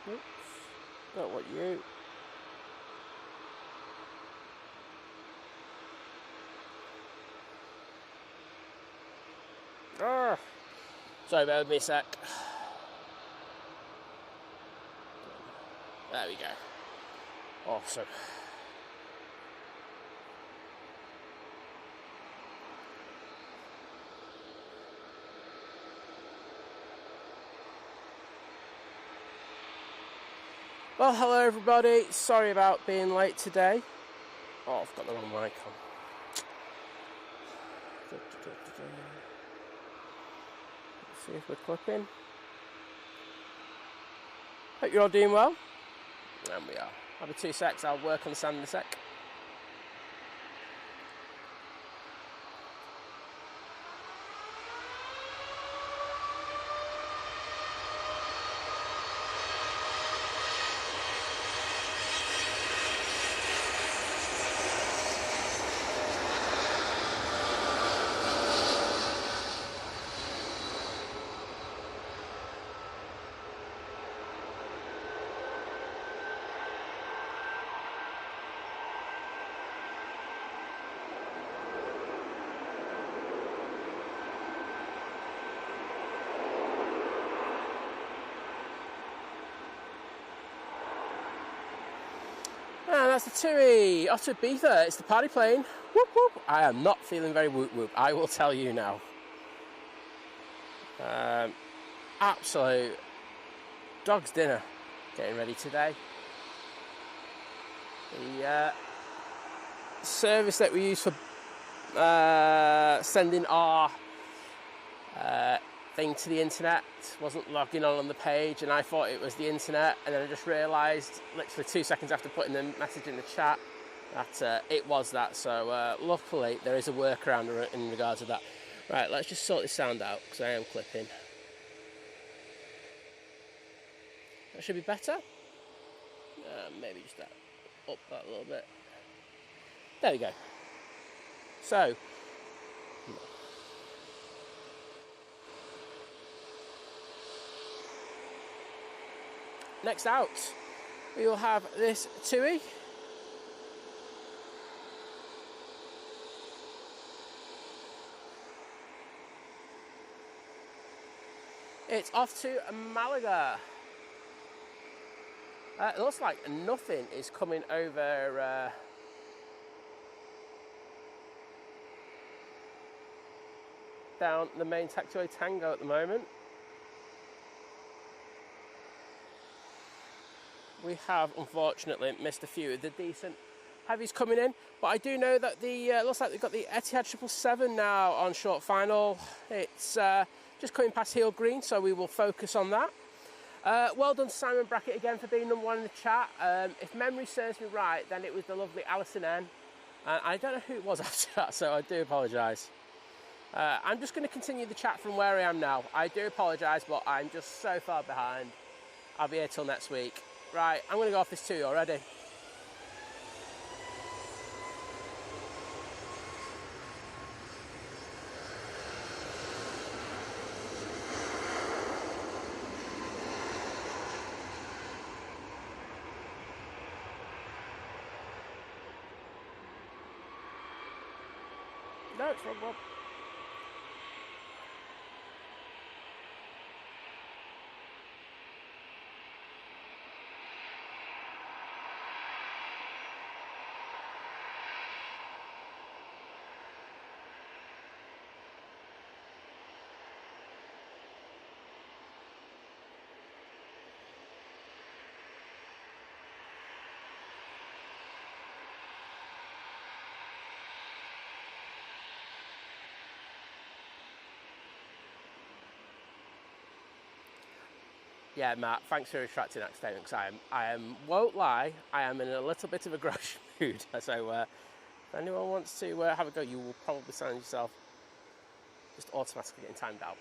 Oops. Don't want you. Arrgh. Sorry, bear with me a sec. There we go. Awesome. Well, hello everybody. Sorry about being late today. Oh, I've got the wrong mic on. Let's see if we're clipping. Hope you're all doing well. And we are. I'll be 2 secs. I'll work on the sound in a sec. And that's the TUI Otter Beether. It's the party plane. Whoop whoop. I am not feeling very whoop whoop. I will tell you now. Absolute dog's dinner getting ready today. The service that we use for sending our thing to the internet wasn't logging on the page, and I thought it was the internet, and then I just realised literally 2 seconds after putting the message in the chat that it was that. So luckily there is a workaround in regards to that. Right, let's just sort this sound out because I am clipping. That should be better. Maybe just up that a little bit. There we go. So next out, we will have this TUI. It's off to Malaga. It looks like nothing is coming over down the main taxiway Tango at the moment. We have unfortunately missed a few of the decent heavies coming in, but I do know that the looks like they've got the Etihad 777 now on short final. It's just coming past Heel Green, so we will focus on that. Well done Simon Brackett again for being number one in the chat. If memory serves me right, then it was the lovely Alison N. I don't know who it was after that, so I do apologise. I'm just going to continue the chat from where I am now. I do apologise, but I'm just so far behind. I'll be here till next week. Right, I'm going to go off this TUI already. No, it's wrong, Rob. Yeah, Matt, thanks for retracting that statement, because won't lie, I am in a little bit of a gross mood. So if anyone wants to have a go, you will probably find yourself just automatically getting timed out.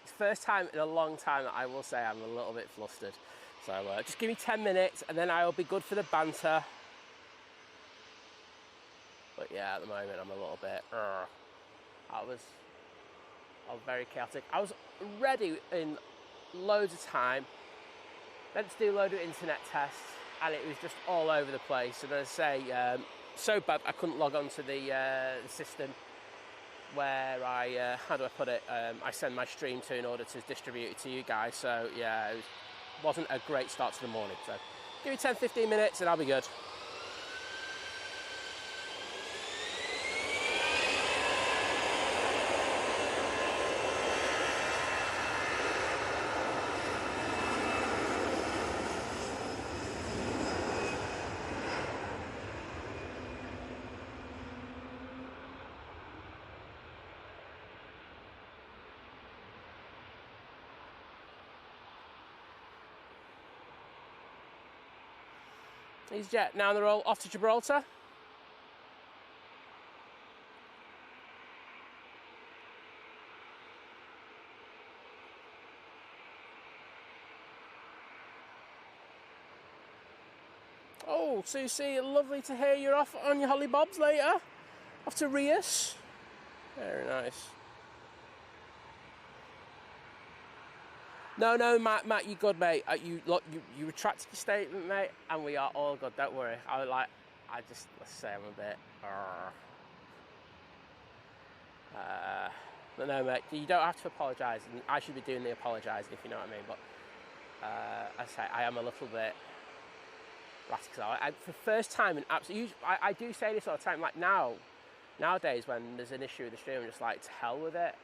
It's the first time in a long time that I will say I'm a little bit flustered. So just give me 10 minutes and then I'll be good for the banter. But yeah, at the moment I'm a little bit... I was very chaotic. I was ready in loads of time, Went to do a load of internet tests, and it was just all over the place. And as I say, so bad I couldn't log on to the system where I, how do I put it, I send my stream to in order to distribute it to you guys. So yeah, it wasn't a great start to the morning. So give me 10-15 minutes and I'll be good. Easyjet now on the roll off to Gibraltar. Oh, Susie, lovely to hear you're off on your holly bobs later. Off to Rias. Very nice. No, Matt, you good, mate. You retracted your statement, mate, and we are all good. Don't worry. Let's say I'm a bit. But no, mate, you don't have to apologise, and I should be doing the apologising, if you know what I mean. But as I say, I am a little bit ratty because for the first time in absolute. I do say this all the time. Like nowadays, when there's an issue with the stream, I'm just like, to hell with it.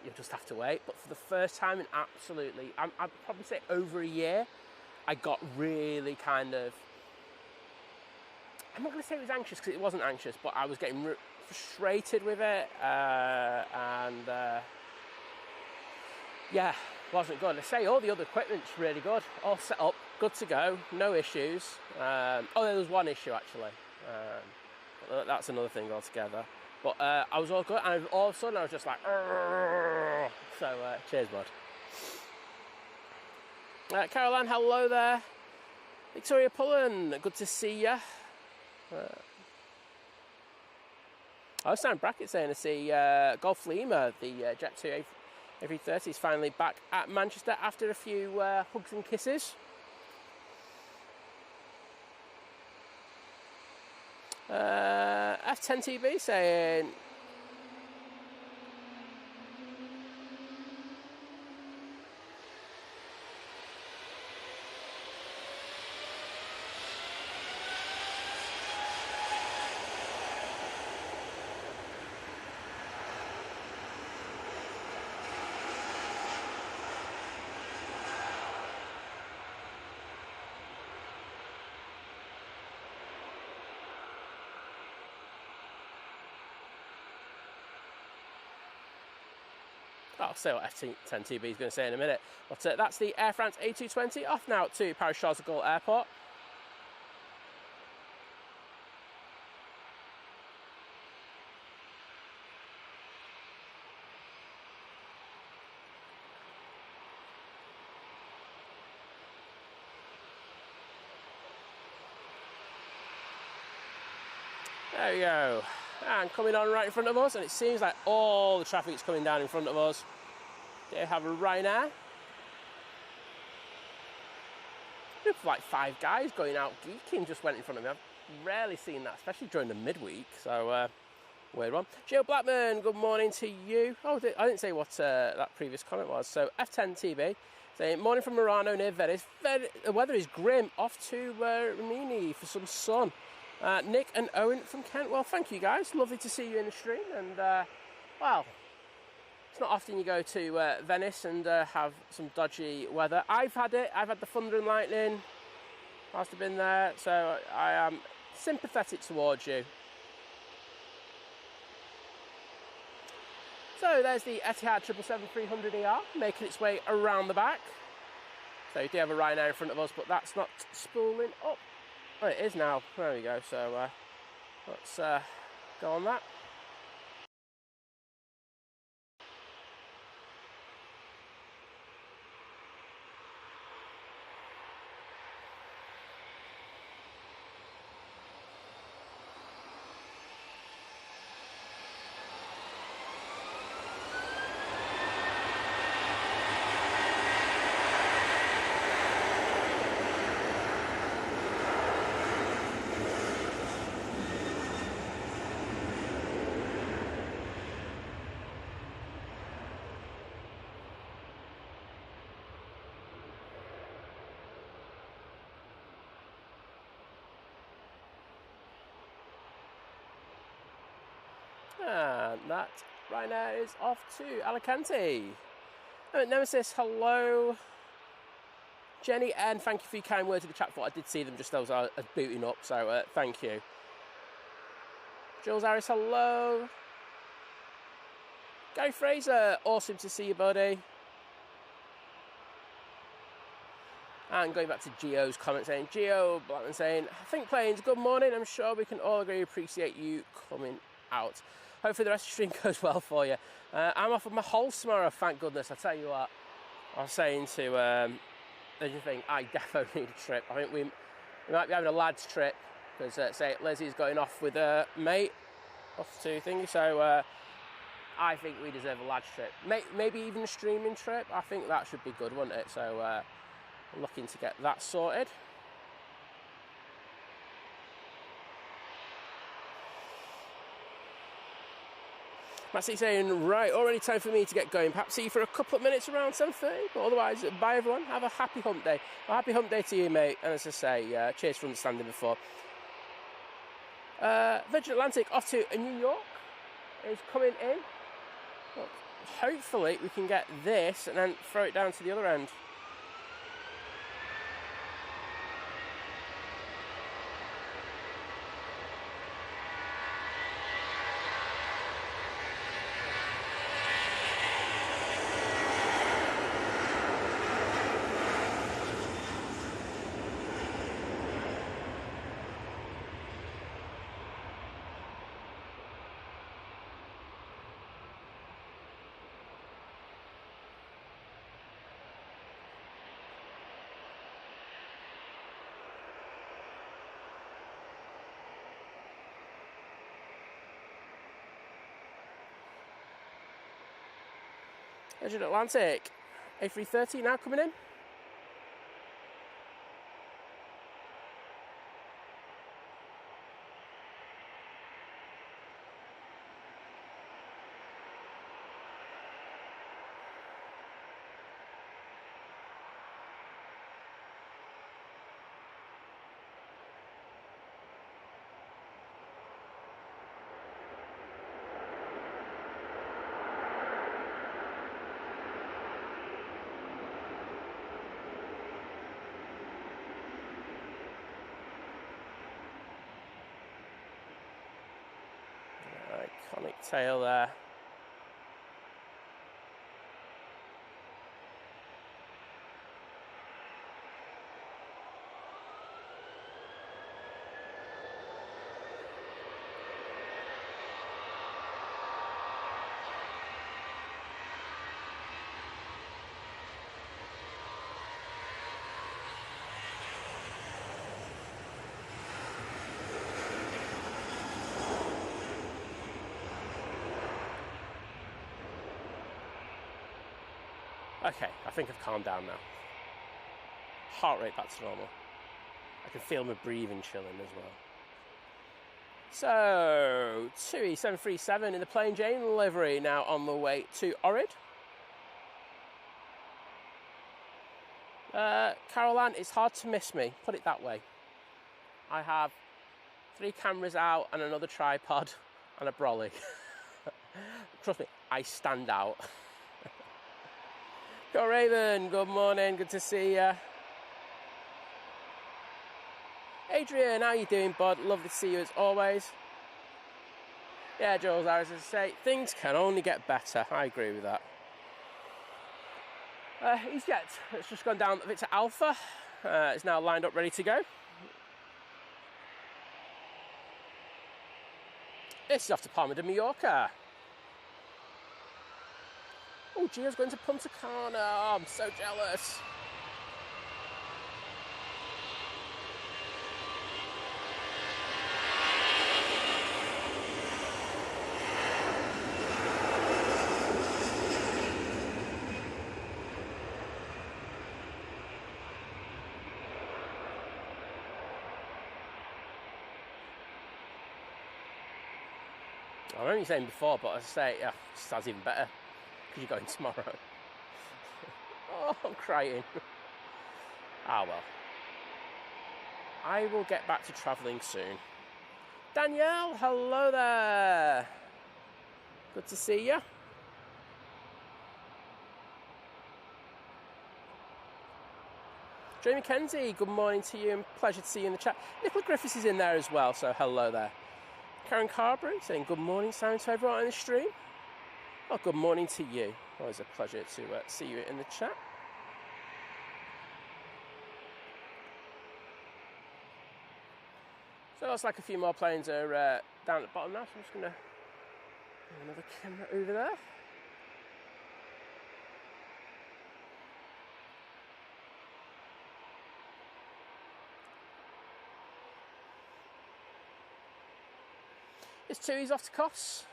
You'll just have to wait. But for the first time in absolutely, I'd probably say over a year, I got really kind of. I'm not going to say it was anxious because it wasn't anxious, but I was getting frustrated with it, and yeah, wasn't good. I say all the other equipment's really good, all set up, good to go, no issues. There was one issue actually. That's another thing altogether. But I was all good, and all of a sudden I was just like, argh. So cheers, bud. Caroline, hello there. Victoria Pullen, good to see ya. I was down in bracket saying to see Golf Lima, the Jet 2 A330 is finally back at Manchester after a few hugs and kisses. F10TB saying I'll say what F10TB is going to say in a minute. But that's the Air France A220 off now to Paris Charles de Gaulle Airport. There we go. And coming on right in front of us, and it seems like all the traffic is coming down in front of us. They have a Ryanair. Like 5 guys going out geeking just went in front of me. I've rarely seen that, especially during the midweek. So, weird one. Joe Blackman, good morning to you. Oh, I didn't say what that previous comment was. So, F10TB saying, morning from Murano near Venice. The weather is grim. Off to Rimini for some sun. Nick and Owen from Kent. Well, thank you guys. Lovely to see you in the stream. And, well, it's not often you go to Venice and have some dodgy weather. I've had it. I've had the thunder and lightning whilst I've been there. So I am sympathetic towards you. So there's the Etihad 777-300ER making its way around the back. So you do have a Ryanair in front of us, but that's not spooling up. Oh, it is now. There we go. So let's go on that. And that right now is off to Alicante. Nemesis, hello. Jenny N, thank you for your kind words in the chat. I did see them just as I was booting up, so thank you. Jules Harris, hello. Gary Fraser, awesome to see you, buddy. And going back to Gio's comment saying, Gio Blackman saying, I think planes, good morning. I'm sure we can all agree, appreciate you coming out. Hopefully the rest of the stream goes well for you. I'm off of my Hull tomorrow, thank goodness. I tell you what, I was saying to the thing, I definitely need a trip. I think we might be having a lads trip because say Leslie's going off with a mate off to thingy, so I think we deserve a lads trip. Maybe even a streaming trip. I think that should be good, wouldn't it? So I'm looking to get that sorted. Maxie saying, right, already time for me to get going. Perhaps see you for a couple of minutes around 7:30. But otherwise, bye everyone. Have a happy hump day. A happy hump day to you, mate. And as I say, cheers for understanding before. Virgin Atlantic off to New York is coming in. Look, hopefully we can get this and then throw it down to the other end. Virgin Atlantic A330 now coming in. Iconic tail there. Okay, I think I've calmed down now. Heart rate back to normal. I can feel my breathing chilling as well. So, TUI 737 in the plain Jane livery now on the way to Orid. Carol Ann, it's hard to miss me, put it that way. I have 3 cameras out and another tripod and a brolly. Trust me, I stand out. Go Raven, good morning, good to see you. Adrian, how you doing, bud? Lovely to see you as always. Yeah, Jules Harris, as I say, things can only get better. I agree with that. Easyjet, it's just gone down Victor Alpha. It's now lined up, ready to go. This is off to Palma de Mallorca. Oh, Gio's going to Punta Cana. Oh, I'm so jealous. I remember you saying before, but as I say, yeah, it sounds even better. Because you're going tomorrow. Oh, I'm crying. Ah, well. I will get back to travelling soon. Danielle, hello there. Good to see you. Jamie Kenzie, good morning to you and pleasure to see you in the chat. Nicola Griffiths is in there as well, so hello there. Karen Carberry saying good morning, sound to everyone on the stream. Well, good morning to you. Always a pleasure to see you in the chat. So it looks like a few more planes are down at the bottom now, so I'm just going to put another camera over there. It's TUI's off to Kos.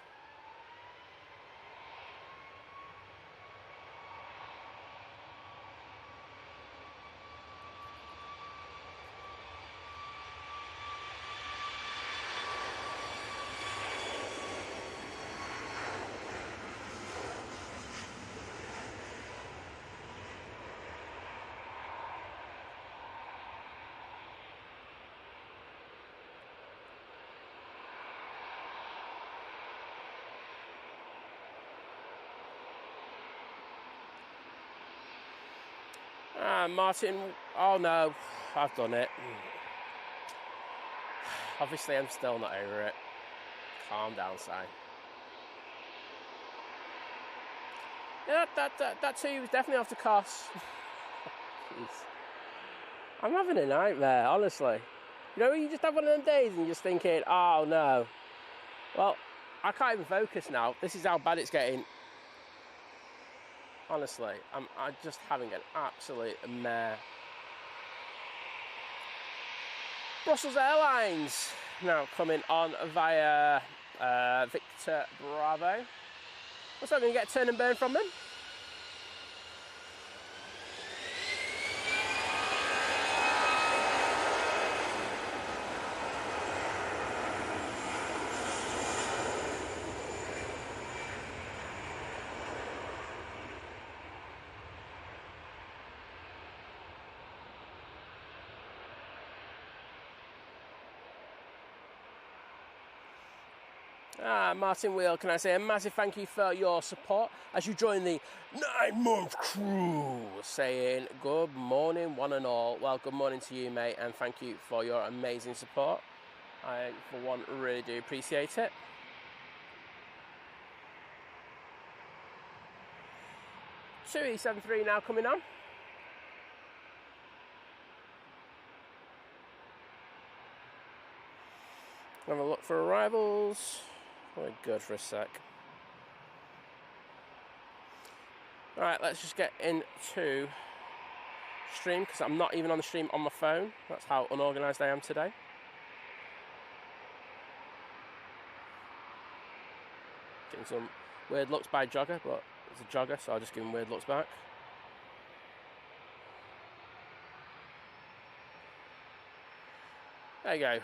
Martin, oh no, I've done it. Obviously, I'm still not over it. Calm down, Si. Yeah, that too was definitely off the Kos. Jeez. I'm having a nightmare, honestly. You know, you just have one of them days and you're just thinking, oh no. Well, I can't even focus now. This is how bad it's getting. Honestly, I'm just having an absolute mare. Brussels Airlines now coming on via Victor Bravo. What's that going to get turn and burn from them? Martin Wheel, can I say a massive thank you for your support as you join the 9-month crew, saying good morning one and all. Well, good morning to you, mate, and thank you for your amazing support. I, for one, really do appreciate it. TUI 73 now coming on. Have a look for arrivals. We're good for a sec. Alright, let's just get into stream because I'm not even on the stream on my phone. That's how unorganised I am today. Getting some weird looks by Jogger, but it's a jogger, so I'll just give him weird looks back. There you go.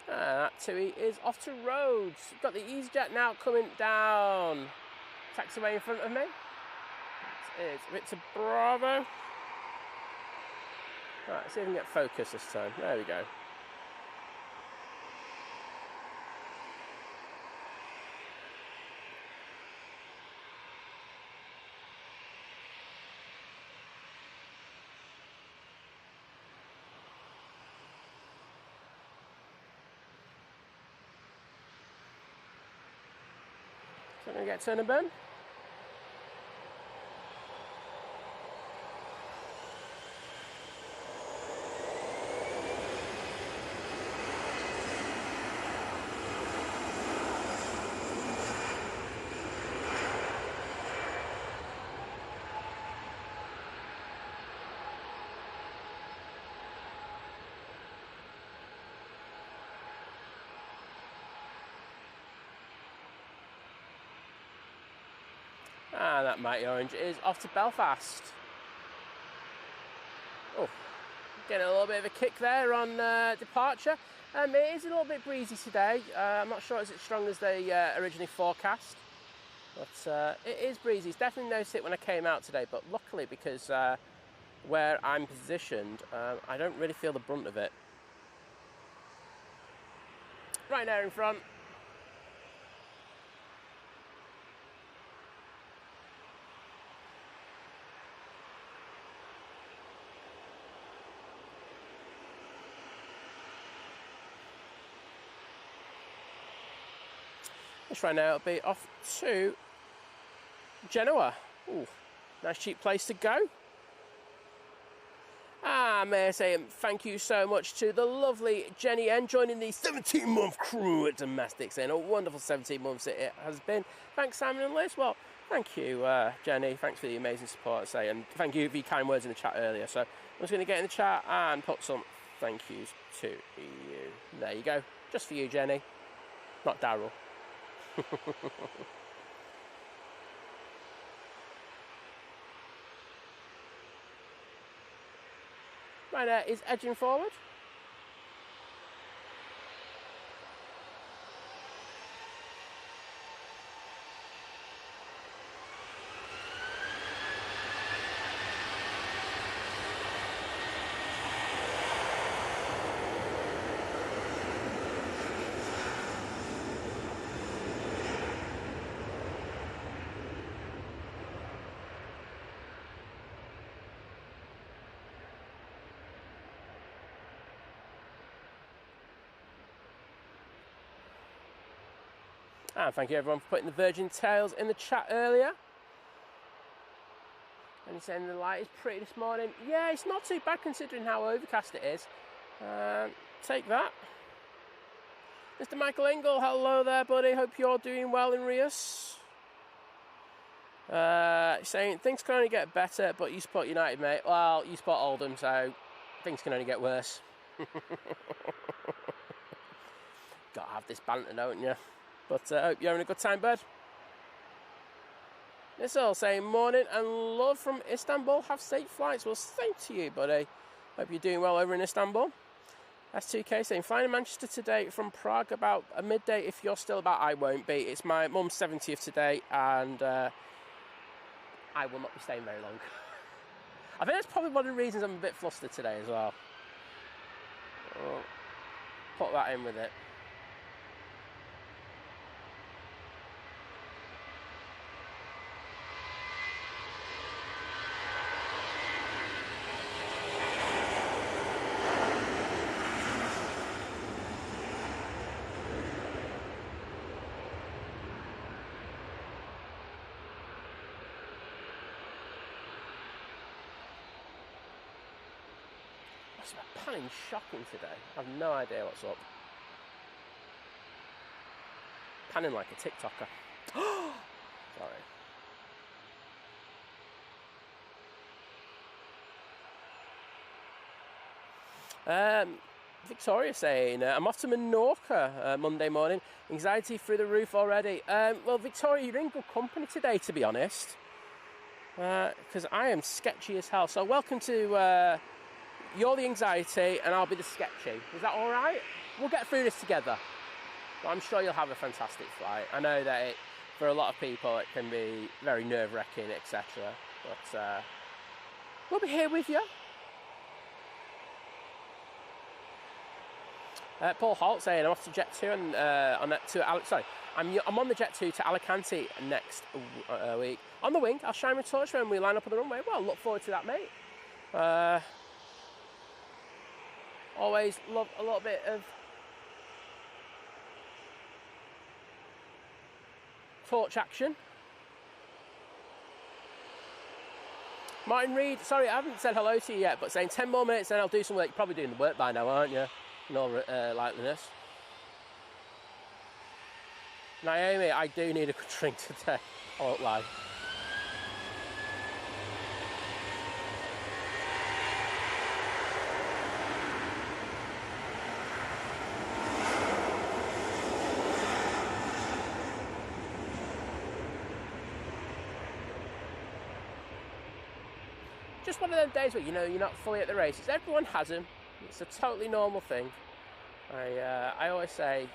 That TUI is off to Rhodes. We've got the Easyjet now coming down. Taxiway in front of me. It is Victor Bravo. Right, let's see if we can get focus this time. There we go. So I'm going to get turn and burn. And that mighty orange is off to Belfast. Oh, getting a little bit of a kick there on departure. It is a little bit breezy today. I'm not sure it's as strong as they originally forecast. But it is breezy. It's definitely noticed it when I came out today. But luckily, because where I'm positioned, I don't really feel the brunt of it. Right there in front. This right now will be off to Genoa. Ooh, nice cheap place to go. May I say thank you so much to the lovely Jenny N joining the 17-month crew at Domestics. And a wonderful 17 months it has been. Thanks, Simon and Liz. Well, thank you, Jenny. Thanks for the amazing support, I say, and thank you for your kind words in the chat earlier. So I'm just going to get in the chat and put some thank yous to you. There you go. Just for you, Jenny. Not Daryl. Ryanair is edging forward. And thank you everyone for putting the Virgin Tails in the chat earlier. And he's saying the light is pretty this morning. Yeah, it's not too bad considering how overcast it is. Take that. Mr. Michael Ingle, hello there, buddy. Hope you're doing well in Rios. Saying things can only get better, but you support United, mate. Well, you support Oldham, so things can only get worse. Gotta have this banter, don't you? But I hope you're having a good time, bud. This all saying morning and love from Istanbul. Have safe flights. Well, same to you, buddy. Hope you're doing well over in Istanbul. S2K saying flying to Manchester today from Prague about a midday. If you're still about, I won't be. It's my mum's 70th today, and I will not be staying very long. I think that's probably one of the reasons I'm a bit flustered today as well. I'll put that in with it. Panning shocking today. I have no idea what's up. Panning like a TikToker. Sorry. Victoria saying, I'm off to Menorca Monday morning. Anxiety through the roof already. Well, Victoria, you're in good company today, to be honest. Because I am sketchy as hell. So welcome to... You're the anxiety and I'll be the sketchy. Is that all right? We'll get through this together. But I'm sure you'll have a fantastic flight. I know that for a lot of people it can be very nerve-wracking, etc. But we'll be here with you. Paul Holt saying I'm off to Jet 2 and I'm on the Jet 2 to Alicante next week. On the wing, I'll shine my torch when we line up on the runway. Well, look forward to that, mate. Always love a little bit of torch action. Martin Reed, sorry, I haven't said hello to you yet, but saying 10 more minutes and I'll do some work. You're probably doing the work by now, aren't you? In all likeliness. Naomi, I do need a good drink today. I won't lie. just one of them days where you know you're not fully at the races. Everyone has them. It's a totally normal thing. I always say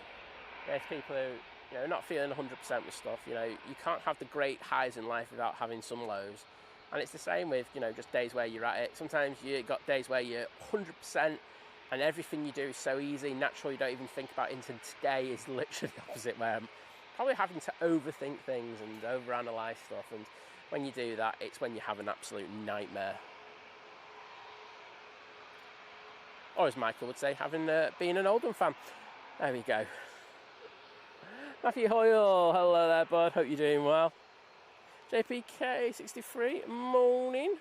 there's people who, you know, not feeling 100% with stuff. You know, you can't have the great highs in life without having some lows. And it's the same with, you know, just days where you're at it. Sometimes you got days where you're 100% and everything you do is so easy, natural, you don't even think about it. And today is literally the opposite, where I'm probably having to overthink things and overanalyze stuff. And when you do that, it's when you have an absolute nightmare. Or as Michael would say, having been an Oldham fan. There we go. Matthew Hoyle, hello there, bud. Hope you're doing well. JPK63, morning.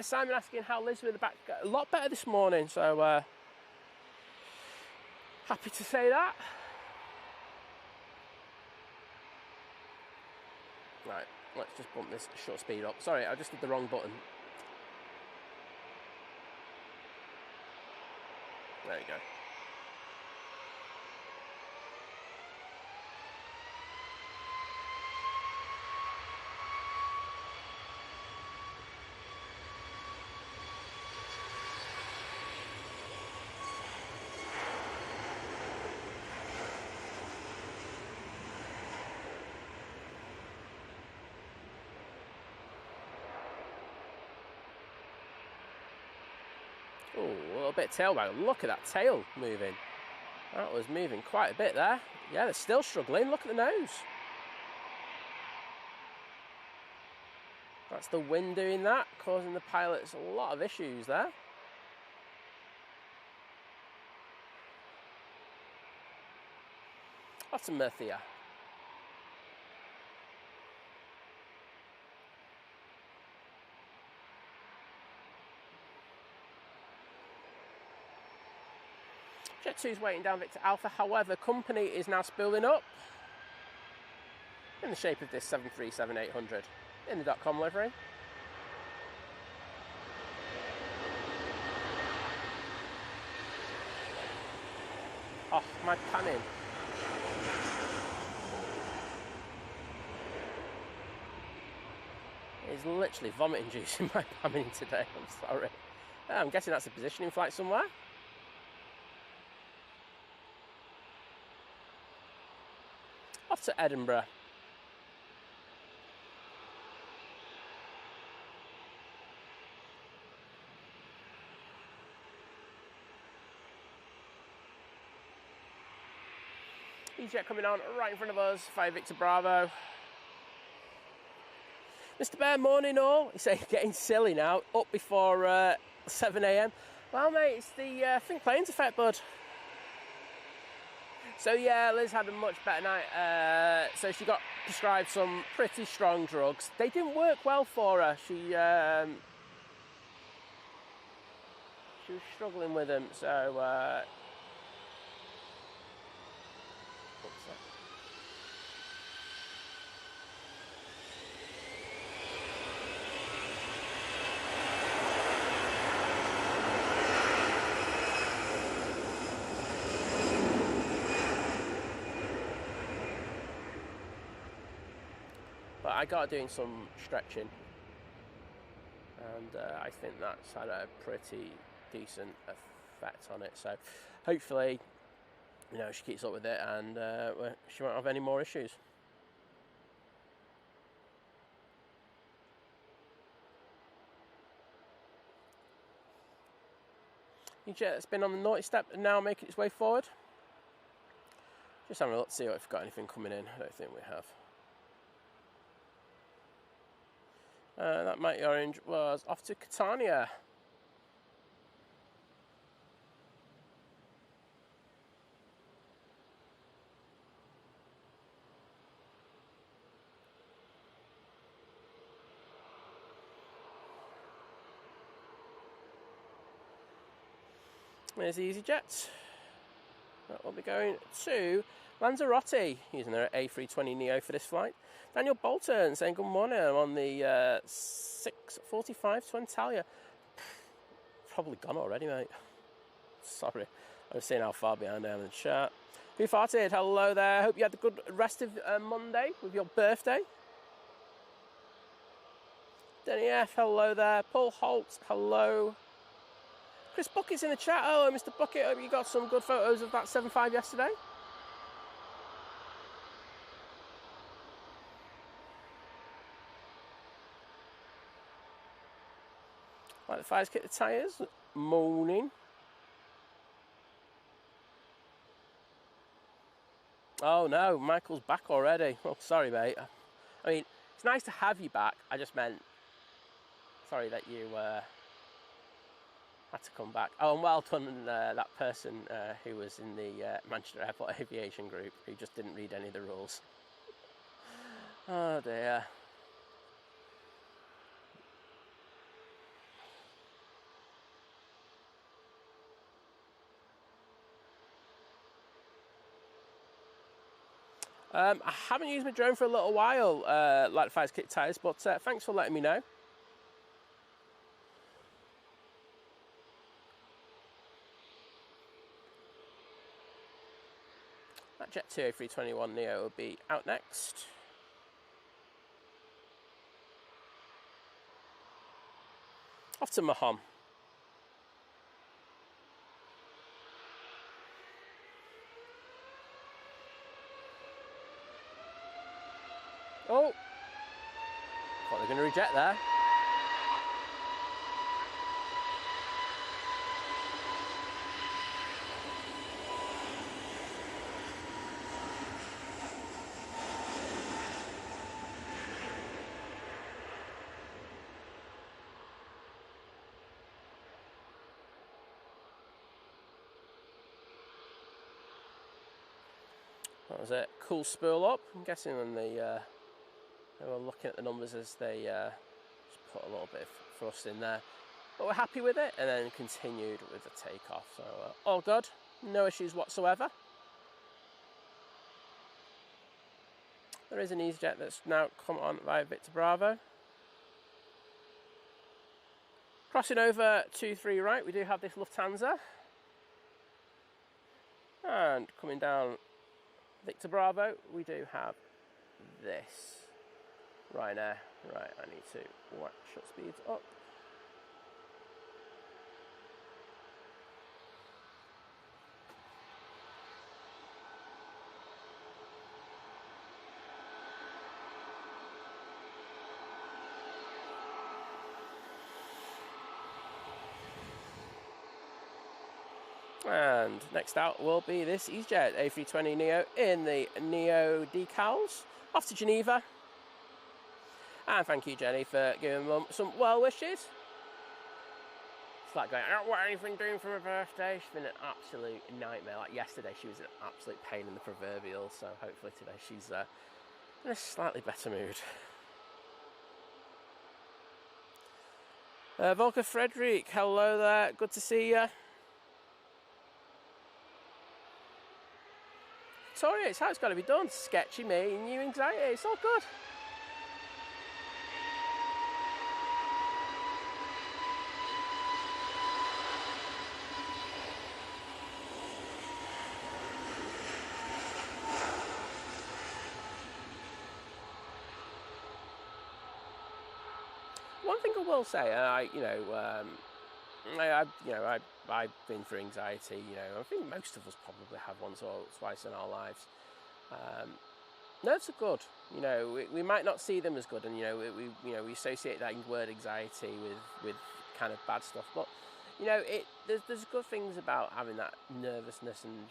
Simon asking how Liz with the back. A lot better this morning, so happy to say that. Right, let's just bump this short speed up. Sorry, I just did the wrong button. There you go. Oh, a little bit of tail wag. Look at that tail moving. That was moving quite a bit there. Yeah, they're still struggling. Look at the nose. That's the wind doing that, causing the pilots a lot of issues there. Lots of Murthia. Jet 2 is waiting down Victor Alpha, however, company is now spooling up in the shape of this 737-800 in the .com livery. Oh, my panning. It's literally vomiting juice in my panning today, I'm sorry. I'm guessing that's a positioning flight somewhere. Off to Edinburgh. Easyjet coming on right in front of us, 5 Victor Bravo. Mr. Bear, morning all. He's saying getting silly now, up before 7 AM. Well, mate, it's the Think Planes effect, bud. So yeah, Liz had a much better night. So she got prescribed some pretty strong drugs. They didn't work well for her. She was struggling with them. So but I got doing some stretching, and I think that's had a pretty decent effect on it. So hopefully, you know, she keeps up with it, and she won't have any more issues. Easyjet's been on the naughty step and now making its way forward. Just having a look to see if we've got anything coming in. I don't think we have. That mighty orange was off to Catania. There's the Easyjet. That will be going to Lanzarote, using their A320 Neo for this flight. Daniel Bolton saying good morning. I'm on the 6:45 to Antalya. Probably gone already, mate. Sorry. I was seeing how far behind I am in the chat. Who farted? Hello there. Hope you had a good rest of Monday with your birthday. Denny F, hello there. Paul Holt, hello. Chris Bucket's in the chat. Oh, Mr. Bucket, hope you got some good photos of that 7.5 yesterday. Like the fires kick the tyres. Moaning. Oh no, Michael's back already. Oh, sorry, mate. I mean, it's nice to have you back. I just meant, sorry that you had to come back. Oh, and well done that person who was in the Manchester Airport Aviation group who just didn't read any of the rules. Oh dear. I haven't used my drone for a little while, like the fires kick tyres, but thanks for letting me know. That Jet 2 A321 Neo will be out next. Off to Mahon. Oh, thought they were going to reject there. That was a cool spool up. I'm guessing when they were looking at the numbers as they just put a little bit of thrust in there. But we're happy with it, and then continued with the takeoff. So all good, no issues whatsoever. There is an Easyjet that's now come on via Victor Bravo. Crossing over 2-3 right, we do have this Lufthansa. And coming down Victor Bravo, we do have this Ryanair. Right, I need to shut speeds up. And next out will be this Easyjet A320 Neo in the Neo decals. Off to Geneva. And thank you, Jenny, for giving Mum some well wishes. It's like going, I don't want anything doing for my birthday. She's been an absolute nightmare. Like yesterday, she was an absolute pain in the proverbial. So hopefully today she's in a slightly better mood. Volker Frederick, hello there. Good to see you. Victoria, it's how it's got to be done. Sketchy me, new anxiety. It's all good. One thing I will say, I've been through anxiety. I think most of us probably have once or twice in our lives. Nerves are good. We might not see them as good, and we associate that word anxiety with kind of bad stuff. But there's good things about having that nervousness, and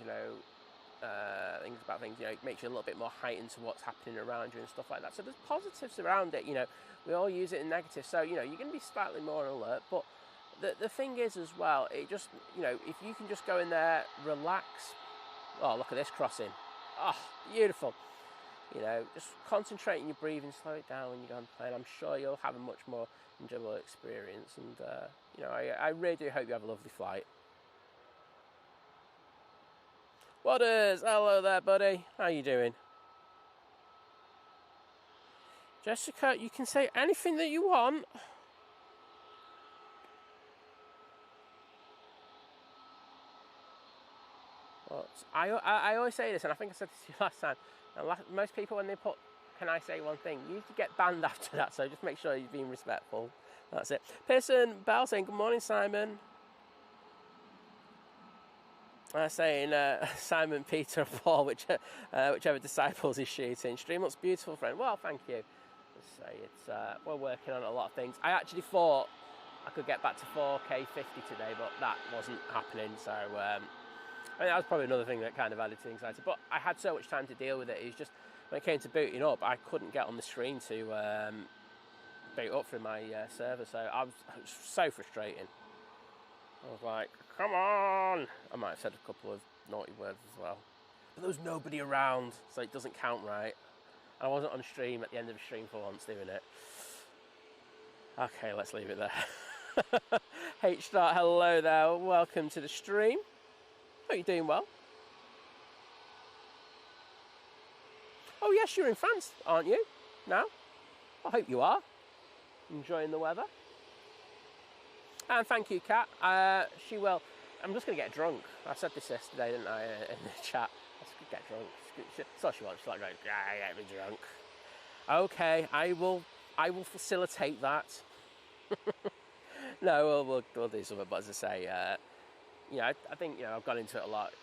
things about things. It makes you a little bit more heightened to what's happening around you and stuff like that. So there's positives around it. We all use it in negative. So you're going to be slightly more alert, but the thing is as well, it just, if you can just go in there, relax. Oh, look at this crossing. Oh, beautiful. Just concentrate on your breathing, slow it down when you go on the plane. I'm sure you'll have a much more enjoyable experience. And, I really do hope you have a lovely flight. What is? Hello there, buddy. How you doing? Jessica, you can say anything that you want. I always say this, and I think I said this to you last time. And most people, when they put can I say one thing? You could get banned after that, so just make sure you're being respectful. That's it. Pearson Bell saying, good morning, Simon. Saying Simon, Peter, and Paul, whichever disciples he's shooting. Stream looks beautiful, friend. Well, thank you. Let's say it's we're working on a lot of things. I actually thought I could get back to 4K 50 today, but that wasn't happening. So I mean, that was probably another thing that kind of added to anxiety. But I had so much time to deal with it. It was just when it came to booting up, I couldn't get on the screen to boot up through my server. So it was so frustrating. I was like, come on! I might have said a couple of naughty words as well. But there was nobody around, so it doesn't count right. I wasn't on stream at the end of the stream for once doing it. Okay, let's leave it there. H-Start, hello there. Welcome to the stream. Hope you're doing well. Oh yes, you're in France, aren't you? Now? I hope you are. Enjoying the weather. And thank you, Kat. She will. I'm just going to get drunk. I said this yesterday, didn't I, in the chat. I just get drunk. That's all she wants. She's like, going, yeah, get me drunk. Okay, I will facilitate that. No, we'll do something. But as I say, you know, I think, you know, I've gone into it a lot.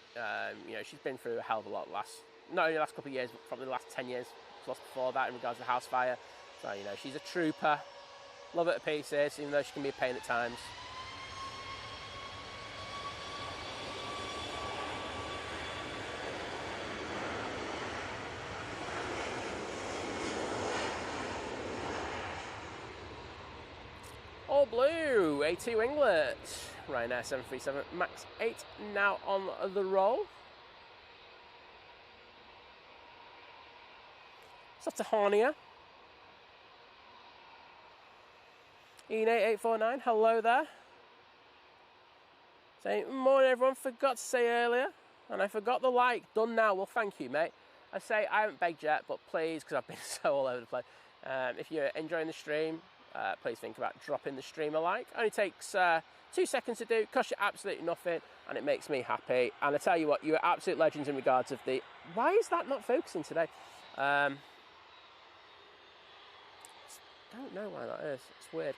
You know, she's been through a hell of a lot not only the last couple of years, but probably the last 10 years plus before that in regards to house fire. So, you know, she's a trooper. Love her to pieces, even though she can be a pain at times. All blue, A2 Winglet. Ryanair 737 MAX 8 now on the roll. It's off to Harnia. Ine 849, hello there. Saying, morning everyone, forgot to say earlier, and I forgot the like, done now. Well, thank you, mate. I say I haven't begged yet, but please, because I've been so all over the place. If you're enjoying the stream, please think about dropping the stream a like. Only takes 2 seconds to do, costs you absolutely nothing, and it makes me happy. And I tell you what, you are absolute legends in regards of the... Why is that not focusing today? Don't know why that is. It's weird.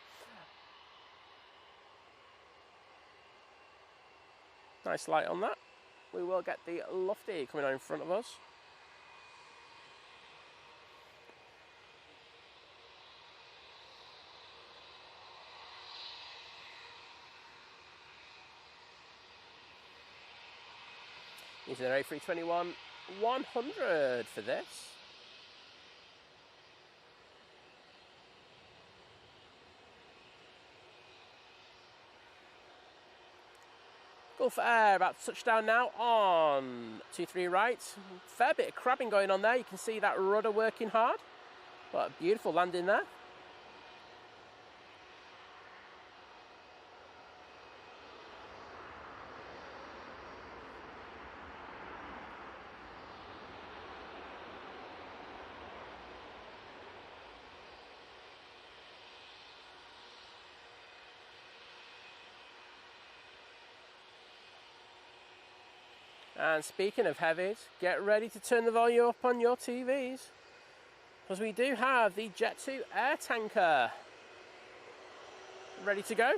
Nice light on that. We will get the Lofty coming on in front of us. Using their A321-100 for this. Gulf Air about to touch down now on 23 right. Fair bit of crabbing going on there. You can see that rudder working hard. What a beautiful landing there. And speaking of heavies, get ready to turn the volume up on your TVs, because we do have the Jet 2 air tanker ready to go.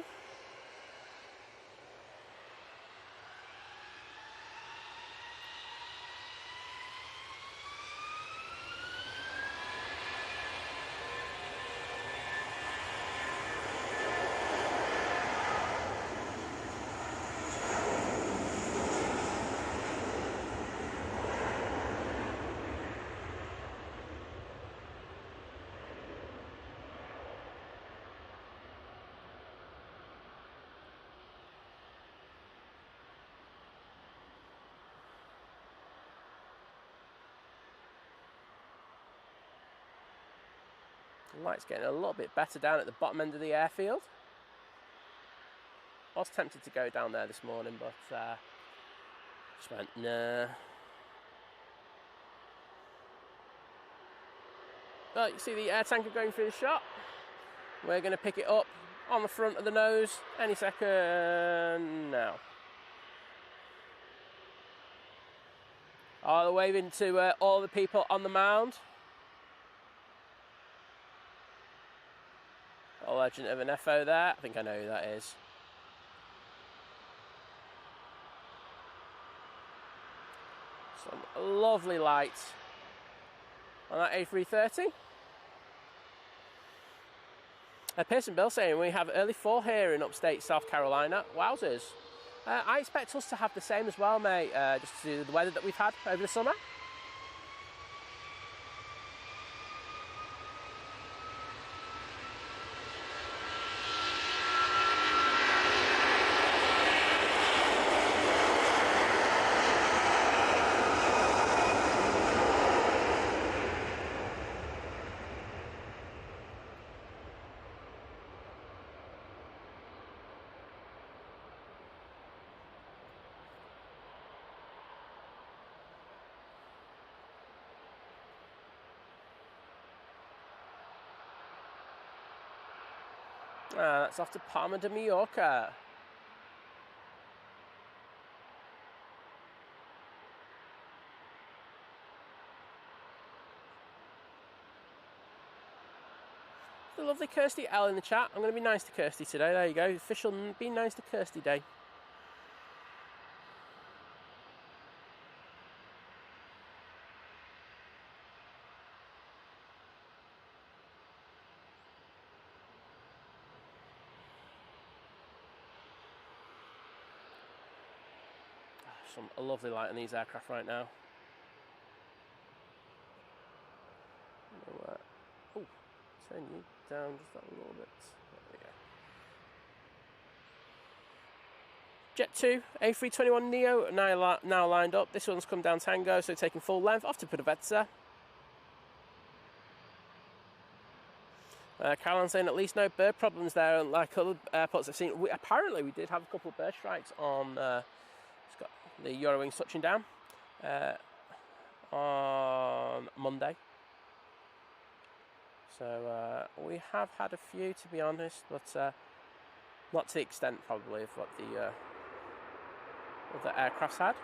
The light's getting a little bit better down at the bottom end of the airfield. I was tempted to go down there this morning, but just went, nah. But you see the air tanker going through the shot. We're going to pick it up on the front of the nose any second now. Oh, they're waving to all the people on the mound. legend of an FO there. I think I know who that is. Some lovely light on that A330. Pearson Bill saying we have early fall here in upstate South Carolina. Wowzers. I expect us to have the same as well, mate, just to do the weather that we've had over the summer. That's off to Palma de Mallorca. The lovely Kirsty L in the chat. I'm going to be nice to Kirsty today. There you go. Official be nice to Kirsty day. A lovely light on these aircraft right now. Oh, turn you down just that little bit. There we go. Jet 2, A321 Neo now lined up. This one's come down Tango, so taking full length off to Pudavetsa. Caroline saying at least no bird problems there, unlike other airports I've seen. Apparently we did have a couple of bird strikes on the Eurowings touching down on Monday. So we have had a few, to be honest, but not to the extent probably of what the other aircrafts had.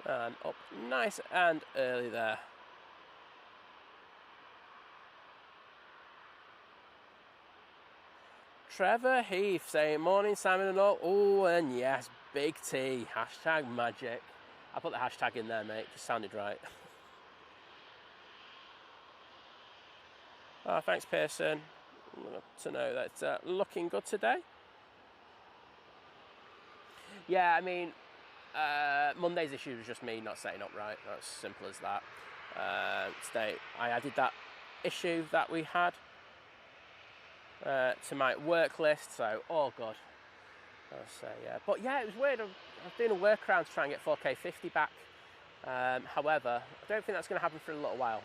And up nice and early there. Trevor Heath saying, morning Simon and all. Oh, and yes, big T, hashtag magic. I put the hashtag in there, mate, just sounded right. Oh, thanks, Pearson. To know that it's looking good today. Yeah, I mean, Monday's issue was just me not setting up right. That's simple as that. Today, I added that issue that we had to my work list. So, oh god. Yeah. But yeah, it was weird. I was doing a workaround to try and get 4K 50 back. However, I don't think that's going to happen for a little while.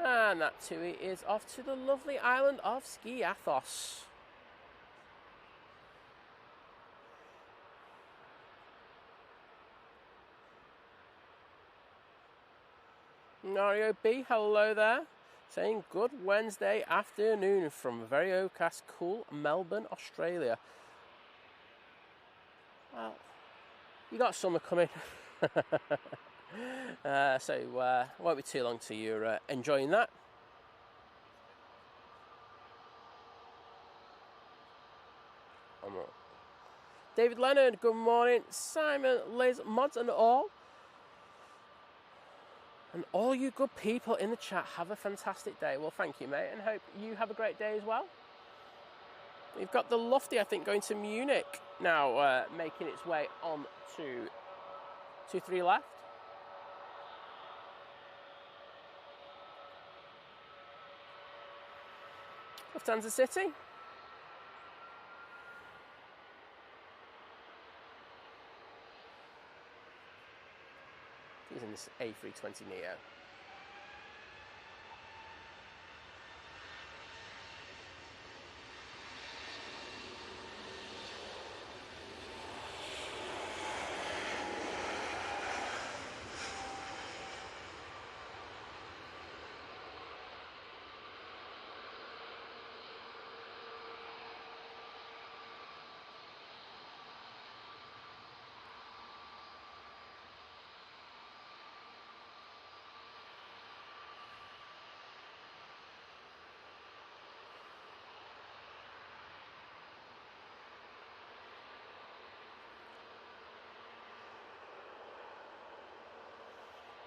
And that TUI is off to the lovely island of Skiathos. Mario B, hello there. Saying good Wednesday afternoon from a very overcast, cool Melbourne, Australia. Well, you got summer coming. So won't be too long till you're enjoying that. David Leonard, good morning. Simon, Liz, mods and all. And all you good people in the chat, have a fantastic day. Well, thank you, mate, and hope you have a great day as well. We've got the Lofty, I think, going to Munich now, making its way on to 2-3 left. Lufthansa City. Using this A320 Neo.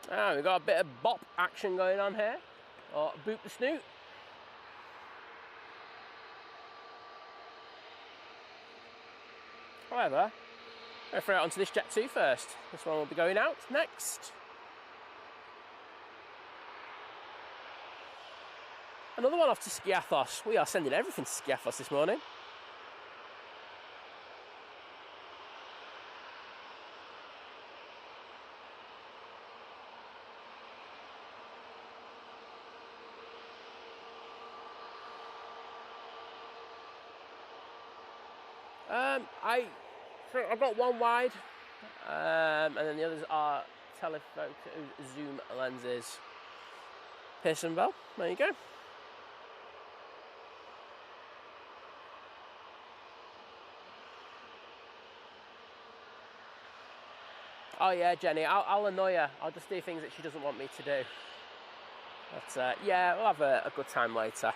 Ah, we've got a bit of bop action going on here, or boot the snoot. However, I'll throw it onto this Jet 2 first. This one will be going out next. Another one off to Skiathos. We are sending everything to Skiathos this morning. I've got one wide, and then the others are telephoto zoom lenses. Pearson Bell, there you go. Oh yeah, Jenny, I'll annoy her. I'll just do things that she doesn't want me to do. But yeah, we'll have a good time later.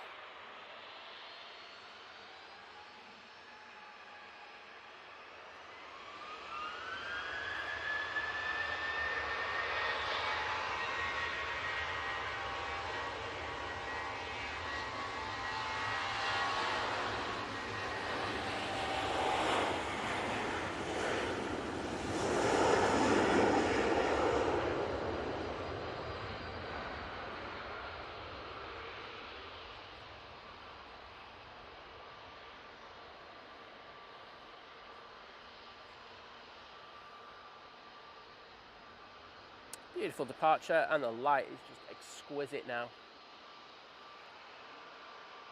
Beautiful departure, and the light is just exquisite now.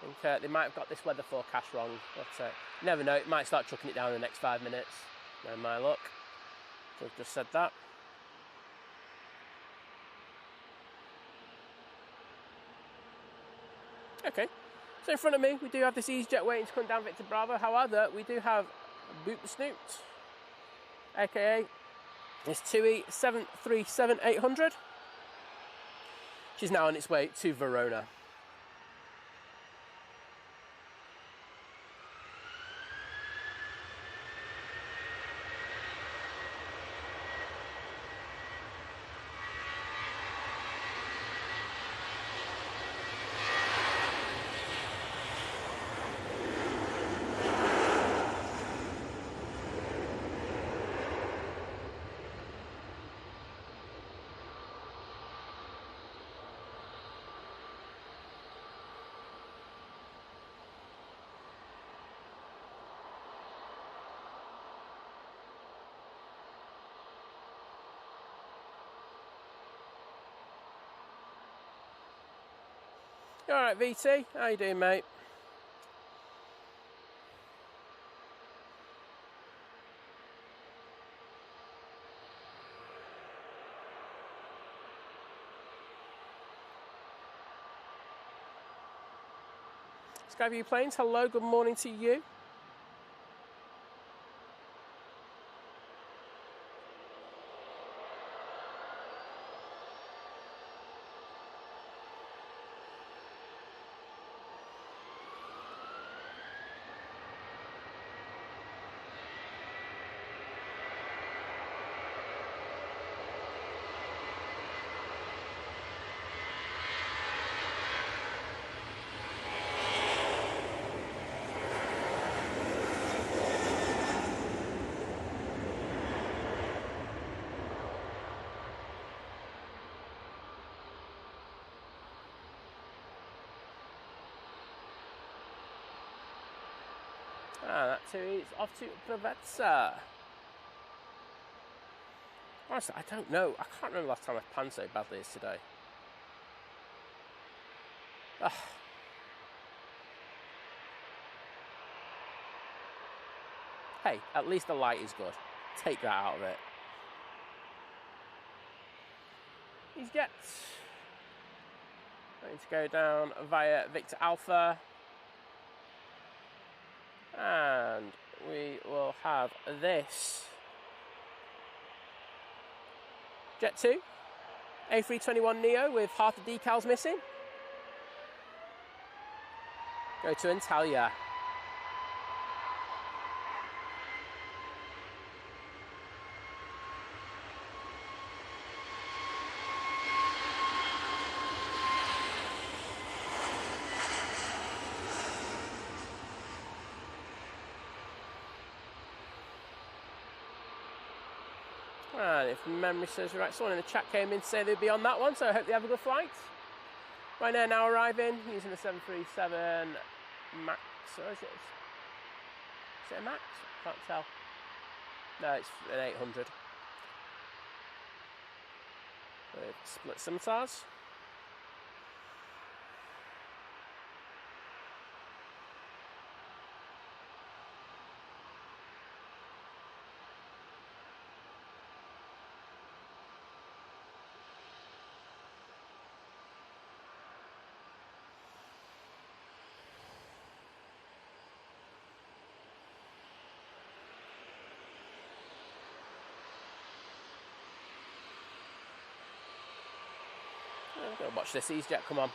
I think they might have got this weather forecast wrong, but you never know, it might start chucking it down in the next 5 minutes. No, my luck. So I've just said that. Okay, so in front of me, we do have this Easyjet waiting to come down Victor Bravo. However, we do have Boot the Snoot, aka this TUI 737-800. She's now on its way to Verona. You all right, VT? How you doing, mate? Skyview Planes, hello, good morning to you. That too is off to Provenza. Honestly, I don't know. I can't remember last time I panned so badly as today. Ugh. Hey, at least the light is good. Take that out of it. Easyjet. Going to go down via Victor Alpha. And we will have this. Jet 2. A321neo with half the decals missing. Go to Antalya. And if memory serves me right, someone in the chat came in to say they'd be on that one, so I hope they have a good flight. Ryanair now arriving using the 737 MAX, or is it a MAX? Can't tell. No, it's an 800. With split scimitars. I'm going to watch this Easyjet come on.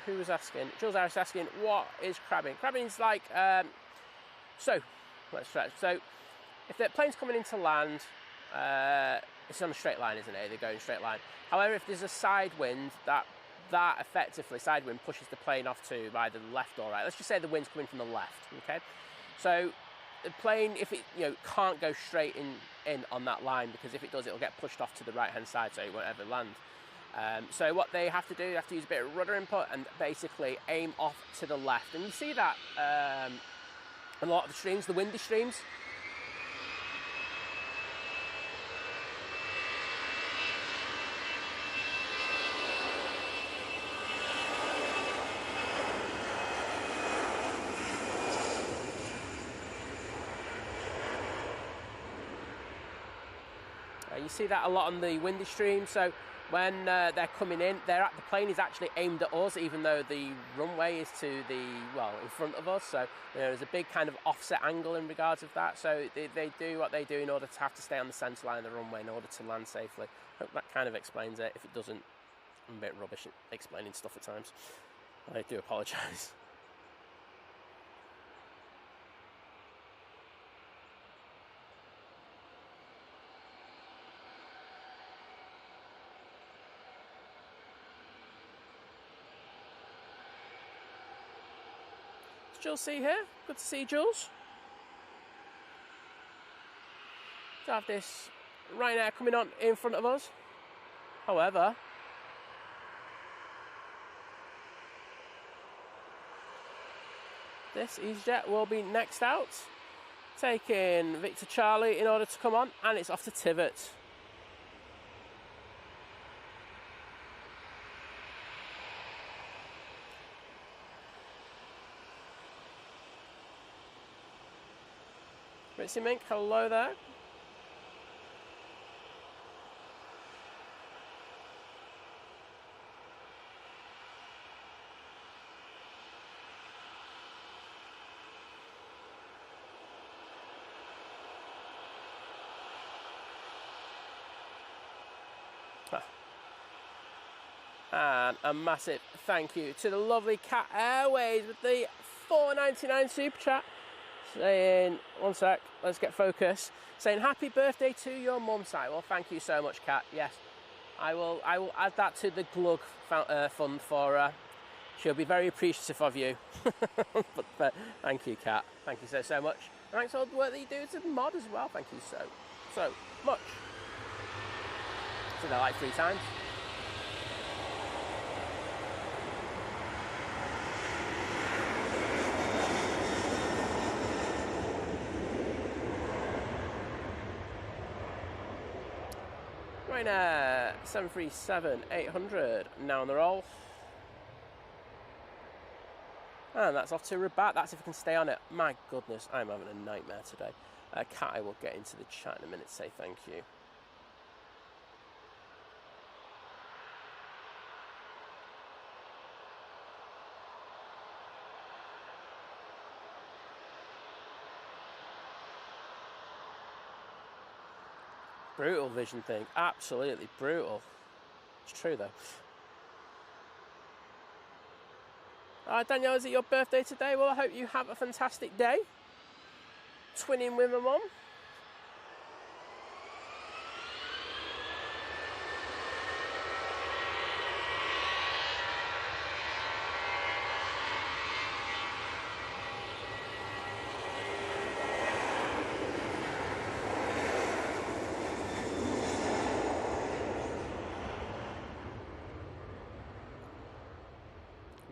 Who was asking? Jules Harris asking, what is crabbing? Crabbing's like, so, let's try. So, if the plane's coming into land, it's on a straight line, isn't it? They're going straight line. However, if there's a side wind, that effectively, side wind pushes the plane off to either the left or right. Let's just say the wind's coming from the left, okay? So, the plane, if it can't go straight in on that line, because if it does, it'll get pushed off to the right-hand side, so it won't ever land. So what they have to do, they have to use a bit of rudder input and basically aim off to the left. And you see that a lot of the streams, the windy streams. You see that a lot on the windy stream. So when they're coming in, the plane is actually aimed at us, even though the runway is to in front of us. So there's a big kind of offset angle in regards of that. So they do what they do in order to have to stay on the centre line of the runway in order to land safely. Hope that kind of explains it. If it doesn't, I'm a bit rubbish at explaining stuff at times. I do apologise. Jules C here. Good to see you, Jules. To have this Ryanair coming on in front of us. However, this Easyjet will be next out, taking Victor Charlie in order to come on, and it's off to Tivet. Ritzy Mink, hello there. And a massive thank you to the lovely Qatar Airways with the £4.99 super chat. Saying, one sec, let's get focus. Saying happy birthday to your mum site. Well, thank you so much, Kat. Yes, I will add that to the glug fund for her. She'll be very appreciative of you. but thank you, Kat. Thank you so much. And thanks for all the work that you do to mod as well. Thank you so much. So they're like 3 times. Ryanair 737-800 now on the roll. And that's off to Rabat. That's if we can stay on it. My goodness, I'm having a nightmare today. Kat, I will get into the chat in a minute to say thank you. Brutal vision thing. Absolutely brutal. It's true though. Danielle, is it your birthday today? Well, I hope you have a fantastic day. Twinning with my mum.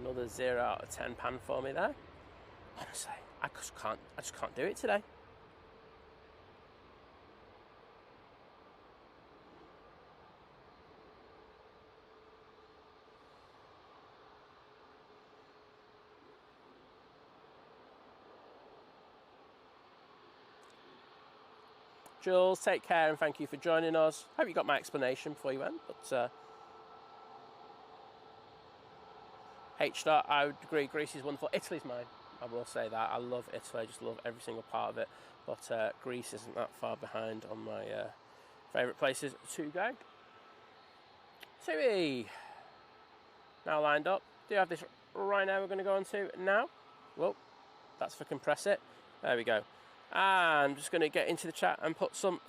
Another 0 out of 10 pan for me there. Honestly, I just can't do it today. Jules, take care and thank you for joining us. Hope you got my explanation before you went, but H-Star, I would agree, Greece is wonderful. Italy's mine, I will say that. I love Italy, I just love every single part of it. But Greece isn't that far behind on my favourite places to go. TUI, now lined up. Do you have this right now we're going to go on to now? Well, that's for compress it. There we go. And I'm just going to get into the chat and put some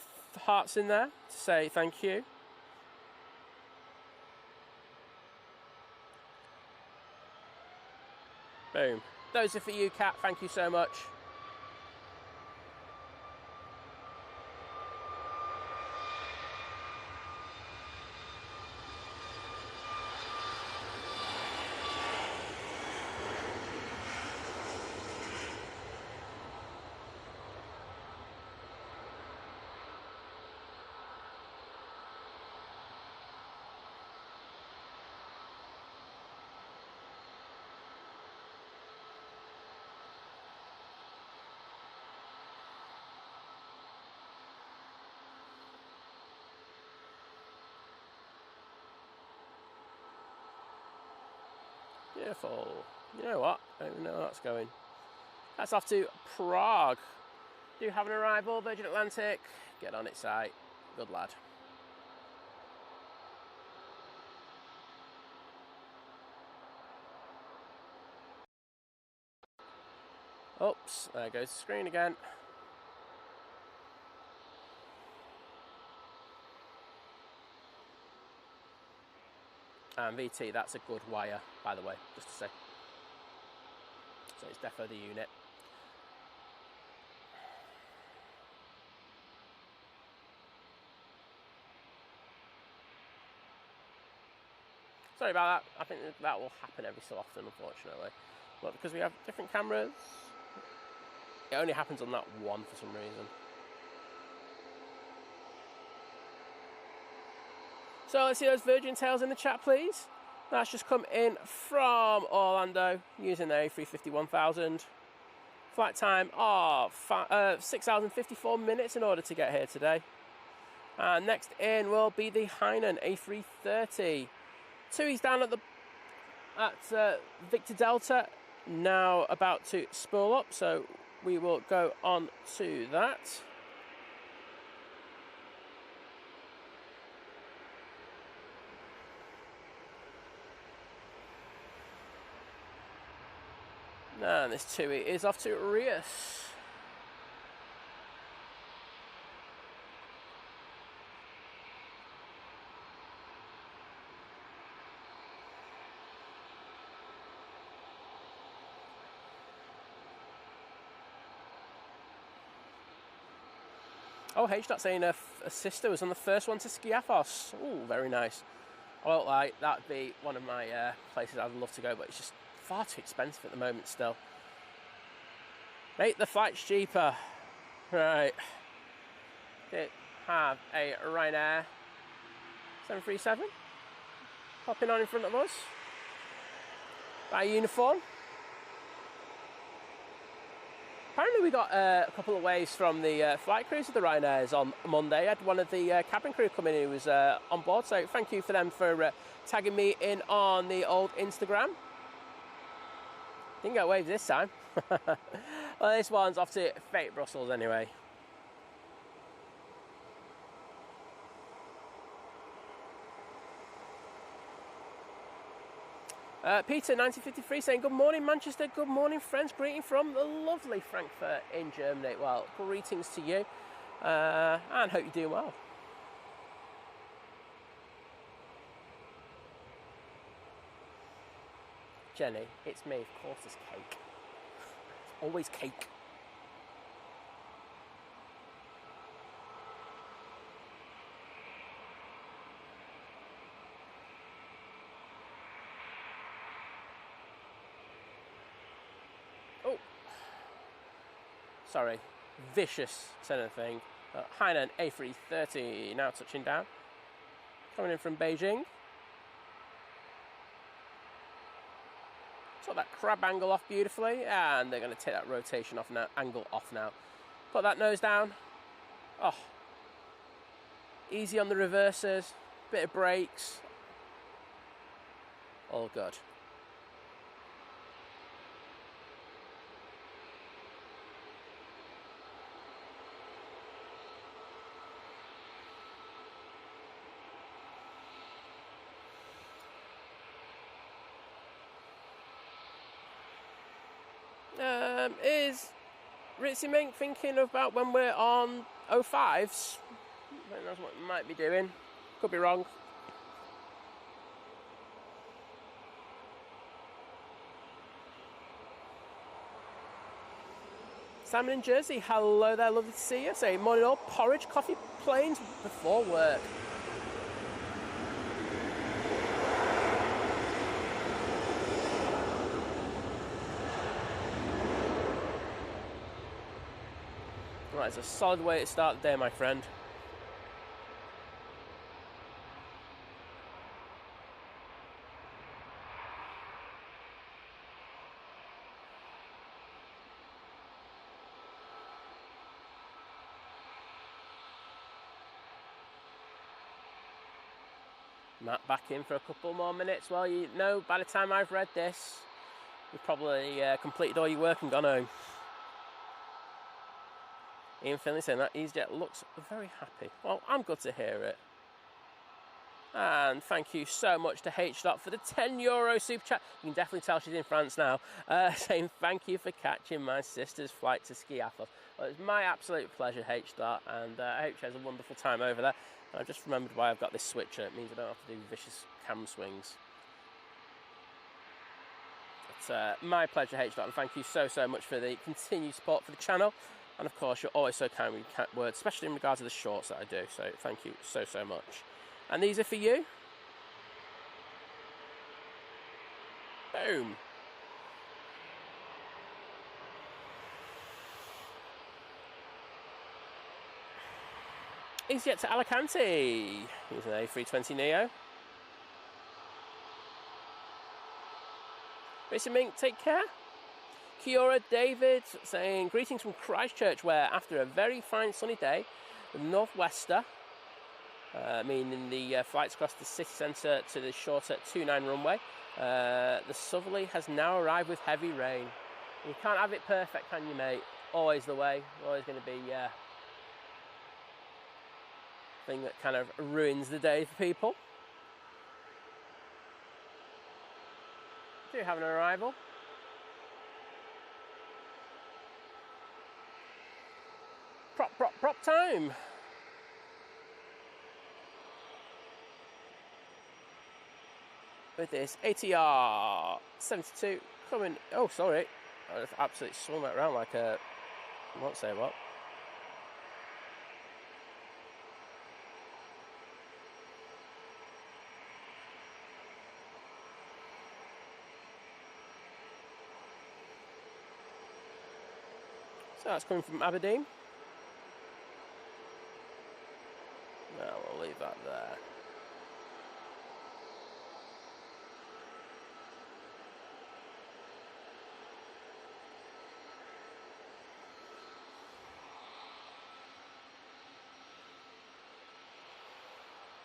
hearts in there to say thank you. Boom. Those are for you, Kat. Thank you so much. Beautiful. You know what? I don't even know where that's going. That's off to Prague. Do have an arrival, Virgin Atlantic. Get on its site. Good lad. Oops, there goes the screen again. And VT, that's a good wire, by the way, just to say. So it's defo the unit. Sorry about that. I think that will happen every so often, unfortunately. But because we have different cameras, it only happens on that one for some reason. So let's see those Virgin tails in the chat, please. That's just come in from Orlando using the A350 1000. Flight time of 6 hours and 54 minutes in order to get here today. And next in will be the Hainan A330. TUI's down at Victor Delta, now about to spool up, so we will go on to that. And this TUI is off to Rias. Oh, H. saying a sister was on the first one to Skiathos. Oh, very nice. I won't lie, that'd be one of my places I'd love to go, but it's just far too expensive at the moment still. Mate, the flight's cheaper. Right. Did have a Ryanair 737 popping on in front of us by uniform. Apparently we got a couple of waves from the flight crews of the Ryanairs on Monday. I had one of the cabin crew come in who was on board, so thank you for them for tagging me in on the old Instagram. Didn't get waves this time. Well, this one's off to fate Brussels anyway. Peter 1953 saying good morning Manchester, good morning friends, greeting from the lovely Frankfurt in Germany. Well, greetings to you and hope you're doing well. Jenny, it's me, of course it's cake. It's always cake. Oh, sorry, vicious sort of thing. Hainan A330 now touching down, coming in from Beijing. Got that crab angle off beautifully, and they're going to take that rotation off now, angle off now. Put that nose down. Oh, easy on the reversers, bit of brakes, all good. Is Ritzy Mink thinking about when we're on 05s? I think that's what we might be doing. Could be wrong. Simon in Jersey, hello there, lovely to see you. Say morning all, porridge, coffee, planes before work. Right, it's a solid way to start the day, my friend. Matt back in for a couple more minutes. Well, you know, by the time I've read this, you've probably completed all your work and gone home. Ian Finley saying that Easyjet looks very happy. Well, I'm good to hear it. And thank you so much to H. for the €10 super chat. You can definitely tell she's in France now. Saying thank you for catching my sister's flight to Skiathos. Well, it's my absolute pleasure, H. And I hope she has a wonderful time over there. And I've just remembered why I've got this switcher. It means I don't have to do vicious cam swings. It's my pleasure, H. And thank you so much for the continued support for the channel. And of course, you're always so kind with your words, especially in regards to the shorts that I do. So thank you so much. And these are for you. Boom. Easyjet to Alicante. Here's an A320 Neo. Racing Mink, take care. Kiora David saying greetings from Christchurch, where after a very fine sunny day, the northwester, meaning the flights across the city centre to the shorter 29 runway, the southerly has now arrived with heavy rain. You can't have it perfect, can you, mate? Always the way. Always going to be thing that kind of ruins the day for people. Do have an arrival. prop time. With this ATR 72 coming. Oh, sorry. I've absolutely swung that around like a. I won't say what. So that's coming from Aberdeen. No, we'll leave that there.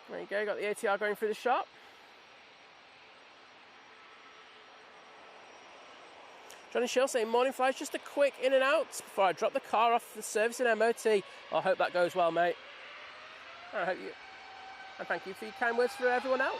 There you go, got the ATR going through the shop. Johnny Shill saying, morning flies, just a quick in and out before I drop the car off the service in MOT. Well, I hope that goes well, mate. I hope you, and thank you for your kind words for everyone else.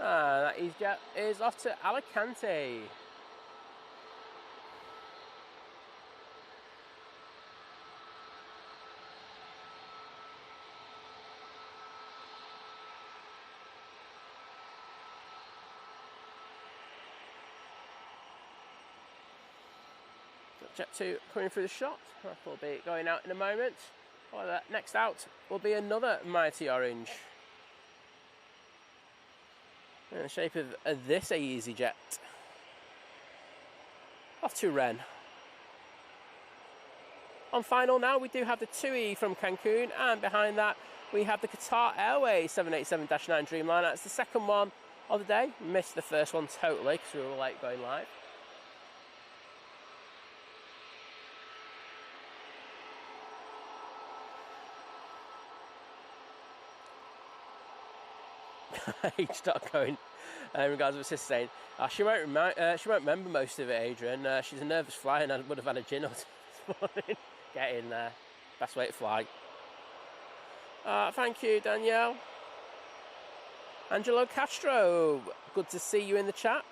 That Easyjet is off to Alicante. Jet 2 coming through the shot. That will be going out in a moment. Well, next out will be another mighty orange. In the shape of this Easyjet. Off to Ren. On final now, we do have the TUI from Cancun, and behind that we have the Qatar Airways 787-9 Dreamliner. It's the second one of the day. Missed the first one totally because we were late going live. H. going in regards to her sister saying, she won't remember most of it, Adrian. She's a nervous flyer and I would have had a gin or two this morning. Get in there. Best way to fly. Thank you, Danielle. Angelo Castro, good to see you in the chat.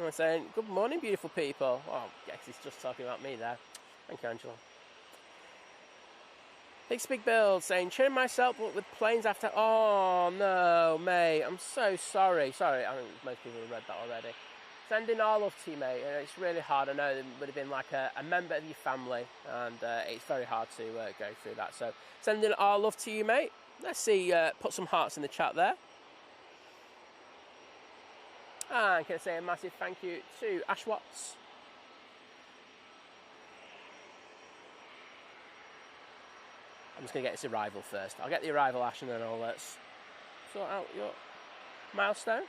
I'm saying, good morning, beautiful people. Oh, yes, he's just talking about me there. Thank you, Angelo. Big Build saying, cheering myself up with planes after. Oh no, mate, I'm so sorry. Sorry, I think most people have read that already. Sending our love to you, mate. It's really hard. I know it would have been like a member of your family, and it's very hard to go through that. So, sending our love to you, mate. Let's see, put some hearts in the chat there. And can I say a massive thank you to Ash Watts. I'm just going to get this arrival first. I'll get the arrival, Ash, and then I'll sort out your milestone.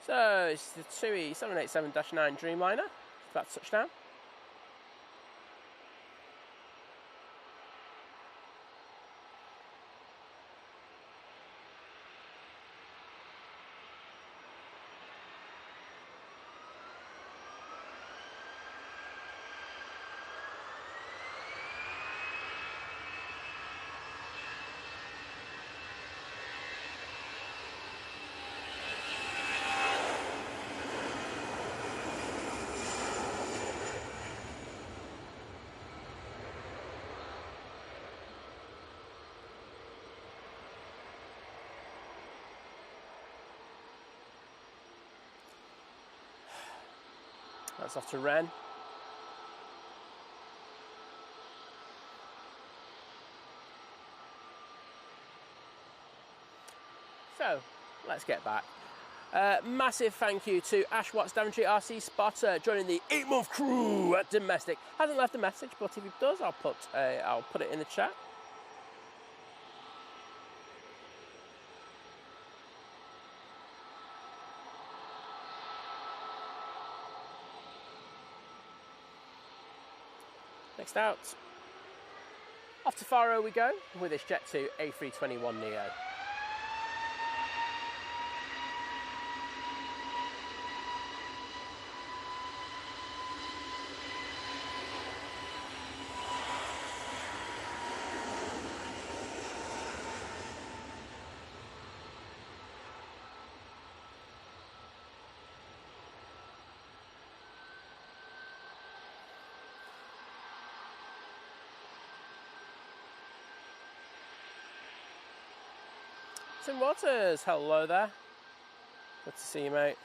So, it's the TUI 787-9 Dreamliner. It's about to touch down. That's off to Ren. So, let's get back. Massive thank you to Ash Watts, Daventry RC Spotter, joining the 8-month crew at Domestic. Hasn't left a message, but if he does, I'll put it in the chat. Next out. Off to Faro we go with this Jet 2 A321neo. Tim Waters, hello there. Good to see you, mate.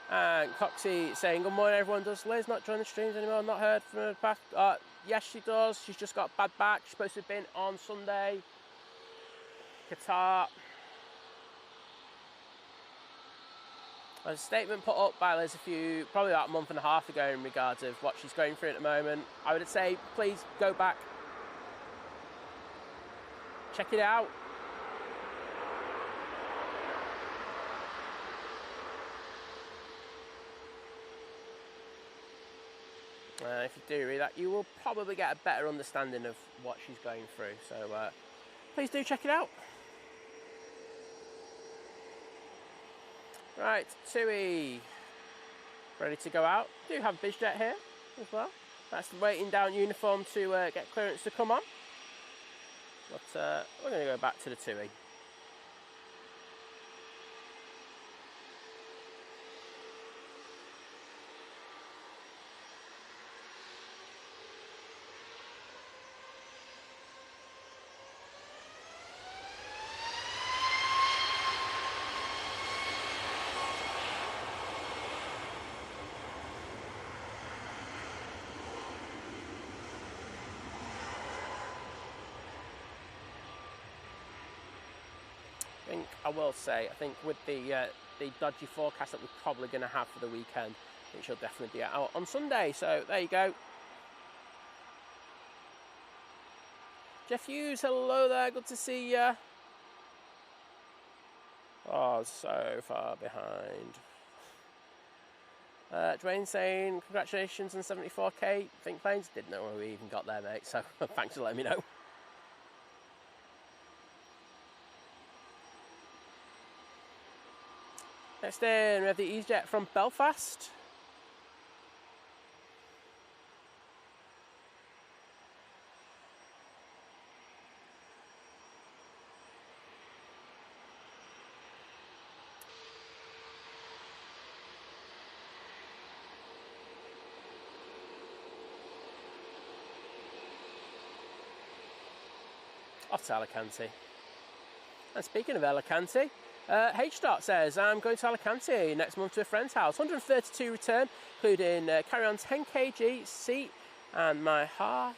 And Coxie saying, good morning, everyone. Does Liz not join the streams anymore? Not heard from her back. Yes, she does. She's just got a bad back. She's supposed to have been on Sunday. Qatar. There's a statement put up by Liz probably about a month and a half ago in regards of what she's going through at the moment. I would say, please go back. Check it out. If you do read that, you will probably get a better understanding of what she's going through. So please do check it out. Right, TUI, ready to go out. Do have Bizjet here as well. That's the waiting down uniform to get clearance to come on. But we're going to go back to the TUI. I will say, I think with the dodgy forecast that we're probably going to have for the weekend, it should definitely be out on Sunday. So there you go. Jeff Hughes, hello there. Good to see you. Oh, so far behind. Dwayne saying, congratulations on 74k. Think planes. Didn't know when we even got there, mate. So thanks for letting me know. Next in, we have the Easyjet from Belfast. Off to Alicante. And speaking of Alicante, H-Dot says, I'm going to Alicante next month to a friend's house. 132 return, including carry-on 10 kg seat and my half...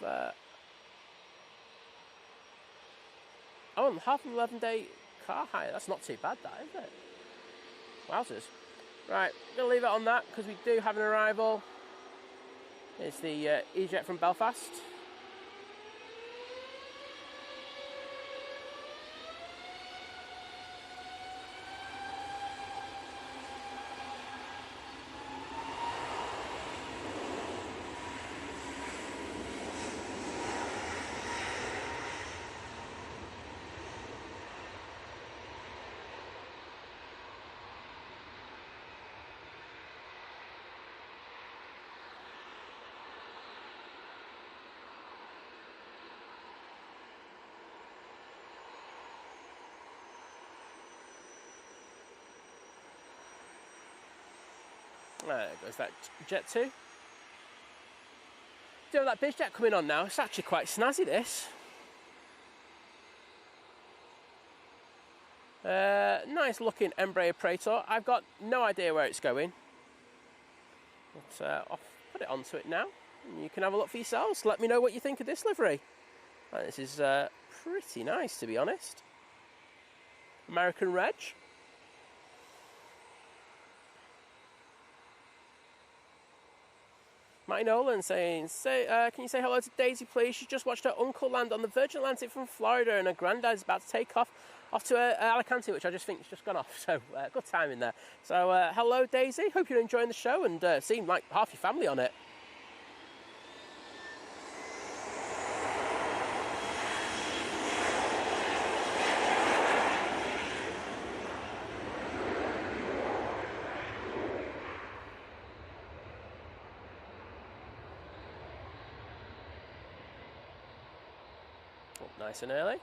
half an 11-day car hire. That's not too bad, that, is it? Wowzers. Right, I'm going to leave it on that because we do have an arrival. It's the Easyjet from Belfast. There goes that Jet 2. Do have that Bizjet coming on now. It's actually quite snazzy, this. Nice looking Embraer Praetor. I've got no idea where it's going. But I'll put it onto it now. And you can have a look for yourselves. Let me know what you think of this livery. This is pretty nice, to be honest. American Reg. Matty Nolan saying, can you say hello to Daisy, please? She just watched her uncle land on the Virgin Atlantic from Florida and her granddad's about to take off to Alicante, which I just think has just gone off. So good timing there. So hello, Daisy. Hope you're enjoying the show and seeing like half your family on it. nice and early.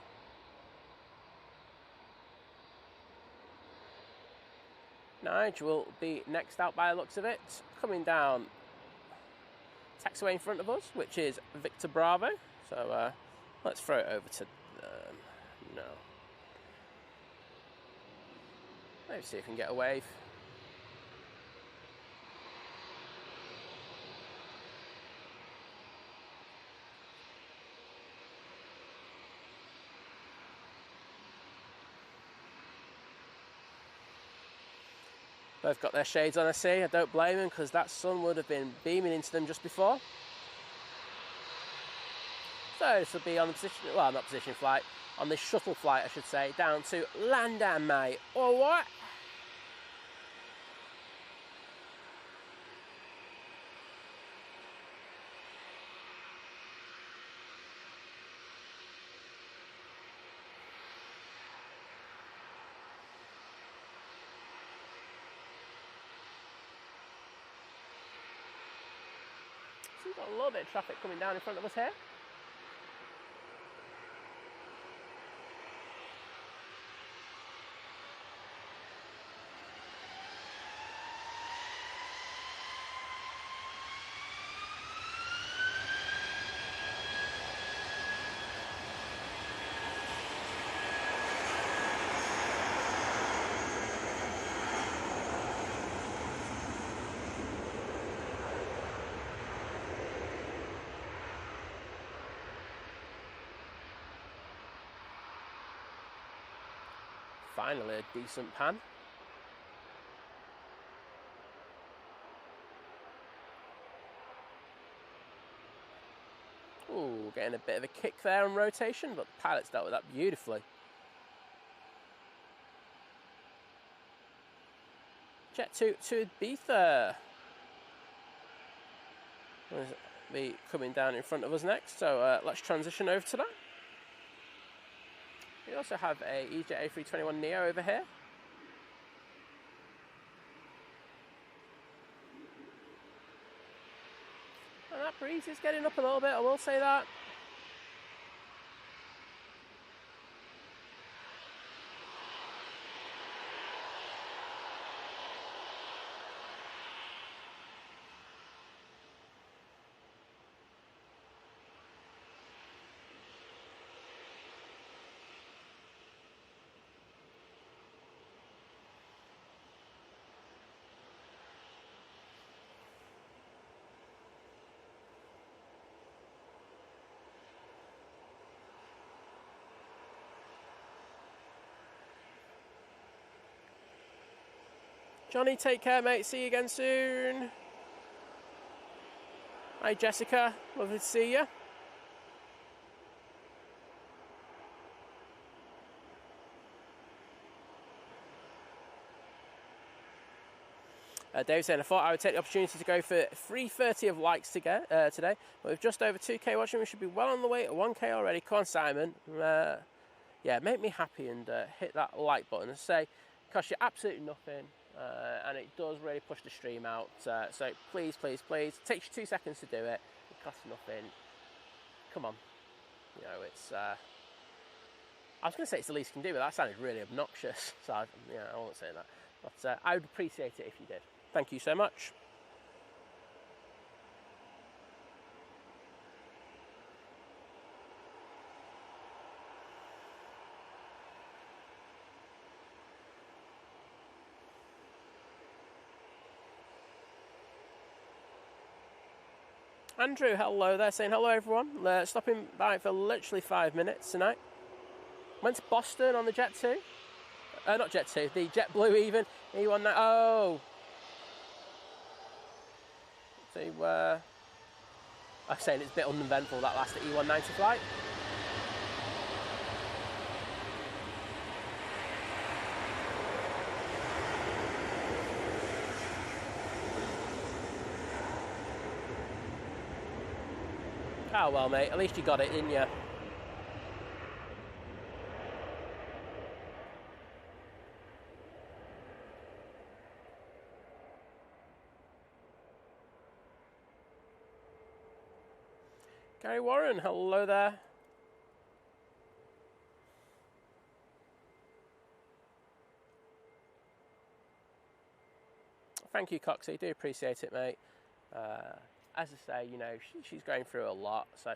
Nige will be next out by the looks of it. Coming down taxiway in front of us, which is Victor Bravo. So let's throw it over to them. No. Let's see if we can get a wave. Both got their shades on, I see. I don't blame them, because that sun would have been beaming into them just before. So this will be on the position, well, not position flight, on the shuttle flight, I should say, down to London, mate. Or what? So we've got a little bit of traffic coming down in front of us here. Finally, a decent pan. Ooh, getting a bit of a kick there on rotation, but the pilot's dealt with that beautifully. Jet to Ibiza. Will be coming down in front of us next, so let's transition over to that. We also have a Easyjet A321neo over here. And that breeze is getting up a little bit, I will say that. Johnny, take care, mate. See you again soon. Hi, Jessica. Lovely to see you. Dave saying, I thought I would take the opportunity to go for 330 of likes today, but with just over 2k watching, we should be well on the way to 1k already. Come on, Simon. Yeah, make me happy and hit that like button. As I say, it costs you absolutely nothing. And it does really push the stream out, so please, please, please, it takes you 2 seconds to do it, it costs nothing, come on, you know, it's, I was going to say it's the least you can do, but that sounded really obnoxious, so I won't say that, but I would appreciate it if you did. Thank you so much. Andrew, hello there, saying hello everyone. Stopping by for literally 5 minutes tonight. Went to Boston on the Jet 2. Not Jet 2, the JetBlue even. E19. Oh! So, I'm saying it's a bit uneventful, that last E190 flight. Oh well, mate, at least you got it, didn't you? Gary Warren, hello there. thank you, Coxie. Do appreciate it, mate. As I say, you know, she's going through a lot. So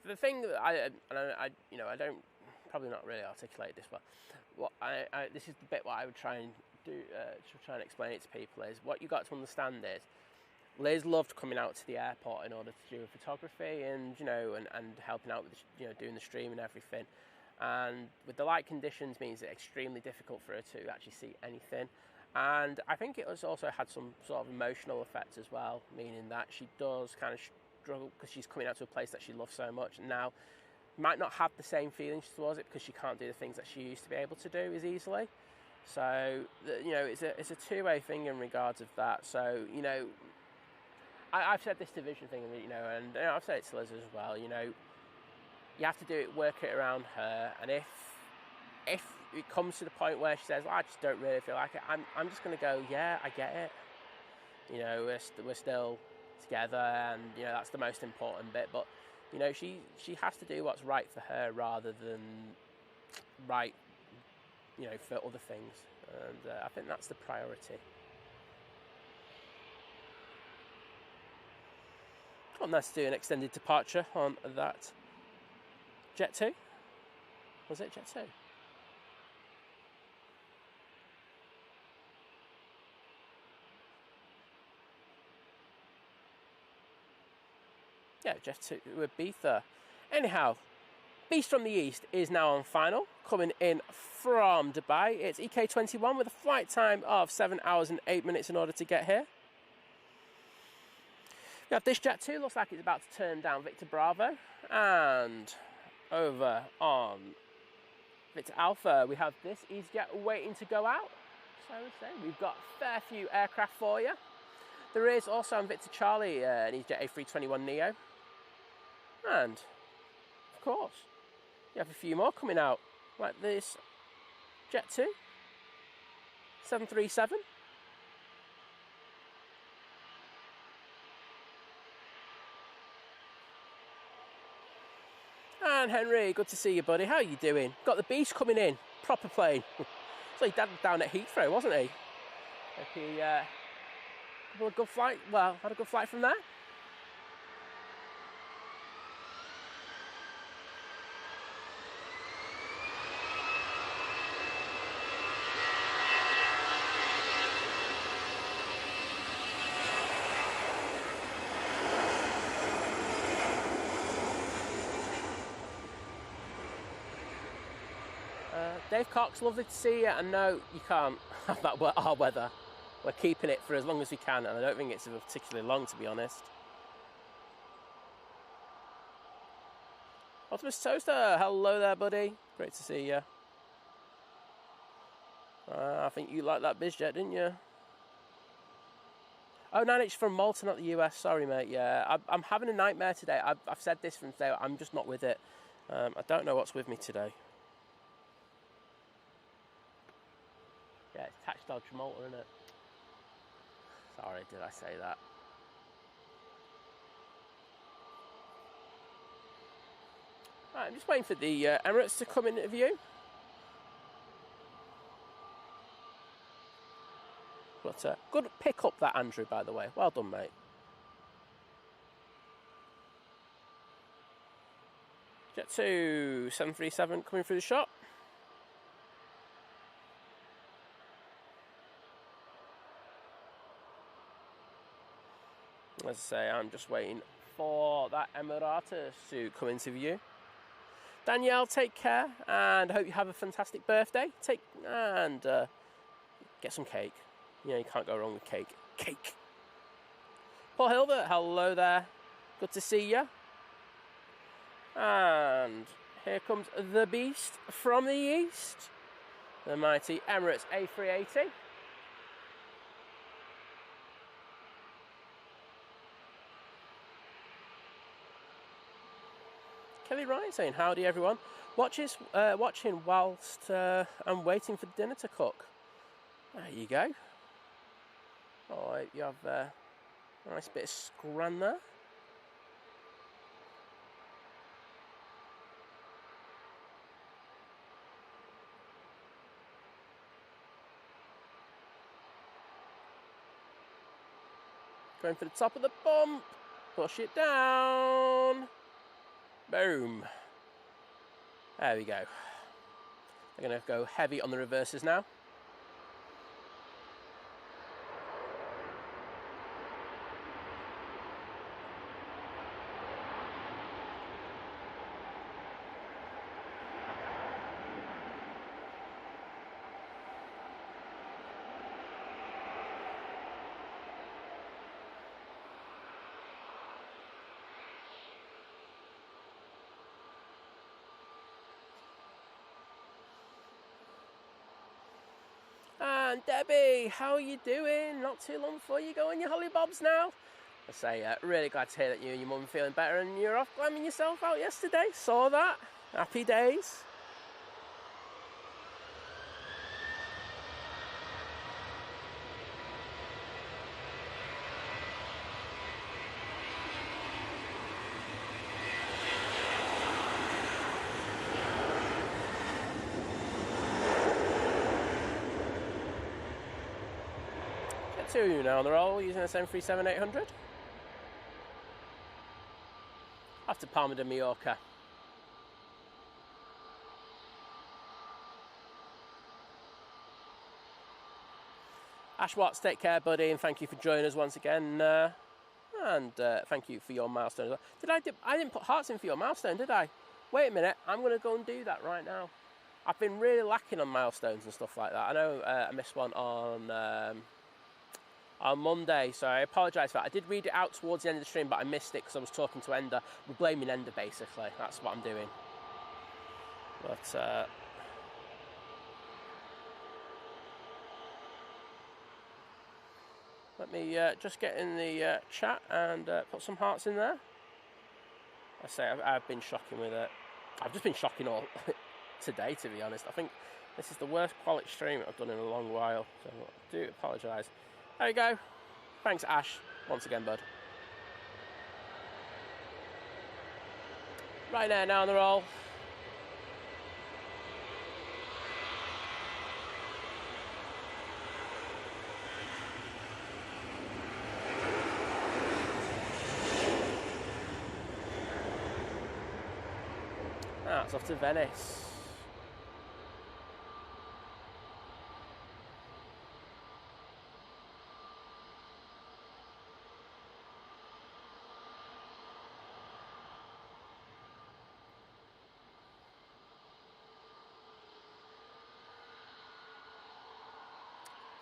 the thing that I don't probably not really articulate this, but what this is the bit what I would try and do to try and explain it to people is what you got to understand is Liz loved coming out to the airport in order to do photography and, you know, and helping out with, you know, doing the stream and everything. And with the light conditions means it's extremely difficult for her to actually see anything. And I think it has also had some sort of emotional effect as well, meaning that she does kind of struggle because she's coming out to a place that she loves so much. And now might not have the same feelings towards it because she can't do the things that she used to be able to do as easily. So, you know, it's a two-way thing in regards of that. So, you know, I've said this division thing, you know, and you know, I've said it to Liz as well, you know, you have to do it, work it around her, and if it comes to the point where she says, well, I just don't really feel like it, I'm just going to go, yeah, I get it. You know, we're still together, and, you know, that's the most important bit, but, you know, she has to do what's right for her rather than right, you know, for other things, and I think that's the priority. Oh, nice to do an extended departure on that Jet 2. Was it Jet 2? Yeah, Jet 2 with Ibiza. Anyhow, Beast from the East is now on final, coming in from Dubai. It's EK21 with a flight time of 7 hours and 8 minutes in order to get here. We have this Jet 2, looks like it's about to turn down Victor Bravo. And over on Victor Alpha, we have this Easyjet waiting to go out. So I would say we've got a fair few aircraft for you. There is also on Victor Charlie an Easyjet A321neo. And, of course, you have a few more coming out, like this Jet 2, 737. And Henry, good to see you, buddy. How are you doing? Got the Beast coming in, proper plane. So he dad down at Heathrow, wasn't he? Hope he had a good flight. Well, had a good flight from there. Dave Cox, lovely to see you. And no, you can't have that our weather. We're keeping it for as long as we can, and I don't think it's particularly long, to be honest. Optimus Toaster, hello there, buddy. Great to see you. I think you liked that bizjet, didn't you? Oh, 9H from Malta, not the US. Sorry, mate. Yeah, I'm having a nightmare today. I've said this from today. I'm just not with it. I don't know what's with me today. Yeah, it's Touchdown Malta, isn't it? Sorry, did I say that? Right, I'm just waiting for the Emirates to come into view. But good pick up that, Andrew, by the way. Well done, mate. Jet 2, 737 coming through the shot. As I say, I'm just waiting for that Emirates to come into view. Danielle, take care, and I hope you have a fantastic birthday. And get some cake. You know, you can't go wrong with cake. Cake. Paul Hilbert, hello there. Good to see you. And here comes the Beast from the East. The mighty Emirates A380. Kelly Ryan saying, howdy everyone. Watching whilst I'm waiting for dinner to cook. There you go. Alright, you have a nice bit of scran there. going for the top of the bump. Push it down. Boom. There we go. They're going to go heavy on the reverses now. And Debbie, how are you doing? Not too long before you go on your hollybobs now. I say, really glad to hear that you and your mum are feeling better and you're off glamming yourself out yesterday. Saw that. Happy days. Two now on the roll using the 737-800. After Palma de Mallorca. Ash Watts, take care, buddy, and thank you for joining us once again. And thank you for your milestone as well. I didn't put hearts in for your milestone, did I? Wait a minute, I'm going to go and do that right now. I've been really lacking on milestones and stuff like that. I know I missed one on Monday, so I apologise for that. I did read it out towards the end of the stream, but I missed it because I was talking to Ender. We're blaming Ender, basically. That's what I'm doing. But, let me just get in the chat and put some hearts in there. I say I've been shocking with it. I've just been shocking all today, to be honest. I think this is the worst quality stream I've done in a long while, so I do apologise. There you go. Thanks, Ash, once again, bud. Right now on the roll. It's off to Venice.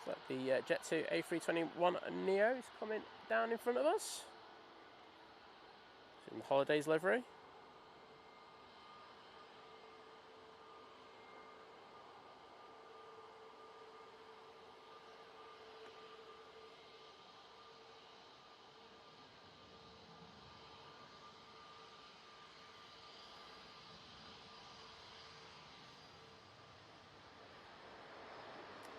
So the Jet2 A321 Neo is coming down in front of us. It's in the holidays livery.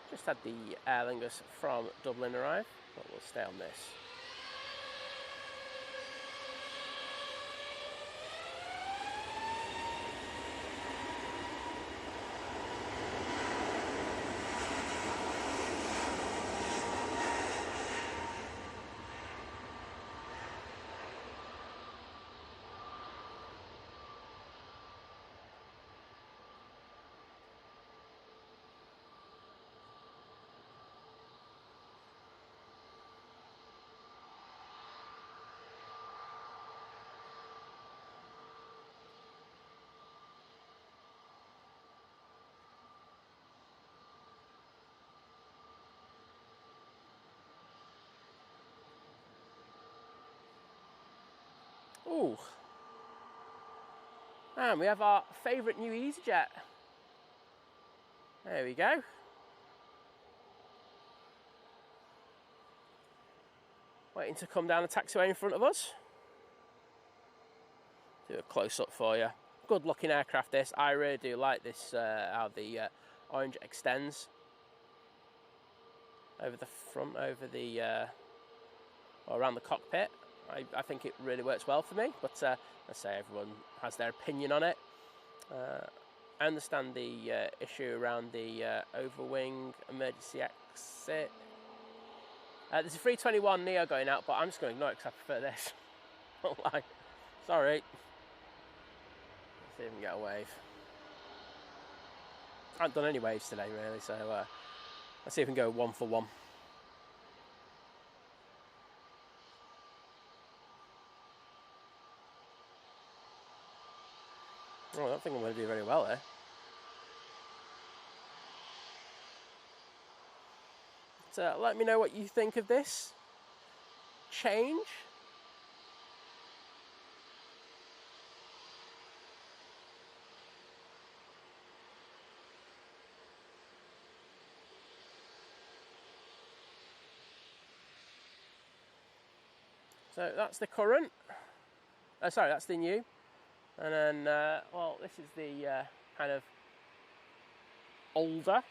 Just had the Aer Lingus from Dublin arrive, but we'll stay on this. Ooh. And we have our favourite new Easyjet. There we go. Waiting to come down the taxiway in front of us. Do a close-up for you. Good looking aircraft this. I really do like this, how the orange extends over the front, over the, or around the cockpit. I think it really works well for me, but I say everyone has their opinion on it. I understand the issue around the overwing emergency exit. There's a 321 Neo going out, but I'm just going to ignore it because I prefer this. Don't lie. Sorry. Let's see if we can get a wave. I haven't done any waves today, really, so let's see if we can go 1 for 1. Oh, I don't think I'm going to do very well there. But, let me know what you think of this change. So that's the current. Sorry, that's the new. And then, well, this is the kind of older.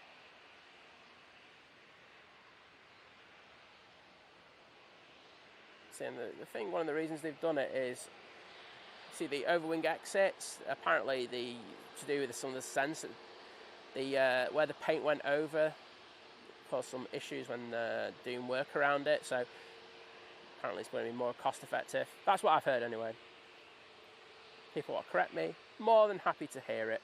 See, and the thing, one of the reasons they've done it is, see the overwing exits. Apparently, to do with some of the sense, where the paint went over caused some issues when doing work around it. So apparently, it's going to be more cost effective. That's what I've heard anyway. People will correct me. More than happy to hear it.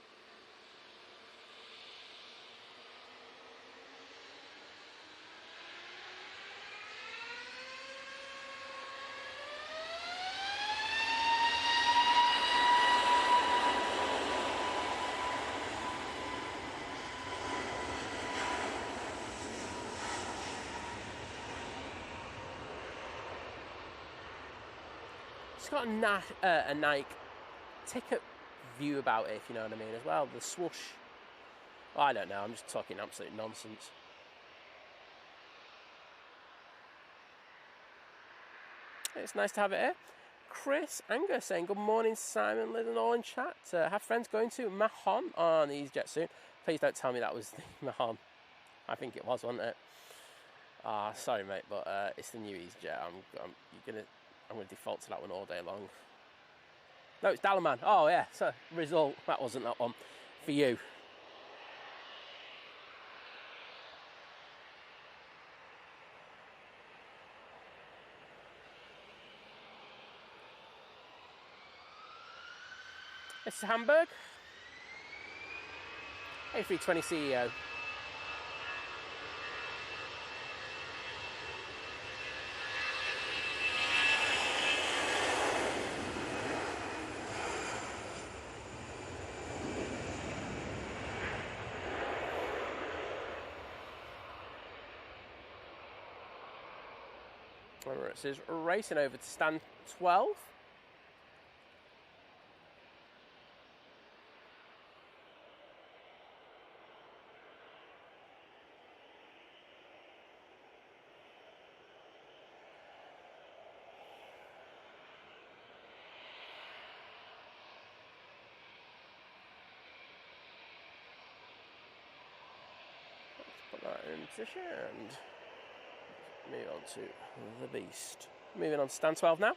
It's got a Nike ticket view about it, if you know what I mean, as well. The swoosh. Well, I don't know, I'm just talking absolute nonsense. It's nice to have it here. Chris Anger saying, good morning, Simon, Liz and all in chat. Have friends going to Mahon on Easyjet soon? Please don't tell me that was the Mahon. I think it was, wasn't it? Ah, sorry, mate, but it's the new Easyjet. I'm going to default to that one all day long. No, it's Dalaman. Oh, yeah. So, result. That wasn't that one. For you. This is Hamburg. A320 CEO. Emirates is racing over to stand 12. Let's put that in position and move on to the beast. Moving on to stand 12 now.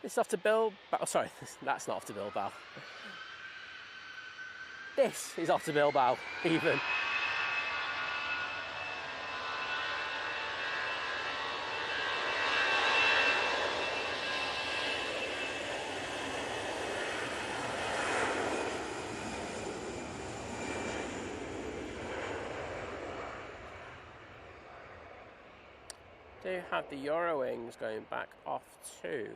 This is off to Bilbao. Oh, sorry, that's not off to Bilbao. This is off to Bilbao, even. Do have the Eurowings going back off to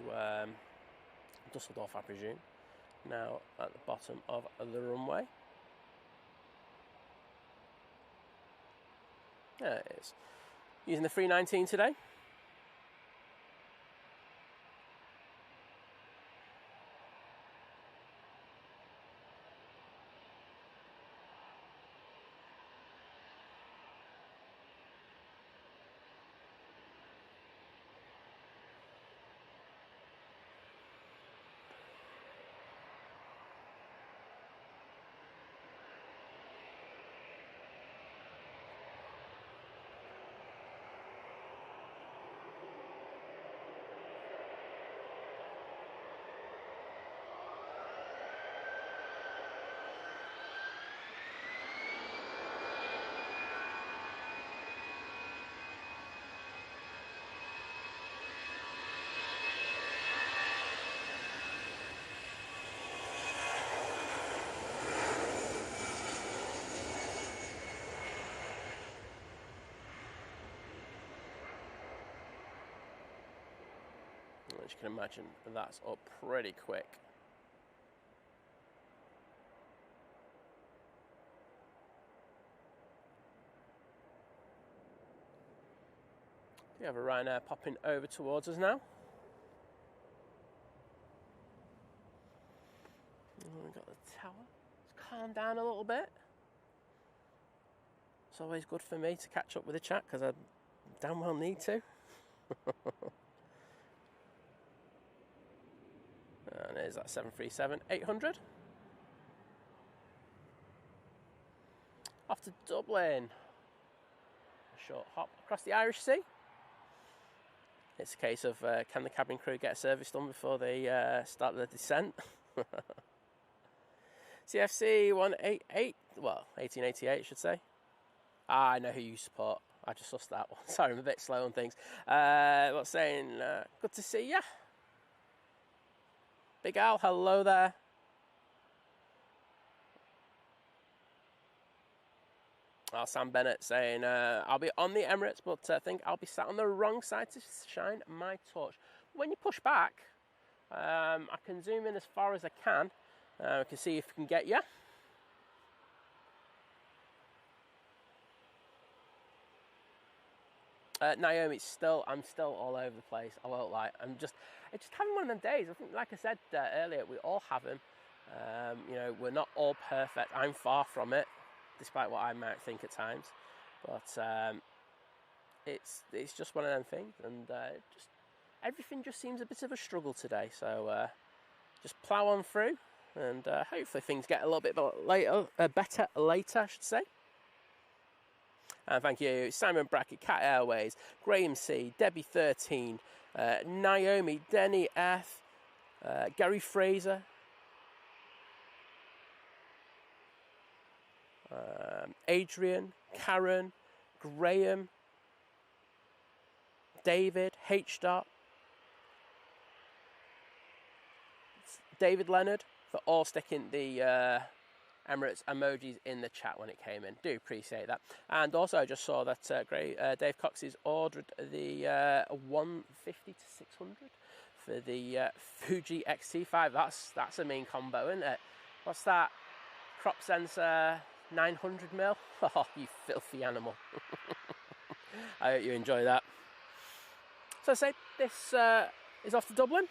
Dusseldorf, I presume, now at the bottom of the runway. There it is. Using the 319 today. as you can imagine, that's up pretty quick. We have a Ryanair popping over towards us now. We've got the tower. Let's calm down a little bit. It's always good for me to catch up with the chat because I damn well need to. And there's that 737-800. Off to Dublin. A short hop across the Irish Sea. It's a case of can the cabin crew get a service done before they start the descent? CFC 188, well, 1888 I should say. I know who you support. I just sussed that one. Sorry, I'm a bit slow on things. What's saying? Good to see ya. Big Al, hello there. Oh, Sam Bennett saying, I'll be on the Emirates, but I think I'll be sat on the wrong side to shine my torch. When you push back, I can zoom in as far as I can. We can see if we can get you. Naomi, I'm still all over the place. I won't lie. I'm just having one of them days. I think, like I said earlier, we all have them. You know, we're not all perfect. I'm far from it, despite what I might think at times. But it's just one of them things, and just everything just seems a bit of a struggle today. So just plough on through, and hopefully things get a little bit better later, I should say. And thank you, Simon Brackett, Qatar Airways, Graham C, Debbie 13, Naomi, Denny F, Gary Fraser, Adrian, Karen, Graham, David, H. David Leonard, for all sticking the Emirates emojis in the chat when it came in. Do appreciate that. And also I just saw that Dave Cox has ordered the 150 to 600 for the Fuji X-T5. That's a mean combo, isn't it? What's that? Crop sensor 900mm? Oh, you filthy animal. I hope you enjoy that. So I say this is off to Dublin.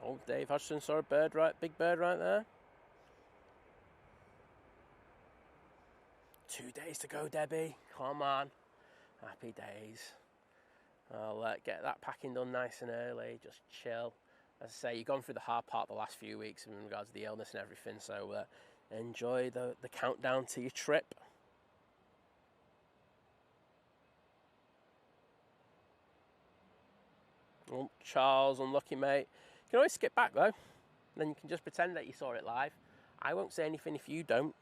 Oh, Dave Hodgson saw a bird, big bird right there. 2 days to go, Debbie. Come on. Happy days. I'll get that packing done nice and early. Just chill. As I say, you've gone through the hard part the last few weeks in regards to the illness and everything. So enjoy the countdown to your trip. Oh, Charles, unlucky mate. You can always skip back though, then you can just pretend that you saw it live. I won't say anything if you don't.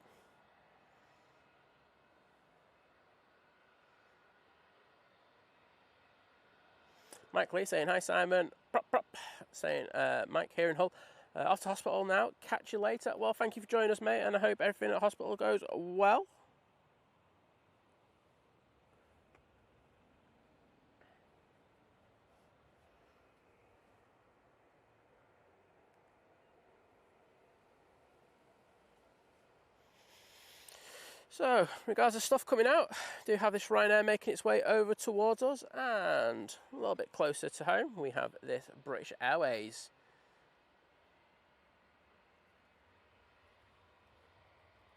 Mike Lee saying hi Simon, prop, saying Mike here in Hull, off to hospital now, catch you later. Well, thank you for joining us, mate, and I hope everything at hospital goes well. So, regards to stuff coming out, do have this Ryanair making its way over towards us, and a little bit closer to home, we have this British Airways.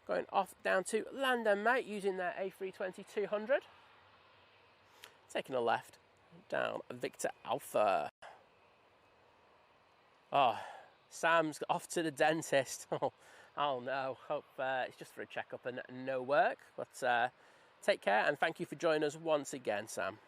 Going off down to London, mate, using their A320-200. Taking a left down Victor Alpha. Oh, Sam's off to the dentist. Oh, Oh no, hope it's just for a checkup and no work. But take care and thank you for joining us once again, Sam.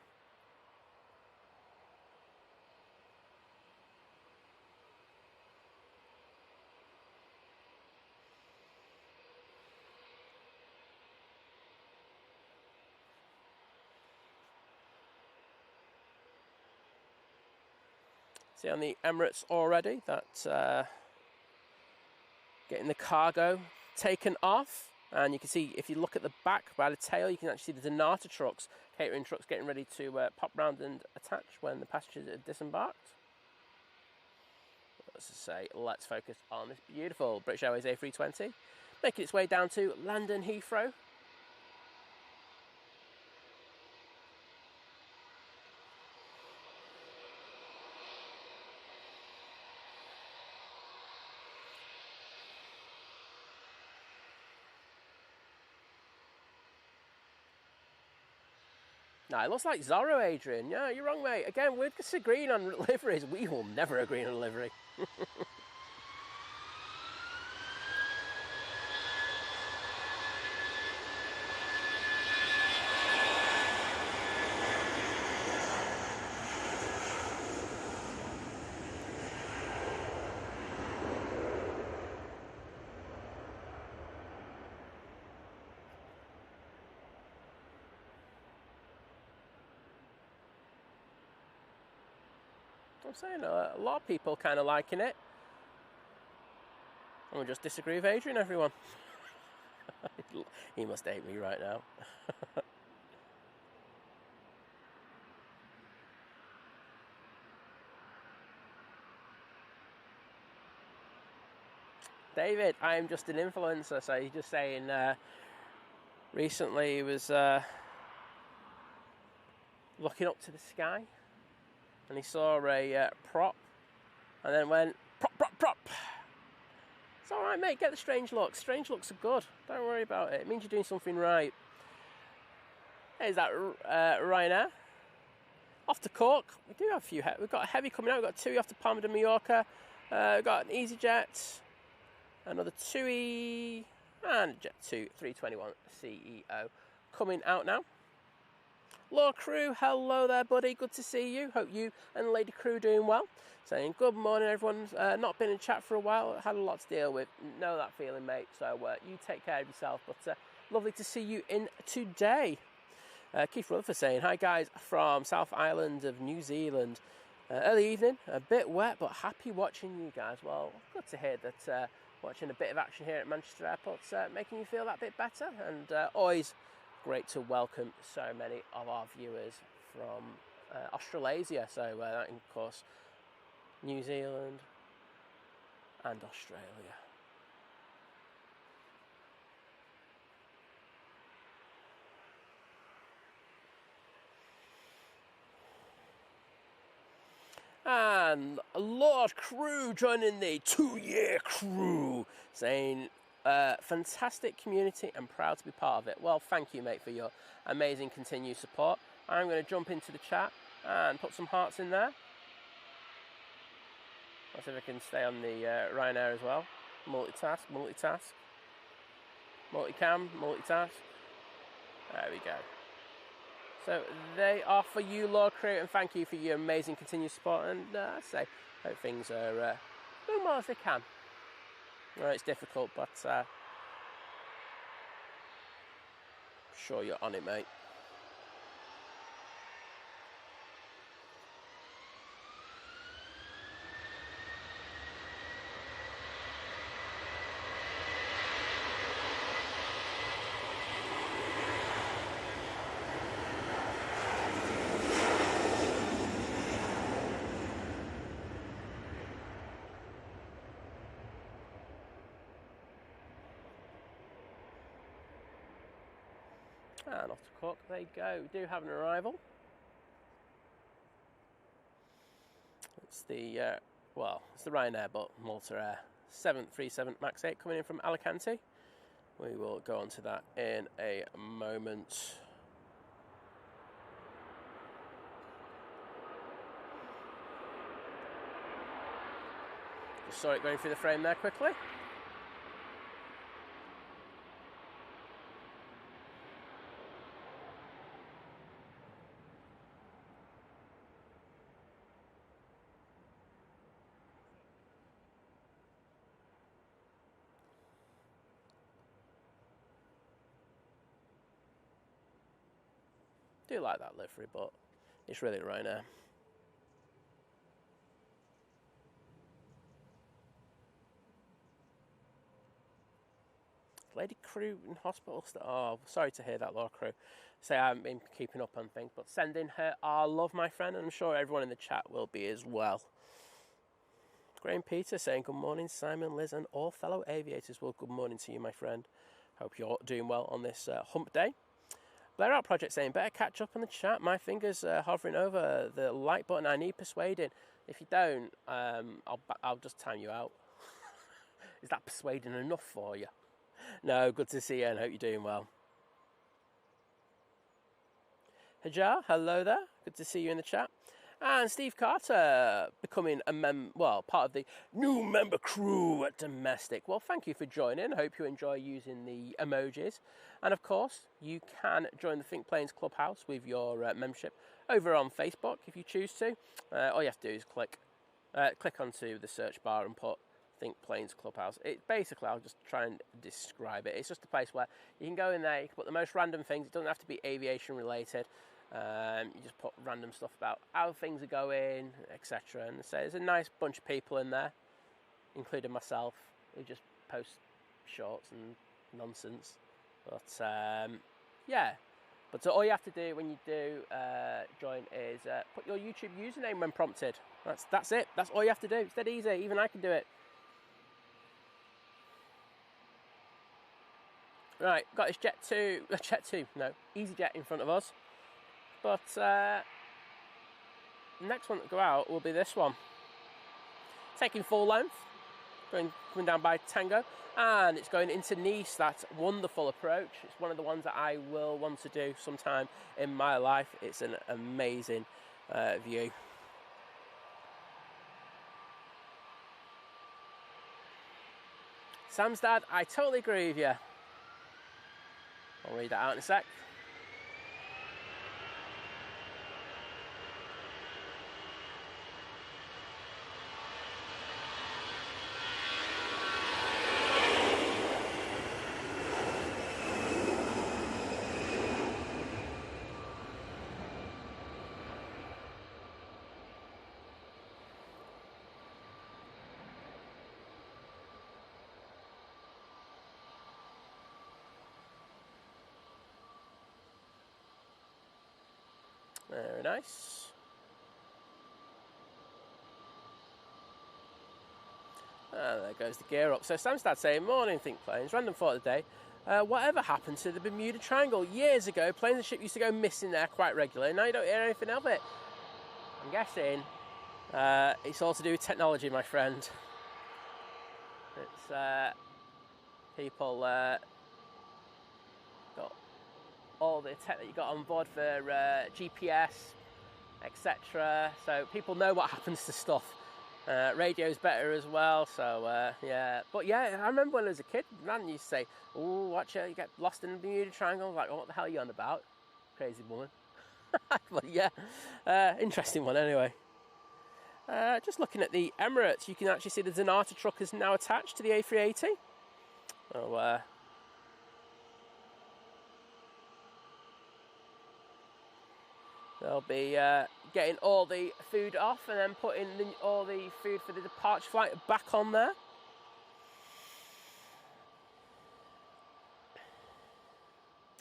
See on the Emirates already that getting the cargo taken off, and you can see if you look at the back by the tail, you can actually see the Donata trucks, catering trucks, getting ready to pop round and attach when the passengers are disembarked. As I say, let's focus on this beautiful British Airways A320 making its way down to London Heathrow. No, it looks like Zorro, Adrian. Yeah, you're wrong, mate. Again, we're disagreeing on liveries. We will never agree on a livery. I'm saying a lot of people kind of liking it. And we just disagree with Adrian, everyone. He must hate me right now. David, I'm just an influencer, so he's just saying recently he was looking up to the sky and he saw a prop and then went, prop, prop, prop. It's all right, mate, get the strange looks. Strange looks are good. Don't worry about it. It means you're doing something right. Hey, is that Ryanair? Off to Cork. We do have a few. We've got a heavy coming out. We've got TUI off to Palma de Mallorca. We've got an Easyjet, another TUI, and Jet 2 321 CEO coming out now. Law Crew, hello there, buddy. Good to see you. Hope you and Lady Crew doing well. Saying good morning, everyone. Not been in chat for a while. Had a lot to deal with. Know that feeling, mate. So you take care of yourself. But lovely to see you in today. Keith Rutherford saying, hi guys from South Island of New Zealand. Early evening, a bit wet, but happy watching you guys. Well, good to hear that watching a bit of action here at Manchester Airport's making you feel that bit better. And always great to welcome so many of our viewers from Australasia. So that, of course, New Zealand and Australia. And Lord Crew joining the 2-year crew, saying fantastic community and proud to be part of it. Well, thank you, mate, for your amazing continued support. I'm going to jump into the chat and put some hearts in there. Let's see if I can stay on the Ryanair as well. Multitask, multitask. Multicam, multitask. There we go. So they are for you, Lord Crew, and thank you for your amazing continued support. And I say, hope things are doing well as they can. Well, it's difficult, but I'm sure you're on it, mate. And off to Cork they go. We do have an arrival. It's the, well, it's the Ryanair, but Malta Air 737 MAX 8 coming in from Alicante. We will go on to that in a moment. Just saw it going through the frame there quickly. Do like that livery, but it's really Ryanair. Lady crew in hospital. Oh, sorry to hear that, Laura Crew. Say I haven't been keeping up on things, but sending her our love, my friend, and I'm sure everyone in the chat will be as well. Graham Peter saying good morning, Simon, Liz, and all fellow aviators. Well, good morning to you, my friend. Hope you're doing well on this hump day. Blair Out Project saying better catch up on the chat. My fingers hovering over the like button. I need persuading. If you don't, I'll just time you out. Is that persuading enough for you? No, good to see you and hope you're doing well. Hajar, hello there. Good to see you in the chat. And Steve Carter becoming part of the new member crew at Domestic. Well, thank you for joining. Hope you enjoy using the emojis. And of course, you can join the Think Planes Clubhouse with your membership over on Facebook if you choose to. All you have to do is click onto the search bar and put Think Planes Clubhouse. It basically, I'll just try and describe it. It's just a place where you can go in there, you can put the most random things. It doesn't have to be aviation related. You just put random stuff about how things are going, etc. And so there's a nice bunch of people in there, including myself, who just post shorts and nonsense. But yeah. But so all you have to do when you do join is put your YouTube username when prompted. That's it. That's all you have to do. It's dead easy. Even I can do it. Right, got this Easyjet in front of us. But the next one to go out will be this one. Taking full length, coming down by Tango, and it's going into Nice. That wonderful approach. It's one of the ones that I will want to do sometime in my life. It's an amazing view. Sam's dad, I totally agree with you. I'll read that out in a sec. Very nice. And there goes the gear up. So Sam's dad saying, morning, Think Planes, random thought of the day. Whatever happened to the Bermuda Triangle? Years ago, planes and ships used to go missing there quite regularly. Now you don't hear anything of it. I'm guessing it's all to do with technology, my friend. It's people got all the tech that you got on board for GPS, etc. So people know what happens to stuff. Radio's better as well, so yeah. But yeah, I remember when I was a kid, Nan used to say, "Oh, watch it, you get lost in the Bermuda Triangle." I was like, what the hell are you on about? Crazy woman. But yeah, interesting one anyway. Just looking at the Emirates, you can actually see the Zanata truck is now attached to the A380. Oh, they'll be getting all the food off and then putting all the food for the departure flight back on there.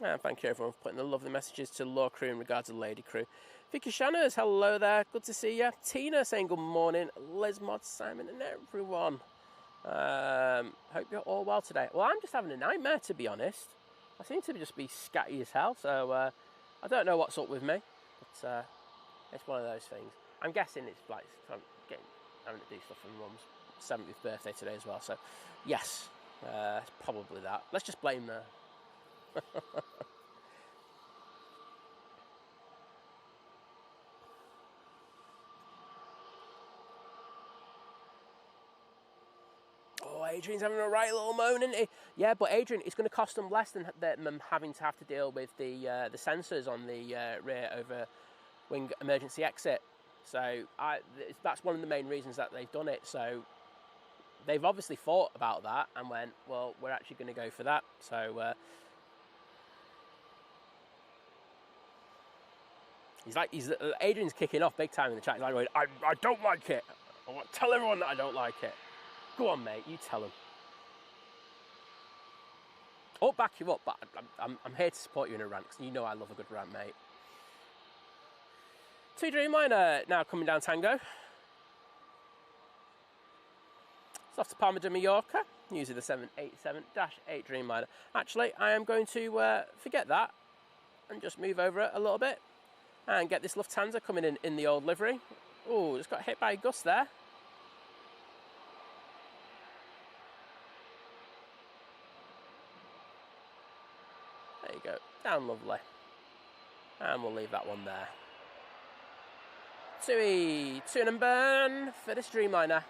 And thank you everyone for putting the lovely messages to Law Crew in regards to Lady Crew. Vicky Shanners, hello there, good to see you. Tina saying good morning. Liz Mod, Simon and everyone. Hope you're all well today. Well, I'm just having a nightmare, to be honest. I seem to just be scatty as hell, so I don't know what's up with me. But it's one of those things. I'm guessing it's like having to do stuff for Mum's 70th birthday today as well. So, yes, it's probably that. Let's just blame her. Oh, Adrian's having a right little moan, isn't he? Yeah, but Adrian, it's going to cost them less than them having to have to deal with the sensors on the rear over wing emergency exit. So that's one of the main reasons that they've done it. So they've obviously thought about that and went, well, we're actually going to go for that. So Adrian's kicking off big time in the chat. He's like, going, I don't like it. I want to tell everyone that I don't like it. Go on, mate, you tell them. I'll back you up, but I'm here to support you in a rant, because you know I love a good rant, mate. TUI Dreamliner now coming down Tango. It's off to Palma de Mallorca, using the 787-8 Dreamliner. Actually, I am going to forget that and just move over it a little bit and get this Lufthansa coming in the old livery. Oh, just got hit by a gust there. There you go, down lovely. And we'll leave that one there. TUI, tune and burn for this Dreamliner.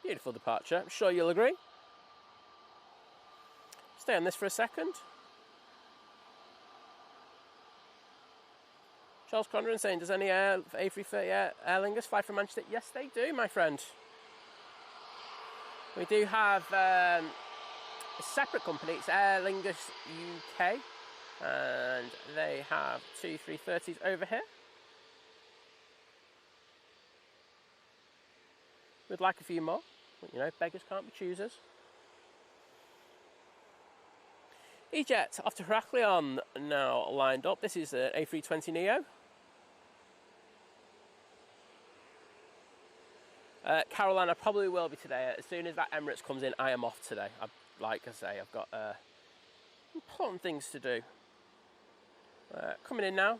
Beautiful departure, I'm sure you'll agree. Stay on this for a second. Charles Condren saying, does any A330 Aer Lingus fly from Manchester? Yes, they do, my friend. We do have a separate company, it's Aer Lingus UK, and they have 2 330s over here. We'd like a few more, but, you know, beggars can't be choosers. Easyjet off to Heraklion now lined up. This is an A320neo. Carolina probably will be today. As soon as that Emirates comes in, I am off today. Like I say, I've got important things to do. Coming in now.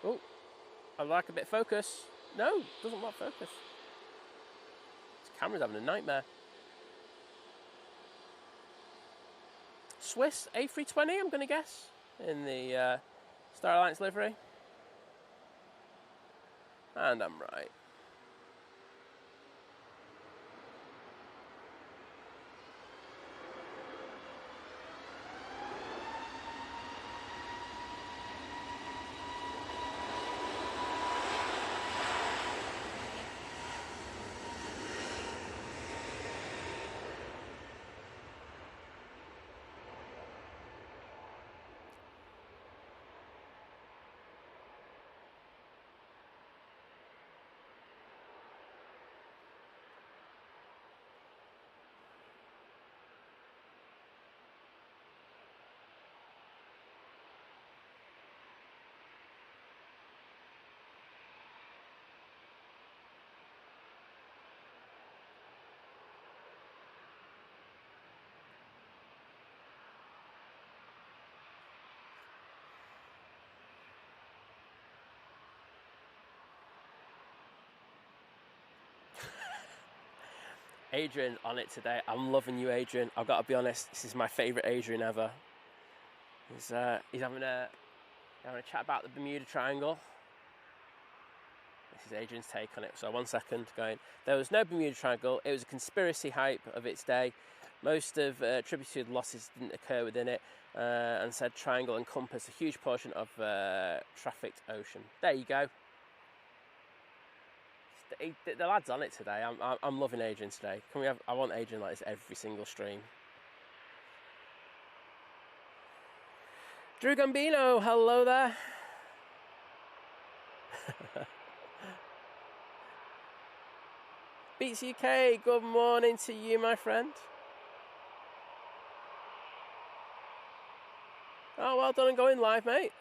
Oh, I'd like a bit of focus. No, doesn't want focus. This camera's having a nightmare. Swiss A320, I'm going to guess, in the Star Alliance livery. And I'm right. Adrian on it today. I'm loving you, Adrian. I've got to be honest, this is my favourite Adrian ever. He's having a chat about the Bermuda Triangle. This is Adrian's take on it. So 1 second, going, there was no Bermuda Triangle. It was a conspiracy hype of its day. Most of attributed losses didn't occur within it, and said triangle encompassed a huge portion of trafficked ocean. There you go. The lad's on it today. I'm loving Adrian today. Can we have? I want Adrian like this every single stream. Drew Gambino, hello there. Beats UK, good morning to you, my friend. Oh, well done and going live, mate.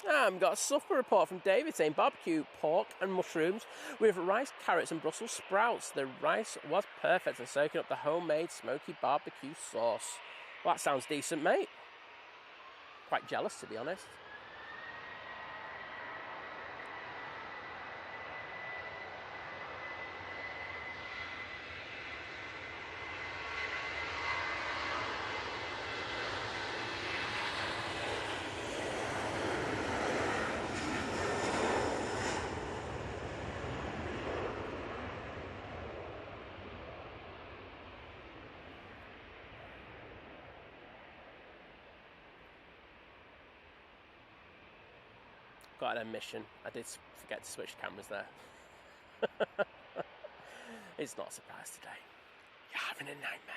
And we've got a supper report from David saying barbecue, pork and mushrooms with rice, carrots and Brussels sprouts. The rice was perfect and soaking up the homemade smoky barbecue sauce. Well, that sounds decent, mate. Quite jealous, to be honest. Got an admission. I did forget to switch cameras there. It's not a surprise today. You're having a nightmare.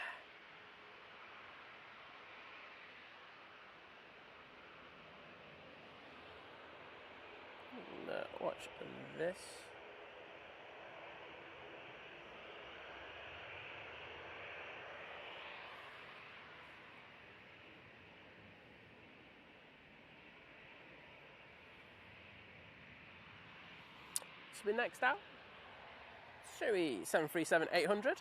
Watch this. Be next out. TUI 737-800.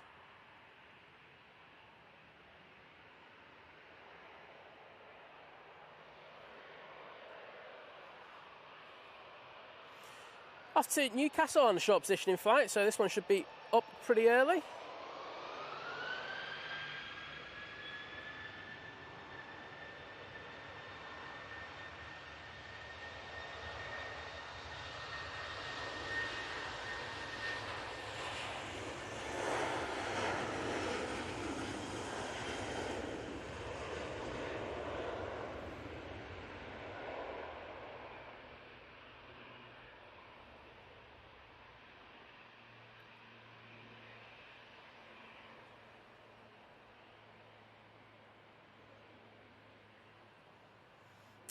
Off to Newcastle on a short positioning flight, so this one should be up pretty early.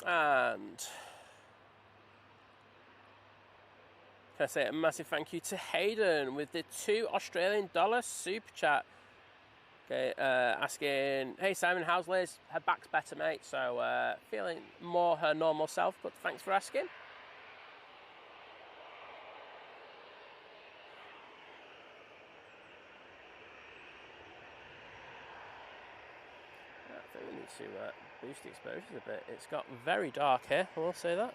And can I say a massive thank you to Hayden with the $2 super chat. Okay, asking, hey Simon, how's Liz? Her back's better, mate, so feeling more her normal self, but thanks for asking. I think we need to boost the exposures a bit. It's got very dark here, I will say that.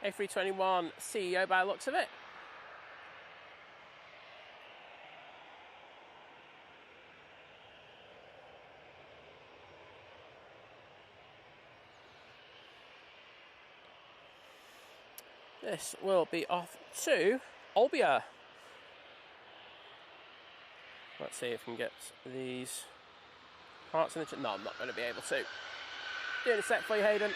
A321 CEO by the looks of it. This will be off to Olbia. Let's see if we can get these parts in the... No, I'm not going to be able to. Doing a sec for you, Hayden.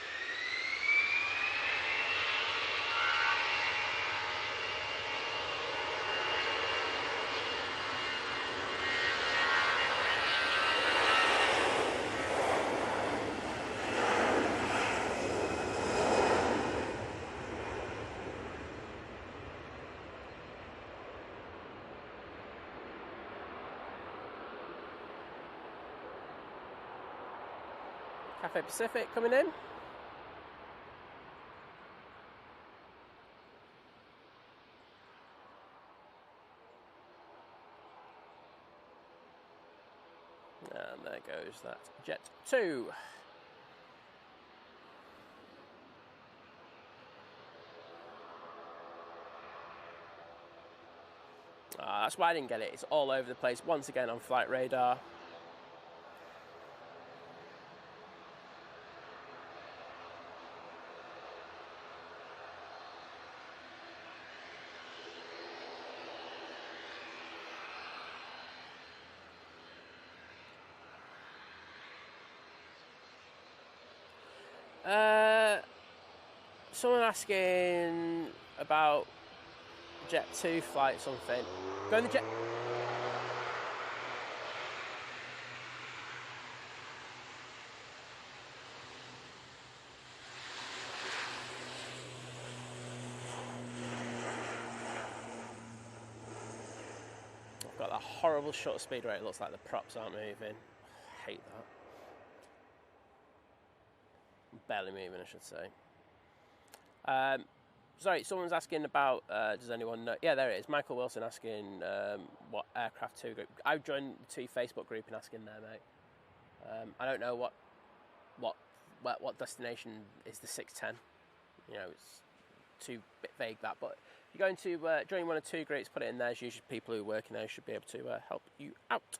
Cafe Pacific coming in. And there goes that Jet 2. That's why I didn't get it. It's all over the place once again on flight radar. Someone asking about Jet 2 flight something. Go in the Jet. I've got that horrible shutter speed where it looks like the props aren't moving. hate that. Barely moving, I should say. Sorry, someone's asking about, does anyone know? Yeah, there it is. Michael Wilson asking what aircraft 2 group. I joined the 2 Facebook group and asking there, mate. I don't know what destination is the 610. You know, it's too bit vague that. But if you're going to join one of 2 groups, put it in there. There's usually people who work in there should be able to help you out.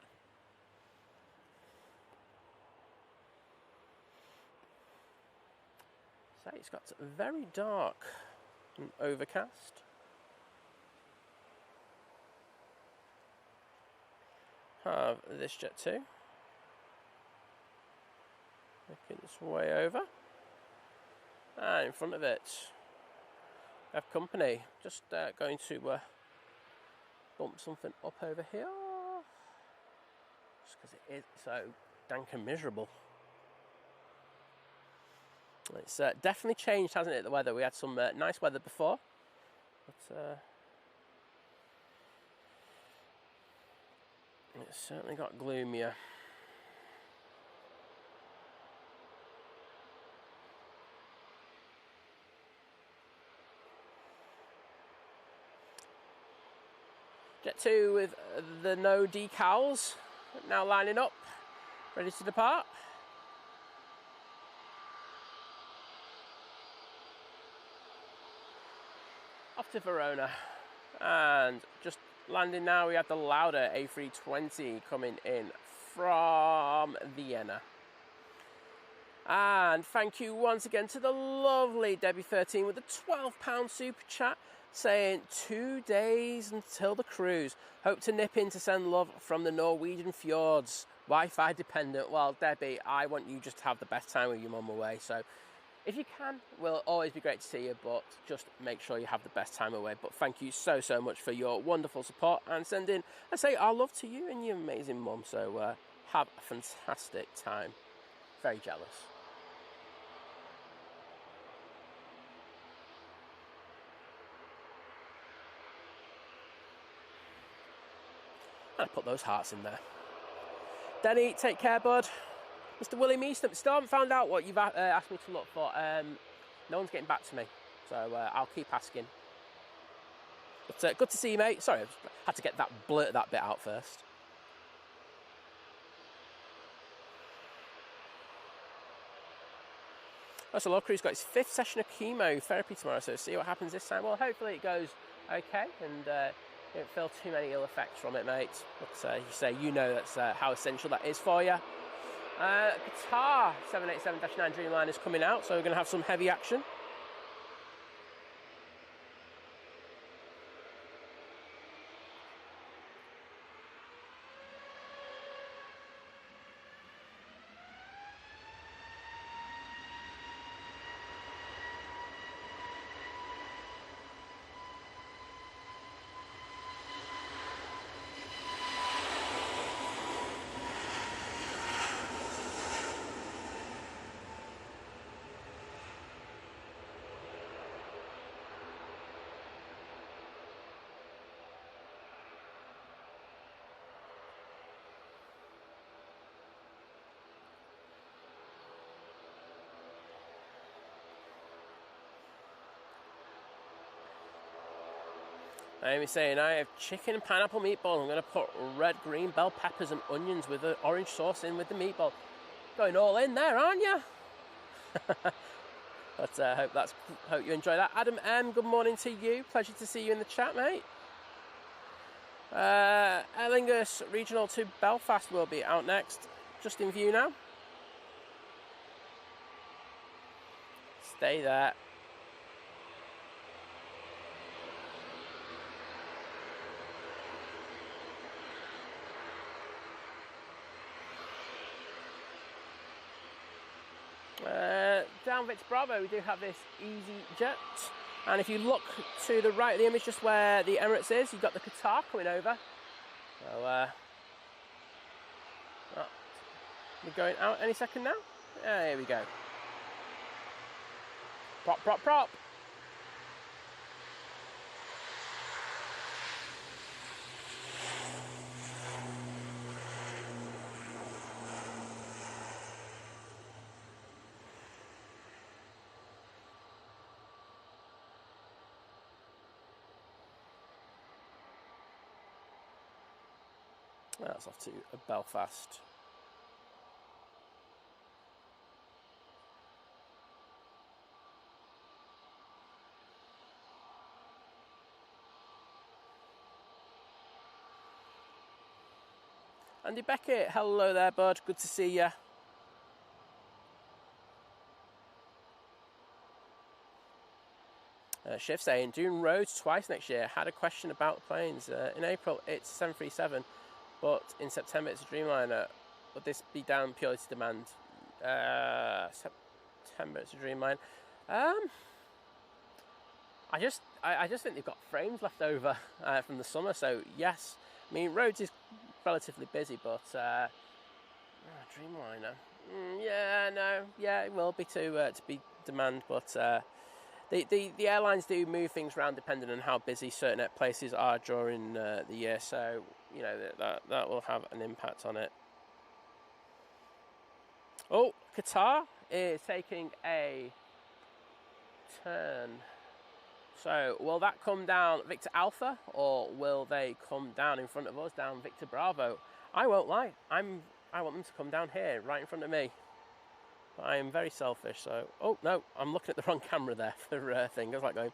So it's got very dark and overcast. Have this jet too. Making its way over. And in front of it, we have company. Just going to bump something up over here. Just because it is so dank and miserable. It's definitely changed, hasn't it, the weather? We had some nice weather before, but it's certainly got gloomier. Jet 2 with the no decals, now lining up, ready to depart. Off to Verona, and just landing now. We have the Lauda A320 coming in from Vienna. And thank you once again to the lovely Debbie13 with the £12 super chat, saying 2 days until the cruise. Hope to nip in to send love from the Norwegian fjords. Wi-Fi dependent. Well, Debbie, I want you just to have the best time with your mum away. So if you can, will always be great to see you, but just make sure you have the best time away. But thank you so much for your wonderful support and sending, I say, our love to you and your amazing mum. So have a fantastic time. Very jealous. And I put those hearts in there. Denny, take care, bud. Mr. Willie Meeston, still haven't found out what you've asked me to look for. No one's getting back to me, so I'll keep asking. But good to see you, mate. Sorry, I had to blurt that bit out first. So Law Crew's got its 5th session of chemo therapy tomorrow, so see what happens this time. Well, hopefully it goes okay, and you don't feel too many ill effects from it, mate. But you know that's how essential that is for you. Qatar 787-9 Dreamliners coming out, so we're going to have some heavy action. Amy's saying, I have chicken and pineapple meatball. I'm going to put red, green, bell peppers and onions with the orange sauce in with the meatball. Going all in there, aren't you? But hope you enjoy that. Adam M, good morning to you. Pleasure to see you in the chat, mate. Aer Lingus Regional to Belfast will be out next. Just in view now. Stay there. Down Victor Bravo, we do have this Easyjet, and if you look to the right of the image, just where the Emirates is, you've got the Qatar coming over. So we're going out any second now. Here we go. Prop, prop, prop. That's off to Belfast. Andy Beckett, hello there, bud. Good to see you. Shift saying, doing roads twice next year. Had a question about the planes. In April, it's 737, but in September, it's a Dreamliner. Would this be down purely to demand? September, it's a Dreamliner. I just think they've got frames left over from the summer, so yes. I mean, roads is relatively busy, but Dreamliner. Yeah, it will be to be demand, but the airlines do move things around depending on how busy certain places are during the year, so you know that will have an impact on it. Oh, Qatar is taking a turn. So will that come down Victor Alpha, or will they come down in front of us, down Victor Bravo? I won't lie, I want them to come down here, right in front of me. But I am very selfish, so... Oh, no, I'm looking at the wrong camera there for thing. I was like going...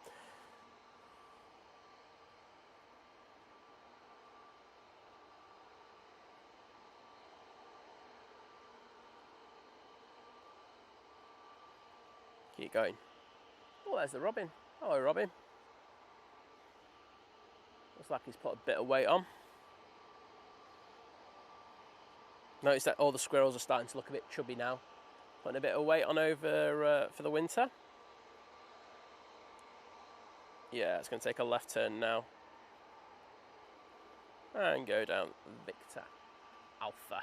Keep going. Oh, there's the Robin. Hello, Robin. Looks like he's put a bit of weight on. Notice that all the squirrels are starting to look a bit chubby now. Putting a bit of weight on over for the winter. Yeah, it's going to take a left turn now. And go down Victor Alpha.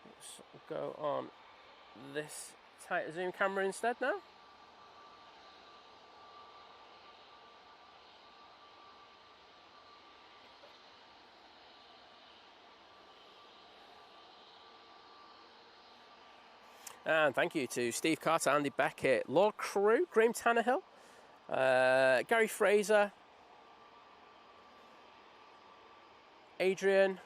Let's go on this tighter zoom camera instead now. And thank you to Steve Carter, Andy Beckett, Lord Crew, Graham Tannehill, Gary Fraser, Adrian,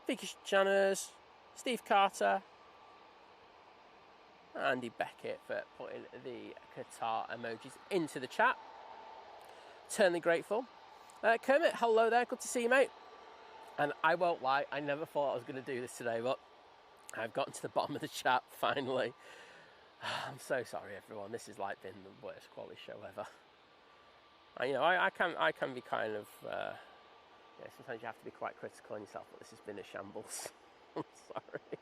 Vicky Channers, Steve Carter, Andy Beckett for putting the Qatar emojis into the chat. Eternally grateful. Kermit, hello there, good to see you, mate. And I won't lie, I never thought I was going to do this today, but I've gotten to the bottom of the chat finally. I'm so sorry, everyone. This has like been the worst quality show ever. I can be kind of. Sometimes you have to be quite critical on yourself, but this has been a shambles. I'm sorry.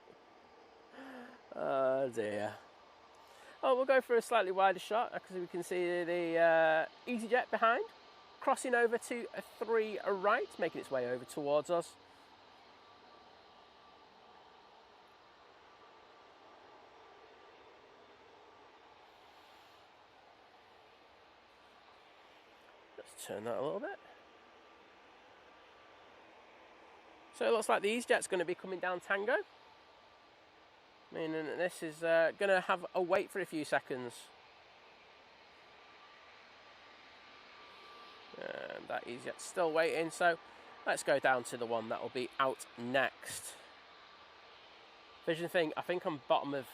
Oh dear. Oh, we'll go for a slightly wider shot because we can see the Easyjet behind, crossing over to a 3 right, making its way over towards us. Turn that a little bit. So it looks like the Easyjet's going to be coming down Tango. Meaning that this is going to have a wait for a few seconds. And that Easyjet's still waiting, so let's go down to the one that will be out next. Vision thing, I think I'm bottom of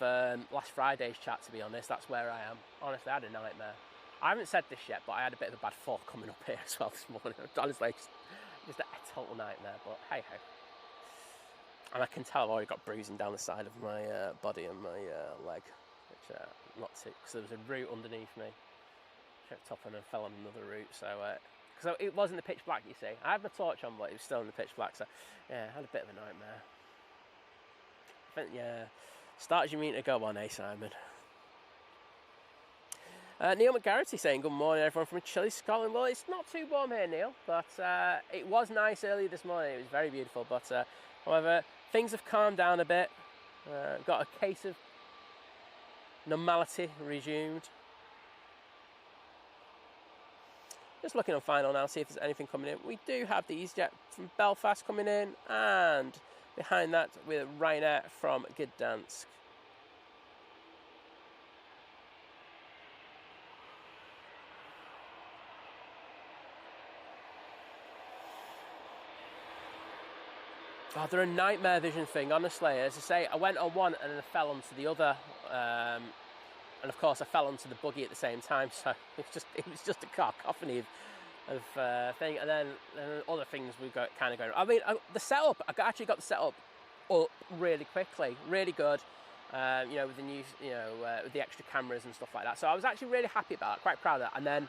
last Friday's chat, to be honest. That's where I am. Honestly, I had a nightmare. I haven't said this yet, but I had a bit of a bad fall coming up here as well this morning. Honestly, just a total nightmare, but hey ho. And I can tell I've already got bruising down the side of my body and my leg, which not too, because there was a route underneath me. Checked up and I fell on another route, so it was in the pitch black, you see. I had my torch on, but it was still in the pitch black, so yeah, I had a bit of a nightmare. I think, yeah, start as you mean to go on, eh, Simon? Neil McGarrity saying, good morning everyone from chilly Scotland. Well, it's not too warm here, Neil, but it was nice early this morning. It was very beautiful, but however, things have calmed down a bit. Got a case of normality resumed. Just looking on final now, see if there's anything coming in. We do have the Easyjet from Belfast coming in, and behind that with Ryanair from Gdansk. Oh, they're a nightmare vision thing, honestly. As I say, I went on one and then I fell onto the other. And of course I fell onto the buggy at the same time, so it was just a cacophony of thing. And then other things we got kind of going. I mean, the setup, I actually got the setup up really quickly, really good. You know, with the new, you know, with the extra cameras and stuff like that. So I was actually really happy about it, quite proud of that. And then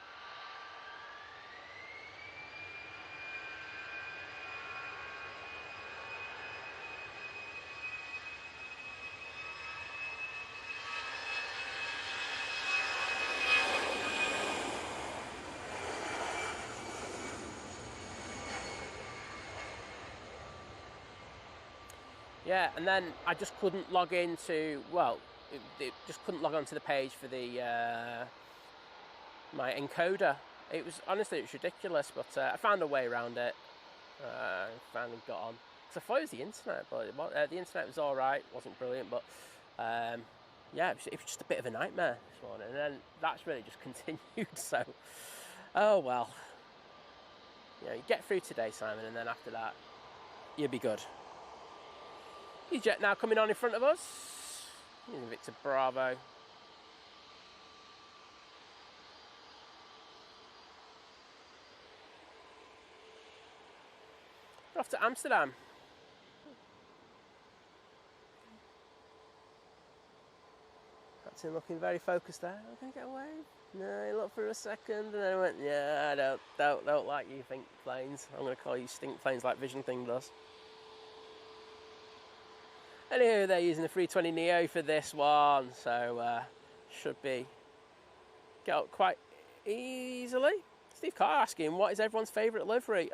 yeah, and then I just couldn't log into, well, it just couldn't log onto the page for the my encoder. It was, honestly, it was ridiculous, but I found a way around it. Finally got on. Because I thought it was the internet, but the internet was all right, wasn't brilliant, but yeah, it was just a bit of a nightmare this morning. And then that's really just continued, so, oh well. You know, you get through today, Simon, and then after that, you'll be good. Easyjet now coming on in front of us. Victor Bravo. We're off to Amsterdam. Captain looking very focused there. I'm going to get away. No, he looked for a second and then I went, yeah, I don't like you think planes. I'm going to call you stink planes like Vision Thing does. Anywho, they're using the 320neo for this one, so should be get up quite easily. Steve Carr asking, what is everyone's favourite livery?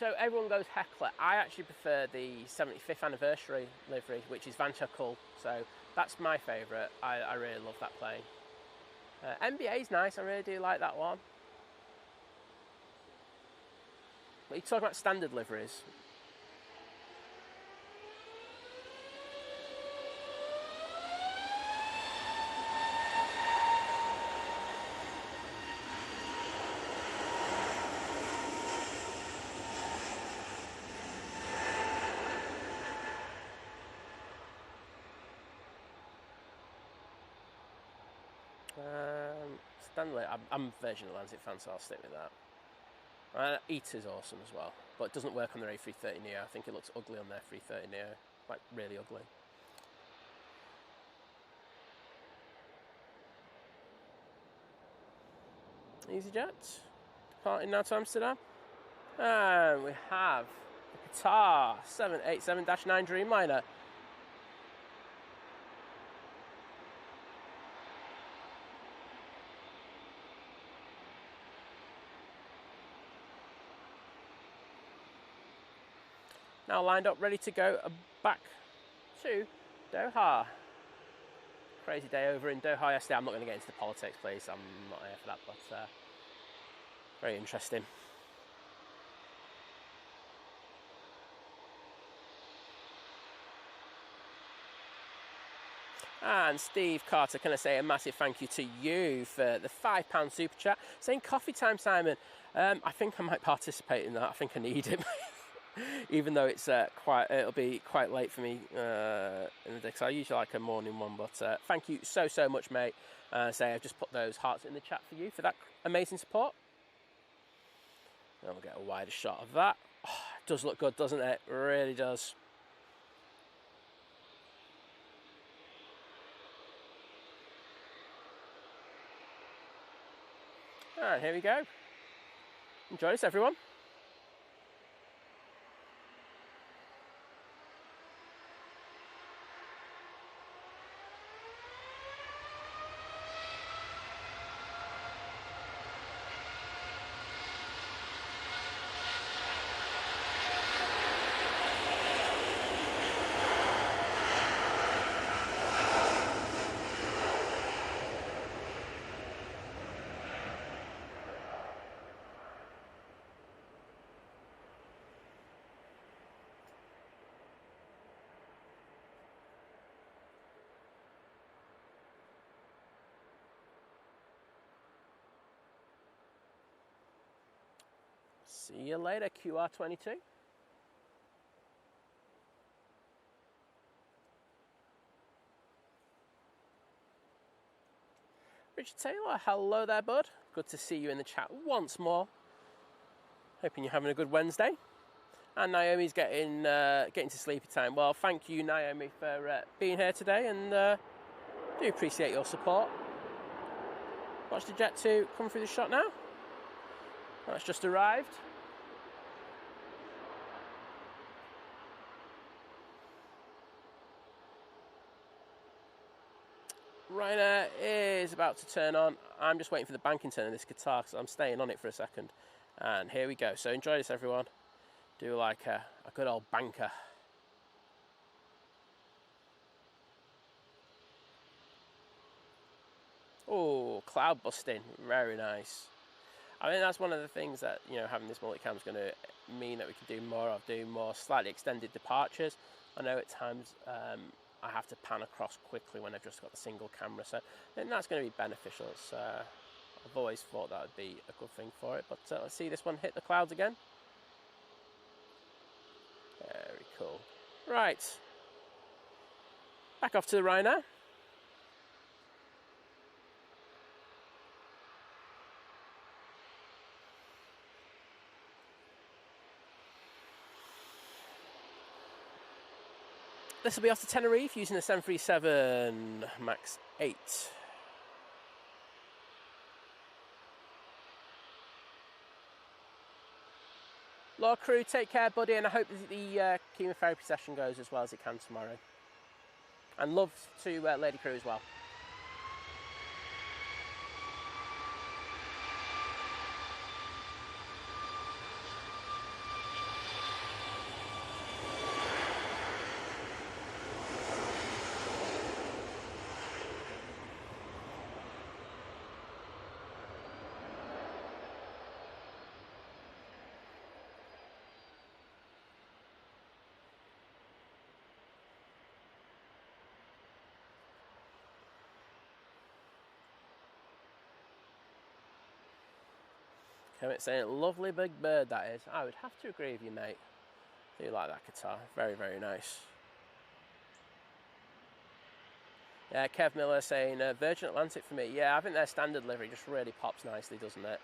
So everyone goes Heckler. I actually prefer the 75th anniversary livery, which is Van Chuckle. So that's my favourite. I really love that plane. MBA's nice. I really do like that one. But you're talking about standard liveries. Stanley, I'm a Virgin Atlantic fan, so I'll stick with that. Etihad's awesome as well, but it doesn't work on their A330neo. I think it looks ugly on their 330neo, like really ugly. Easyjet, departing now to Amsterdam. And we have the Qatar 787-9 Dreamliner. Now lined up, ready to go back to Doha. Crazy day over in Doha yesterday. I'm not going to get into the politics, please. I'm not here for that, but very interesting. And Steve Carter, can I say a massive thank you to you for the £5 super chat, saying coffee time, Simon. I think I might participate in that. I think I need it. Even though it's it'll be quite late for me in the day, because I usually like a morning one. But thank you so much, mate. Say I've just put those hearts in the chat for you for that amazing support. And we'll get a wider shot of that. Oh, it does look good, doesn't it? It really does. Alright, here we go. Enjoy this, everyone. See you later, QR22. Richard Taylor, hello there, bud. Good to see you in the chat once more. Hoping you're having a good Wednesday. And Naomi's getting to sleepy time. Well, thank you, Naomi, for being here today, and do appreciate your support. Watch the Jet 2 come through the shot now. That's just arrived. Ryanair is about to turn on. I'm just waiting for the banking turn of this Qatar, so I'm staying on it for a second. And here we go. So enjoy this, everyone. Do like a good old banker. Oh, cloud busting. Very nice. I think that's one of the things that, you know, having this multicam is going to mean that we can do more of, do more slightly extended departures. I know at times I have to pan across quickly when I've just got the single camera, so I think that's going to be beneficial. So I've always thought that would be a good thing for it, but let's see this one hit the clouds again. Very cool. Right, back off to the Ryanair. This will be off to Tenerife using the 737 MAX 8. Law crew, take care, buddy, and I hope the chemotherapy session goes as well as it can tomorrow. And love to Lady Crew as well. Kermit saying, lovely big bird that is. I would have to agree with you, mate. I do like that Qatar. Very, very nice. Yeah, Kev Miller saying, Virgin Atlantic for me. Yeah, I think their standard livery just really pops nicely, doesn't it?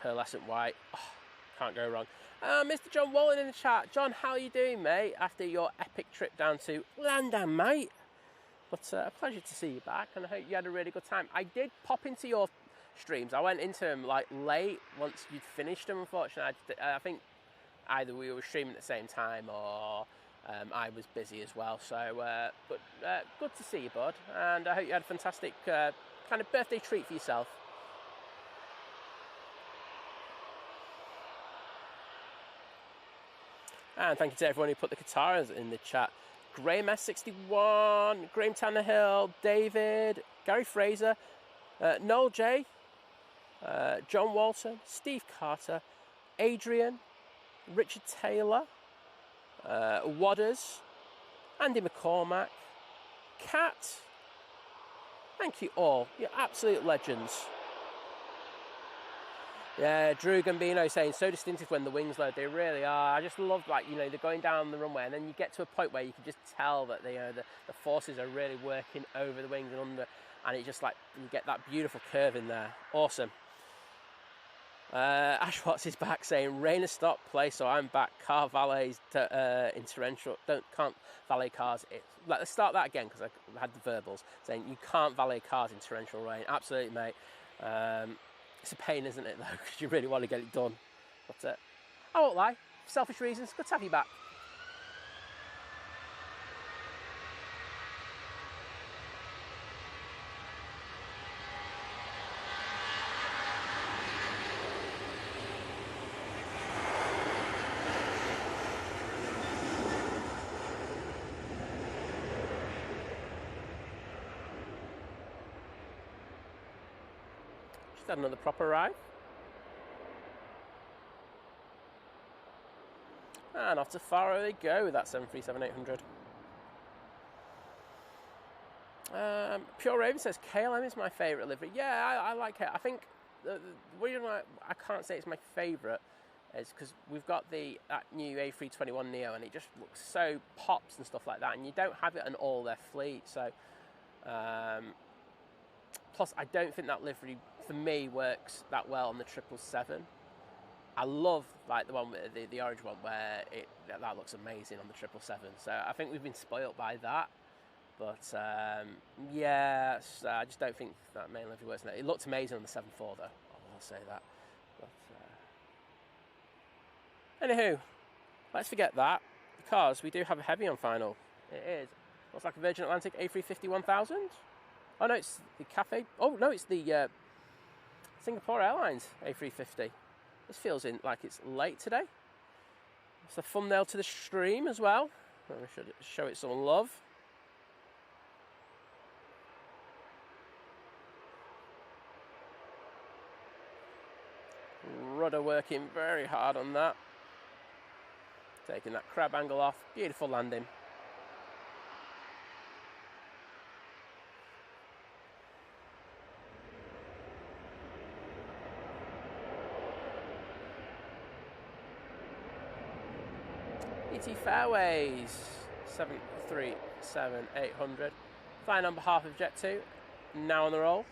Pearlescent white. Oh, can't go wrong. Mr. John Wallen in the chat. John, how are you doing, mate, after your epic trip down to London, mate? But a pleasure to see you back, and I hope you had a really good time. I did pop into your streams. I went into them like late once you'd finished them, unfortunately. I think either we were streaming at the same time or I was busy as well. So, but good to see you, bud. And I hope you had a fantastic kind of birthday treat for yourself. And thank you to everyone who put the Qatars in the chat. Graham S61, Graham Tannehill, David, Gary Fraser, Noel J, John Walton, Steve Carter, Adrian, Richard Taylor, Wadders, Andy McCormack, Kat. Thank you all. You're absolute legends. Yeah, Drew Gambino saying, so distinctive when the wings load. They really are. I just love, like, you know, they're going down the runway and then you get to a point where you can just tell that the forces are really working over the wings and under, and it just, like, you get that beautiful curve in there. Awesome. Ash Watts is back saying, rain has stopped, play, so I'm back. Car valets in torrential, can't valet cars. Let's start that again because I had the verbals saying you can't valet cars in torrential rain. Absolutely, mate. It's a pain, isn't it, though, because you really want to get it done. But I won't lie, selfish reasons, good to have you back. Had another proper ride. And off to Faro they go with that 737-800. Pure Raven says KLM is my favourite livery. Yeah, I like it. I think the reason why I can't say it's my favourite is because we've got that new A321neo, and it just looks so pops and stuff like that, and you don't have it on all their fleet. So plus I don't think that livery for me works that well on the 777. I love like the one with the orange one where that looks amazing on the 777. So I think we've been spoilt by that. But yeah, I just don't think that main livery works. It looked amazing on the 747 though. I will say that. But anywho, let's forget that because we do have a heavy on final. It is. Looks like a Virgin Atlantic A350 1000. Oh no, it's the Cafe. Oh no, it's the Singapore Airlines A350. This feels like it's late today. It's a thumbnail to the stream as well. We should show it some love. Rudder working very hard on that. Taking that crab angle off. Beautiful landing. Fairways 737-800. Flying on behalf of Jet2. Now on the roll.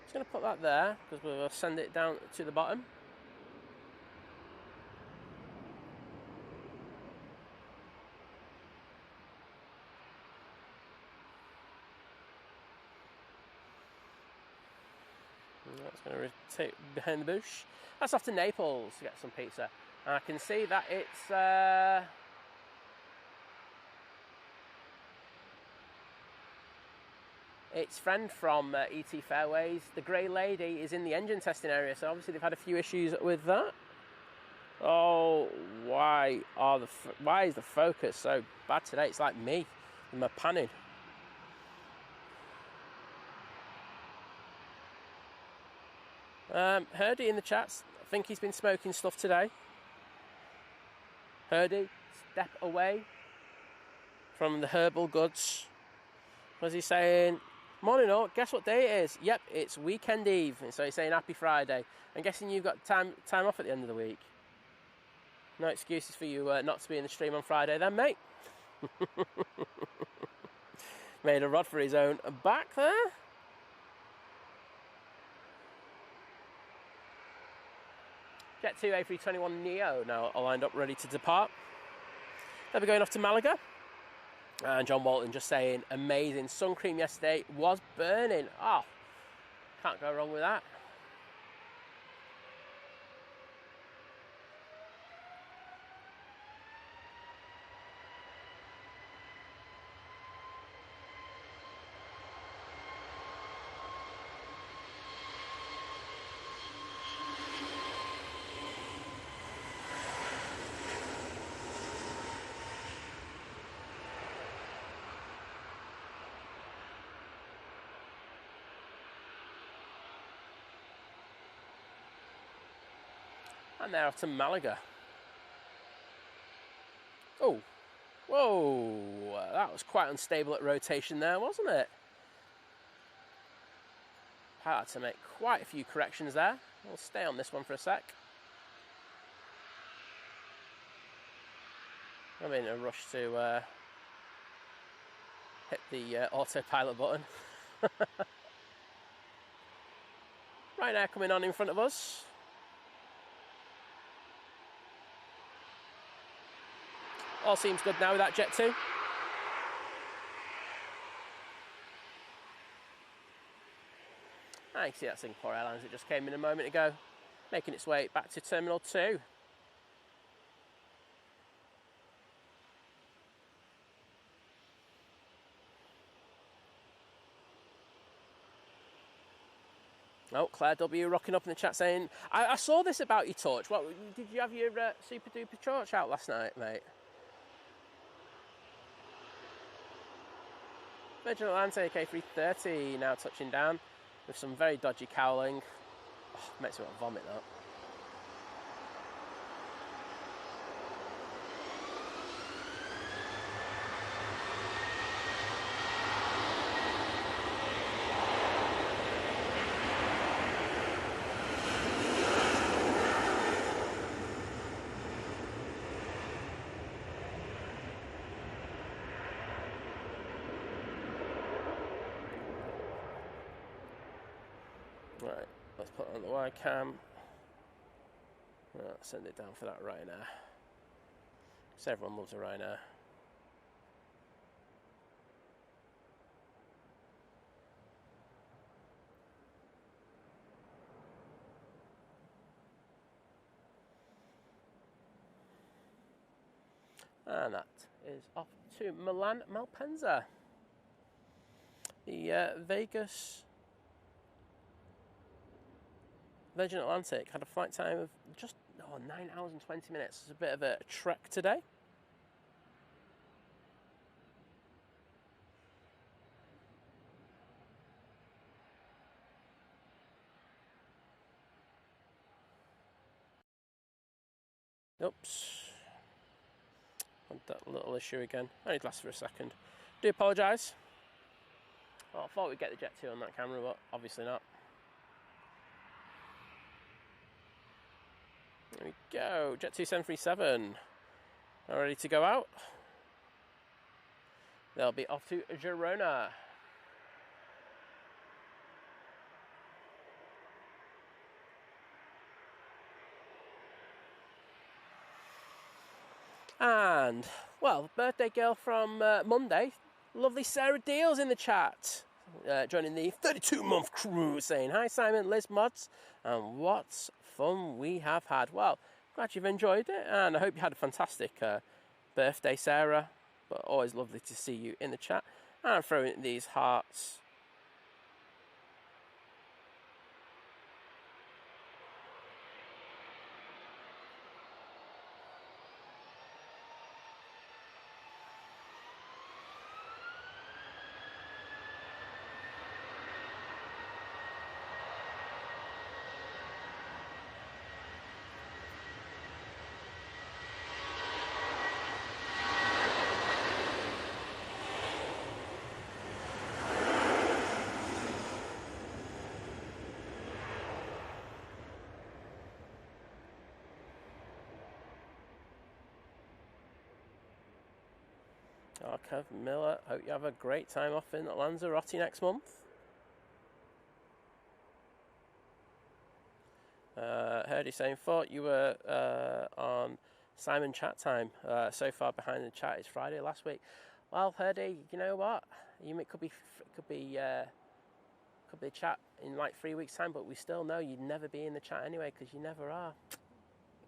Just going to put that there because we'll send it down to the bottom. And that's going to rotate behind the bush. That's off to Naples to get some pizza. And I can see that it's friend from ET Fairways. The grey lady is in the engine testing area, so obviously they've had a few issues with that. Oh, why is the focus so bad today? It's like me with my panning. Herdy in the chats. I think he's been smoking stuff today. Herdy, step away from the herbal goods. What's he saying? Morning all, guess what day it is? Yep, it's weekend eve. And so he's saying happy Friday. I'm guessing you've got time off at the end of the week. No excuses for you not to be in the stream on Friday then, mate. Made a rod for his own back there. Jet2 A321neo now lined up ready to depart. They'll be going off to Malaga. And John Walton just saying, amazing. Sun cream yesterday was burning. Oh, can't go wrong with that. And they're off to Malaga. Oh, whoa, that was quite unstable at rotation there, wasn't it? Had to make quite a few corrections there. We'll stay on this one for a sec. I'm in a rush to hit the autopilot button. Right now, coming on in front of us. All seems good now with that Jet2. I can see that Singapore Airlines that just came in a moment ago, making its way back to Terminal 2. Oh, Claire W rocking up in the chat saying, I saw this about your torch. What, did you have your super duper torch out last night, mate? Virgin Atlantic A330 now touching down with some very dodgy cowling. Oh, makes me want to vomit that. Right, let's put on the wide cam. Right, send it down for that Ryanair. Because everyone loves a Ryanair. And that is off to Milan Malpensa. The Vegas Virgin Atlantic had a flight time of just 9 hours and 20 minutes. It's a bit of a trek today. Oops. Had that little issue again. Only lasts for a second. Do apologise. Well, I thought we'd get the Jet 2 on that camera, but obviously not. There we go. Jet 2 737. Now ready to go out. They'll be off to Girona. And, well, birthday girl from Monday, lovely Sarah Deals in the chat, joining the 32-month crew, saying, hi Simon, Liz Mods, and what fun we have had. Well, glad you've enjoyed it, and I hope you had a fantastic birthday, Sarah, but always lovely to see you in the chat. And I'm throwing these hearts. Kev Miller, hope you have a great time off in Lanzarote next month. Heard you saying, thought you were on Simon chat time. So far behind the chat is Friday last week. Well, Herdy, you know what? It could be a chat in like 3 weeks' time, but we still know you'd never be in the chat anyway because you never are.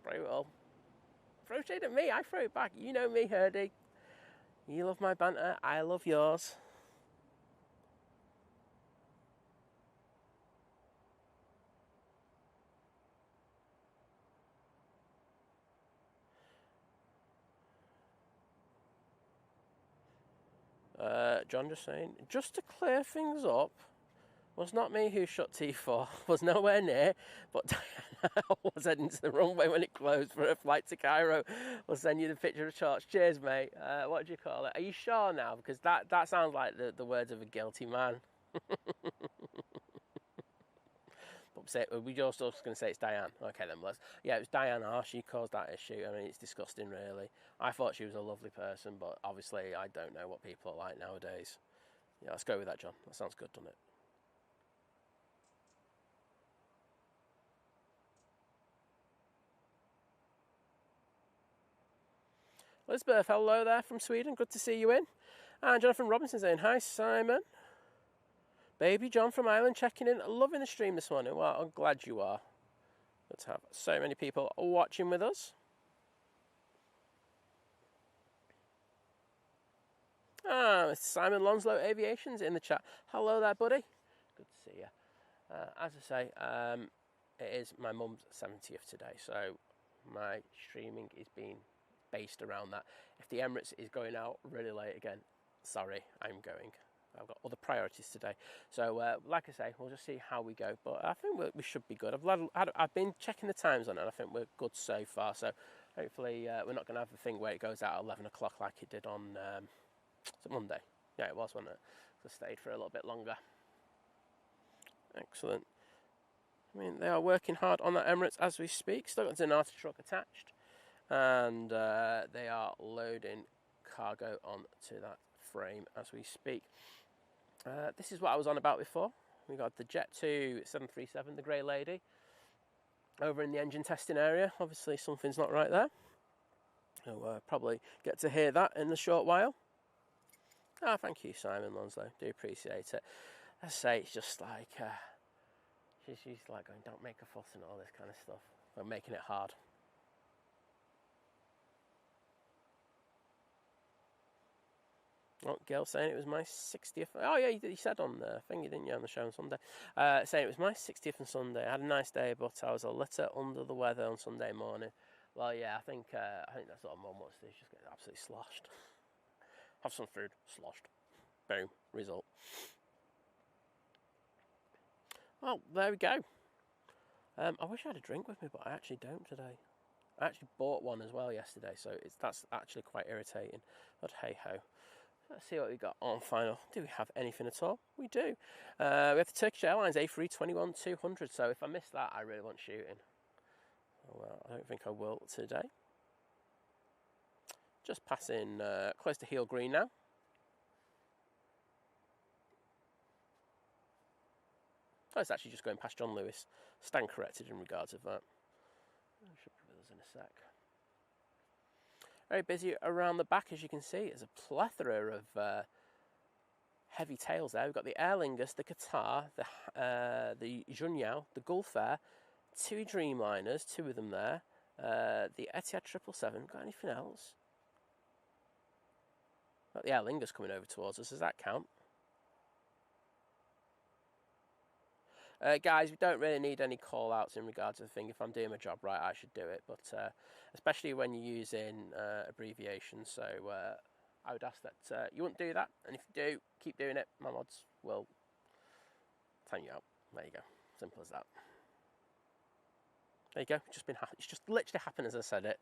Brutal. Throw shade at me, I throw it back. You know me, Herdy. You love my banter, I love yours. John just saying, just to clear things up, was not me who shut T4, was nowhere near, but Diana was heading to the runway when it closed for a flight to Cairo. We'll send you the picture of the charts. Cheers, mate. What do you call it? Are you sure now? Because that sounds like the words of a guilty man. But we just going to say it's Diane. Okay, then, let's. Yeah, it was Diane R. She caused that issue. I mean, it's disgusting, really. I thought she was a lovely person, but obviously I don't know what people are like nowadays. Yeah, let's go with that, John. That sounds good, doesn't it? Elizabeth, hello there from Sweden. Good to see you in. And Jonathan Robinson saying, hi, Simon. Baby John from Ireland checking in. Loving the stream this morning. Well, I'm glad you are. Good to have so many people watching with us. Mr. Simon Lonslow Aviation's in the chat. Hello there, buddy. Good to see you. As I say, it is my mum's 70th today, so my streaming is being based around that. If the Emirates is going out really late again, sorry, I'm going. I've got other priorities today. So, like I say, we'll just see how we go. But I think we should be good. I've been checking the times on it, and I think we're good so far. So, hopefully, we're not going to have a thing where it goes out at 11 o'clock like it did on Monday. Yeah, it was, wasn't it? So, I stayed for a little bit longer. Excellent. I mean, they are working hard on that Emirates as we speak. Still got an Denata truck attached. And they are loading cargo onto that frame as we speak. This is what I was on about before. We got the Jet 2 737, the Grey Lady, over in the engine testing area. Obviously something's not right there. We'll probably get to hear that in a short while. Ah, thank you, Simon Lonslow. Do appreciate it. I say it's just like she's like going, don't make a fuss and all this kind of stuff. We're making it hard. Oh, Gail saying it was my 60th. Oh yeah, you said on the thing, didn't you, on the show on Sunday? Saying it was my 60th on Sunday. I had a nice day, but I was a little under the weather on Sunday morning. Well, yeah, I think that's what Mum wants to do. She's just get absolutely sloshed. Have some food, sloshed. Boom, result. Well, there we go. I wish I had a drink with me, but I actually don't today. I actually bought one as well yesterday, so that's actually quite irritating. But hey ho. Let's see what we got on final. Do we have anything at all? We do. We have the Turkish Airlines A321-200. So if I miss that, I really want shooting. Well, I don't think I will today. Just passing close to heel green now. Oh, it's actually just going past John Lewis. Stand corrected in regards of that. Should be with us in a sec. Very busy around the back, as you can see. There's a plethora of heavy tails there. We've got the Aer Lingus, the Qatar, the Junyao, the Gulf Air, TUI Dreamliners, 2 of them there. The Etihad 777. Got anything else? Got the Aer Lingus coming over towards us. Does that count? Guys, we don't really need any call-outs in regards to the thing. If I'm doing my job right, I should do it. But especially when you're using abbreviations. So I would ask that you wouldn't do that. And if you do, keep doing it. My mods will time you out. There you go. Simple as that. There you go. It's just literally happened as I said it.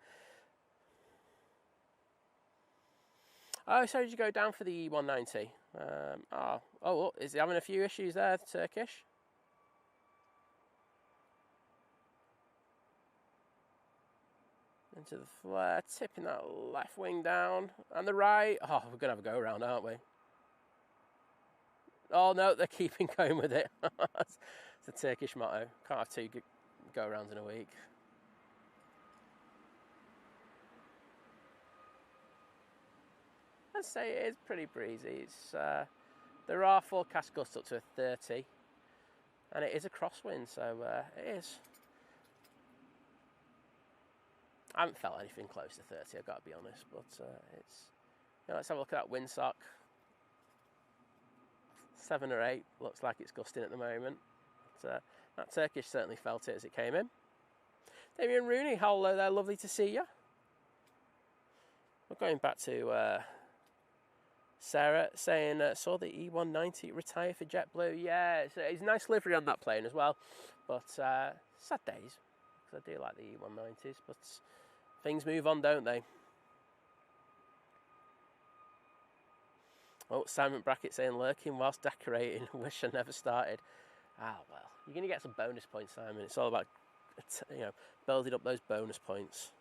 Oh, so did you go down for the E190? Oh, is he having a few issues there, Turkish? Into the flare, tipping that left wing down, and the right. Oh, we're going to have a go around, aren't we? Oh no, they're keeping going with it. It's a Turkish motto. Can't have 2 go arounds in a week. I'd say it is pretty breezy. There are forecast gusts up to a 30, and it is a crosswind, so it is. I haven't felt anything close to 30, I've got to be honest, but it's... let's have a look at that windsock. 7 or 8, looks like it's gusting at the moment. But, that Turkish certainly felt it as it came in. Damien Rooney, hello there, lovely to see you. We're going back to Sarah saying, saw the E190 retire for JetBlue. Yeah, it's a nice livery on that plane as well, but sad days, because I do like the E190s, but things move on, don't they? Oh, Simon Brackett saying, lurking whilst decorating, wish I never started. Ah, well, you're going to get some bonus points, Simon. It's all about, building up those bonus points.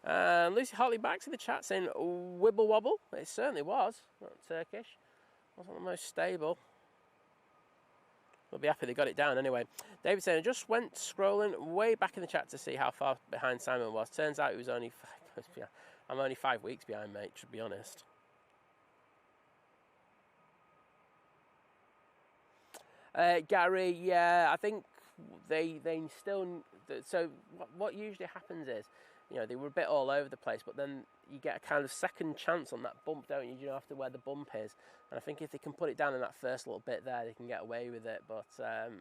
Lucy Hartley back to the chat saying, wibble wobble. It certainly was. Not Turkish. Wasn't the most stable. We'll be happy they got it down anyway. David saying, I just went scrolling way back in the chat to see how far behind Simon was. Turns out he was only 5 months behind. I'm only 5 weeks behind, mate, to be honest. Gary, yeah, I think they still... So what usually happens is, they were a bit all over the place, but then you get a kind of second chance on that bump, don't you? You know, after where the bump is. And I think if they can put it down in that first little bit there, they can get away with it. But,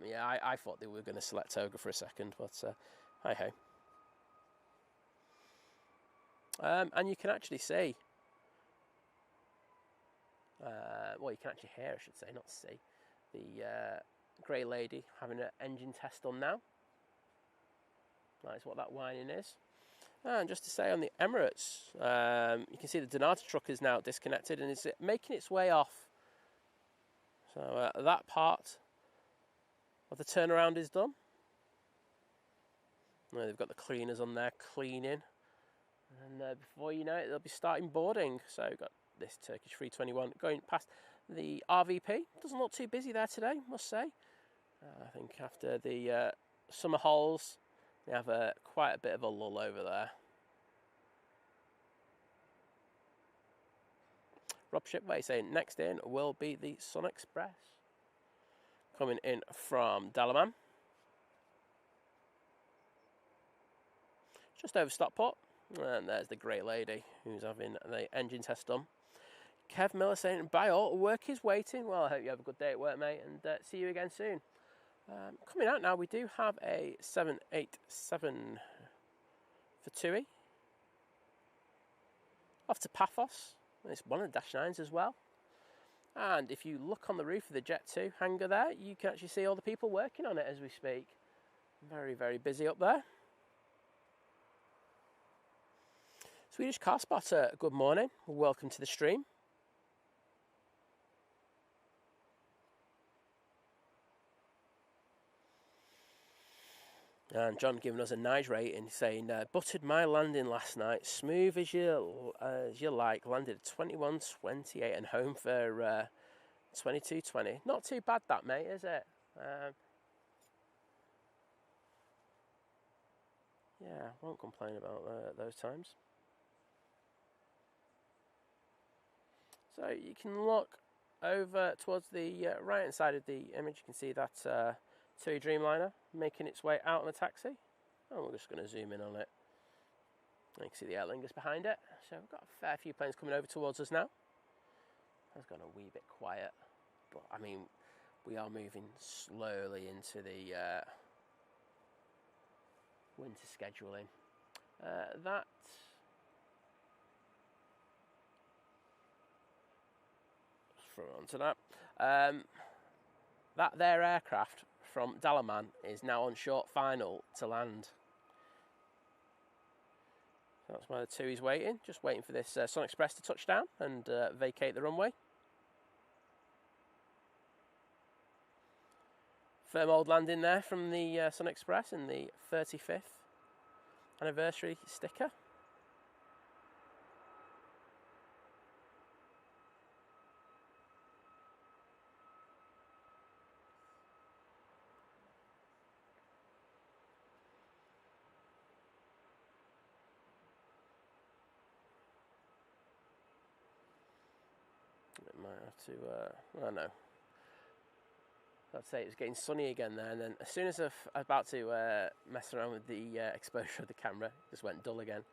yeah, I thought they were going to select Toga for a second, but hi-ho. And you can actually see, well, you can actually hear, I should say, not see, the Grey Lady having an engine test on now. That's what that whining is. And just to say on the Emirates, you can see the Donata truck is now disconnected and is making its way off. So that part of the turnaround is done. Now they've got the cleaners on there cleaning. And before you know it, they'll be starting boarding. So we've got this Turkish 321 going past The RVP doesn't look too busy there today, must say. I think after the summer holes, they have quite a bit of a lull over there. Rob Shipway saying next in will be the Sun Express. Coming in from Dalaman. Just over Stockport. And there's the Grey Lady who's having the engine test done. Kev Miller saying, bye all, work is waiting. Well, I hope you have a good day at work, mate, and see you again soon. Coming out now, we do have a 787 for TUI. Off to Paphos. It's one of the -9s as well. And if you look on the roof of the Jet 2 hangar there, you can actually see all the people working on it as we speak. Very, very busy up there. Swedish Car Spotter, good morning. Welcome to the stream. And John giving us a nice rating, saying, buttered my landing last night, smooth as you like, landed at 21.28 and home for 22.20. Not too bad that, mate, is it? Yeah, won't complain about those times. So you can look over towards the right hand side of the image, you can see that TUI Dreamliner making its way out on a taxi. And we're just going to zoom in on it. You can see the Aer Lingus behind it. So we've got a fair few planes coming over towards us now. It's gone a wee bit quiet, but I mean, we are moving slowly into the winter scheduling. Throw onto that. That there aircraft from Dalaman is now on short final to land. So that's why the TUI's waiting, just waiting for this Sun Express to touch down and vacate the runway. Firm old landing there from the Sun Express in the 35th anniversary sticker. It might have to, I don't know. I'd say it was getting sunny again there, and then as soon as I was about to mess around with the exposure of the camera, it just went dull again.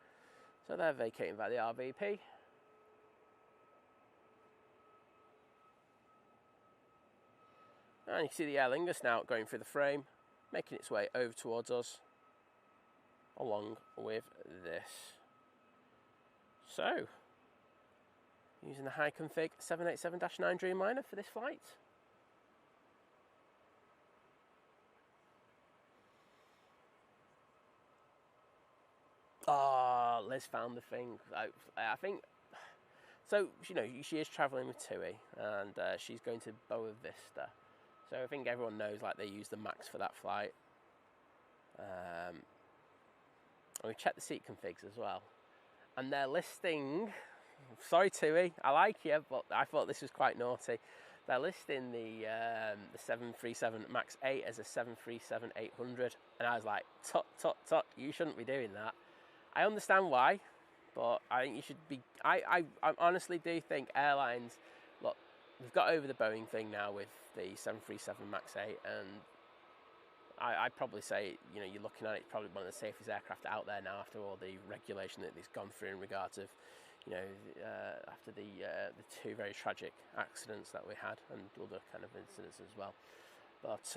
So they're vacating by the RVP. And you can see the Aer Lingus now going through the frame, making its way over towards us, along with this. So, using the high config 787-9 Dreamliner for this flight. Oh, Liz found the thing. I think, so, you know, she is travelling with TUI, and she's going to Boa Vista. So I think everyone knows, like, they use the MAX for that flight. And we checked the seat configs as well. And they're listing, sorry TUI, I like you, but I thought this was quite naughty. They're listing the 737 MAX 8 as a 737-800. And I was like, tut, you shouldn't be doing that. I understand why, but I think you should be, I honestly do think airlines, look, we've got over the Boeing thing now with the 737 MAX 8, and I'd probably say, you know, you're looking at it, probably one of the safest aircraft out there now after all the regulation that it's gone through in regards of, you know, after the two very tragic accidents that we had and other kind of incidents as well. But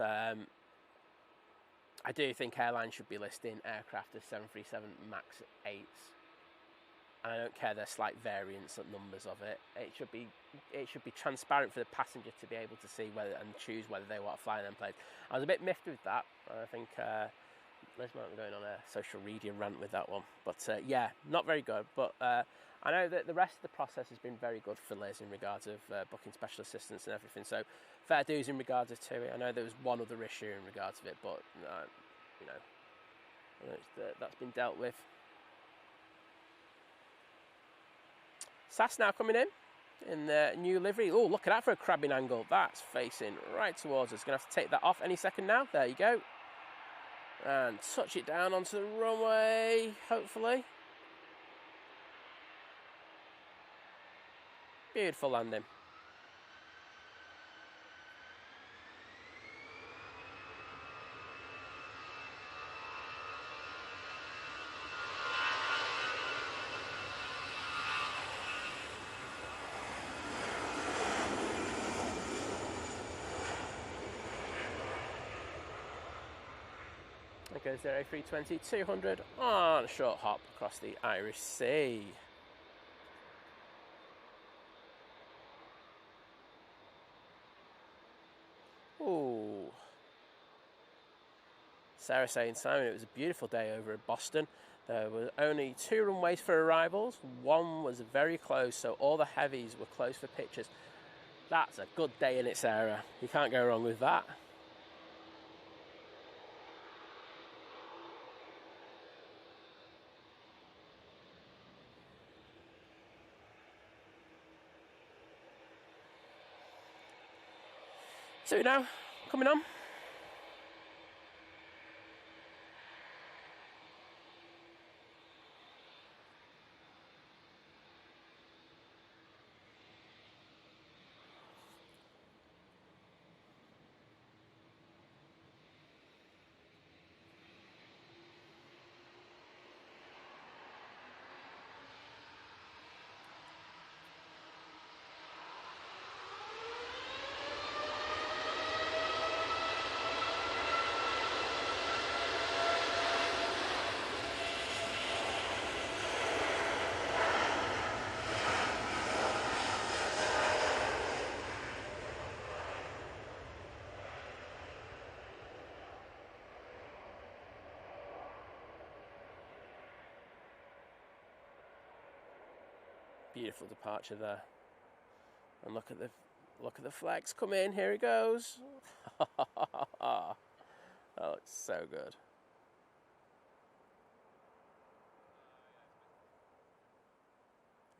I do think airlines should be listing aircraft as 737 MAX 8s. And I don't care their slight variants and numbers of it. It should be transparent for the passenger to be able to see whether and choose whether they want to fly them planes. I was a bit miffed with that. I think Liz might be going on a social media rant with that one. But yeah, not very good. But I know that the rest of the process has been very good for Liz in regards of booking special assistance and everything. So fair dues in regards of TUI. I know there was one other issue in regards of it, but you know, that's been dealt with. SAS now coming in. in their new livery. Oh, look at that for a crabbing angle. That's facing right towards us. Going to have to take that off any second now. There you go. And touch it down onto the runway, hopefully. Beautiful landing. There goes their A320-200 on a short hop across the Irish Sea. Ooh. Sarah saying, Simon, it was a beautiful day over at Boston. There were only 2 runways for arrivals. One was very close, so all the heavies were closed for pictures. That's a good day in it, Sarah. You can't go wrong with that. So now, coming on. Beautiful departure there, and look at the flags come in. Here he goes. That looks so good.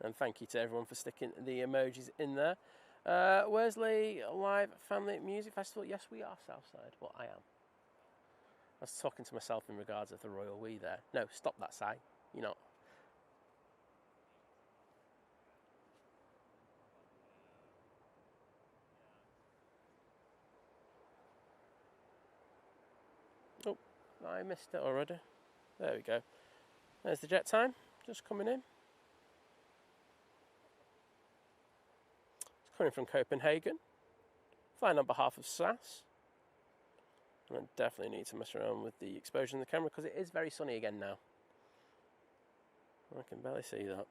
And thank you to everyone for sticking the emojis in there. Worsley Live Family Music Festival. Yes, we are Southside. Well, I am. I was talking to myself in regards of the royal we there. No, stop that, Si. You're not. Oh, I missed it already. There we go. There's the jet time, just coming in. It's coming from Copenhagen, flying on behalf of SAS. And I definitely need to mess around with the exposure in the camera because it is very sunny again now. I can barely see that.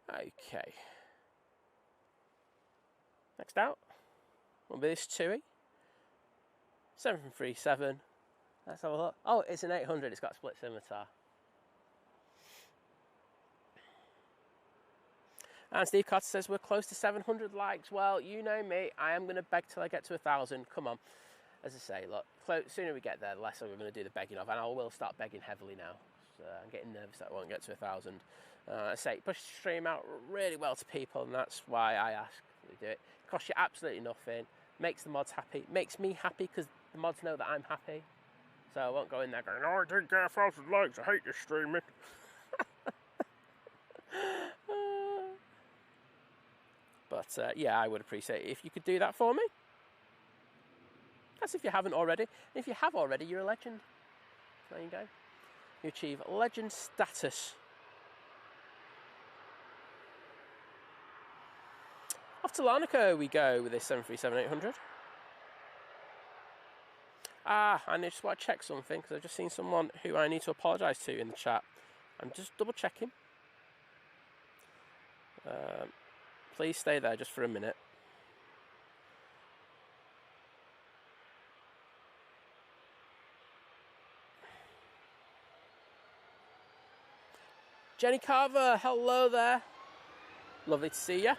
Right. Okay. Next out will be this TUI 737. Let's have a look. Oh, it's an 800. It's got a split scimitar. And Steve Carter says we're close to 700 likes. Well, you know me. I am going to beg till I get to 1,000. Come on. As I say, look, sooner we get there, the less we're going to do the begging of. And I will start begging heavily now. So I'm getting nervous that I won't get to 1,000. I say, push the stream out really well to people, and that's why I ask that we do it. It costs you absolutely nothing. Makes the mods happy. Makes me happy because the mods know that I'm happy. So I won't go in there going, oh, I didn't get 1,000 likes. I hate this streaming. But yeah, I would appreciate it if you could do that for me. That's if you haven't already. And if you have already, you're a legend. There you go. You achieve legend status. Off to Larnaca we go with this 737-800. I just want to check something because I've just seen someone who I need to apologise to in the chat. I'm just double checking. Please stay there just for a minute. Jenny Carver, hello there. Lovely to see you.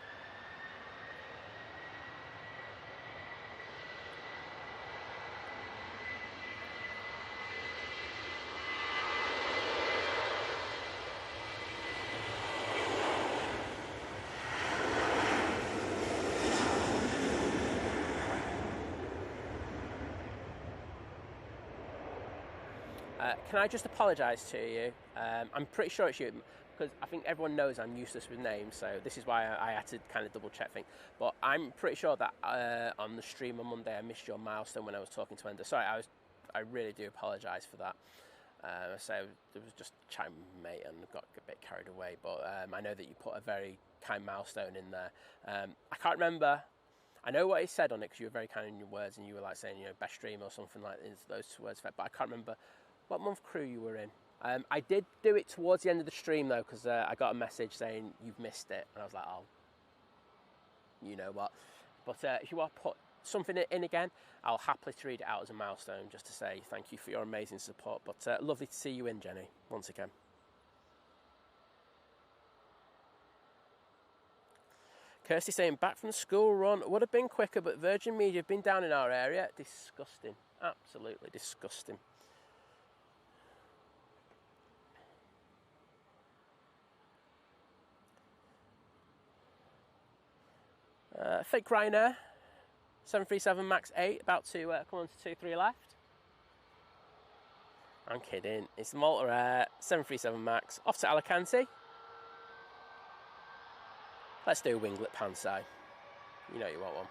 Can I just apologise to you? I'm pretty sure it's you, because I think everyone knows I'm useless with names, so this is why I had to kind of double check things. But I'm pretty sure that on the stream on Monday I missed your milestone when I was talking to Ender. Sorry, I really do apologise for that. So it was just chatting with my mate and got a bit carried away. But I know that you put a very kind milestone in there. I can't remember. I know what he said on it because you were very kind in your words, and you were like saying, best stream or something like those two words. But I can't remember what month crew you were in. I did do it towards the end of the stream though, because I got a message saying you've missed it, and I was like, oh, you know what. But if you want to put something in again, I'll happily read it out as a milestone just to say thank you for your amazing support. But lovely to see you in, Jenny, once again. Kirsty saying, back from the school run, would have been quicker, but Virgin Media have been down in our area. Disgusting, absolutely disgusting. Fake Ryanair, 737 MAX 8, about to come on to 2-3 left. I'm kidding, it's the Malta Air, 737 MAX, off to Alicante. Let's do a winglet Pansai. You know you want one.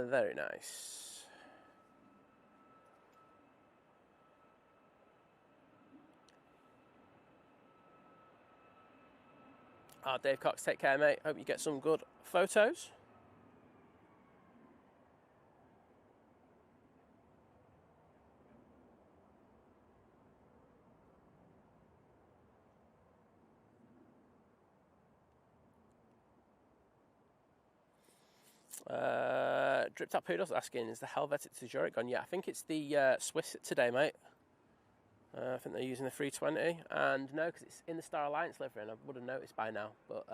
Very nice. Dave Cox, take care, mate. Hope you get some good photos. Drip Tap Poodle's asking, is the Helvetic to Zurich gone? Yeah, I think it's the Swiss today, mate. I think they're using the 320. And no, because it's in the Star Alliance livery, and I would have noticed by now. But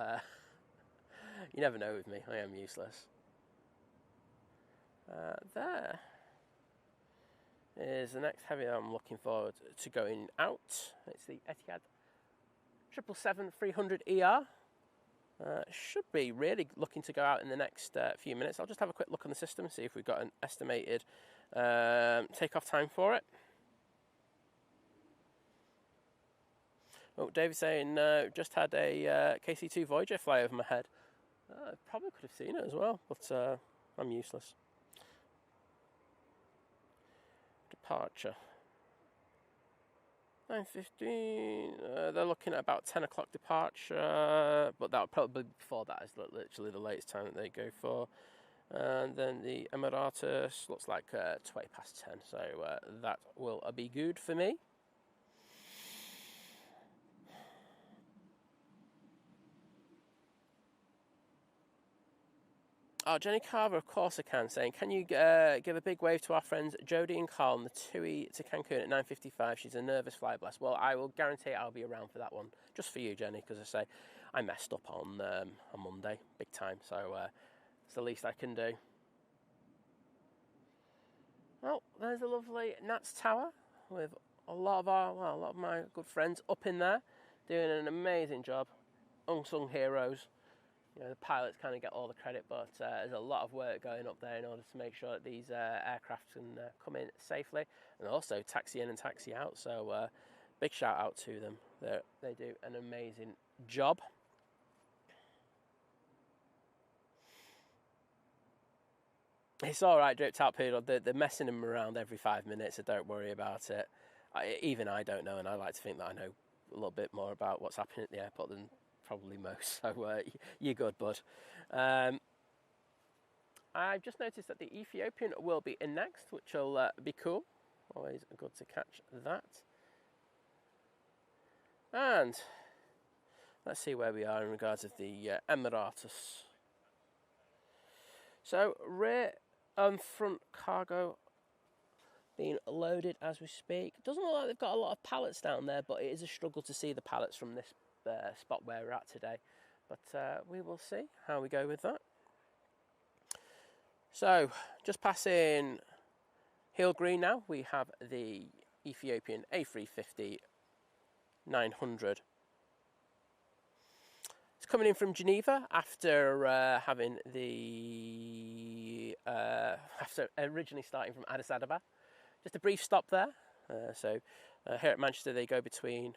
you never know with me. I am useless. There is the next heavy I'm looking forward to going out. It's the Etihad 777-300ER. Should be really looking to go out in the next few minutes. I'll just have a quick look on the system and see if we've got an estimated takeoff time for it. Oh, David's saying, just had a KC2 Voyager fly over my head. I probably could have seen it as well, but I'm useless. Departure. 9:15. They're looking at about 10 o'clock departure, but that'll probably be before that is literally the latest time that they go for. And then the Emirates looks like 20 past 10, so that will be good for me. Oh, Jenny Carver, of course I can, saying, can you give a big wave to our friends Jodie and Carl on the TUI to Cancun at 9:55? She's a nervous fly blast. Well, I will guarantee I'll be around for that one, just for you, Jenny, because I say I messed up on Monday, big time, so it's the least I can do. Well, there's a lovely Nats Tower with a lot of my good friends up in there, doing an amazing job, unsung heroes. you know, the pilots kind of get all the credit, but there's a lot of work going up there in order to make sure that these aircraft can come in safely and also taxi in and taxi out. So big shout out to them. They do an amazing job. It's all right, dripped out poodle. They're messing him around every 5 minutes, so don't worry about it. Even I don't know, and I like to think that I know a little bit more about what's happening at the airport than probably most. So you're good, bud. I've just noticed that the Ethiopian will be in next, which will be cool. Always good to catch that. And let's see where we are in regards of the Emirates. So rear and front cargo being loaded as we speak. Doesn't look like they've got a lot of pallets down there, but it is a struggle to see the pallets from this spot where we're at today. But we will see how we go with that. So just passing Hill Green now, we have the Ethiopian A350 900. It's coming in from Geneva after having the after originally starting from Addis Ababa. Just a brief stop there. So here at Manchester, they go between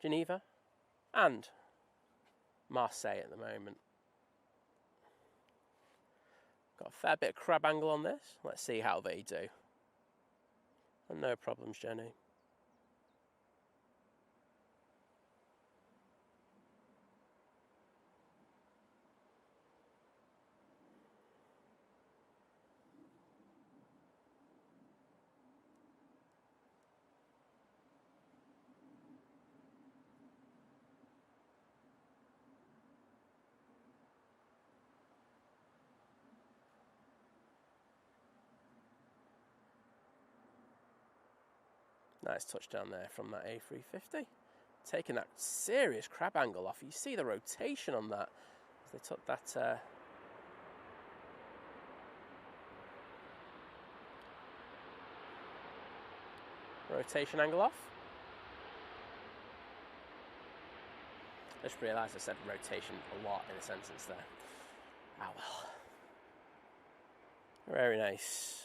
Geneva and Marseille at the moment. Got a fair bit of crab angle on this. Let's see how they do. And no problems, Jenny. Nice touchdown there from that A350. Taking that serious crab angle off. You see the rotation on that. As they took that rotation angle off. I just realised I said rotation a lot in a sentence there. Ah well. Very nice.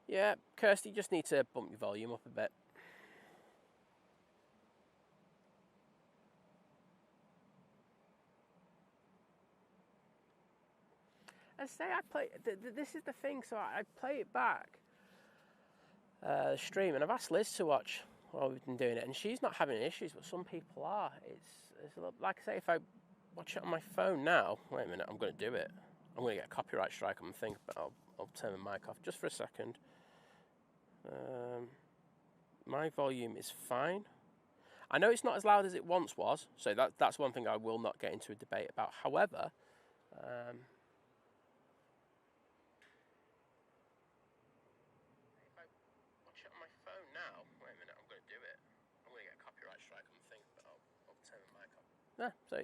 Yeah, Kirsty, you just need to bump your volume up a bit. I say I play. This is the thing. So I play it back, the stream, and I've asked Liz to watch while we've been doing it, and she's not having issues, but some people are. It's a little, like I say, if I watch it on my phone now. Wait a minute, I'm going to do it. I'm going to get a copyright strike on the thing, but I'll turn my mic off just for a second. My volume is fine. I know it's not as loud as it once was, so that's one thing I will not get into a debate about. However, if I watch it on my phone now, wait a minute, I'm going to do it. I'm going to get a copyright strike on the thing, but I'll turn my mic off. Yeah, so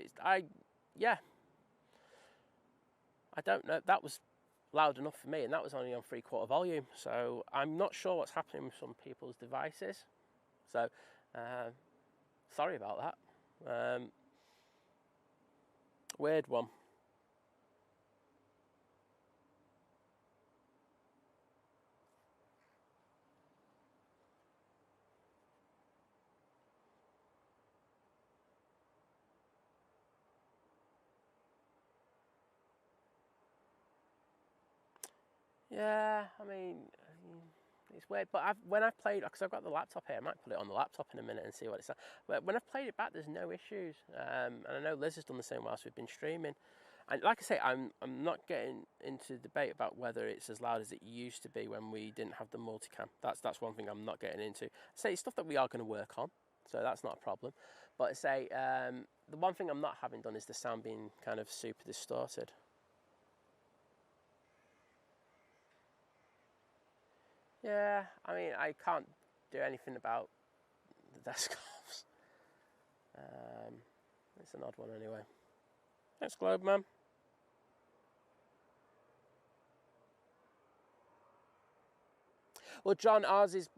I don't know. That was loud enough for me, and that was only on 3/4 volume, so I'm not sure what's happening with some people's devices, so sorry about that. Weird one. Yeah, I mean, it's weird, but when I've played, because I've got the laptop here, I might put it on the laptop in a minute and see what it's like. But when I've played it back, there's no issues, and I know Liz has done the same whilst we've been streaming. And like I say, I'm not getting into debate about whether it's as loud as it used to be when we didn't have the multicam. That's one thing I'm not getting into. Say it's stuff that we are going to work on, so that's not a problem. But say the one thing I'm not having done is the sound being kind of super distorted. Yeah, I mean, I can't do anything about the desk offs. It's an odd one anyway. Thanks, Globe Man. Well, John, ours is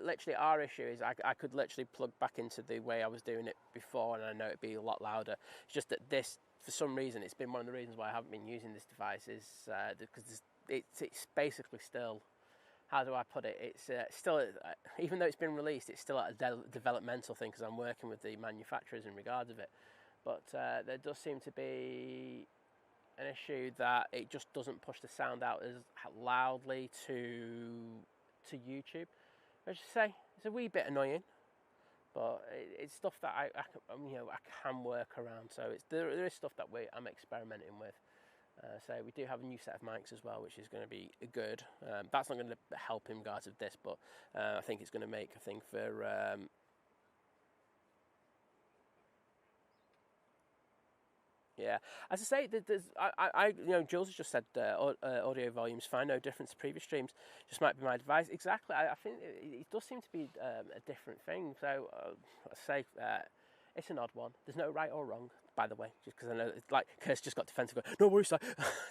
literally, our issue is I could literally plug back into the way I was doing it before, and I know it'd be a lot louder. It's just that this, for some reason, it's been one of the reasons why I haven't been using this device, is because it's basically still, how do I put it? It's still, even though it's been released, it's still at a developmental thing, because I'm working with the manufacturers in regards of it. But there does seem to be an issue that it just doesn't push the sound out as loudly to YouTube. I should say it's a wee bit annoying, but it's stuff that I can work around. So there is stuff that I'm experimenting with. So we do have a new set of mics as well, which is going to be good. That's not going to help in regards of this, but I think it's going to make a thing for. Yeah, as I say, Jules has just said audio volume's fine, no difference to previous streams. Just might be my device. Exactly, I think it does seem to be a different thing. So I say it's an odd one. There's no right or wrong, by the way. Just because I know, it's like Kirst just got defensive. Going, no worries,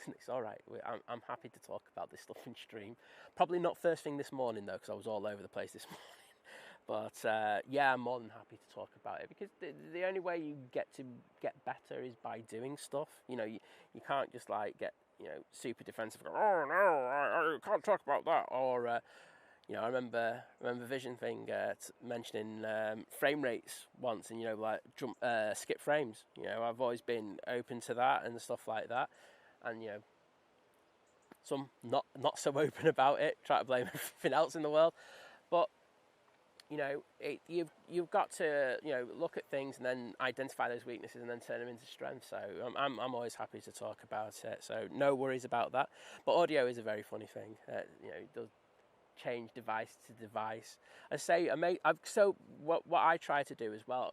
it's all right. I'm happy to talk about this stuff in stream. Probably not first thing this morning though, because I was all over the place this morning. But yeah, I'm more than happy to talk about it, because the only way you get better is by doing stuff. You you can't just like get super defensive. Go, oh no, I can't talk about that. Or I remember Vision thing mentioning frame rates once, and like skip frames. I've always been open to that and stuff like that, and some not so open about it. Try to blame everything else in the world, but. You've got to look at things and then identify those weaknesses and then turn them into strengths. So I'm always happy to talk about it. So no worries about that. But audio is a very funny thing. It does change device to device. I say so what I try to do as well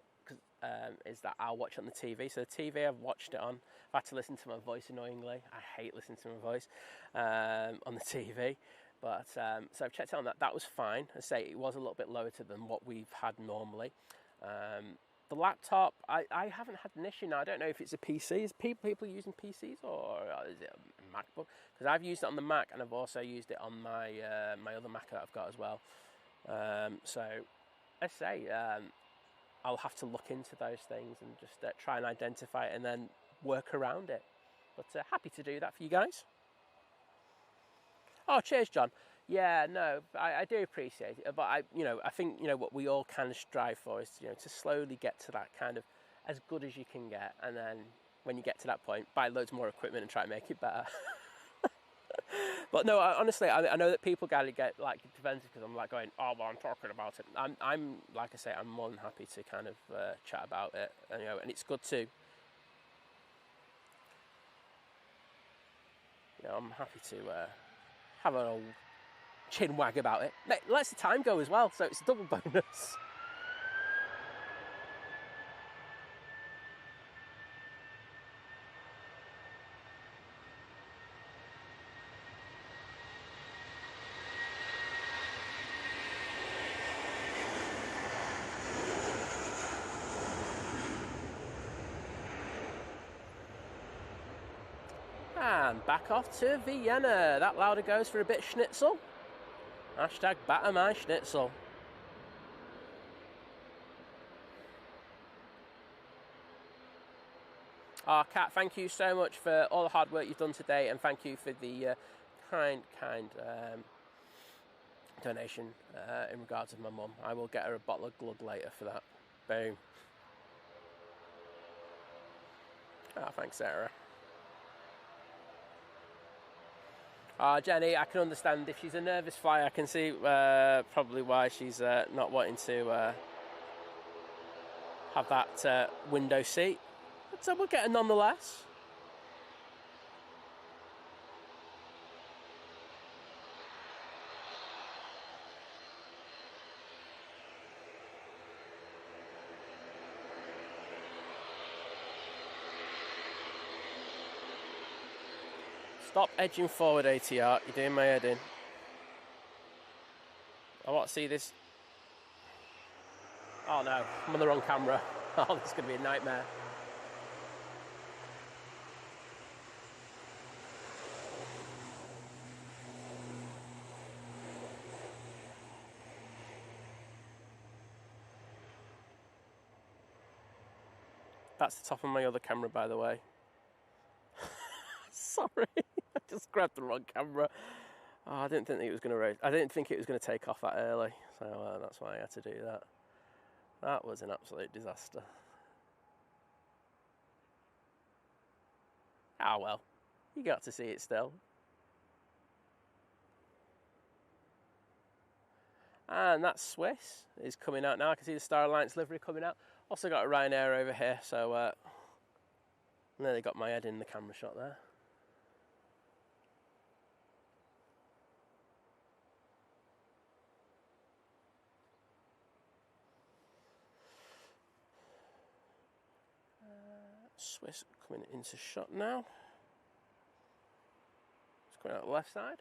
is that I'll watch it on the TV. So the TV I've watched it on. I've had to listen to my voice annoyingly. I hate listening to my voice on the TV. But so I've checked out on that. That was fine. I say it was a little bit lower than what we've had normally. The laptop, I haven't had an issue now. I don't know if it's a PC. Is people using PCs or is it a MacBook? Because I've used it on the Mac, and I've also used it on my my other Mac that I've got as well. So I say I'll have to look into those things and just try and identify it and then work around it. But happy to do that for you guys. Oh, cheers, John. Yeah, no, I do appreciate it, but I think what we all kind of strive for is to slowly get to that kind of as good as you can get, and then when you get to that point, buy loads more equipment and try to make it better. But no, honestly, I know that people gotta get like defensive because I'm like going, oh well, I'm talking about it. I'm like I say, I'm more than happy to kind of chat about it, and and it's good to. I'm happy to. Have an old chin wag about it. Lets the time go as well, so it's a double bonus. And back off to Vienna. That louder goes for a bit schnitzel. Hashtag batter my schnitzel. Kat, thank you so much for all the hard work you've done today, and thank you for the kind donation in regards to my mum. I will get her a bottle of glug later for that. Boom. Thanks, Sarah. Jenny, I can understand if she's a nervous flyer. I can see probably why she's not wanting to have that window seat. So we'll get her nonetheless. Stop edging forward, ATR. You're doing my head in. want to see this. Oh no, I'm on the wrong camera. Oh, this is going to be a nightmare. That's the top of my other camera, by the way. Sorry, I just grabbed the wrong camera. Oh, I didn't think it was going to raise. I didn't think it was going to take off that early, so that's why I had to do that. That was an absolute disaster. Ah well, you got to see it still. And that Swiss is coming out now. I can see the Star Alliance livery coming out. Also got a Ryanair over here, so nearly got my head in the camera shot there. Swiss coming into shot now. It's coming out the left side.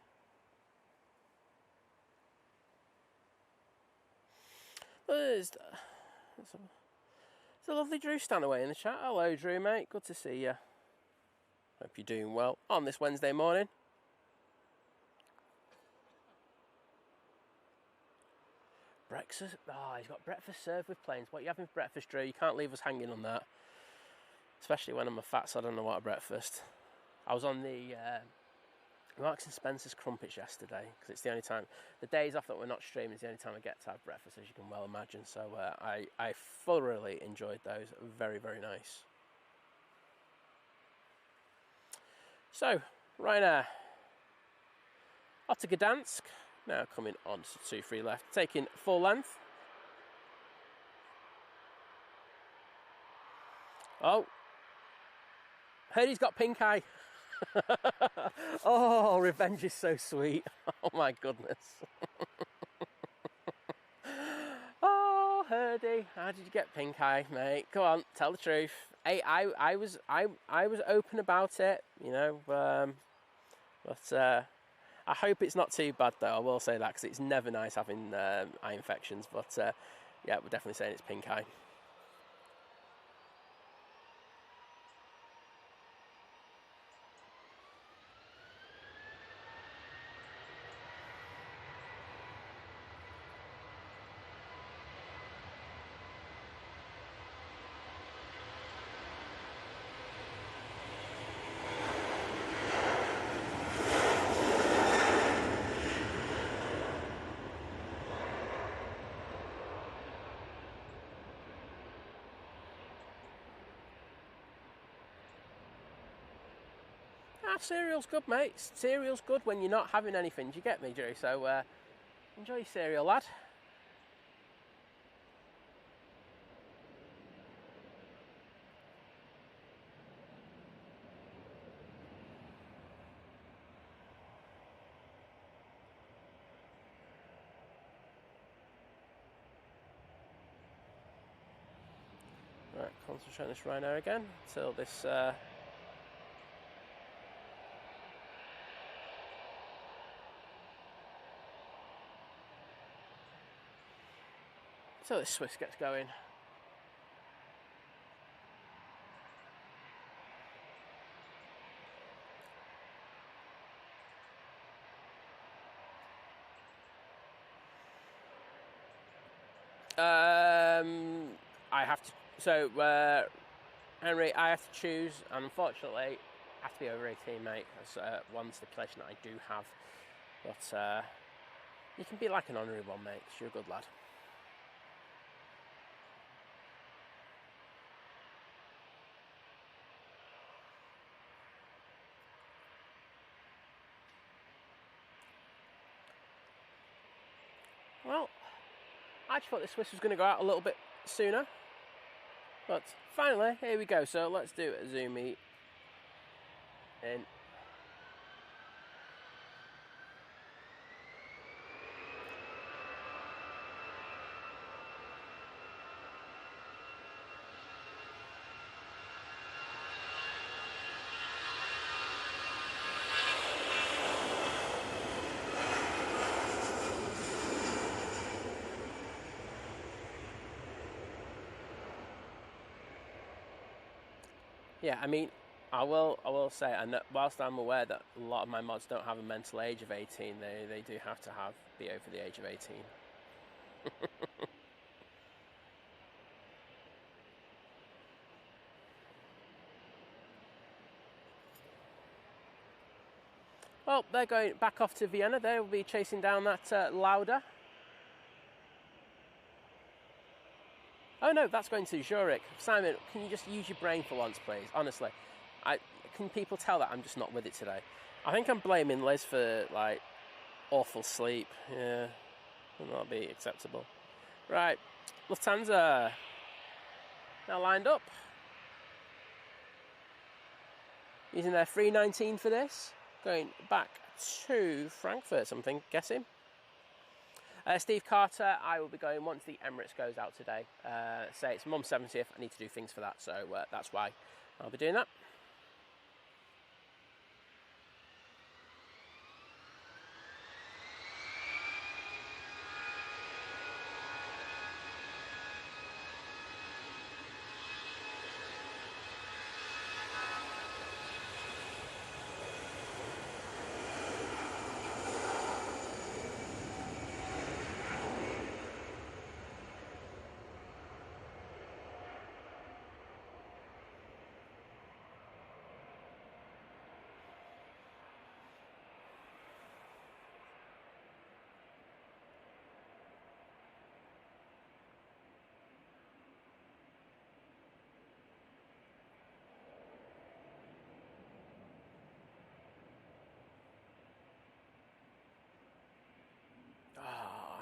There's a lovely Drew Stanaway in the chat. Hello Drew, mate, good to see you. Hope you're doing well on this Wednesday morning. Breakfast, he's got breakfast served with planes. What are you having for breakfast, Drew? You can't leave us hanging on that. Especially when I'm a fat, so I don't know what a breakfast. I was on the Marks and Spencer's Crumpets yesterday, because it's the only time, the days off that we're not streaming is the only time I get to have breakfast, as you can well imagine. So I thoroughly enjoyed those. Very, very nice. So, Ryanair. Off to Gdansk. Now coming on to 2-3 left. Taking full length. Oh. Heard he's got pink eye. Oh, revenge is so sweet. Oh my goodness. Oh, Herdy, how did you get pink eye, mate? Come on, tell the truth. Hey, I was open about it, you know, but I hope it's not too bad though. I will say that, because it's never nice having eye infections. But yeah, we're definitely saying it's pink eye. Cereal's good, mate. Cereal's good when you're not having anything. Do you get me, Drew? So enjoy your cereal, lad. Right, concentrate on this Ryanair again until this. So this Swiss gets going. I have to. So Henry, I have to choose, and unfortunately, I have to be over 18, mate. That's one stipulation that I do have. But you can be like an honorary one, mate, because you're a good lad. Well, I just thought the Swiss was going to go out a little bit sooner, but finally, here we go. So let's do a zoom in. Yeah, I mean, I will say, and whilst I'm aware that a lot of my mods don't have a mental age of 18, they do have to be over the age of 18. Well, they're going back off to Vienna. They will be chasing down that Lauda. Oh no, that's going to Zurich. Simon, can you just use your brain for once, please? Honestly, can people tell that I'm just not with it today? I think I'm blaming Liz for like awful sleep. Yeah, will not be acceptable. Right, Lufthansa now lined up, using their 319 for this, going back to Frankfurt. I'm guessing. Steve Carter, I will be going once the Emirates goes out today. Say it's Mum's 70th, I need to do things for that, so that's why I'll be doing that.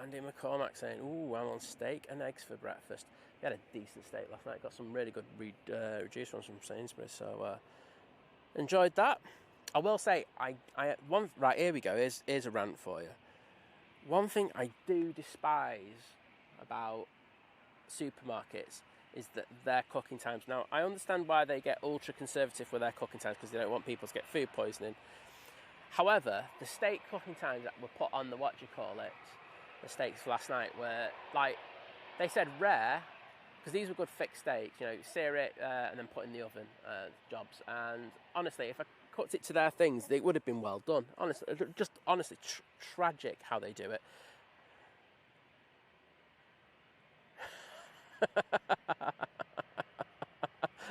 Andy McCormack saying, ooh, I'm on steak and eggs for breakfast. We had a decent steak last night. Got some really good reduced ones from Sainsbury's, so enjoyed that. I will say, right, here we go. Here's a rant for you. One thing I do despise about supermarkets is that their cooking times. Now, I understand why they get ultra conservative with their cooking times, because they don't want people to get food poisoning. However, the steak cooking times that were put on the the steaks last night were, like, they said rare, because these were good thick steaks, you know, sear it and then put in the oven jobs. And honestly, if I cooked it to their things, it would have been well done. Honestly, tragic how they do it.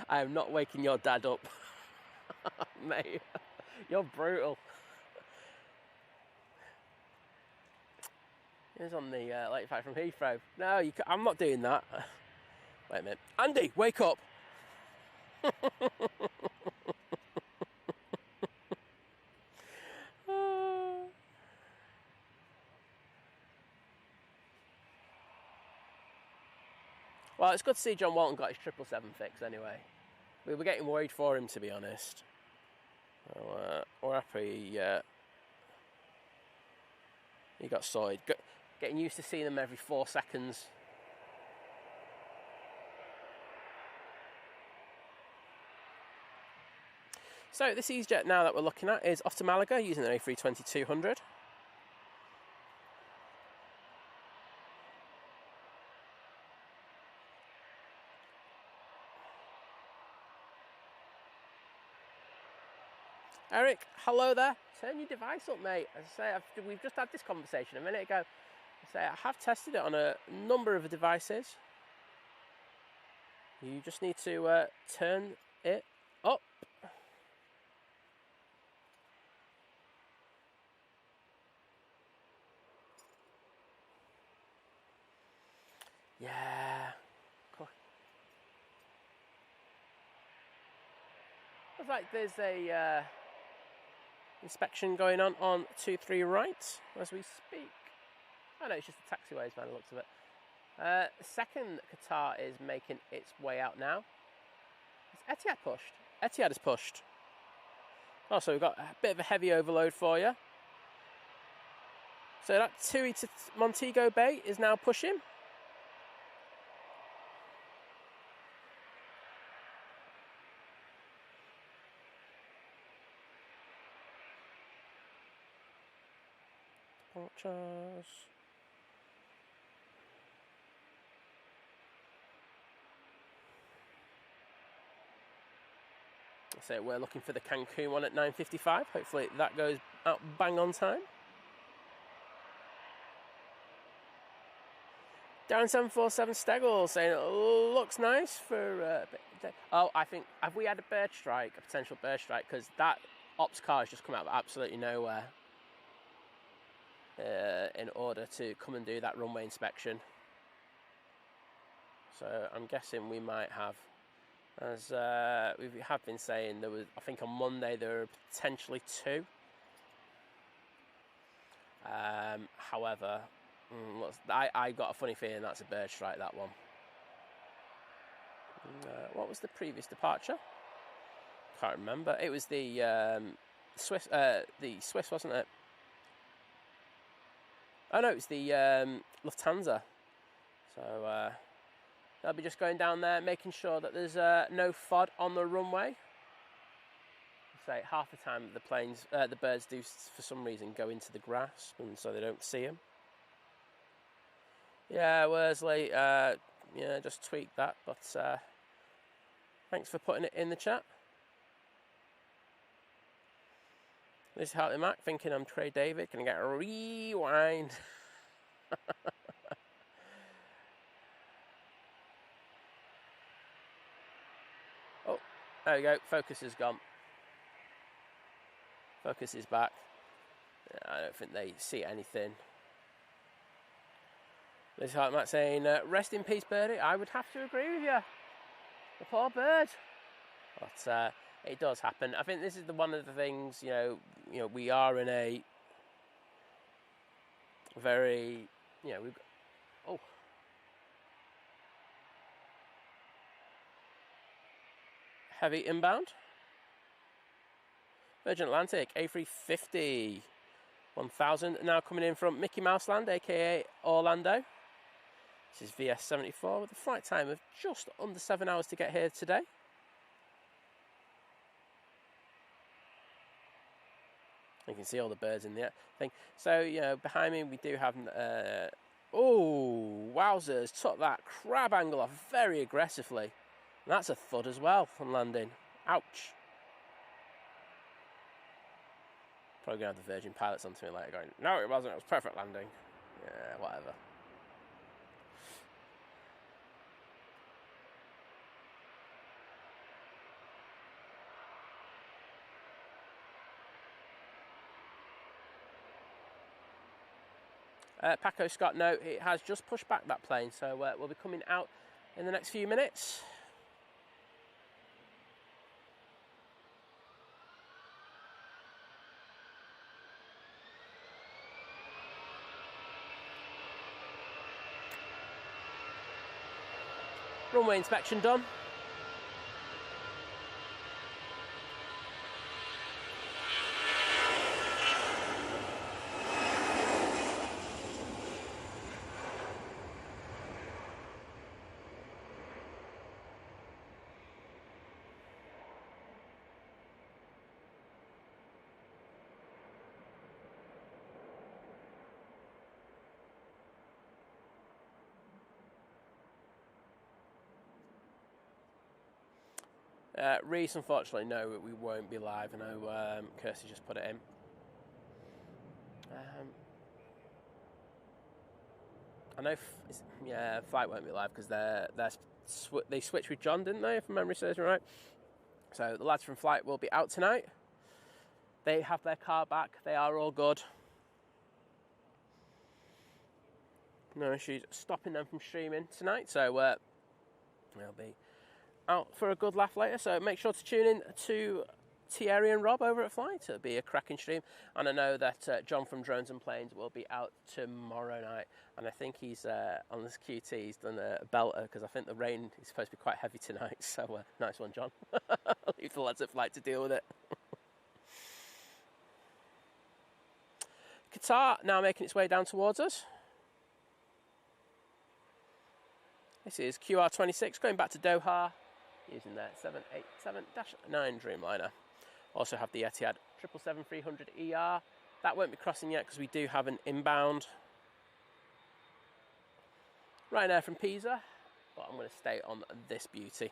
I am not waking your dad up, mate. You're brutal. He's on the late flight from Heathrow. No, I'm not doing that. Wait a minute. Andy, wake up. Well, it's good to see John Walton got his 777 fix anyway. We were getting worried for him, to be honest. So, we're happy he got sorted. Getting used to seeing them every 4 seconds. So this Easyjet now that we're looking at is off to Malaga using an A320-200. Eric, hello there. Turn your device up, mate. As I say, we've just had this conversation a minute ago. I say I have tested it on a number of devices. You just need to turn it up. Yeah. Cool. Looks like there's a inspection going on 23 right as we speak. Oh no, it's just the taxiways by the looks of it. Second Qatar is making its way out now. Is Etihad pushed? Etihad is pushed. Oh, so we've got a bit of a heavy overload for you. So that TUI to Montego Bay is now pushing. Departures. So we're looking for the Cancun one at 9:55. Hopefully that goes out bang on time. Darren 747 Stegel saying it looks nice for. Oh, I think, have we had a bird strike, a potential bird strike? Because that ops car has just come out of absolutely nowhere in order to come and do that runway inspection. So I'm guessing we might have, as we have been saying, there was, I think on Monday there were potentially 2. However, I got a funny feeling that's a bird strike, that one. What was the previous departure? Can't remember. It was the Swiss, wasn't it? Oh no, it was the Lufthansa. So they'll be just going down there, making sure that there's no FOD on the runway. Say half the time the birds do for some reason go into the grass, and so they don't see them. Yeah, Worsley, yeah, just tweaked that, but thanks for putting it in the chat. This is Hartley Mac thinking I'm Trey David. Can I get a rewind? Oh, there we go. Focus is gone. Focus is back. I don't think they see anything. This is Hartley Mac saying, rest in peace, birdie. I would have to agree with you. The poor bird. But it does happen. I think this is one of the things, you know, we are in a very, we've got, oh. Heavy inbound. Virgin Atlantic A350 1000 now coming in from Mickey Mouse Land, aka Orlando. This is VS74 with a flight time of just under 7 hours to get here today. You can see all the birds in the thing. So, behind me we do have... oh, wowzers. Took that crab angle off very aggressively. And that's a thud as well from landing. Ouch. Probably going to have the Virgin pilots onto me later going, no, it wasn't. It was perfect landing. Yeah, whatever. Paco Scott, no, it has just pushed back that plane, so we'll be coming out in the next few minutes. Runway inspection done. Reese, unfortunately, no, we won't be live. I know Kirsty just put it in. I know, flight won't be live because they switched with John, didn't they, if memory serves me right? So the lads from flight will be out tonight. They have their car back. They are all good. No issues stopping them from streaming tonight. So they'll be out for a good laugh later, so make sure to tune in to Thierry and Rob over at Flight. It'll be a cracking stream, and I know that John from Drones and Planes will be out tomorrow night, and I think he's on this QT, he's done a belter, because I think the rain is supposed to be quite heavy tonight, so nice one, John. Leave the lads at Flight to deal with it. Qatar now making its way down towards us. This is QR26 going back to Doha, using their 787-9 Dreamliner. Also have the Etihad 777-300ER. That won't be crossing yet because we do have an inbound. Ryanair from Pisa, but I'm going to stay on this beauty.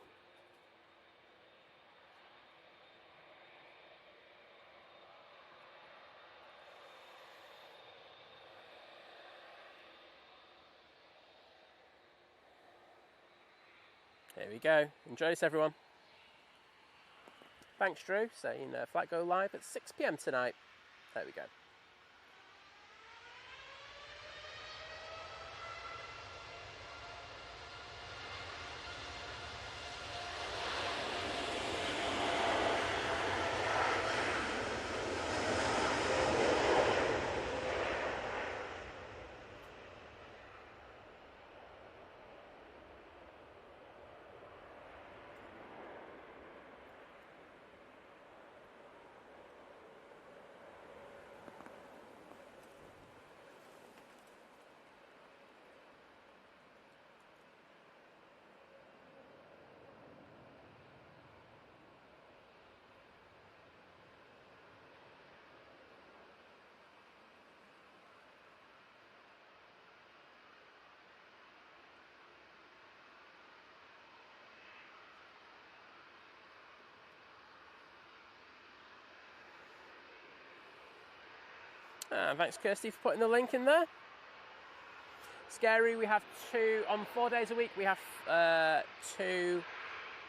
Here we go. Enjoy this, everyone. Thanks, Drew, saying flight go live at 6 p.m. tonight. There we go. Thanks, Kirsty, for putting the link in there. Scary, we have two, on 4 days a week, we have two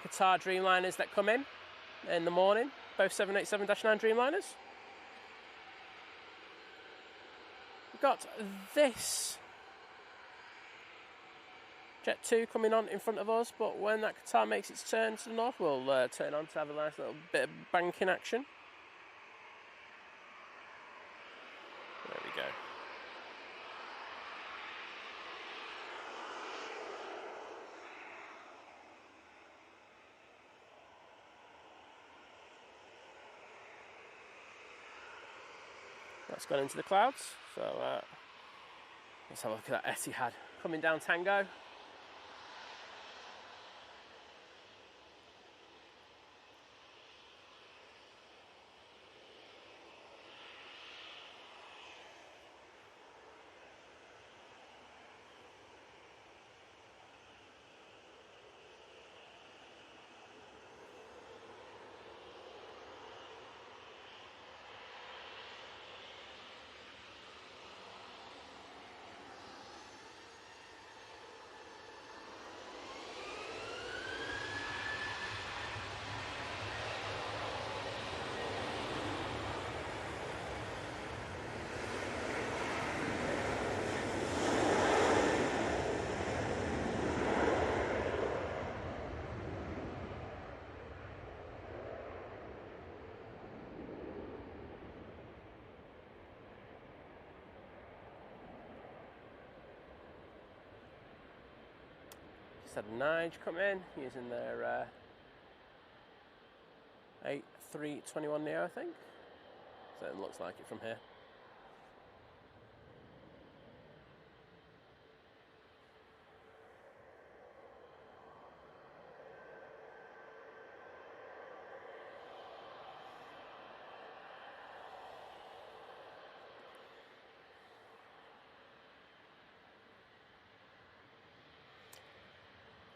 Qatar Dreamliners that come in the morning, both 787-9 Dreamliners. We've got this Jet 2 coming on in front of us, but when that Qatar makes its turn to the north, we'll turn on to have a nice little bit of banking action. There we go. That's gone into the clouds, so let's have a look at that Etihad coming down Tango. Just had a Nige come in using their A321neo, I think. So it looks like it from here.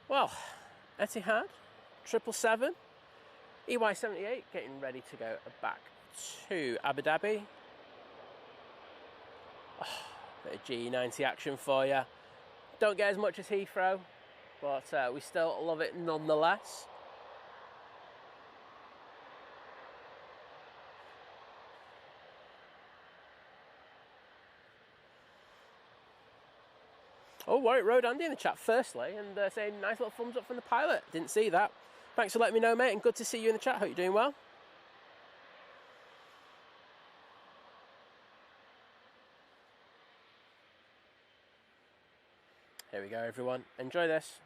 Well, Etihad 777 EY78 getting ready to go back to Abu Dhabi. Oh, bit of G90 action for you. Don't get as much as Heathrow, but we still love it nonetheless. Oh, Warwick Road Andy in the chat firstly, and saying nice little thumbs up from the pilot. Didn't see that. Thanks for letting me know, mate, and good to see you in the chat. Hope you're doing well. Here we go, everyone. Enjoy this.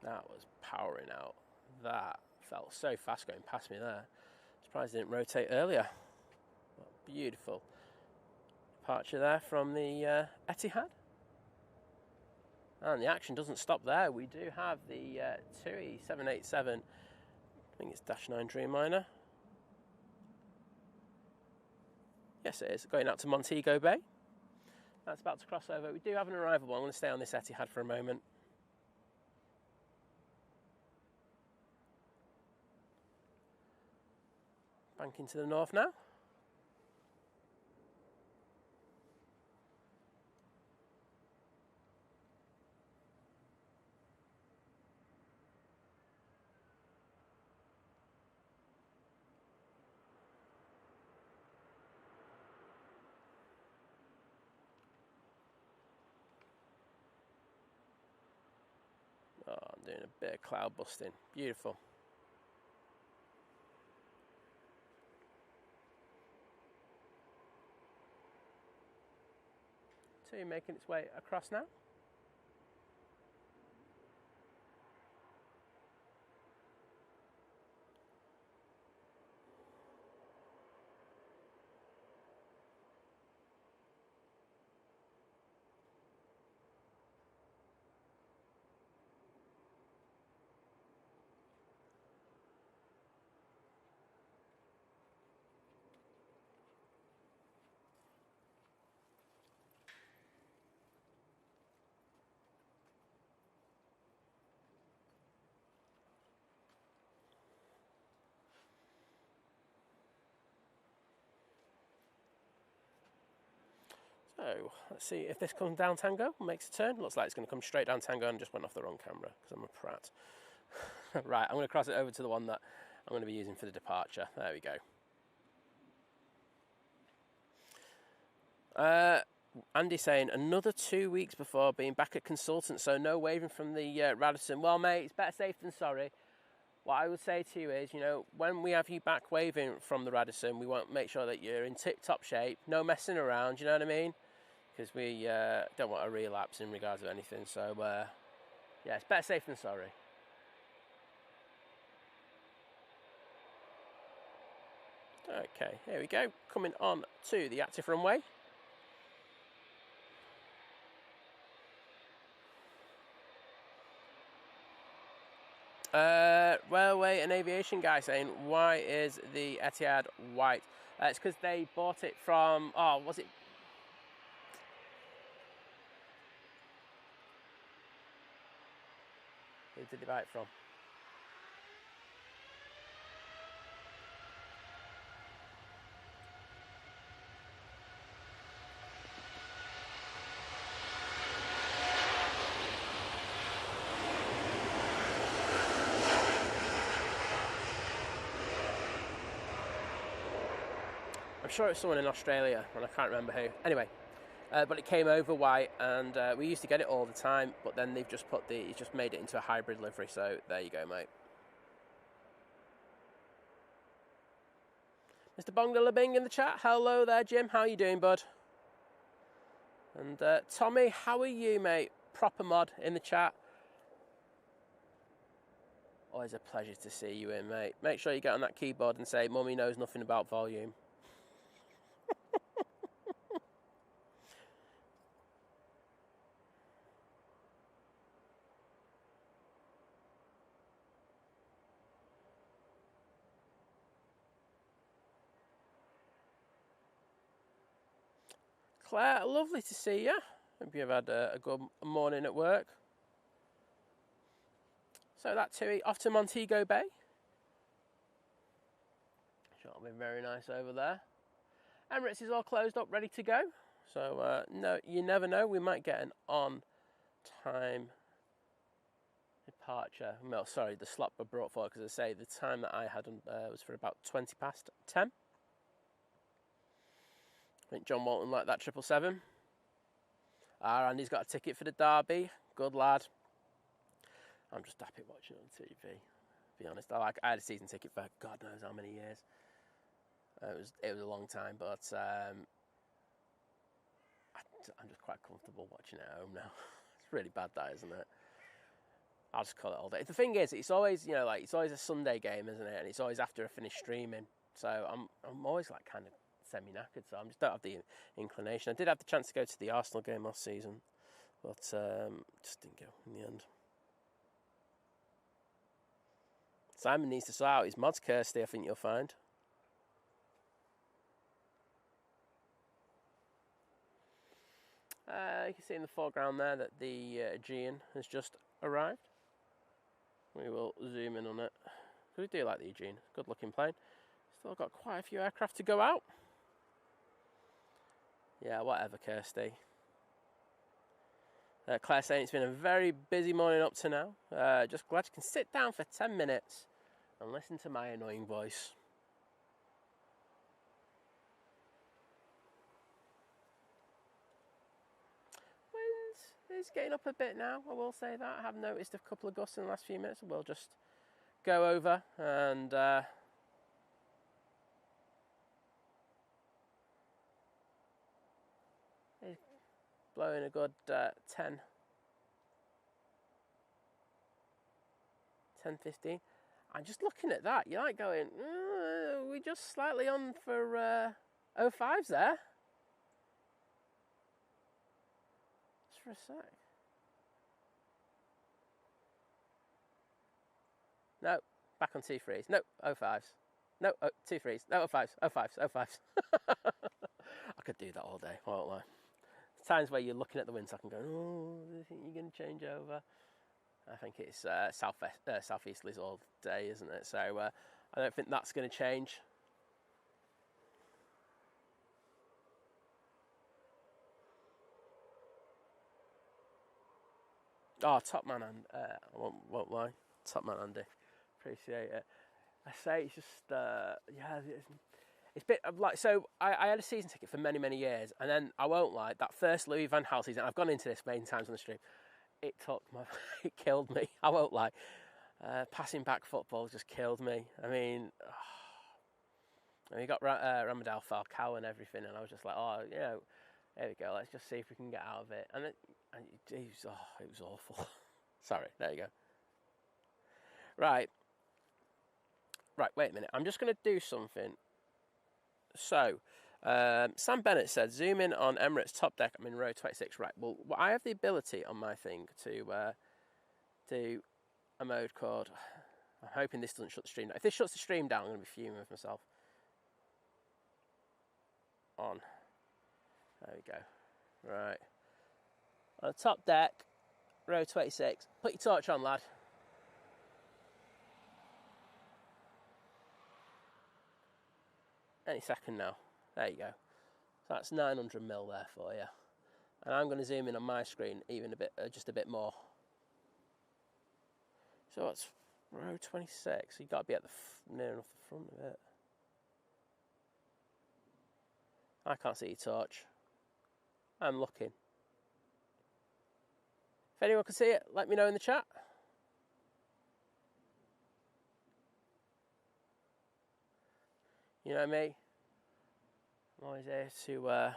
That was powering out. That felt so fast going past me there. Surprised it didn't rotate earlier. Beautiful departure there from the Etihad. And the action doesn't stop there. We do have the TUI 787, I think it's -9 Dreamliner. Yes, it is, going out to Montego Bay. That's about to cross over. We do have an arrival. I'm going to stay on this Etihad for a moment. Banking to the north now. Oh, I'm doing a bit of cloud busting. Beautiful. TUI making its way across now. So, let's see if this comes down Tango and makes a turn. Looks like it's going to come straight down Tango and just went off the wrong camera because I'm a prat. Right, I'm going to cross it over to the one that I'm going to be using for the departure. There we go. Andy saying another 2 weeks before being back at consultant, so no waving from the Radisson. Well, mate, it's better safe than sorry. What I would say to you is, you know, when we have you back waving from the Radisson, we want to make sure that you're in tip-top shape, no messing around, you know what I mean? Because we don't want a relapse in regards to anything. So, yeah, it's better safe than sorry. Okay, here we go. Coming on to the active runway. Railway and aviation guy saying, why is the Etihad white? It's because they bought it from, oh, was it? Who did they buy it from? I'm sure it's someone in Australia, and I can't remember who. Anyway, but it came over white, and we used to get it all the time. But then they've just he's just made it into a hybrid livery. So there you go, mate. Mr. Bongalabing in the chat. Hello there, Jim. How you doing, bud? And Tommy, how are you, mate? Proper mod in the chat. Always a pleasure to see you in, mate. Make sure you get on that keyboard and say, Mummy knows nothing about volume. Claire, lovely to see you. Hope you've had a good morning at work. So that TUI off to Montego Bay. That'll be very nice over there. Emirates is all closed up, ready to go. So no, you never know. We might get an on-time departure. Well, sorry, the slot were brought forward because I say the time that I had was for about 20 past 10. I think John Walton liked that 777. Andy's got a ticket for the Derby. Good lad. I'm just happy watching it on TV. To be honest, I had a season ticket for God knows how many years. It was a long time, but I'm just quite comfortable watching it at home now. It's really bad, that, isn't it? I'll just call it all day. The thing is, it's always, you know, like it's always a Sunday game, isn't it? And it's always after I finish streaming. So I'm always like kind of semi-knackered. So I just don't have the inclination. I did have the chance to go to the Arsenal game last season, but just didn't go in the end. Simon needs to sort out his mods, Kirsty, I think you'll find. You can see in the foreground there that the Aegean has just arrived. We will zoom in on it. We do like the Aegean. Good looking plane. Still got quite a few aircraft to go out. Yeah, whatever, Kirsty. Claire saying it's been a very busy morning up to now. Just glad you can sit down for 10 minutes and listen to my annoying voice. Wind is getting up a bit now, I will say that. I have noticed a couple of gusts in the last few minutes. We'll just go over and it's blowing a good 10, 15. I'm just looking at that. You're like going, we're just slightly on for 05s there. Just for a sec. No, back on T3s. No, 05s. No, 23s. No, 05s. 05s. 05s. I could do that all day, won't I? There's times where you're looking at the wind sock and going, oh, do you think you're going to change over? I think it's southeasterlies all day, isn't it? So I don't think that's going to change. Oh, top man, and I won't lie, top man Andy, appreciate it. I say it's just yeah, it's a bit like, so I had a season ticket for many years, and then I won't lie, that first Louis van Gaal season, I've gone into this many times on the stream. It killed me. I won't lie. Passing back football just killed me. I mean, you got Ramadal Falcao and everything, and I was just like, oh, you know, there we go. Let's just see if we can get out of it. And it was awful. Sorry. There you go. Right. Wait a minute. I'm just going to do something. So. Sam Bennett said, zoom in on Emirates top deck. I'm in row 26. Right, well, I have the ability on my thing to do a mode called, I'm hoping this doesn't shut the stream down. If this shuts the stream down, I'm going to be fuming with myself. On. There we go. Right. On the top deck, row 26. Put your torch on, lad. Any second now. There you go. So that's 900mm there for you. And I'm going to zoom in on my screen even a bit, just a bit more. So it's row 26. You've got to be at the near enough the front of it. I can't see your torch. I'm looking. If anyone can see it, let me know in the chat. You know me. I'm always here to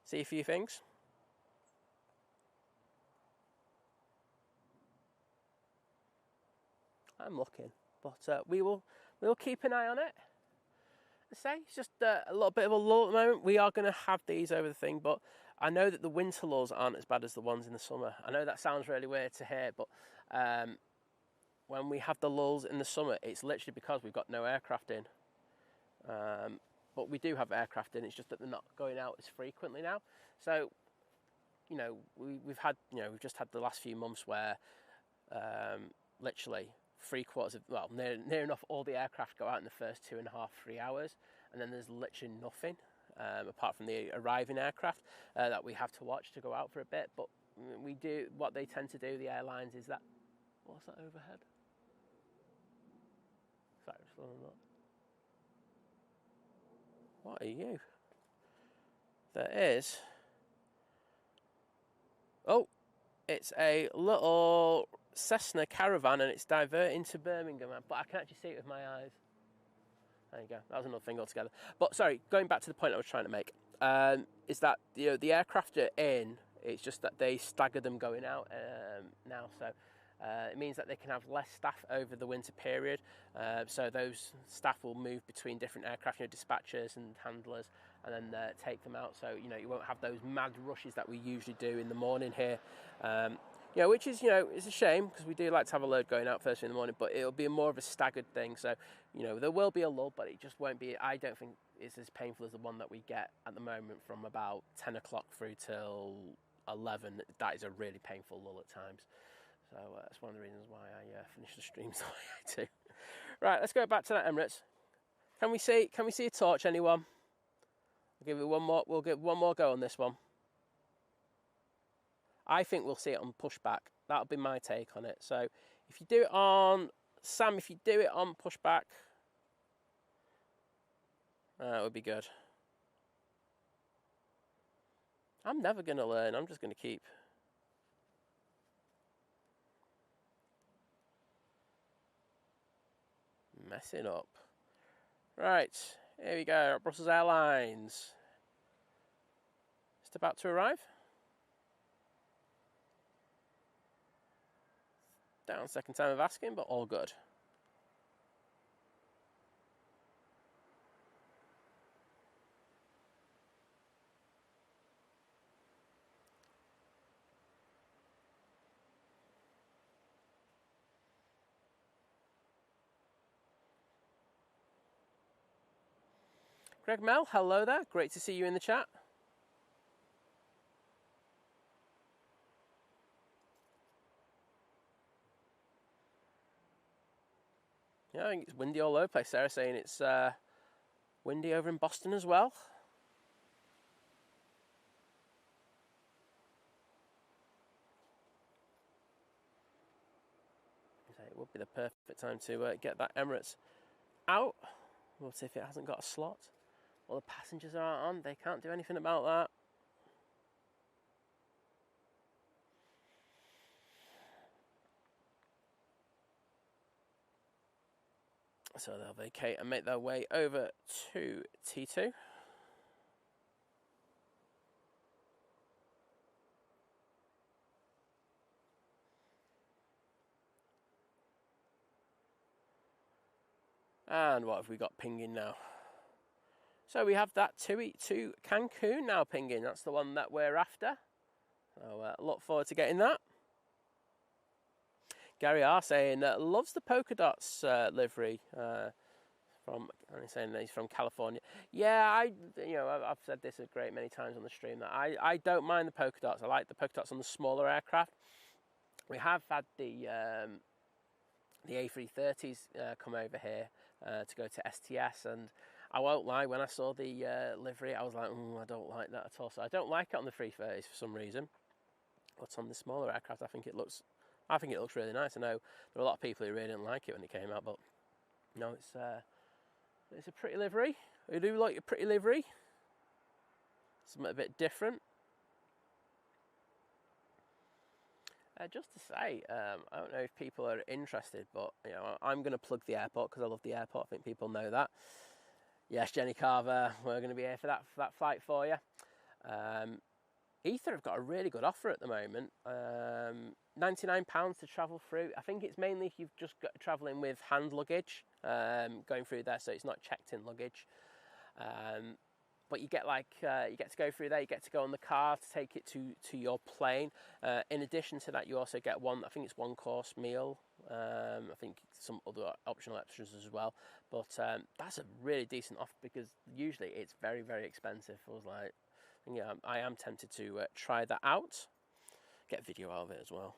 see a few things. I'm looking, but we'll keep an eye on it. I say it's just a little bit of a lull at the moment. We are going to have these over the thing, but I know that the winter lulls aren't as bad as the ones in the summer. I know that sounds really weird to hear, but when we have the lulls in the summer, it's literally because we've got no aircraft in. But we do have aircraft in, it's just that they're not going out as frequently now. So, you know, we've just had the last few months where literally 3/4 of, well, near enough all the aircraft go out in the first 2.5, 3 hours, and then there's literally nothing apart from the arriving aircraft that we have to watch to go out for a bit. But we do, what they tend to do, the airlines, is that, what's that overhead? Sorry, just looking at that. What are you? There is. Oh, it's a little Cessna Caravan and it's diverting to Birmingham, but I can actually see it with my eyes. There you go. That was another thing altogether. But sorry, going back to the point I was trying to make, is that the aircraft are in. It's just that they stagger them going out now. So It means that they can have less staff over the winter period, so those staff will move between different aircraft, dispatchers and handlers, and then take them out. So you won't have those mad rushes that we usually do in the morning here. Which is it's a shame, because we do like to have a load going out first thing in the morning, but it'll be more of a staggered thing. So there will be a lull, but it just won't be. I don't think it's as painful as the one that we get at the moment from about 10 o'clock through till 11. That is a really painful lull at times. So that's one of the reasons why I finish the streams the way I do. Right, let's go back to that Emirates. Can we see a torch, anyone? I'll give it one more. We'll give one more go on this one. I think we'll see it on pushback. That'll be my take on it. So if you do it on Sam, if you do it on pushback, that would be good. I'm never going to learn. I'm just going to keep. Messing up. Right, here we go. Brussels Airlines. Just about to arrive. Down second time of asking, but all good. Greg Mel, hello there. Great to see you in the chat. Yeah, I think it's windy all over the place. Sarah's saying it's windy over in Boston as well. So it would be the perfect time to get that Emirates out. We'll see if it hasn't got a slot. Well, the passengers aren't on. They can't do anything about that. So they'll vacate and make their way over to T2. And what have we got pinging now? So we have that TUI to Cancun now pinging. That's the one that we're after. So look forward to getting that. Gary R saying loves the polka dots livery. He's saying that he's from California. Yeah, I've said this a great many times on the stream that I don't mind the polka dots. I like the polka dots on the smaller aircraft. We have had the A330s come over here to go to STS, and I won't lie, when I saw the livery, I was like, I don't like that at all. So I don't like it on the 330s for some reason. But on the smaller aircraft, I think it looks really nice. I know there are a lot of people who really didn't like it when it came out, but no, it's a pretty livery. I do like a pretty livery. Something a bit different. Just to say, I don't know if people are interested, but I'm going to plug the airport because I love the airport. I think people know that. Yes, Jenny Carver, we're going to be here for that flight for you. Etihad have got a really good offer at the moment. £99 to travel through. I think it's mainly if you've just got travelling with hand luggage going through there, so it's not checked in luggage. But you get you get to go through there. You get to go on the car to take it to your plane. In addition to that, you also get I think it's one course meal. I think some other optional extras as well. But that's a really decent offer because usually it's very, very expensive. I was like, I am tempted to try that out. Get a video out of it as well.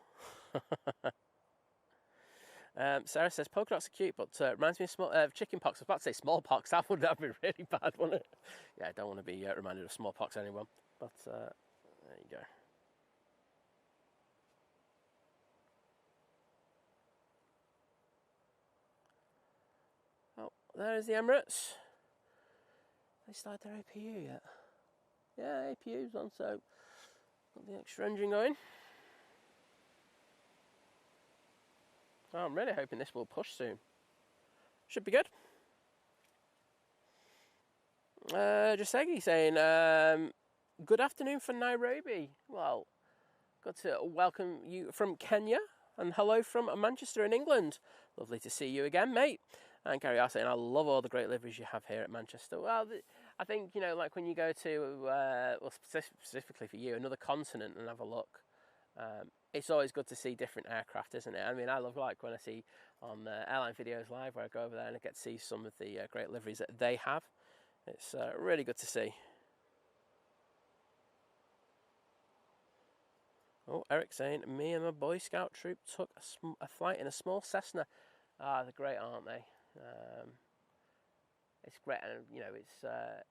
Sarah says polka dots are cute, but reminds me of chicken pox. I was about to say smallpox. That would be really bad, wouldn't it? Yeah, I don't want to be reminded of smallpox, anyone. But there you go. Oh, there's the Emirates. They started their APU yet? Yeah, APU's on, so got the extra engine going. Oh, I'm really hoping this will push soon. Should be good. Jasegi saying, good afternoon from Nairobi. Well, got to welcome you from Kenya. and hello from Manchester in England. Lovely to see you again, mate. And Gary R saying, I love all the great liveries you have here at Manchester. Well, I think, you know, like when you go to, well, specifically for you, another continent and have a look, it's always good to see different aircraft, isn't it? I mean, I love, like, when I see on airline videos live where I go over there and I get to see some of the great liveries that they have. It's really good to see. Oh, Eric saying, me and my Boy Scout troop took a flight in a small Cessna. Ah, they're great, aren't they? It's great, and you know,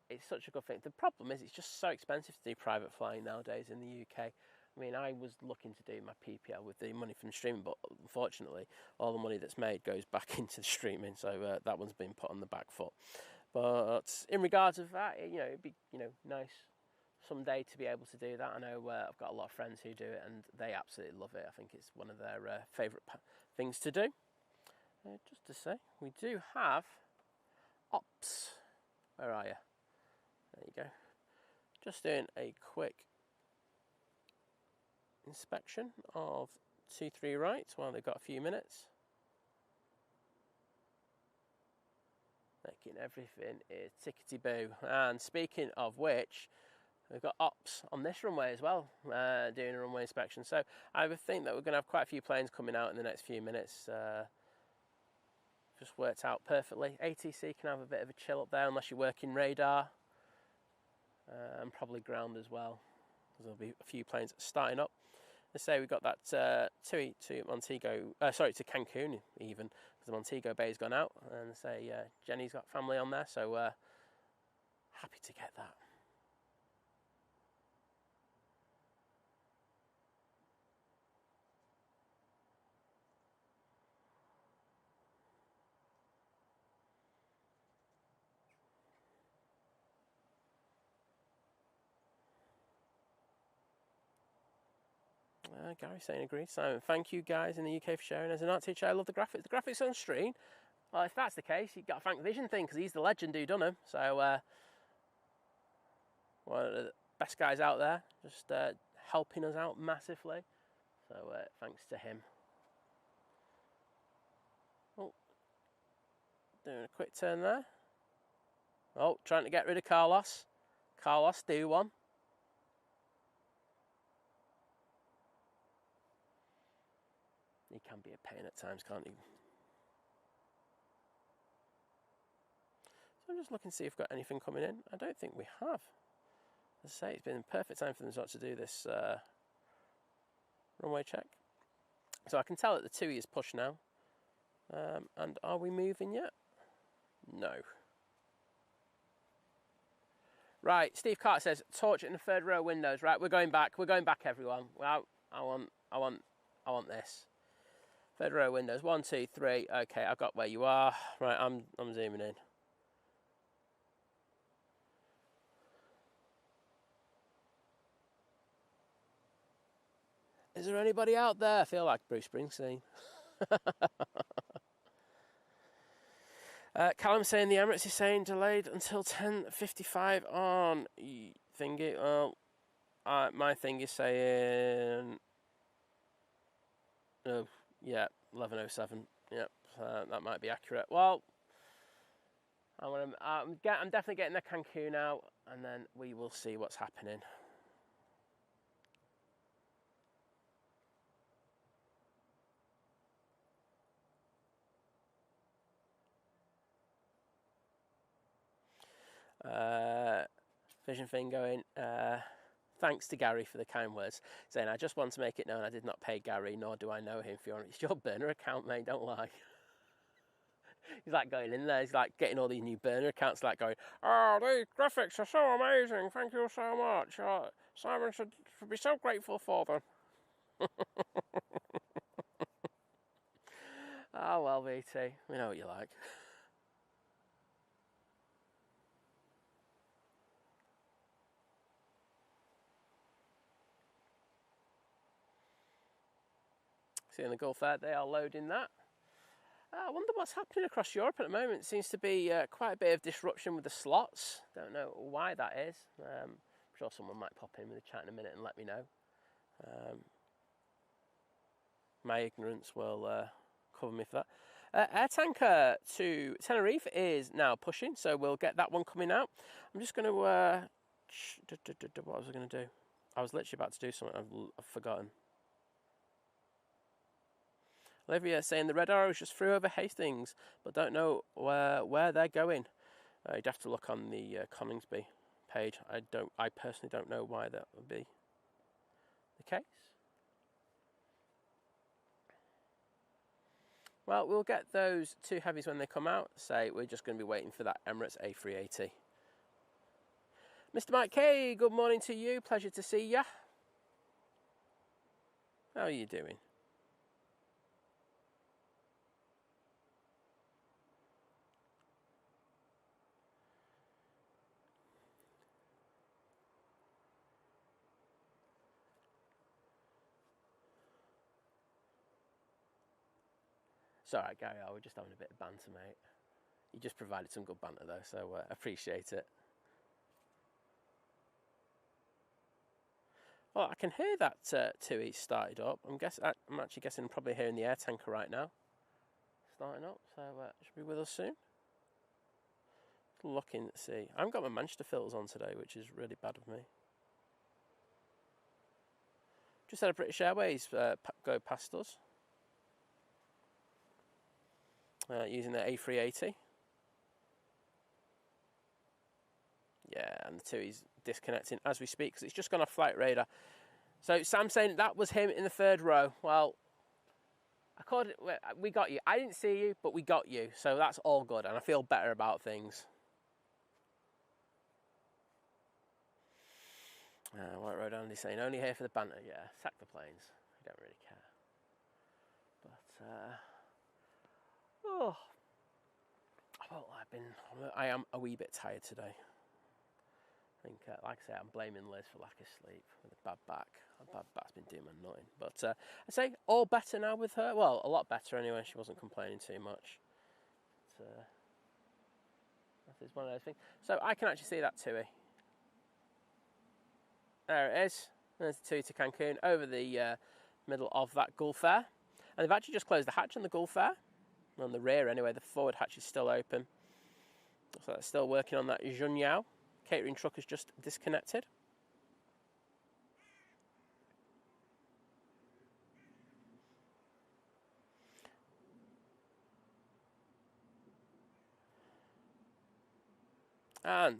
it's such a good thing. The problem is, it's just so expensive to do private flying nowadays in the UK. I mean, I was looking to do my PPL with the money from streaming, but unfortunately, all the money that's made goes back into the streaming, so that one's been put on the back foot. But in regards of that, you know, it'd be, you know, nice someday to be able to do that. I know I've got a lot of friends who do it, and they absolutely love it. I think it's one of their favourite things to do. Just to say, we do have ops. Where are you? There you go. Just doing a quick inspection of 2-3 right while they've got a few minutes. Making everything is tickety-boo. And speaking of which, we've got ops on this runway as well, doing a runway inspection. So I would think that we're going to have quite a few planes coming out in the next few minutes. Just worked out perfectly. ATC can have a bit of a chill up there unless you're working radar. And probably ground as well, because there'll be a few planes starting up. Let's say we've got that TUI to Montego, to Cancun even, because the Montego Bay's gone out. And say Jenny's got family on there, so happy to get that. Gary saying agreed. Simon, thank you guys in the UK for sharing. As an art teacher, I love the graphics. The graphics on screen. Well, if that's the case, you've got to thank the Vision thing, because he's the legend who done them. So, one of the best guys out there, just helping us out massively. So, thanks to him. Oh, doing a quick turn there. Oh, trying to get rid of Carlos. Carlos, do one. He can be a pain at times, can't he? So I'm just looking to see if we've got anything coming in. I don't think we have. As I say, it's been a perfect time for them to do this runway check. So I can tell that the TUI is pushed now. And are we moving yet? No. Right, Steve Carter says, torch it in the third row windows. Right, we're going back. We're going back, everyone. Well, I want this. Third row windows, 1, 2, 3. Okay, I've got where you are. Right, I'm zooming in. Is there anybody out there? I feel like Bruce Springsteen. Callum saying the Emirates is saying delayed until 10:55 on thingy. Well, my thing is saying. Oh. Yeah, 11:07. Yep, that might be accurate. Well, I'm definitely getting the Cancun out, and then we will see what's happening. Vision thing going. Thanks to Gary for the kind words, saying, I just want to make it known I did not pay Gary, nor do I know him. Fiona, it's your burner account, mate, don't lie. He's like going in there, he's like getting all these new burner accounts, like going, oh, these graphics are so amazing, thank you so much. Simon should be so grateful for them. Oh, well, BT, we know what you like. In the Gulf there, they are loading that. I wonder what's happening across Europe at the moment. It seems to be quite a bit of disruption with the slots. Don't know why that is. I'm sure someone might pop in with a chat in a minute and let me know. My ignorance will cover me for that. Air tanker to Tenerife is now pushing, so we'll get that one coming out. I'm just going to... what was I going to do? I was literally about to do something I've forgotten. Olivia saying the Red Arrows just flew over Hastings, but don't know where they're going. You'd have to look on the Coningsby page. I personally don't know why that would be the case. Well, we'll get those two heavies when they come out. Say we're just going to be waiting for that Emirates A380. Mr. Mike K, good morning to you. Pleasure to see ya. How are you doing? It's all right, Gary. We're just having a bit of banter, mate. You just provided some good banter, though, so appreciate it. Well, I can hear that TUI started up. I'm actually guessing I'm probably hearing the air tanker right now. Starting up, so should be with us soon. Looking to see. I haven't got my Manchester filters on today, which is really bad of me. Just had a British Airways go past us. Using the A380. Yeah, and the TUI's disconnecting as we speak because it's just gone off flight radar. So Sam's saying that was him in the third row. Well, we got you. I didn't see you, but we got you. So that's all good, and I feel better about things. White Road Andy saying only here for the banter. Yeah, sack the planes. I don't really care. But I am a wee bit tired today. I think, like I say, I'm blaming Liz for lack of sleep with a bad back. A bad back's been doing my nutting. But I say all better now with her. Well, a lot better anyway. She wasn't complaining too much. But, that is one of those things. So I can actually see that TUI. There it is. There's the TUI to Cancun over the middle of that Gulf Air. And they've actually just closed the hatch on the Gulf Air. On the rear anyway, the forward hatch is still open. Looks like they're still working on that Junyao. Catering truck is just disconnected. And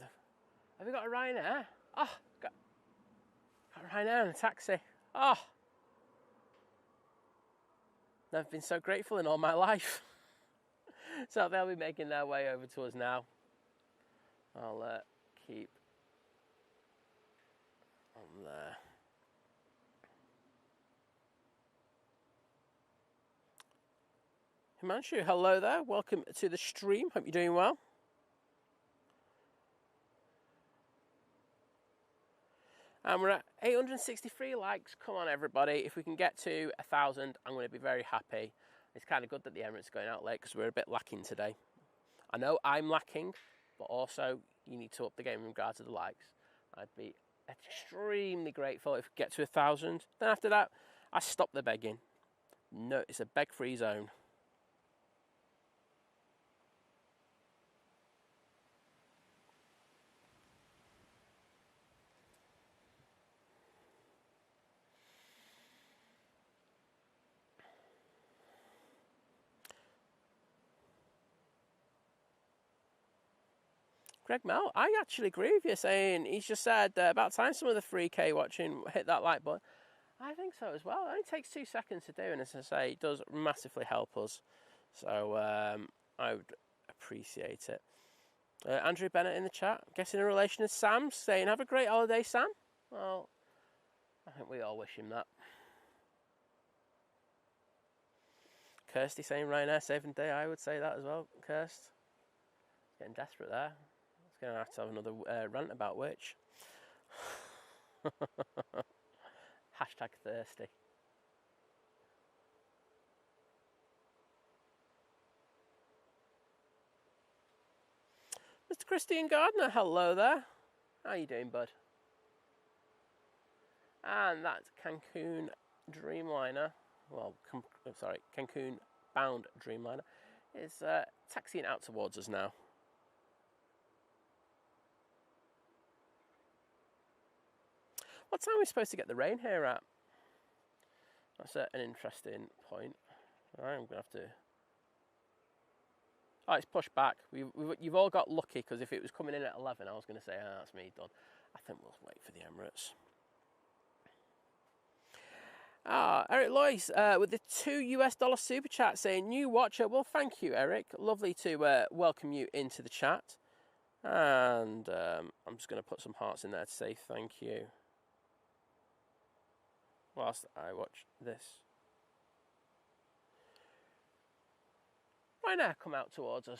have we got a Ryanair? Oh, got a Ryanair and a taxi. Oh, never been so grateful in all my life. So they'll be making their way over to us now. I'll keep on there. Himanshu, hello there. Welcome to the stream. Hope you're doing well. And we're at 863 likes. Come on, everybody. If we can get to 1,000, I'm going to be very happy. It's kind of good that the Emirates are going out late because we're a bit lacking today. I know I'm lacking, but also you need to up the game in regard to the likes. I'd be extremely grateful if we get to 1,000. Then after that, I stop the begging. No, it's a beg-free zone. Greg Mel, I actually agree with you saying he's just said about time some of the 3K watching hit that like button. I think so as well. It only takes 2 seconds to do, and as I say, it does massively help us. So I would appreciate it. Andrew Bennett in the chat, guessing in relation to Sam, saying have a great holiday, Sam. Well, I think we all wish him that. Kirsty saying Ryanair saving day, I would say that as well, Kirst. Getting desperate there. Going to have another rant about which. Hashtag thirsty. Mr. Christian Gardner, hello there. How you doing, bud? And that's Cancun Dreamliner well, sorry, Cancun bound Dreamliner is taxiing out towards us now. What time are we supposed to get the rain here at? That's an interesting point. I'm going to have to... Oh, it's pushed back. You've all got lucky, because if it was coming in at 11, I was going to say, oh, that's me done. I think we'll wait for the Emirates. Eric Loyce with the $2 super chat saying, new watcher. Well, thank you, Eric. Lovely to welcome you into the chat. And I'm just going to put some hearts in there to say thank you whilst I watch this. Right now, come out towards us.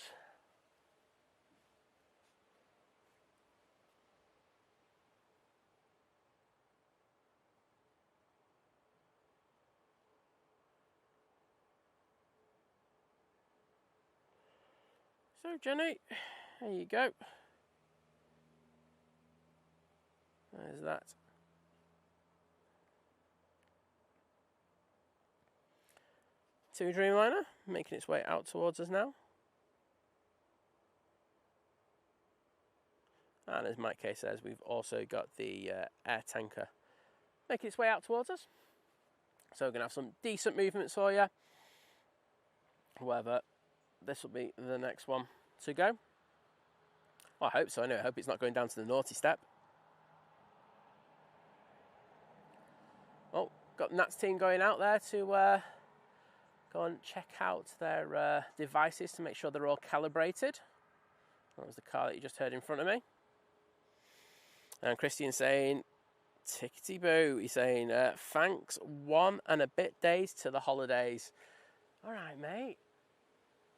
So, Jenny, there you go. There's that. TUI Dreamliner making its way out towards us now. And as Mike K says, we've also got the air tanker making its way out towards us. So we're going to have some decent movements for you. However, this will be the next one to go. Well, I hope so. Anyway, I hope it's not going down to the naughty step. Oh, got Nat's team going out there to go and check out their devices to make sure they're all calibrated. That was the car that you just heard in front of me. And Christian saying, tickety boo. He's saying, thanks, 1 and a bit days to the holidays. All right, mate.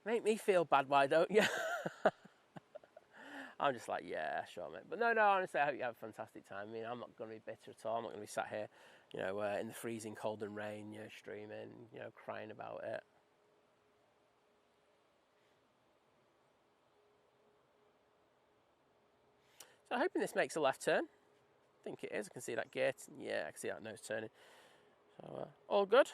Make me feel bad, why don't you? I'm just like, yeah, sure, mate. But no, honestly, I hope you have a fantastic time. I mean, I'm not going to be bitter at all. I'm not going to be sat here, you know, in the freezing cold and rain, you know, streaming, you know, crying about it. So I'm hoping this makes a left turn. I think it is. I can see that gear. Yeah, I can see that nose turning. So, all good.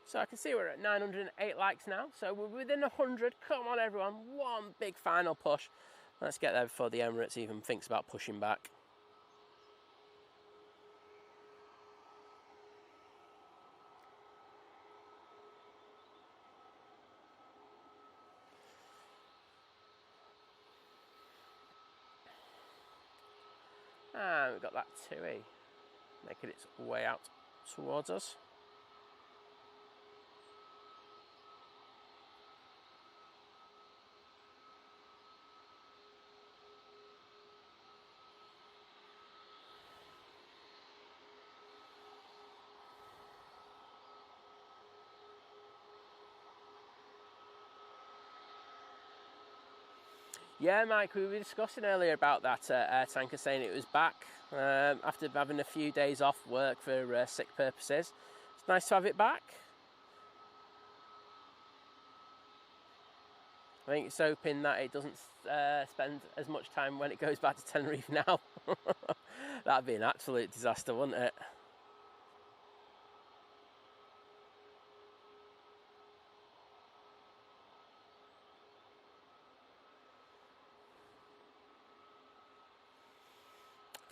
So I can see we're at 908 likes now. So we're within 100. Come on, everyone. One big final push. Let's get there before the Emirates even thinks about pushing back. And we've got that TUI making its way out towards us. Yeah, Mike, we were discussing earlier about that air tanker saying it was back after having a few days off work for sick purposes. It's nice to have it back. I think it's hoping that it doesn't spend as much time when it goes back to Tenerife now. That'd be an absolute disaster, wouldn't it?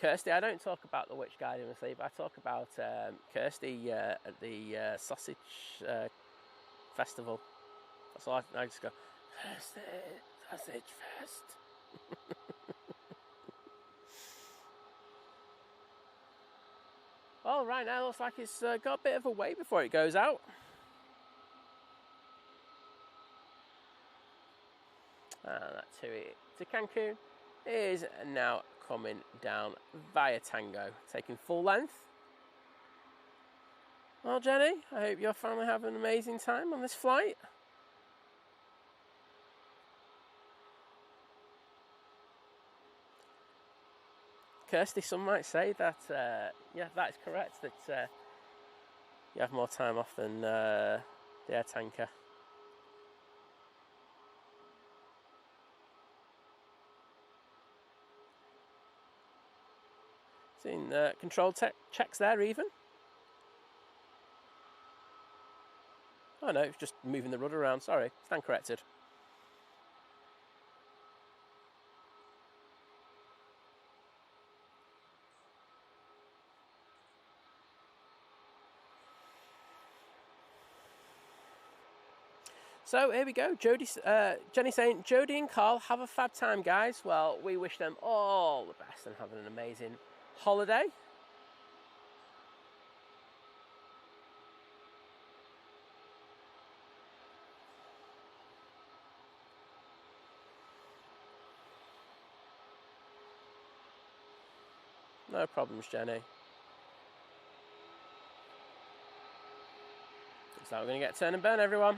Kirsty, I don't talk about the witch guide in my sleep. I talk about Kirsty at the sausage festival. That's all I just go, Kirsty, sausage fest. Well, right now it looks like it's got a bit of a wait before it goes out. And that to Cancun is now coming down via Tango, taking full length. Well, Jenny, I hope your family have an amazing time on this flight. Kirsty, some might say that, yeah, that is correct, that you have more time off than the air tanker. Seeing control checks there even. Oh no, it's just moving the rudder around, sorry, stand corrected. So here we go, Jenny saying, Jodie and Carl, have a fab time guys. Well, we wish them all the best and having an amazing holiday. No problems, Jenny. Looks like we're going to get turn and burn, everyone.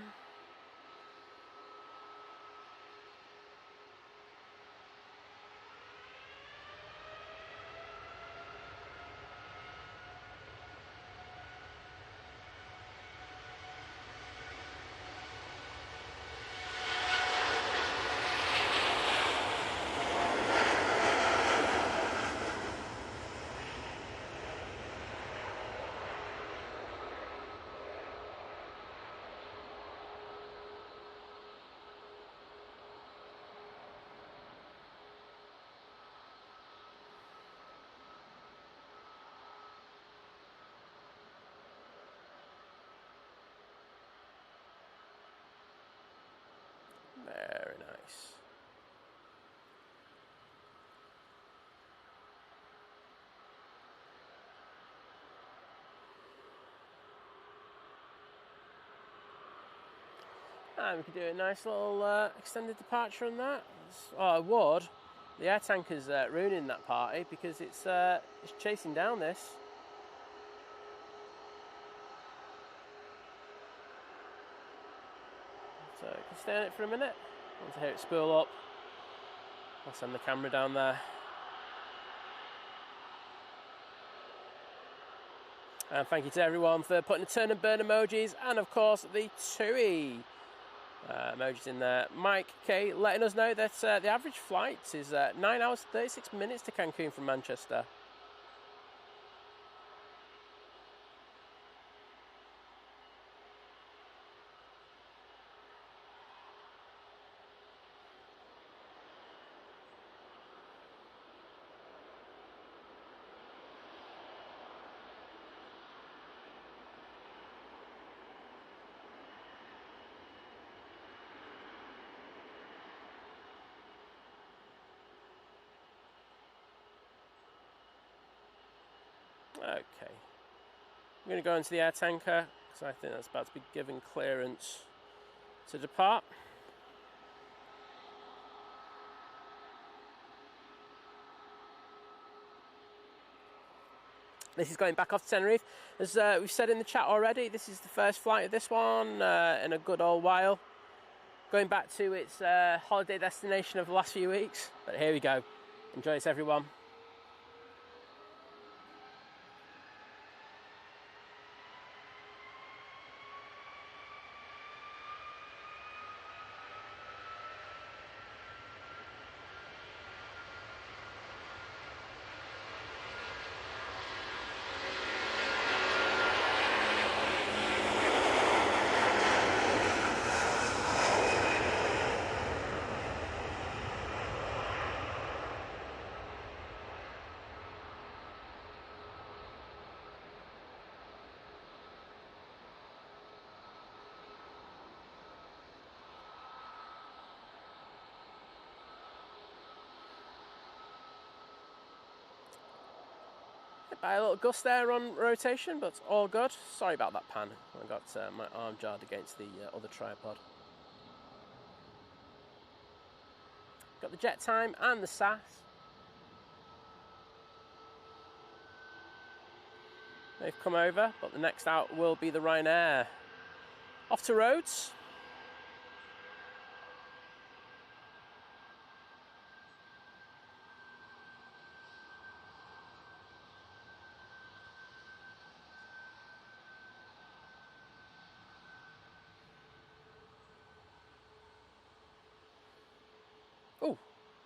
Very nice. And we could do a nice little extended departure on that. Oh, I would. The air tanker's ruining that party because it's chasing down this. So you can stay on it for a minute. I want to hear it spool up. I'll send the camera down there. And thank you to everyone for putting the turn and burn emojis, and of course the TUI emojis in there. Mike K letting us know that the average flight is 9 hours 36 minutes to Cancun from Manchester. Okay, I'm going to go into the air tanker because I think that's about to be given clearance to depart. This is going back off to Tenerife. As we've said in the chat already, this is the first flight of this one in a good old while. Going back to its holiday destination of the last few weeks. But here we go. Enjoy this, everyone. By a little gust there on rotation, but all good. Sorry about that pan. I got my arm jarred against the other tripod. Got the jet time and the SAS. They've come over, but the next out will be the Ryanair. Off to Rhodes.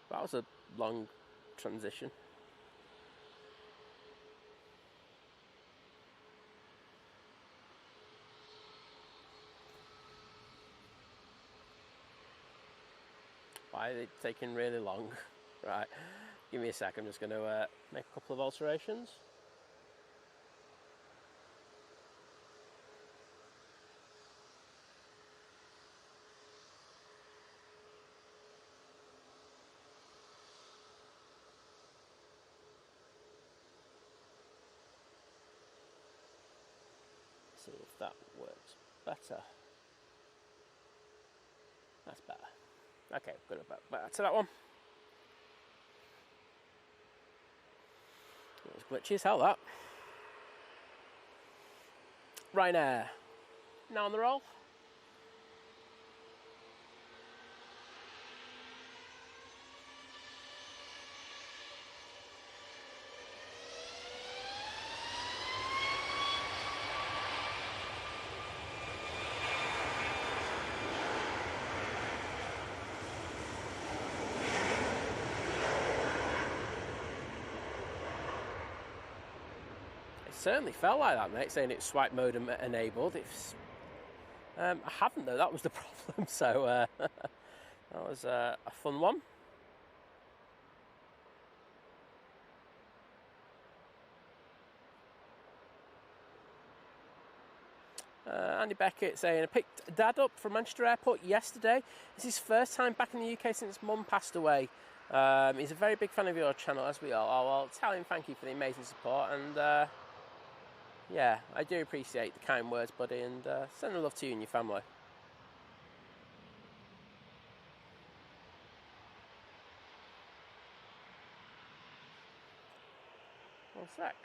That was a long transition. Why are they taking really long? Right, give me a sec, I'm just going to make a couple of alterations. See if that works better. That's better. Okay, good. Back to that one. It was glitchy as hell, that. Ryanair. Now on the roll. Certainly felt like that, mate, saying it's swipe mode enabled. It's, I haven't though, that was the problem, so that was a fun one. Andy Beckett saying, I picked Dad up from Manchester Airport yesterday. It's his first time back in the UK since Mum passed away. He's a very big fan of your channel, as we are. I'll tell him thank you for the amazing support, and yeah, I do appreciate the kind words, buddy, and send love to you and your family. One sec.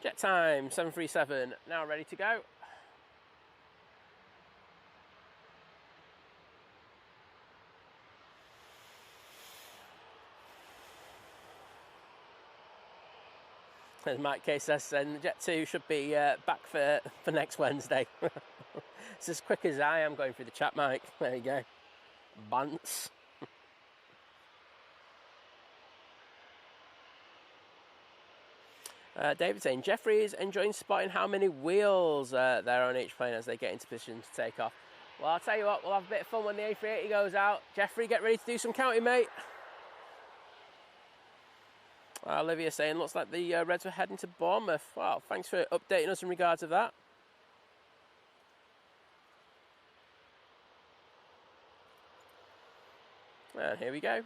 Jet time, 737, now ready to go. As Mike K says, and Jet 2 should be back for next Wednesday. It's as quick as I am going through the chat, Mike. There you go. Bants. David saying, Jeffrey is enjoying spotting how many wheels there are on each plane as they get into position to take off. Well, I'll tell you what, we'll have a bit of fun when the A380 goes out. Jeffrey, get ready to do some counting, mate. Olivia saying, looks like the Reds were heading to Bournemouth. Wow, thanks for updating us in regards to that. And here we go.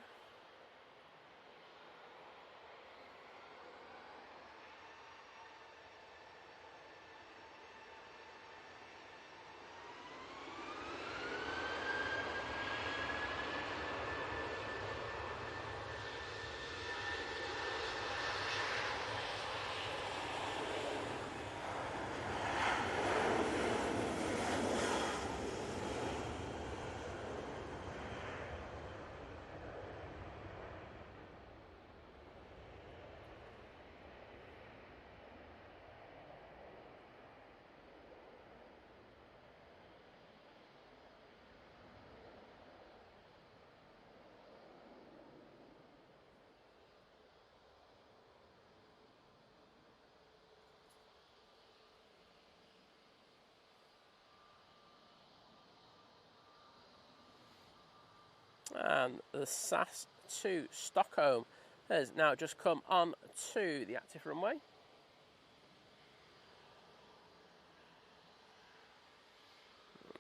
And the SAS 2 Stockholm has now just come on to the active runway.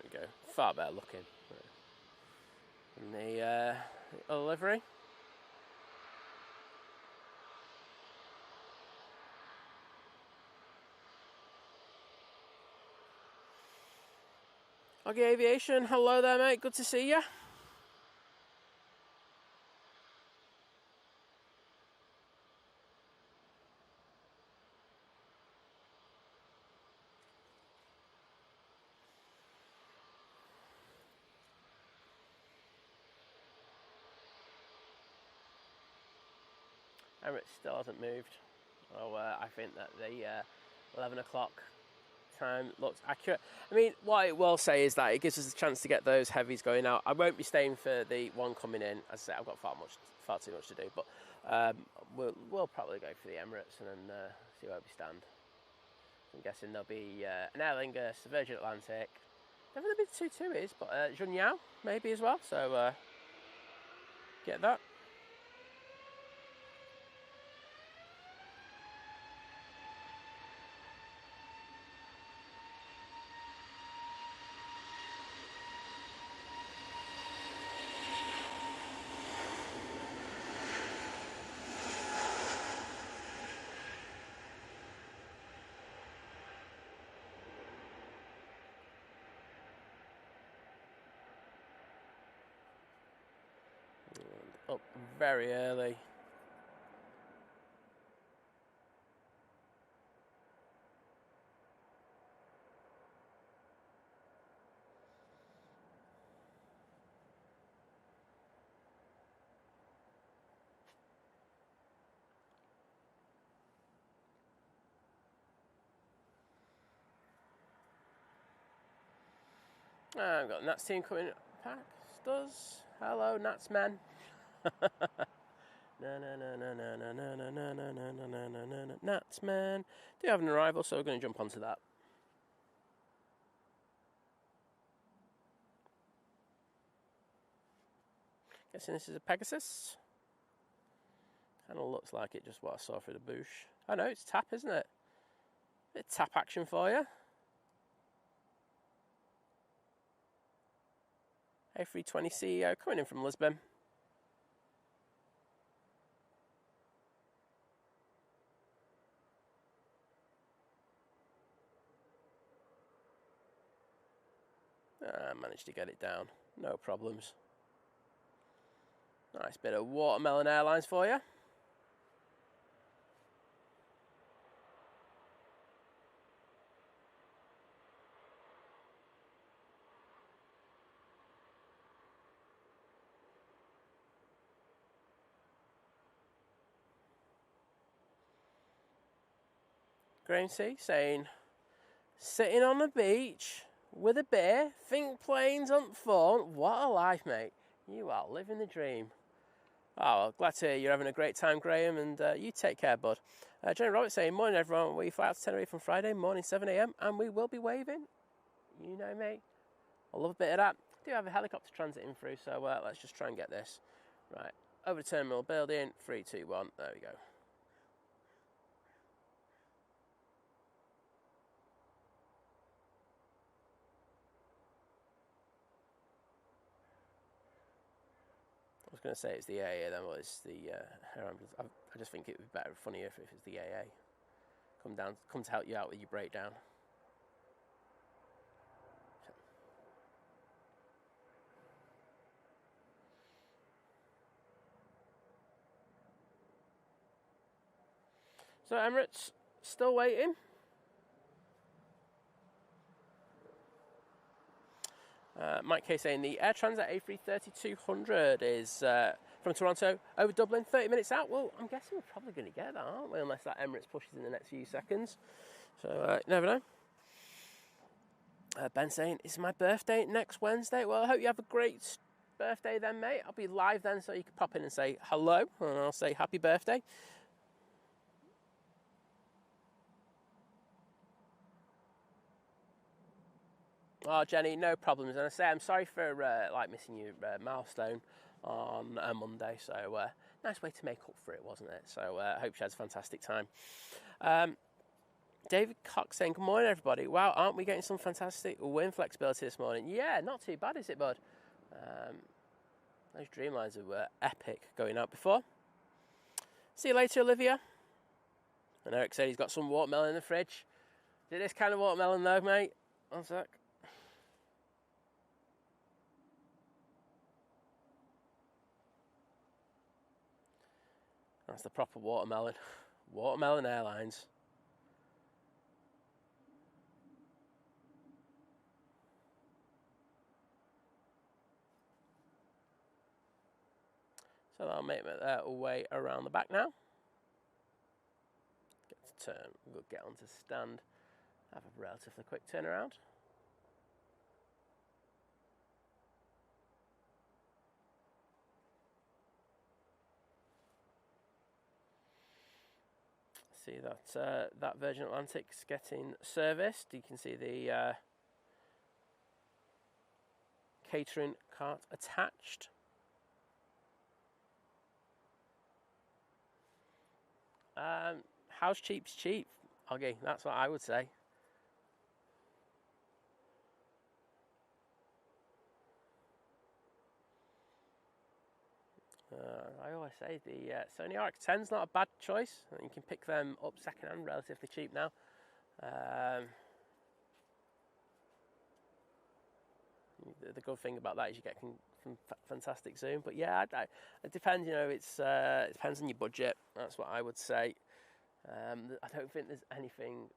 There we go, far better looking. And the livery. Okay, Aviation, hello there, mate, good to see you. Emirates still hasn't moved. Oh, I think that the 11 o'clock time looks accurate. I mean, what it will say is that it gives us a chance to get those heavies going out. I won't be staying for the one coming in. As I say, I've got far too much to do, but we'll probably go for the Emirates and then see where we stand. I'm guessing there'll be an Aer Lingus, a Virgin Atlantic. Never the big 2 TUIs, but Junyao maybe as well. So get that. Up very early. I've got Nats team coming past us. Hello, Nats men. Nats man. Do have an arrival, so we're going to jump onto that. Guessing this is a Pegasus. Kind of looks like it, just what I saw through the bush. Oh no, it's tap, isn't it? Bit of tap action for you. A320 CEO coming in from Lisbon. Managed to get it down, no problems. Nice bit of Watermelon Airlines for you. Graham C saying, sitting on the beach with a beer, think planes on phone. What a life, mate. You are living the dream. Oh, well, glad to hear you're having a great time, Graham, and you take care, bud. Jenny Roberts saying, morning, everyone. We fly out to Tenerife on Friday morning, 7 a.m, and we will be waving. You know, mate. I love a bit of that. I do have a helicopter transiting through, so let's just try and get this. Right, over the terminal building, 3, 2, 1. There we go. I was going to say it's the AA then, but it's the air ambulance. I just think it would be better, funnier if it's the AA. Come to help you out with your breakdown. So Emirates, still waiting. Mike K saying the Air Transat A330-200 is from Toronto over Dublin, 30 minutes out. Well, I'm guessing we're probably going to get that, aren't we? Unless that Emirates pushes in the next few seconds. So, you never know. Ben saying, it's my birthday next Wednesday. Well, I hope you have a great birthday then, mate. I'll be live then, so you can pop in and say hello, and I'll say happy birthday. Oh, Jenny, no problems. And I say I'm sorry for missing your milestone on a Monday. So nice way to make up for it, wasn't it? So I hope she has a fantastic time. David Cox saying, good morning, everybody. Wow, aren't we getting some fantastic wind flexibility this morning? Yeah, not too bad, is it, bud? Those Dreamliners were epic going out before. See you later, Olivia. And Eric said he's got some watermelon in the fridge. Is it this kind of watermelon, though, mate? One sec. That's the proper watermelon. Watermelon Airlines. So I'll make their way around the back now. Get to turn, we'll get onto stand. Have a relatively quick turnaround. See that that Virgin Atlantic's getting serviced. You can see the catering cart attached. How's cheap's cheap, Oggy? That's what I would say. I always say the Sony RX-10's not a bad choice. You can pick them up second hand relatively cheap now. The good thing about that is you get some fantastic zoom. But yeah, it depends. You know, it depends on your budget. That's what I would say. I don't think there's anything.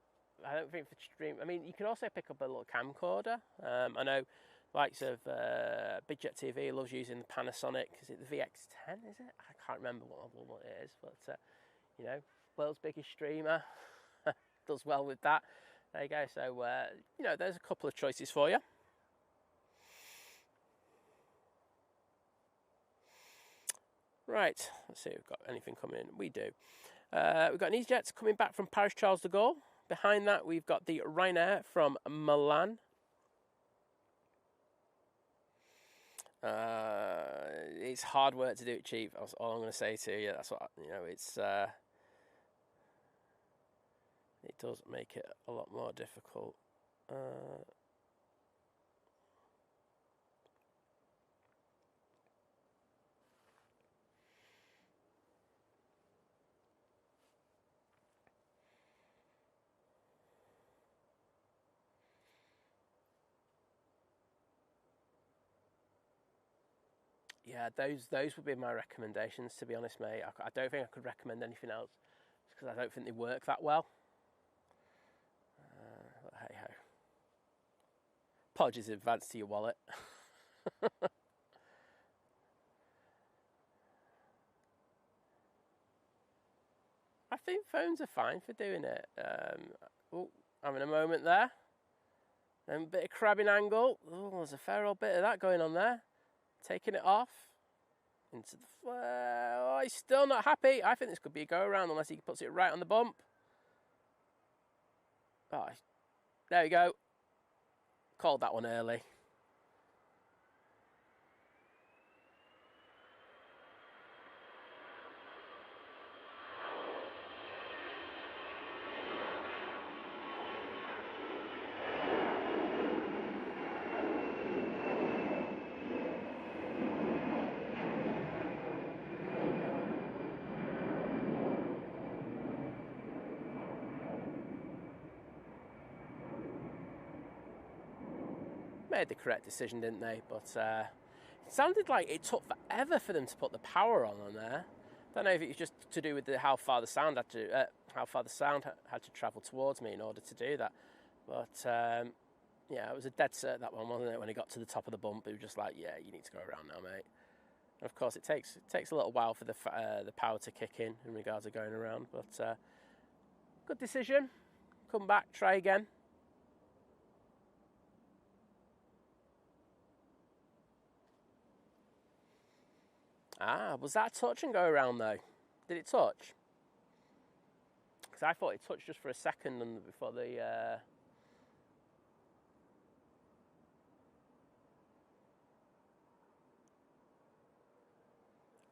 I don't think for stream. I mean, you can also pick up a little camcorder. I know, likes of Big Jet TV loves using the Panasonic. Is it the VX10? Is it? I can't remember what it is. But you know, world's biggest streamer does well with that. There you go. So you know, there's a couple of choices for you. Right, let's see if we've got anything coming in. We do. We've got an Easyjet coming back from Paris Charles de Gaulle. Behind that, we've got the Ryanair from Milan. It's hard work to do it cheap. That's all I'm going to say to you. That's what, you know, it's it does make it a lot more difficult. Yeah, those would be my recommendations, to be honest, mate. I don't think I could recommend anything else because I don't think they work that well. But hey ho. Apologies in advance to your wallet. I think phones are fine for doing it. Oh, having a moment there. And a bit of crabbing angle. Oh, there's a fair old bit of that going on there. Taking it off into the. Oh, he's still not happy. I think this could be a go around unless he puts it right on the bump. Oh, there we go. Called that one early. Made the correct decision, didn't they? But it sounded like it took forever for them to put the power on there. Don't know if it was just to do with how far the sound had to travel towards me in order to do that. But yeah, it was a dead cert, that one, wasn't it? When it got to the top of the bump, it was just like, yeah, you need to go around now, mate. And of course, it takes a little while for the power to kick in regards to going around. But good decision. Come back, try again. Ah, was that a touch and go around though? Did it touch? Because I thought it touched just for a second and before the.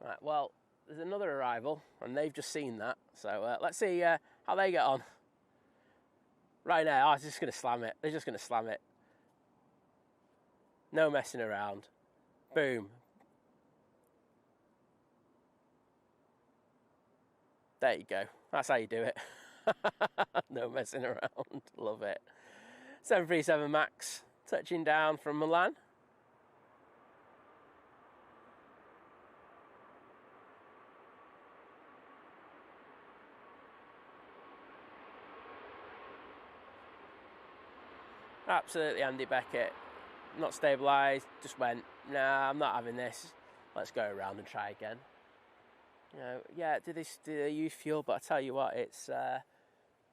Right, well, there's another arrival and they've just seen that. So let's see how they get on. Right now, I was just going to slam it. They're just going to slam it. No messing around. Boom. There you go. That's how you do it. No messing around. Love it. 737 MAX touching down from Milan. Absolutely Andy Beckett. Not stabilised. Just went, nah, I'm not having this. Let's go around and try again. You know, yeah, do they use fuel? But I tell you what, it's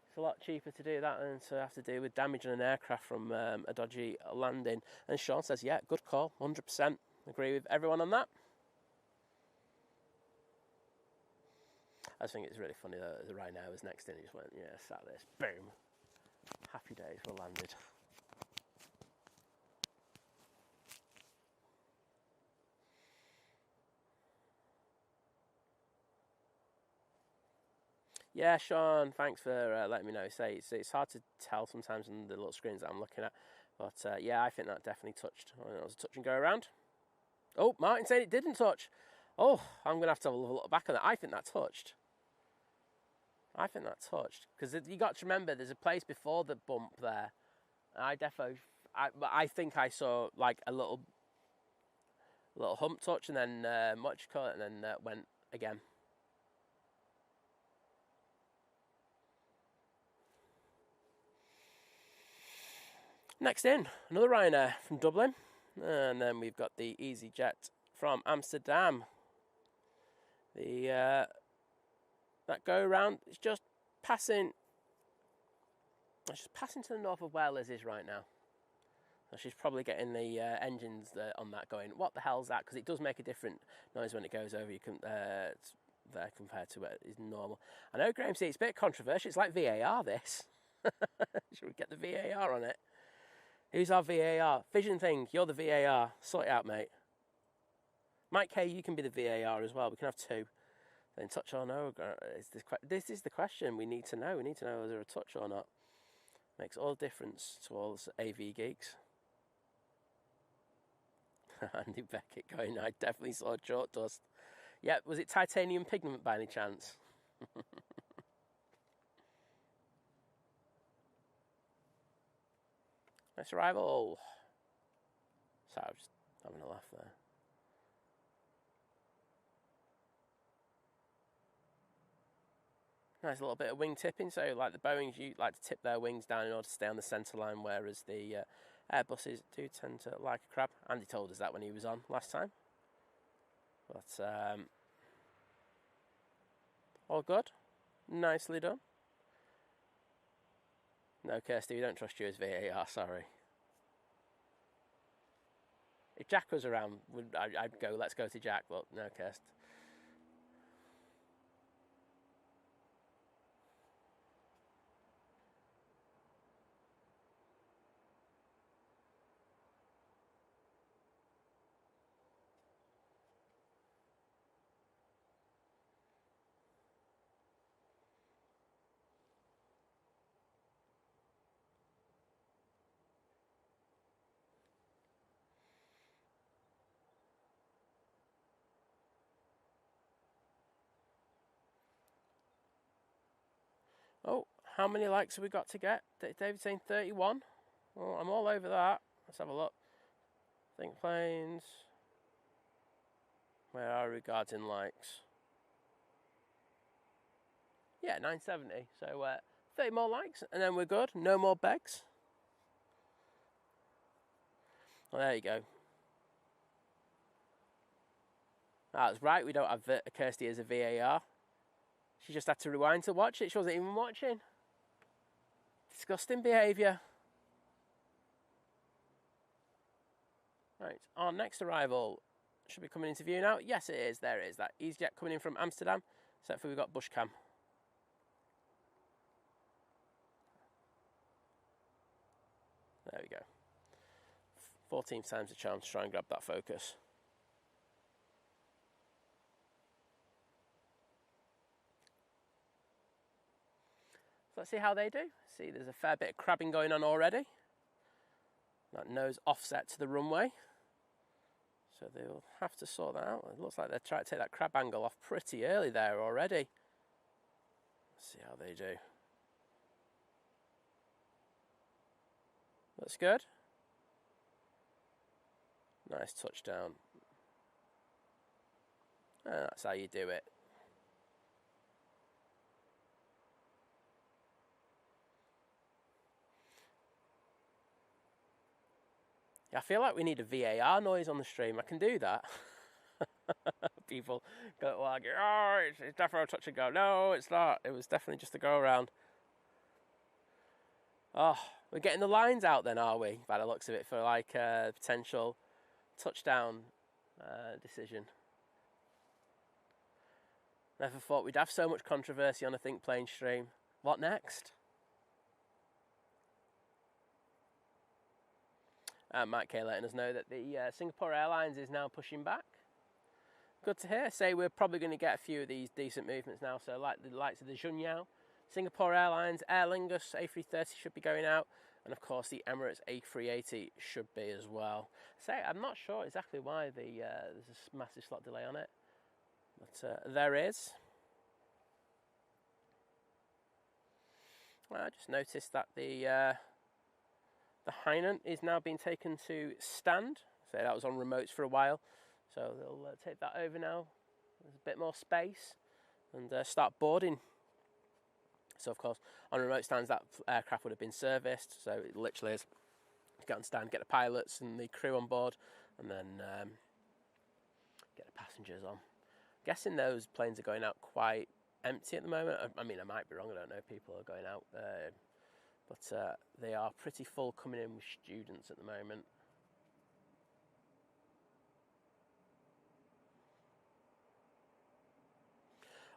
It's a lot cheaper to do that than to have to do with damaging an aircraft from a dodgy landing. And Sean says, yeah, good call, 100%. Agree with everyone on that. I just think it's really funny that the Ryanair was next in. He just went, yeah, sat this, boom. Happy days, we're landed. Yeah, Sean, thanks for letting me know. Say it's hard to tell sometimes on the little screens that I'm looking at. But yeah, I think that definitely touched. It was a touch and go around. Oh, Martin said it didn't touch. Oh, I'm going to have a look back on that. I think that touched. Because you got to remember, there's a place before the bump there. I think I saw like a little hump touch and then much cut and then went again. Next in, another Ryanair from Dublin. And then we've got the Easyjet from Amsterdam. That go around, it's just passing to the north of where Liz is right now. So she's probably getting the engines on that going, what the hell's that? Because it does make a different noise when it goes over there compared to what is normal. I know, Graham, it's a bit controversial. It's like VAR, this. Should we get the VAR on it? Who's our VAR? Vision thing, you're the VAR. Sort it out, mate. Mike K, you can be the VAR as well. We can have two. Then touch or no? This is the question we need to know. We need to know whether a touch or not. Makes all the difference to all us AV geeks. Andy Beckett going, I definitely saw chalk dust. Yeah, was it titanium pigment by any chance? Nice arrival. Sorry, I was just having a laugh there. Nice little bit of wing tipping. So, like the Boeings, you like to tip their wings down in order to stay on the centre line, whereas the Airbuses do tend to like a crab. Andy told us that when he was on last time. But all good. Nicely done. No, Kirsty, we don't trust you as VAR, sorry. If Jack was around, I'd go, let's go to Jack, but no, Kirsty. Oh, how many likes have we got to get? David's saying 31. Well, I'm all over that. Let's have a look. Think planes. Where are we regarding likes? Yeah, 970. So 30 more likes and then we're good. No more begs. Well, there you go. That's right, we don't have Kirsty as a VAR. She just had to rewind to watch it. She wasn't even watching. Disgusting behaviour. Right, our next arrival should be coming into view now. Yes, it is. There it is. That Easyjet coming in from Amsterdam. Except for we've got bushcam. There we go. 14 times the charm to try and grab that focus. Let's see how they do. See, there's a fair bit of crabbing going on already. That nose offset to the runway. So they'll have to sort that out. It looks like they're trying to take that crab angle off pretty early there already. Let's see how they do. Looks good. Nice touchdown. And that's how you do it. Yeah, I feel like we need a VAR noise on the stream. I can do that. People go argue, oh, it's definitely a touch and go. No, it's not. It was definitely just a go around. Oh, we're getting the lines out then, are we? By the looks of it, for like a potential touchdown decision. Never thought we'd have so much controversy on a Think Plane stream. What next? Mike K letting us know that the Singapore Airlines is now pushing back. Good to hear. Say we're probably going to get a few of these decent movements now. So like the likes of the Junyao, Singapore Airlines, Aer Lingus A330 should be going out. And of course the Emirates A380 should be as well. Say I'm not sure exactly why there's a massive slot delay on it. But there is. I just noticed that the Hainan is now being taken to stand. So that was on remotes for a while. So they'll take that over now. There's a bit more space and start boarding. So of course, on remote stands, that aircraft would have been serviced. So it literally is get on stand, get the pilots and the crew on board, and then get the passengers on. Guessing those planes are going out quite empty at the moment. I mean, I might be wrong. I don't know. People are going out, but they are pretty full coming in with students at the moment.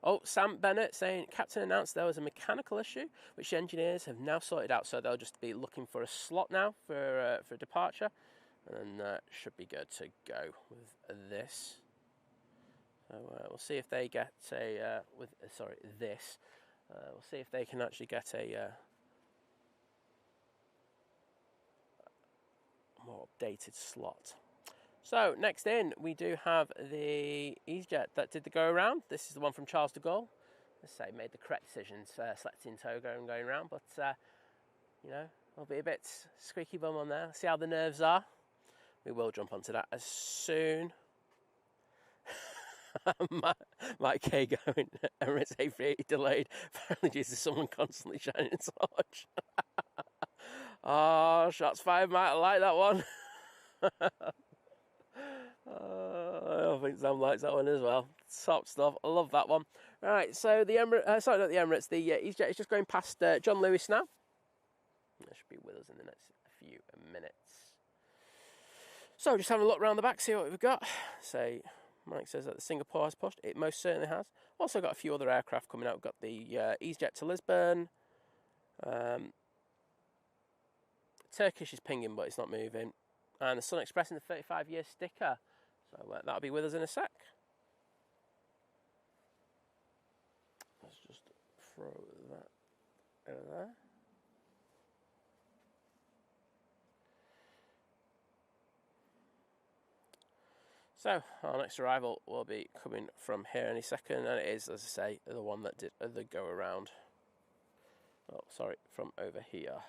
Oh, Sam Bennett saying, Captain announced there was a mechanical issue, which the engineers have now sorted out, so they'll just be looking for a slot now for departure, and then should be good to go with this. So we'll see if they get a, we'll see if they can actually get a more updated slot. So next in, we do have the Easyjet that did the go around. This is the one from Charles de Gaulle. Let's say made the correct decision, selecting Togo and going around, but you know, there'll be a bit squeaky bum on there. See how the nerves are. We will jump onto that as soon. Mike K going, Emirates A380 delayed. Apparently due to someone constantly shining torch. Oh, shots fired, Mike. I like that one. I think Sam likes that one as well. Top stuff. I love that one. Right, so the Emirates, sorry, not the Emirates, the Easyjet is just going past John Lewis now. That should be with us in the next few minutes. So just having a look around the back, see what we've got. So Mike says that the Singapore has pushed. It most certainly has. Also got a few other aircraft coming out. We've got the Easyjet to Lisbon. Turkish is pinging, but it's not moving. And the Sun Express in the 35-year sticker. So that'll be with us in a sec. Let's just throw that over there. So our next arrival will be coming from here any second, and it is, as I say, the one that did the go around. Oh, sorry, from over here.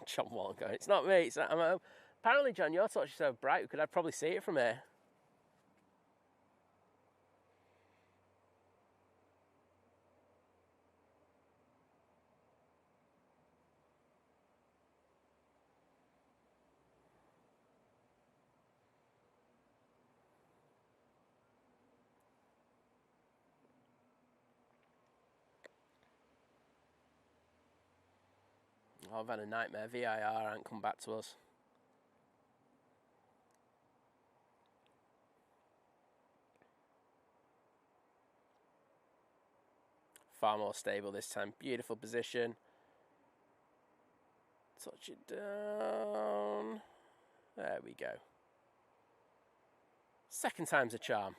John Wallen going, it's not me. It's not, apparently, John, your torch is so bright, we could probably see it from here. Oh, I've had a nightmare. VIR hasn't come back to us. Far more stable this time. Beautiful position. Touch it down. There we go. Second time's a charm.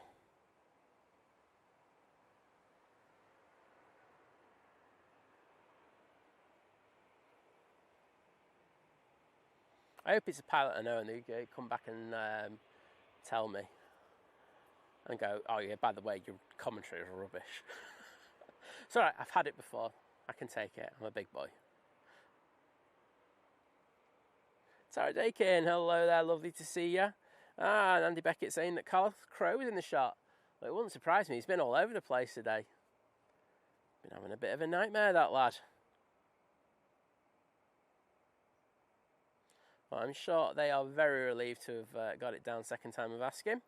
I hope it's a pilot I know and they come back and tell me. And go, oh yeah, by the way, your commentary is rubbish. It's alright, I've had it before. I can take it. I'm a big boy. Tara Dakin, hello there, lovely to see you. And Andy Beckett saying that Carl Crowe is in the shot. Well, it wouldn't surprise me, he's been all over the place today. Been having a bit of a nightmare, that lad. Well, I'm sure they are very relieved to have got it down second time of asking.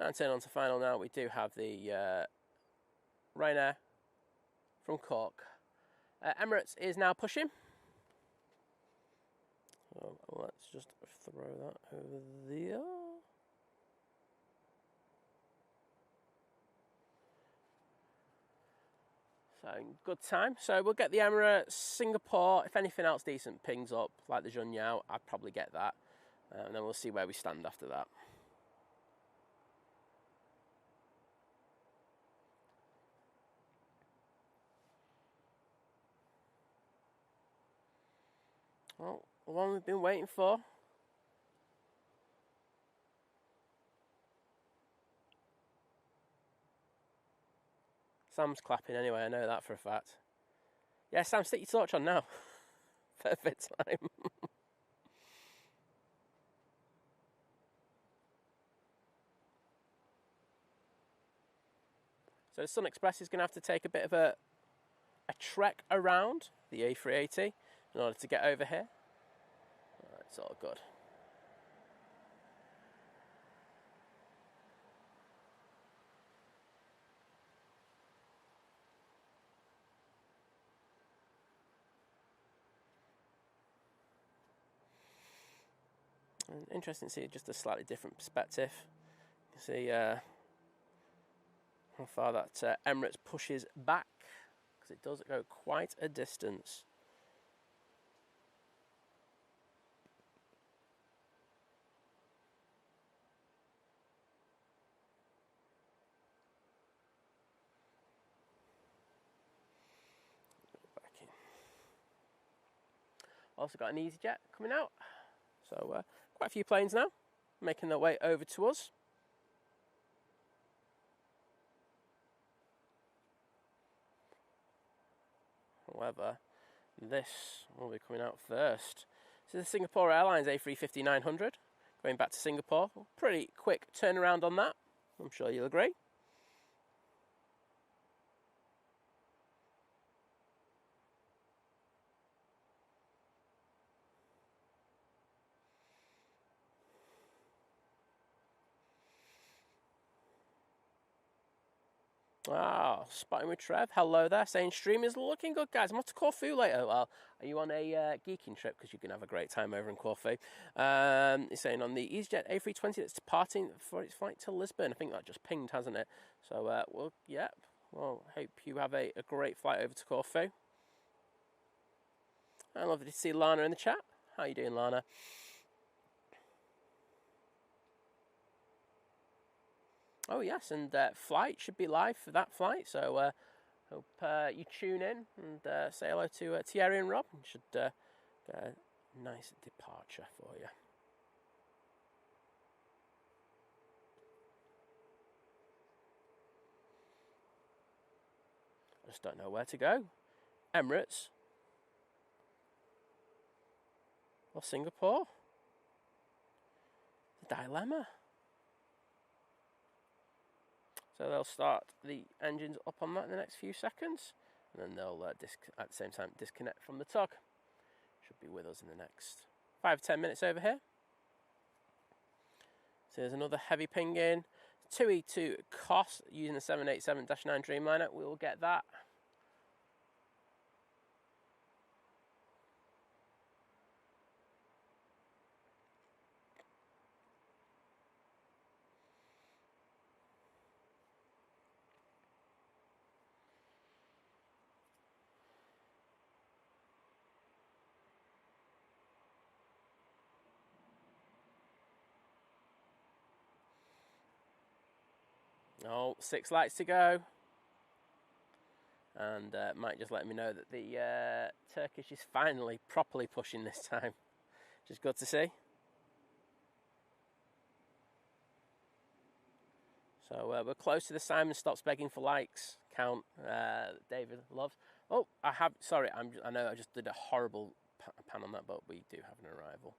And turn on to final now. We do have the Ryanair from Cork. Emirates is now pushing. So let's just throw that over there. So good time. So we'll get the Emirates, Singapore. If anything else decent pings up, like the Junyao, I'd probably get that. And then we'll see where we stand after that. Well, the one we've been waiting for. Sam's clapping anyway, I know that for a fact. Yeah, Sam, stick your torch on now. Perfect time. So the Sun Express is going to have to take a bit of a trek around the A380 in order to get over here. It's all good. And interesting to see just a slightly different perspective. You see how far that Emirates pushes back, because it does go quite a distance. Back in. Also got an Easyjet coming out. So quite a few planes now making their way over to us. However, this will be coming out first. This is the Singapore Airlines A350-900 going back to Singapore. Pretty quick turnaround on that, I'm sure you'll agree. Ah, spotting with Trev. Hello there, saying stream is looking good, guys. I'm off to Corfu later. Well, are you on a geeking trip? Because you can have a great time over in Corfu. He's saying on the Easyjet A320 that's departing for its flight to Lisbon. I think that just pinged, hasn't it? So, well, yep. Well, hope you have a great flight over to Corfu. I love to see Lana in the chat. How you doing, Lana? Oh yes, and flight should be live for that flight, so hope you tune in and say hello to Thierry and Rob. Should get a nice departure for you. I just don't know where to go. Emirates or Singapore? The dilemma. So they'll start the engines up on that in the next few seconds, and then they'll at the same time disconnect from the tug. Should be with us in the next 5-10 minutes over here. So there's another heavy ping in. TUI to cost using the 787-9 Dreamliner. We will get that. Oh, 6 lights to go. And Mike just let me know that the Turkish is finally properly pushing this time, which is good to see. So we're close to the Simon Stops Begging for Likes count. David loves. Oh, I know I just did a horrible pan on that, but we do have an arrival.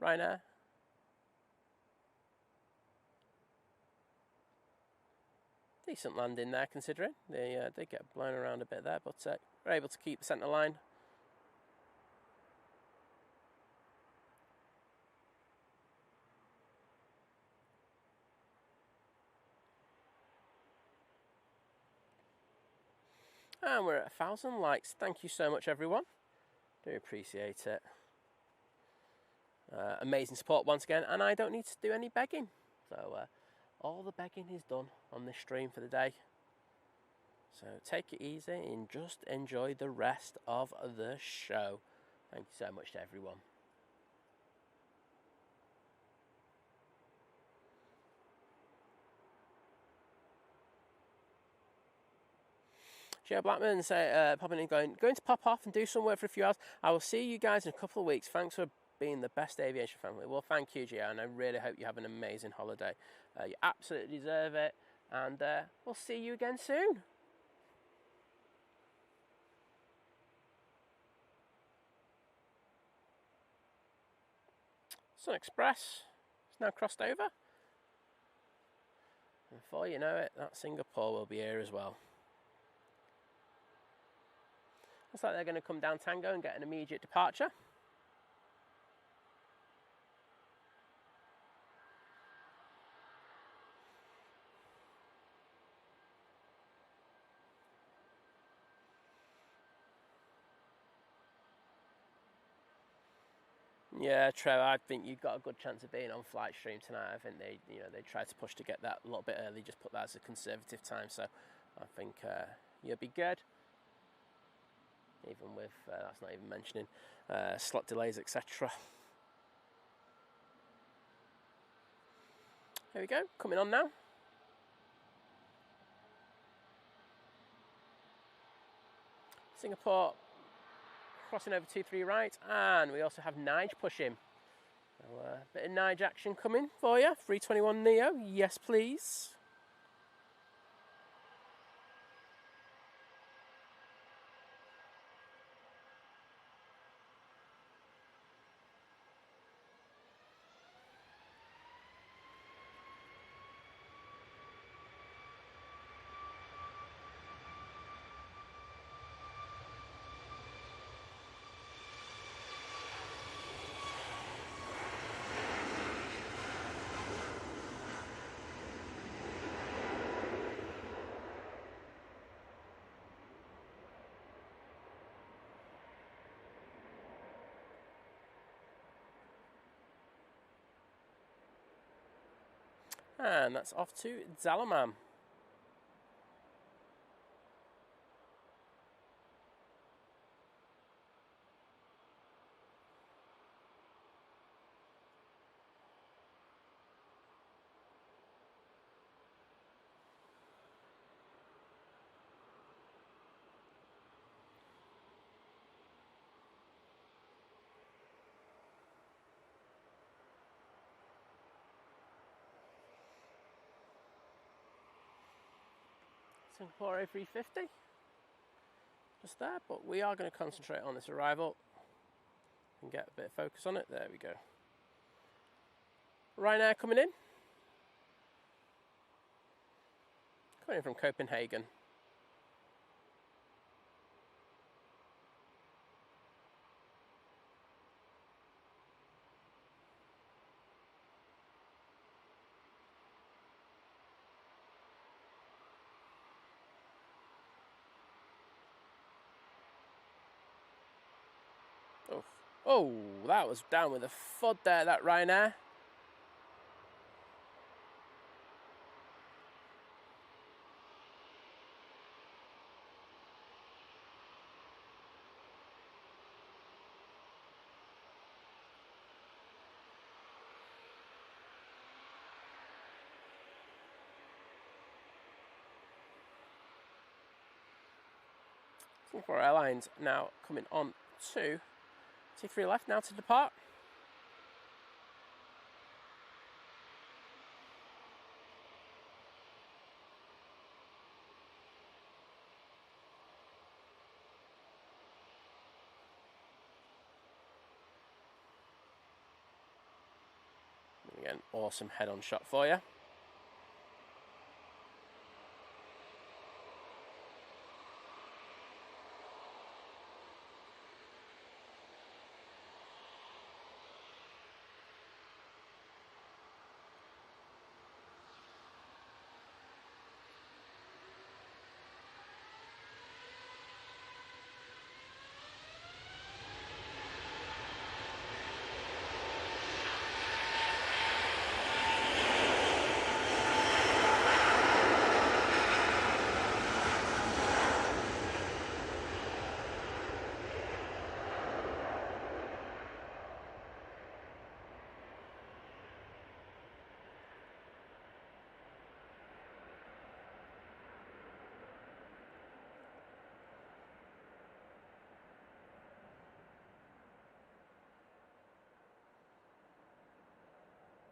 Ryanair. Decent landing there, considering they did get blown around a bit there, but we're able to keep the centre line. And we're at 1,000 likes. Thank you so much, everyone. Do appreciate it. Amazing support once again, and I don't need to do any begging. So all the begging is done on this stream for the day. So take it easy and just enjoy the rest of the show. Thank you so much to everyone. Joe Blackman popping in, going to pop off and do some work for a few hours. I will see you guys in a couple of weeks. Thanks for being the best aviation family. Well, thank you, Gio, and I really hope you have an amazing holiday. You absolutely deserve it, and we'll see you again soon. Sun Express is now crossed over. And before you know it, that Singapore will be here as well. Looks like they're going to come down Tango and get an immediate departure. Yeah, Trev, I think you've got a good chance of being on flight stream tonight. I think they tried to push to get that a little bit early, just put that as a conservative time. So I think you'll be good. Even with that's not even mentioning slot delays, etc. There we go, coming on now. Singapore crossing over 2-3 right, and we also have Nige pushing. So, bit of Nige action coming for you. 321 Neo, yes please. And that's off to Zalaman. Singapore A350, just there, but we are going to concentrate on this arrival and get a bit of focus on it. There we go. Ryanair coming in from Copenhagen. Oh, that was down with a FUD there, that Ryanair. Singapore Airlines now coming on to T3 left now to depart. Again, awesome head-on shot for you.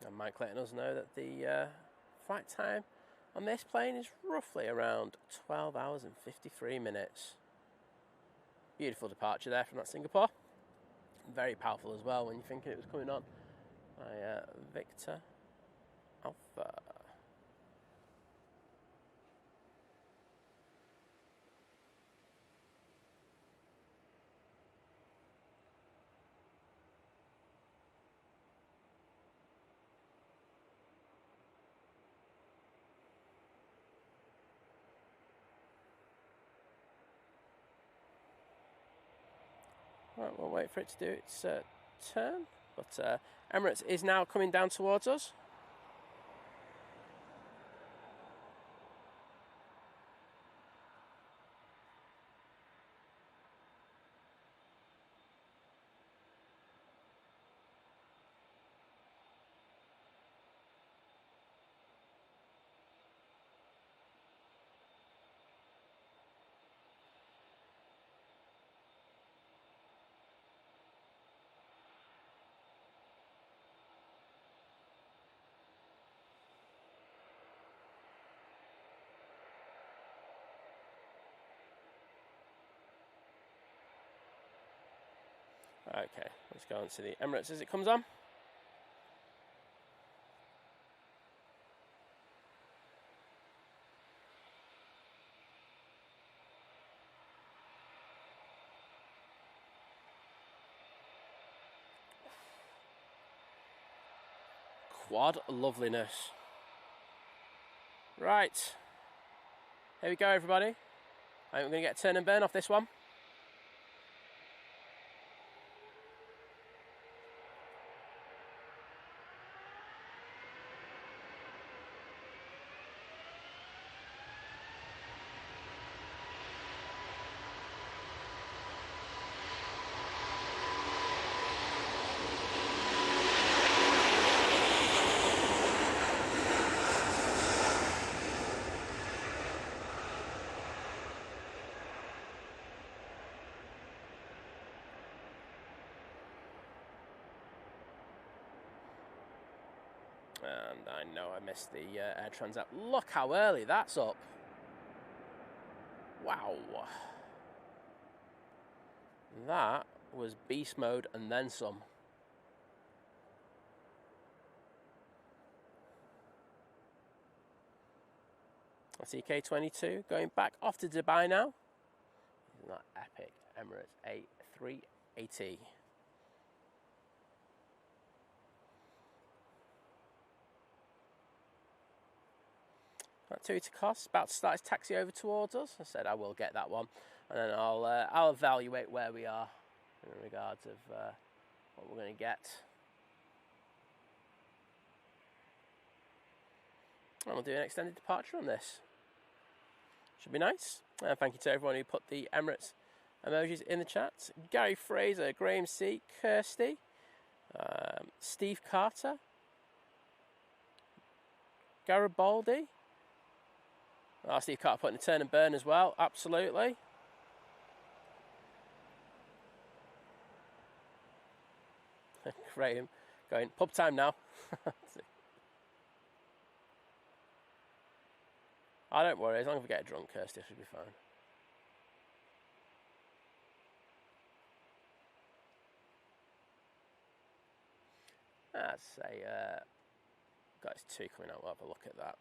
And Mike letting us know that the flight time on this plane is roughly around 12 hours and 53 minutes. Beautiful departure there from that Singapore. Very powerful as well when you're thinking it was coming on by Victor Alpha. Right, we'll wait for it to do its turn, but Emirates is now coming down towards us. Okay, let's go on to the Emirates as it comes on. Quad loveliness. Right, here we go everybody. I think we're going to get a turn and burn off this one. And I know I missed the Air Transat. Look how early that's up. Wow. That was beast mode and then some. That's EK22 going back off to Dubai now. Isn't that epic? Emirates A380. That TUI cost about to start his taxi over towards us. I said I will get that one, and then I'll evaluate where we are in regards of what we're going to get. And we'll do an extended departure on this. Should be nice. Thank you to everyone who put the Emirates emojis in the chat. Gary Fraser, Graham C, Kirsty, Steve Carter, Garibaldi. Oh, Steve Carter putting a turn and burn as well, absolutely. Graham going, pub time now. I don't worry, as long as we get drunk, Kirsty should be fine. I'd say, got his 2 coming out, we'll have a look at that.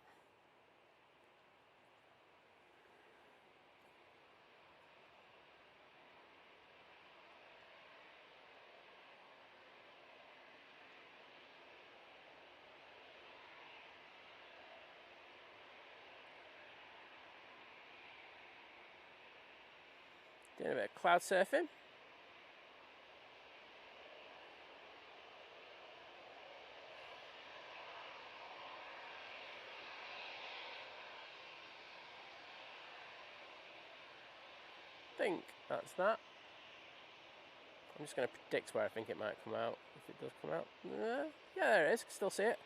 Doing a bit of cloud surfing. I think that's that. I'm just going to predict where I think it might come out, if it does come out. Yeah, there it is, can still see it.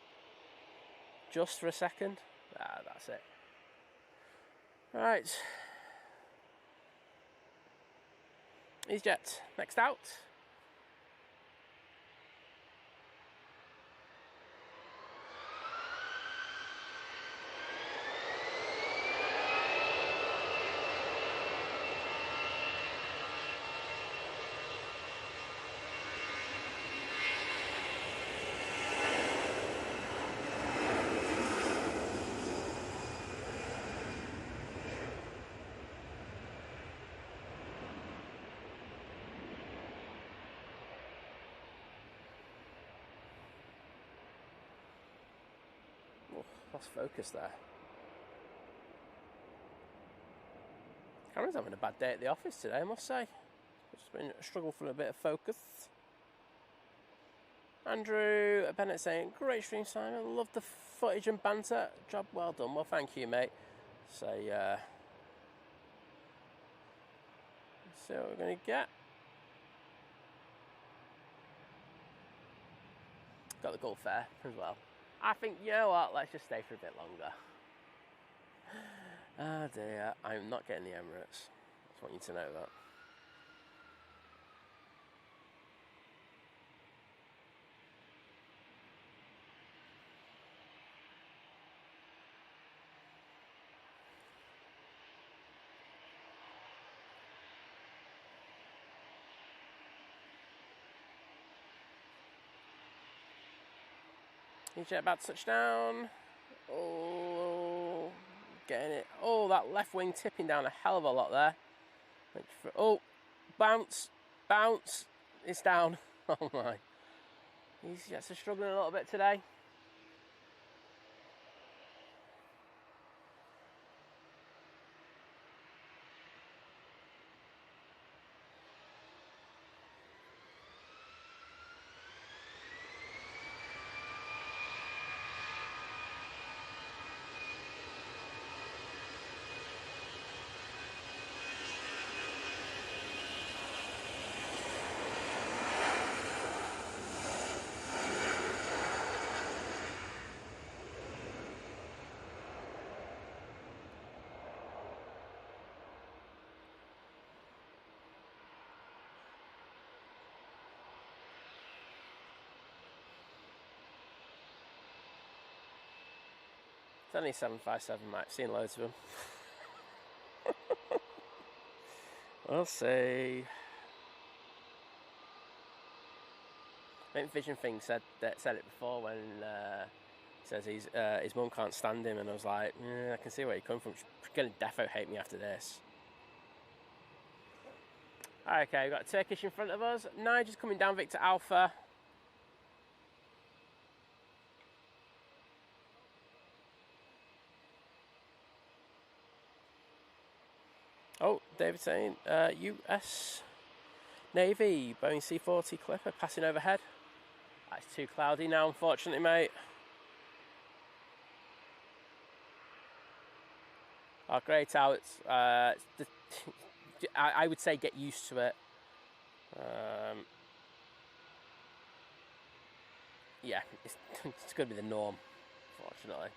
Just for a second. Ah, that's it. Right. Easyjet, next out. lost focus there. Camera's having a bad day at the office today, I must say. It's been a struggle for a bit of focus. Andrew Bennett saying, great stream, Simon. Love the footage and banter. Job well done. Well, thank you, mate. So, let's see what we're going to get. Got the Gulf Air as well. I think, you know what, let's just stay for a bit longer. Ah dear, I'm not getting the Emirates. I just want you to know that. Easyjet about to touch down. Oh, getting it. Oh, that left wing tipping down a hell of a lot there. Oh, bounce, bounce. It's down. Oh my. Easyjets are struggling a little bit today. It's only 757, mate. I've seen loads of them. We'll see. I think Vision Thing said it before when says his mum can't stand him, and I was like, yeah, I can see where you come from. She's going to defo hate me after this. Okay, we've got Turkish in front of us. Nigel's coming down, Victor Alpha. Oh, David saying, US Navy, Boeing C-40 Clipper passing overhead. That's too cloudy now, unfortunately, mate. Oh, great out. I would say get used to it. Yeah, it's going to be the norm, unfortunately.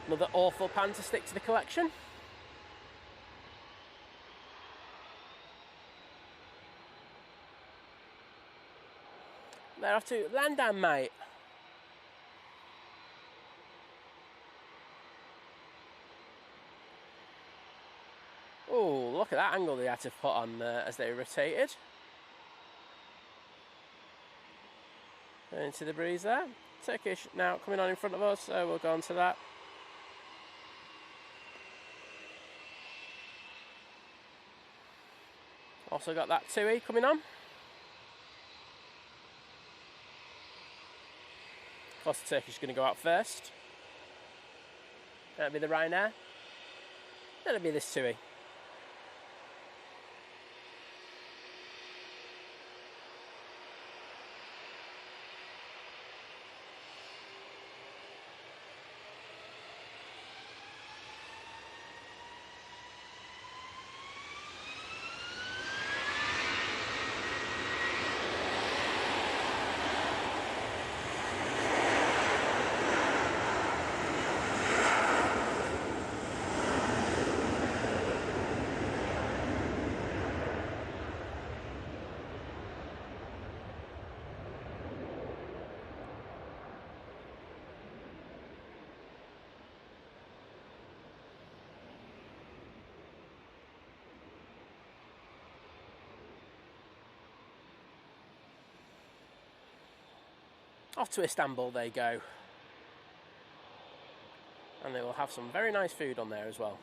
Another awful pan to stick to the collection. They're off to land down, mate. Oh, look at that angle they had to put on as they rotated. Into the breeze there. Turkish now coming on in front of us, so we'll go on to that. Also got that TUI coming on. Of course, the Turkish is going to go out first. That'll be the Ryanair. That'll be this TUI. Off to Istanbul they go. And they will have some very nice food on there as well.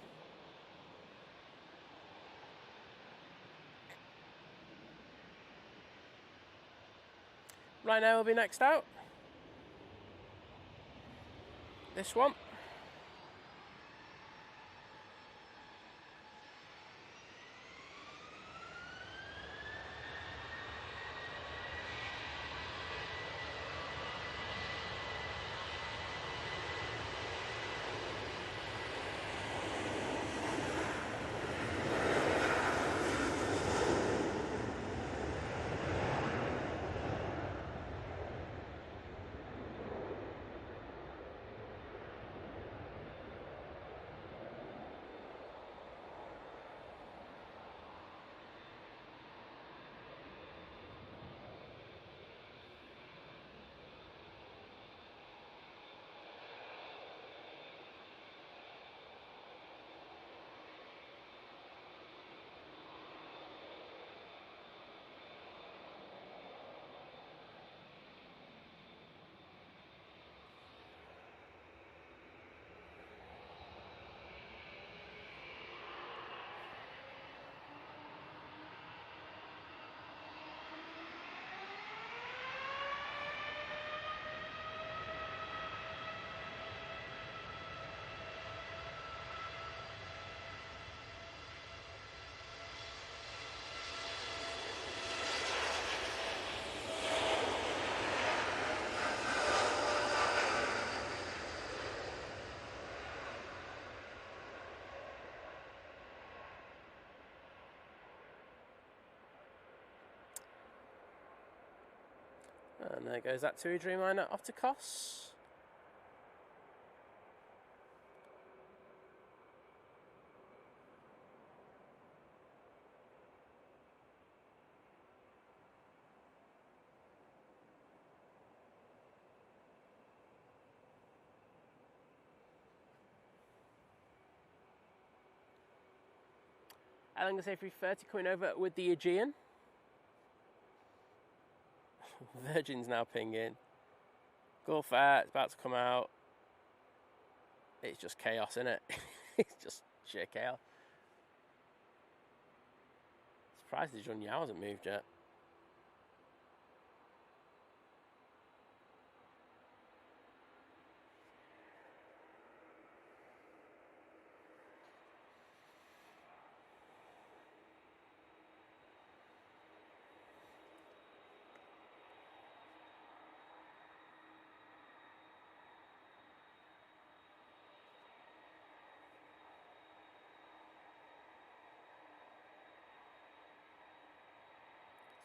Ryanair will be next out. This one. And there goes that TUI Dreamliner off to Kos. Aer Lingus A330 coming over with the Aegean. Virgin's now pinging. Gulf Air, it's about to come out. It's just chaos, isn't it? It's just sheer chaos. Surprised the Jun Yao hasn't moved yet.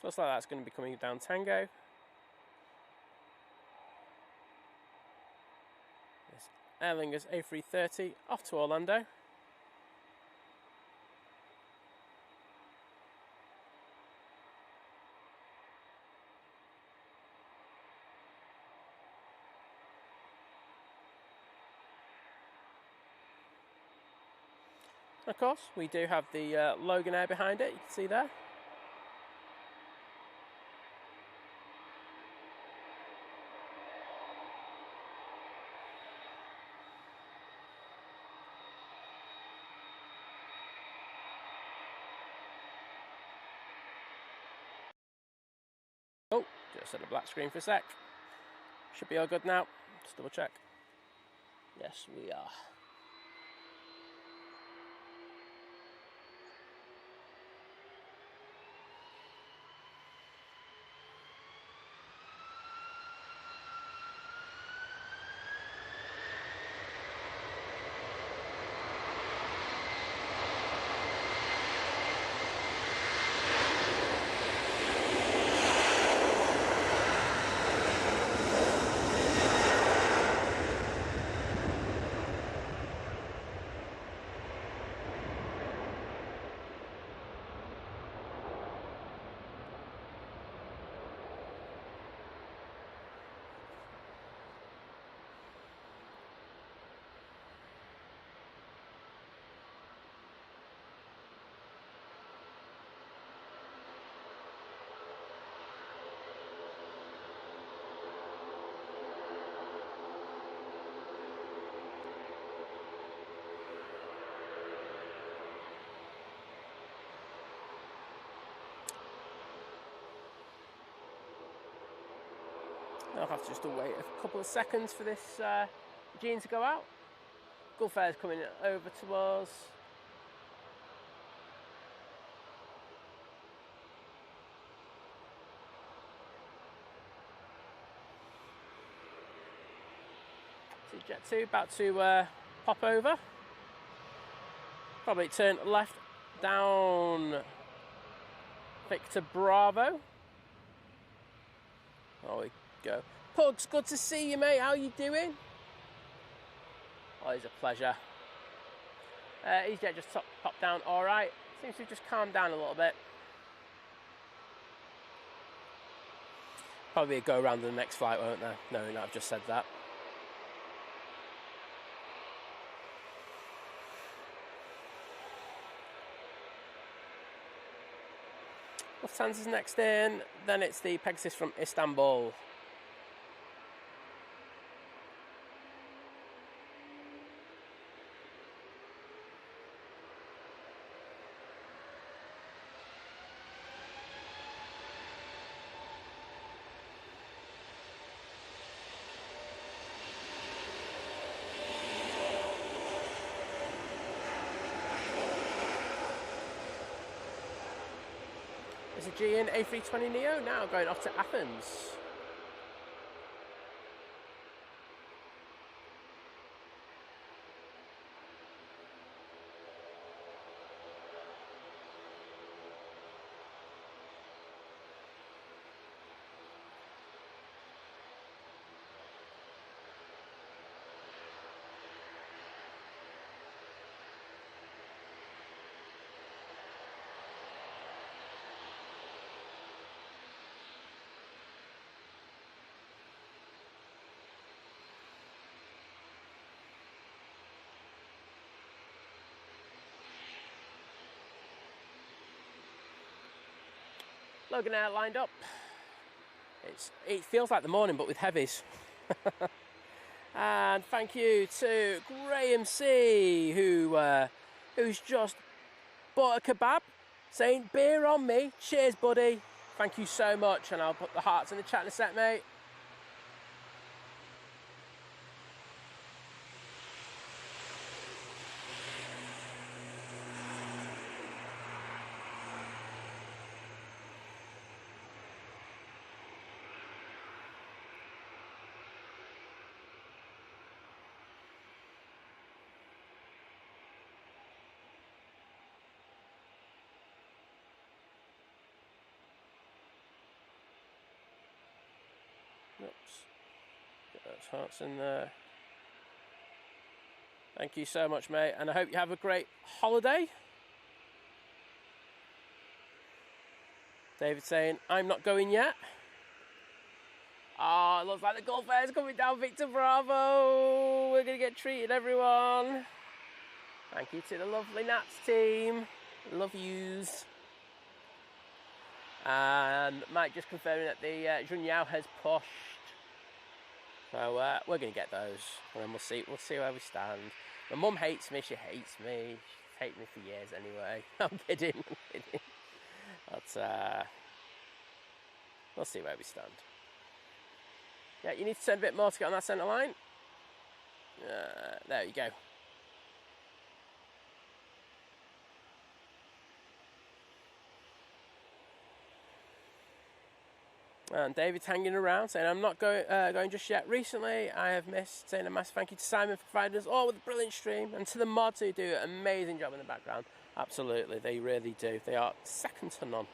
So looks like that's going to be coming down Tango. This Aer Lingus A330 off to Orlando. Of course, we do have the Logan Air behind it, you can see there. Oh, just had a black screen for a sec. Should be all good now. Just double check. Yes, we are. I'll have to just wait a couple of seconds for this Gene to go out. Gulf Air's coming over to us. Jet 2 about to pop over. Probably turn left down Victor Bravo. There we go. Pugs, good to see you, mate. How you doing? Always a pleasure. Easyjet just popped down all right. Seems to have just calmed down a little bit. Probably a go around the next flight, won't there? No, I've just said that. Lufthansa's next in, then it's the Pegasus from Istanbul. There's a G in A320 Neo now going off to Athens. Logan Air lined up. It feels like the morning, but with heavies. And thank you to Graham C, who's just bought a kebab, saying beer on me. Cheers, buddy. Thank you so much, and I'll put the hearts in the chat in a sec, mate. Oops. Get those hearts in there. Thank you so much, mate, and I hope you have a great holiday. David saying, I'm not going yet. Oh, it looks like the Gulf Air's coming down, Victor Bravo. We're going to get treated, everyone. Thank you to the lovely Nats team. Love yous. And Mike just confirming that the Junyao has pushed. So we're going to get those, and then we'll see where we stand. My mum hates me. She hates me. She's hated me for years anyway. I'm kidding. But we'll see where we stand. Yeah, you need to turn a bit more to get on that centre line. There you go. And David's hanging around saying, I'm not going just yet. Recently, I have missed, saying a massive thank you to Simon for providing us all with a brilliant stream, and to the mods who do an amazing job in the background. Absolutely, they really do. They are second to none.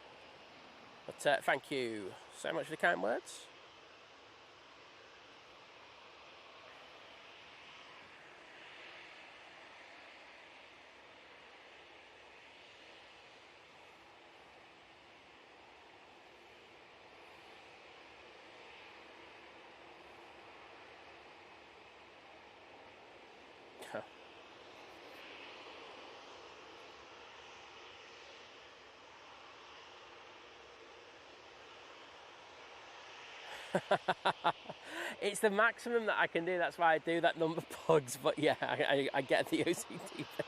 But thank you so much for the kind words. It's the maximum that I can do. That's why I do that number pugs. But yeah, I get the OCD bit.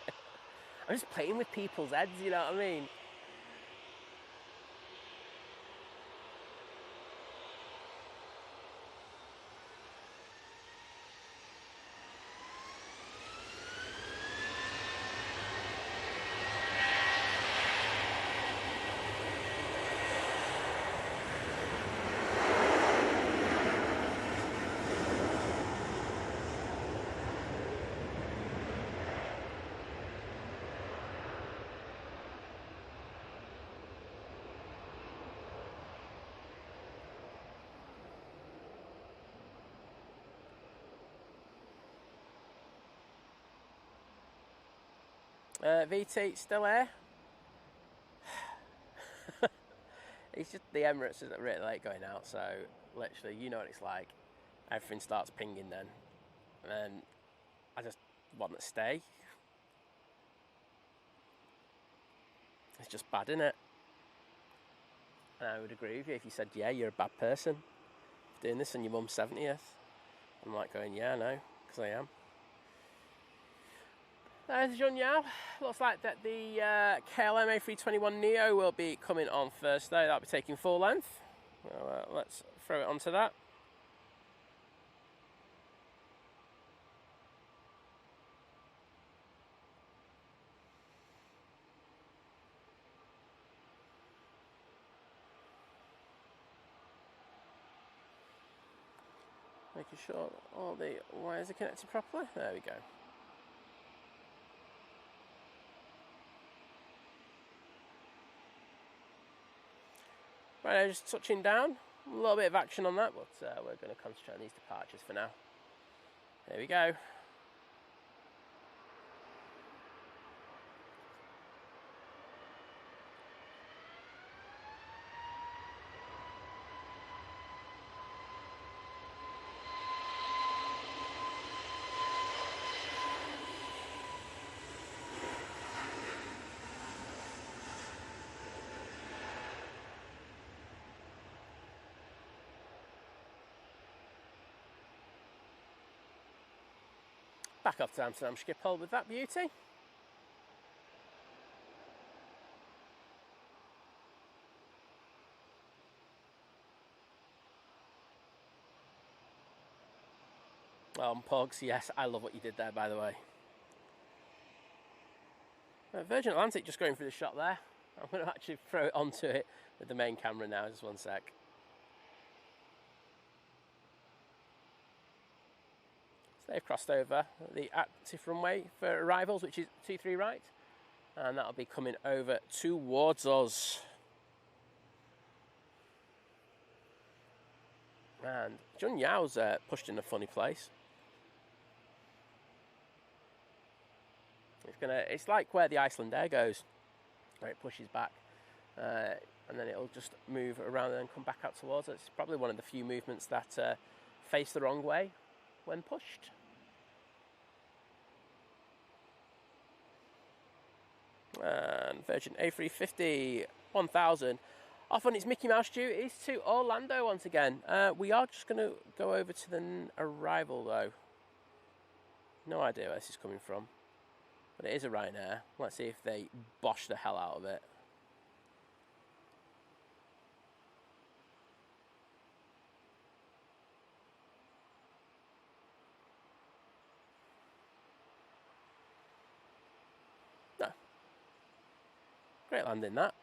I'm just playing with people's heads, you know what I mean? VT still here. It's just the Emirates is really late going out, so literally, you know what it's like. Everything starts pinging then, and I just want to stay. It's just bad, isn't it? And I would agree with you if you said, yeah, you're a bad person for doing this on your mum's 70th. I'm like going, yeah, I know, because I am. There's Jun Yao. Looks like that the KLM A321neo will be coming on Thursday. That'll be taking full length. Well, let's throw it onto that. Making sure all the wires are connected properly. There we go. Right now, just touching down. A little bit of action on that, but we're going to concentrate on these departures for now. There we go. Back off to Amsterdam Schiphol with that beauty. Pogs, yes, I love what you did there, by the way. Virgin Atlantic just going through the shot there. I'm going to actually throw it onto it with the main camera now, just one sec. So they've crossed over the active runway for arrivals, which is 23 right, and that'll be coming over towards us. And Jun Yao's pushed in a funny place. It's like where the Iceland Air goes, where it pushes back, and then it'll just move around and then come back out towards us. It's probably one of the few movements that face the wrong way when pushed. And Virgin A350 1000 off on its Mickey Mouse duties to Orlando once again. We are just going to go over to the arrival though. No idea where this is coming from, but it is a Ryanair. Let's see if they bosh the hell out of it. No. Great landing that.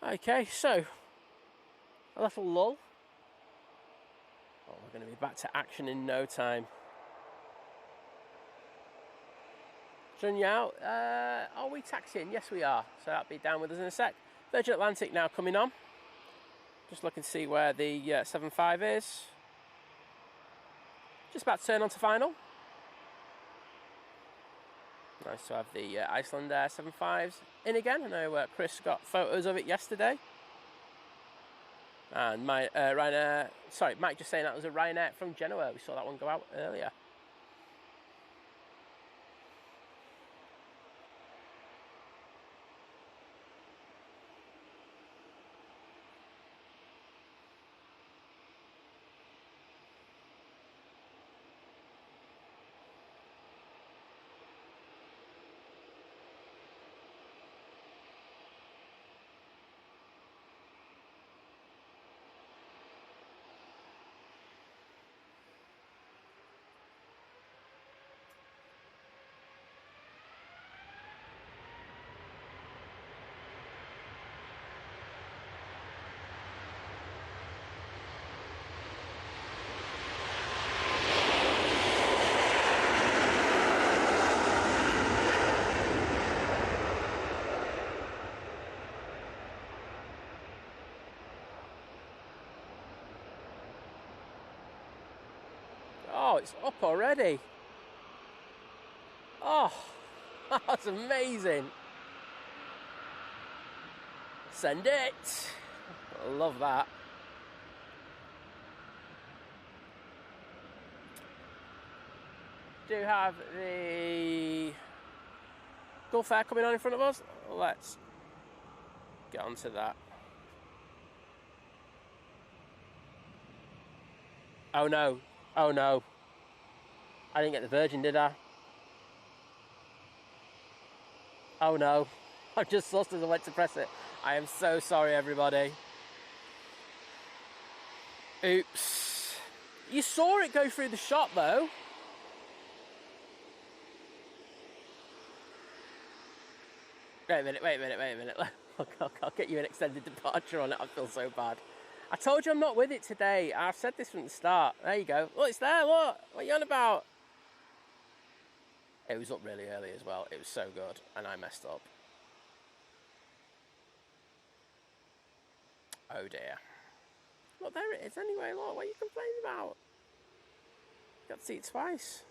Okay, so a little lull. Oh, we're going to be back to action in no time. Jun Yao, are we taxiing? Yes, we are. So that'll be down with us in a sec. Virgin Atlantic now coming on. Just looking to see where the 75 is. Just about to turn on to final. Nice to have the Iceland Air 75s in again. I know Chris got photos of it yesterday. And my Ryanair, sorry, Mike just saying that was a Ryanair from Genoa. We saw that one go out earlier. Oh, it's up already. Oh, that's amazing. Send it. I love that. Do have the Gulf Air coming on in front of us. Let's get onto that. Oh no, oh no. I didn't get the Virgin, did I? Oh no. I just lost as I went to press it. I am so sorry, everybody. Oops. You saw it go through the shot though. Wait a minute. I'll get you an extended departure on it. I feel so bad. I told you I'm not with it today. I've said this from the start. There you go. Look, it's there. Look. What are you on about? It was up really early as well. It was so good. And I messed up. Oh dear. Look, there it is anyway. Look, what are you complaining about? Got to see it twice.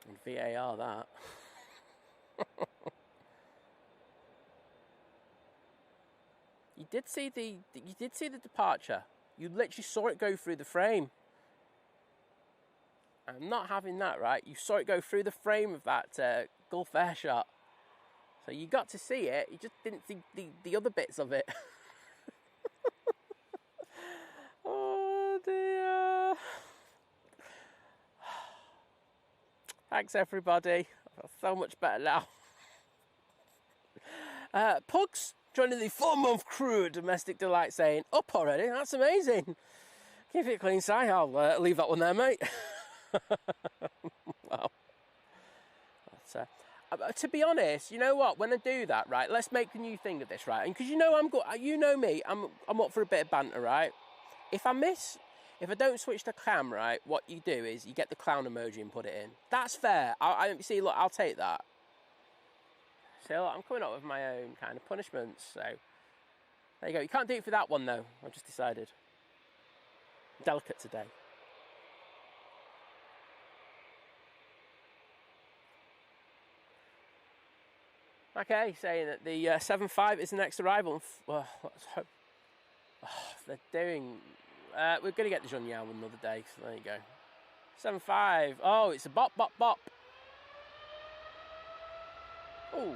And VAR that. You did see the departure. You literally saw it go through the frame. I'm not having that, right? You saw it go through the frame of that Gulf Air shot. So you got to see it. You just didn't see the other bits of it. Oh dear. Thanks everybody. I feel so much better now. Pugs joining the 4-month crew at Domestic Delight saying, up already? That's amazing. Keep it clean, Si. I'll leave that one there, mate. Wow. But, to be honest, you know what? When I do that, right, let's make the new thing of this, right? And because you know I'm good, you know me, I'm up for a bit of banter, right? If I don't switch the cam, right, what you do is you get the clown emoji and put it in. That's fair. See, look, I'll take that. So look, I'm coming up with my own kind of punishments. So there you go. You can't do it for that one though. I've just decided. Delicate today. Okay, saying that the 7.5 is the next arrival. Well, let's hope. Oh, they're doing. We're going to get the Jean Yao another day, so there you go. 7.5. Oh, it's a bop. Oh.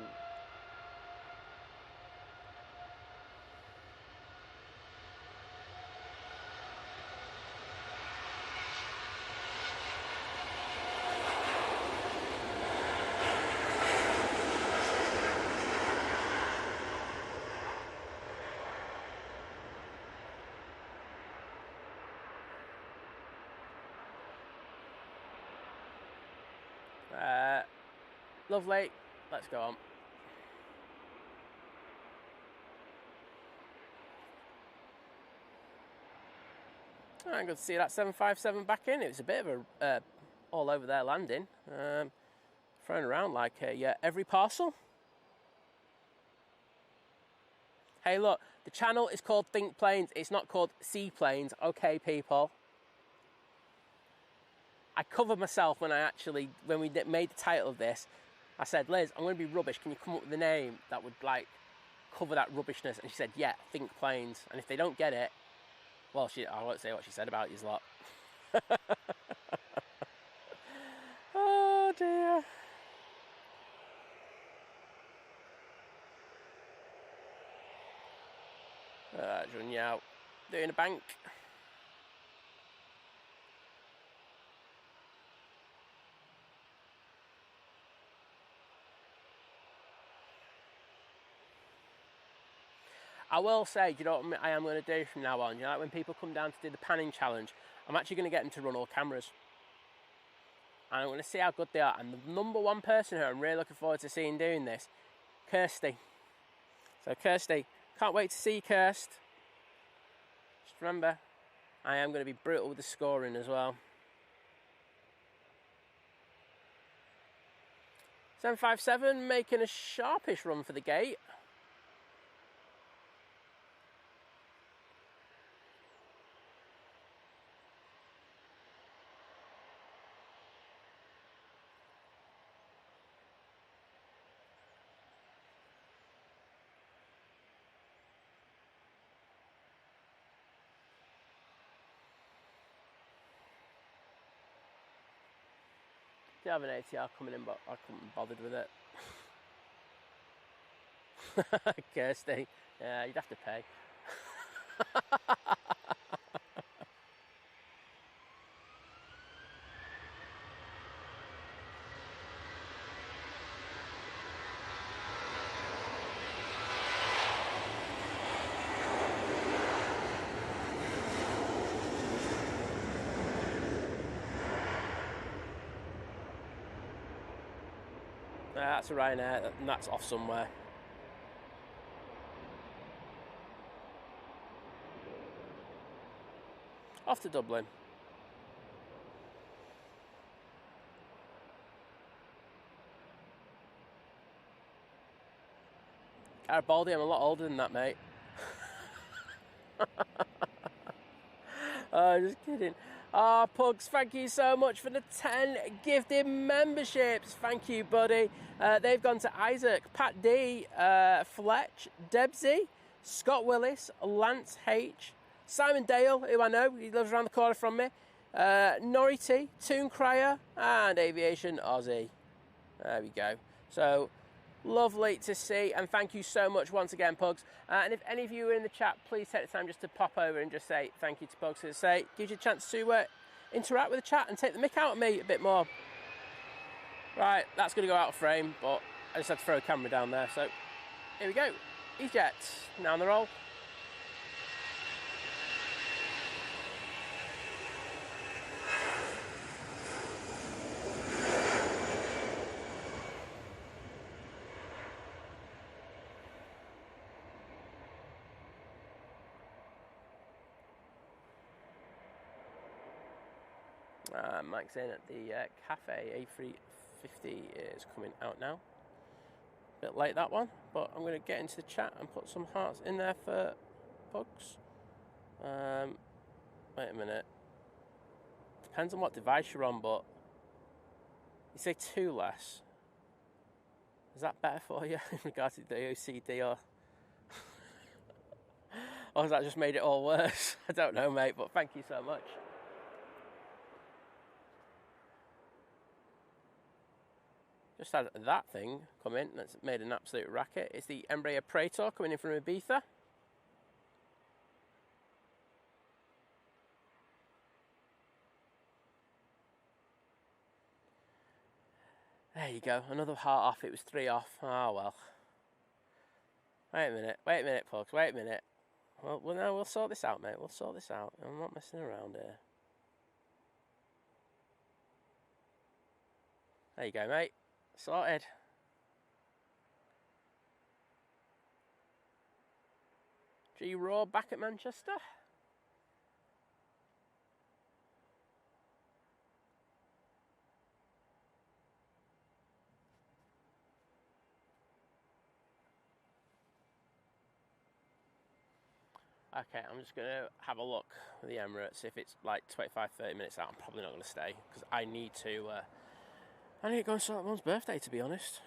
Lovely. Let's go on. I'm good to see that 757 back in. It was a bit of a all over there landing, thrown around like every parcel. Hey, look, the channel is called Think Planes. It's not called Seaplanes. Okay, people. I covered myself when we made the title of this. I said, Liz, I'm going to be rubbish. Can you come up with a name that would like cover that rubbishness? And she said, yeah, Think Planes. And if they don't get it, well, I won't say what she said about you lot. Oh dear. Jean Yao doing a bank. I will say, do you know what I am going to do from now on? You know, like when people come down to do the panning challenge, I'm actually going to get them to run all cameras. And I'm going to see how good they are. And the number one person who I'm really looking forward to seeing doing this, Kirsty. So Kirsty, can't wait to see you, Kirst. Just remember, I am going to be brutal with the scoring as well. 757 making a sharpish run for the gate. I have an ATR coming in, but I couldn't be bothered with it. Kirsty, yeah, you'd have to pay. That's a Ryanair, and that's off somewhere. Off to Dublin. Garibaldi, I'm a lot older than that, mate. Oh, just kidding. Ah, Pugs, thank you so much for the 10 gifted memberships. Thank you, buddy. They've gone to Isaac, Pat D, Fletch, Debsy, Scott Willis, Lance H, Simon Dale, who I know, he lives around the corner from me, Nority, Toon Cryer, and Aviation Aussie. There we go. So, lovely to see, and thank you so much once again, Pugs. And if any of you are in the chat, please take the time just to pop over and just say thank you to Pugs. As I say, gives you a chance to interact with the chat and take the mick out of me a bit more. Right, that's going to go out of frame, but I just had to throw a camera down there. So, here we go. Easyjet, now on the roll. Mike's in at the Cafe A350 is coming out now. Bit late that one, but I'm going to get into the chat and put some hearts in there for Pugs. Wait a minute. Depends on what device you're on, but you say 2 less. Is that better for you in regards to the OCD, or has that just made it all worse? I don't know, mate, but thank you so much. Just had that thing come in that's made an absolute racket. It's the Emirates A380 coming in from Ibiza. There you go, another heart off. It was 3 off. Oh well. Wait a minute, folks. Wait a minute. Well, no, we'll sort this out, mate. We'll sort this out. I'm not messing around here. There you go, mate. Sorted. G-Raw back at Manchester. Okay, I'm just going to have a look at the Emirates. If it's like 25-30 minutes out, I'm probably not going to stay because I need to go and celebrate Mum's birthday, to be honest.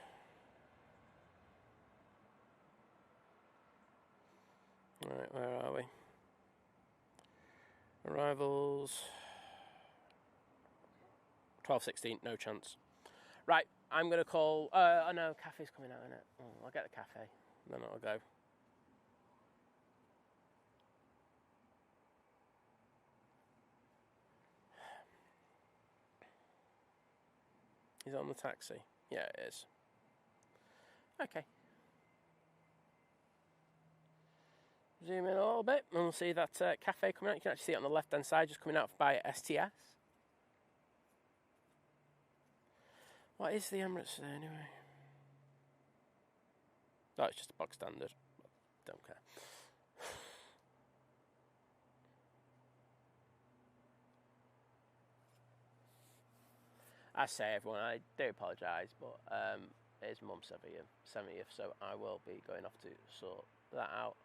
Alright, where are we? Arrivals. 12:16, no chance. Right, I'm going to call... oh no, cafe's coming out, innit? Oh, I'll get the cafe, then I'll go. Is it on the taxi? Yeah, it is. Okay. Zoom in a little bit and we'll see that cafe coming out. You can actually see it on the left hand side, just coming out by STS. What is the Emirates there anyway? Oh, it's just a box standard. Don't care. I say, everyone, I do apologise, but it's Mum's 70th, so I will be going off to sort that out.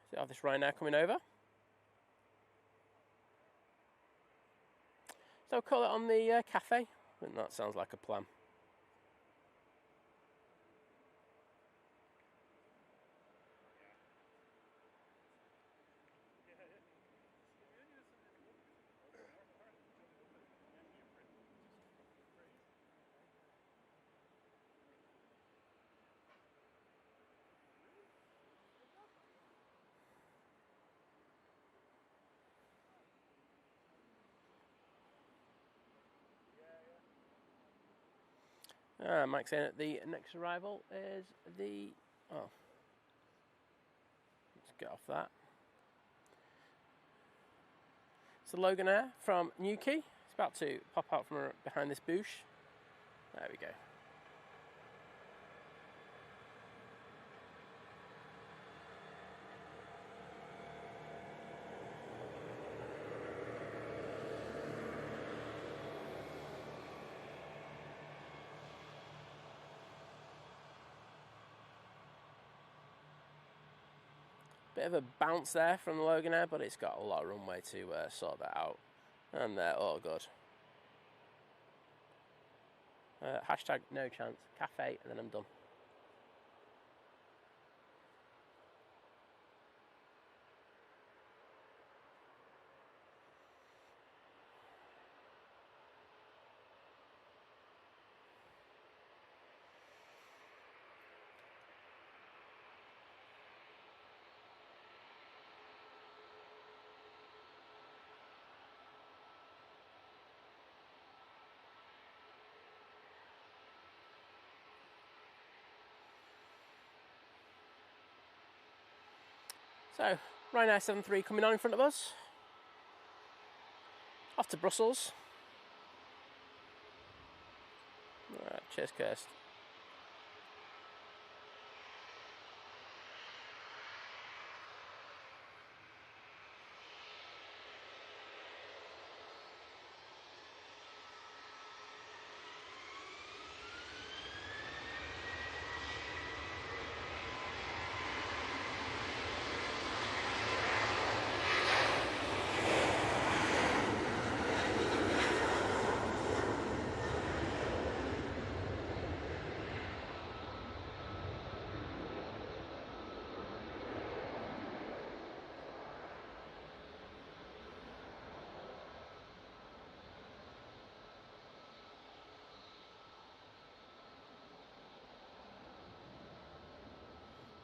So I have this Ryanair coming over. So call it on the cafe. I think that sounds like a plan. Mike's saying that the next arrival is the... Oh. Let's get off that. It's the Loganair from Newquay. It's about to pop out from behind this bush. There we go. Bit of a bounce there from the Loganair, but it's got a lot of runway to sort that out. And they're all good. Hashtag no chance. Cafe, and then I'm done. So, Ryanair 73 coming on in front of us. Off to Brussels. Alright, cheers, Kirst.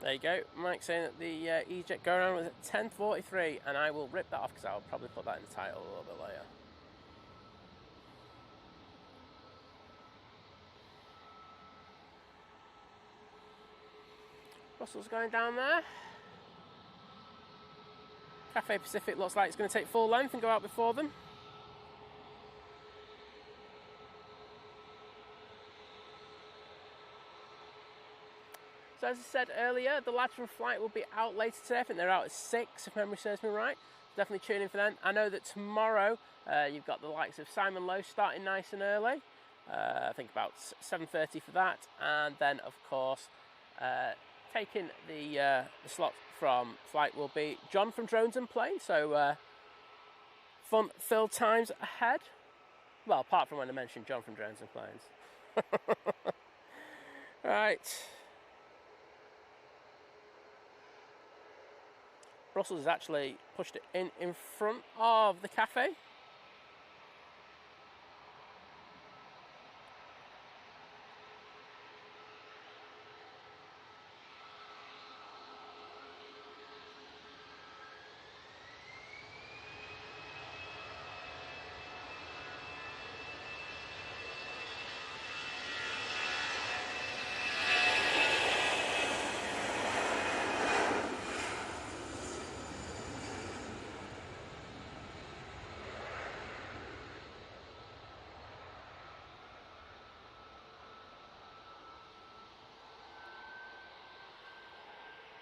There you go. Mike's saying that the Easyjet go around was at 10:43, and I will rip that off because I'll probably put that in the title a little bit later. Russell's going down there. Cafe Pacific looks like it's going to take full length and go out before them. So as I said earlier, the lads from Flight will be out later today. I think they're out at 6, if memory serves me right. Definitely tune in for them. I know that tomorrow you've got the likes of Simon Lowe starting nice and early. I think about 7:30 for that. And then, of course, taking the slot from Flight will be John from Drones and Planes. So fun-filled times ahead. Well, apart from when I mentioned John from Drones and Planes. Right. Brussels has actually pushed it in front of the cafe.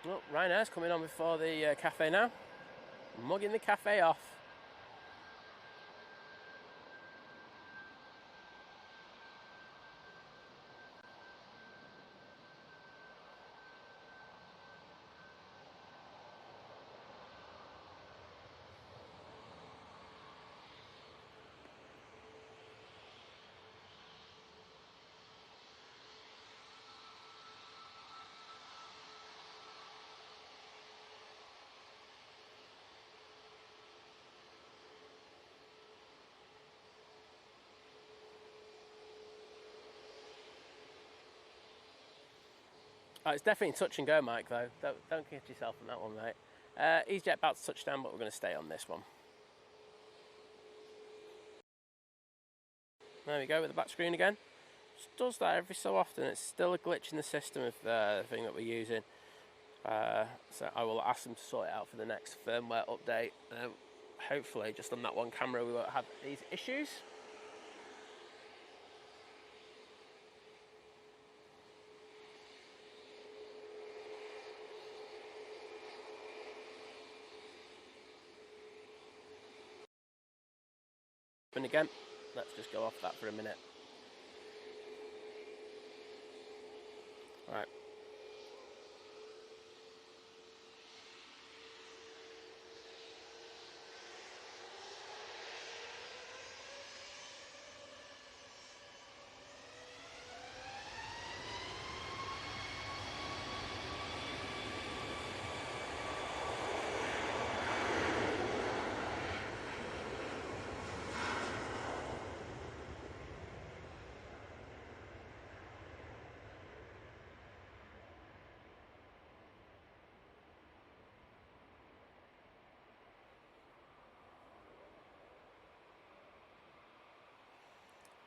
Oh, Ryanair's coming on before the cafe now. Mugging the cafe off. Oh, it's definitely touch and go, Mike, though. Don't kid yourself on that one, mate. Easyjet about to touch down, but we're going to stay on this one. There we go with the back screen again. Just does that every so often. It's still a glitch in the system of the thing that we're using. So I will ask them to sort it out for the next firmware update. Hopefully, just on that one camera, we won't have these issues. And again, let's just go off that for a minute. All right.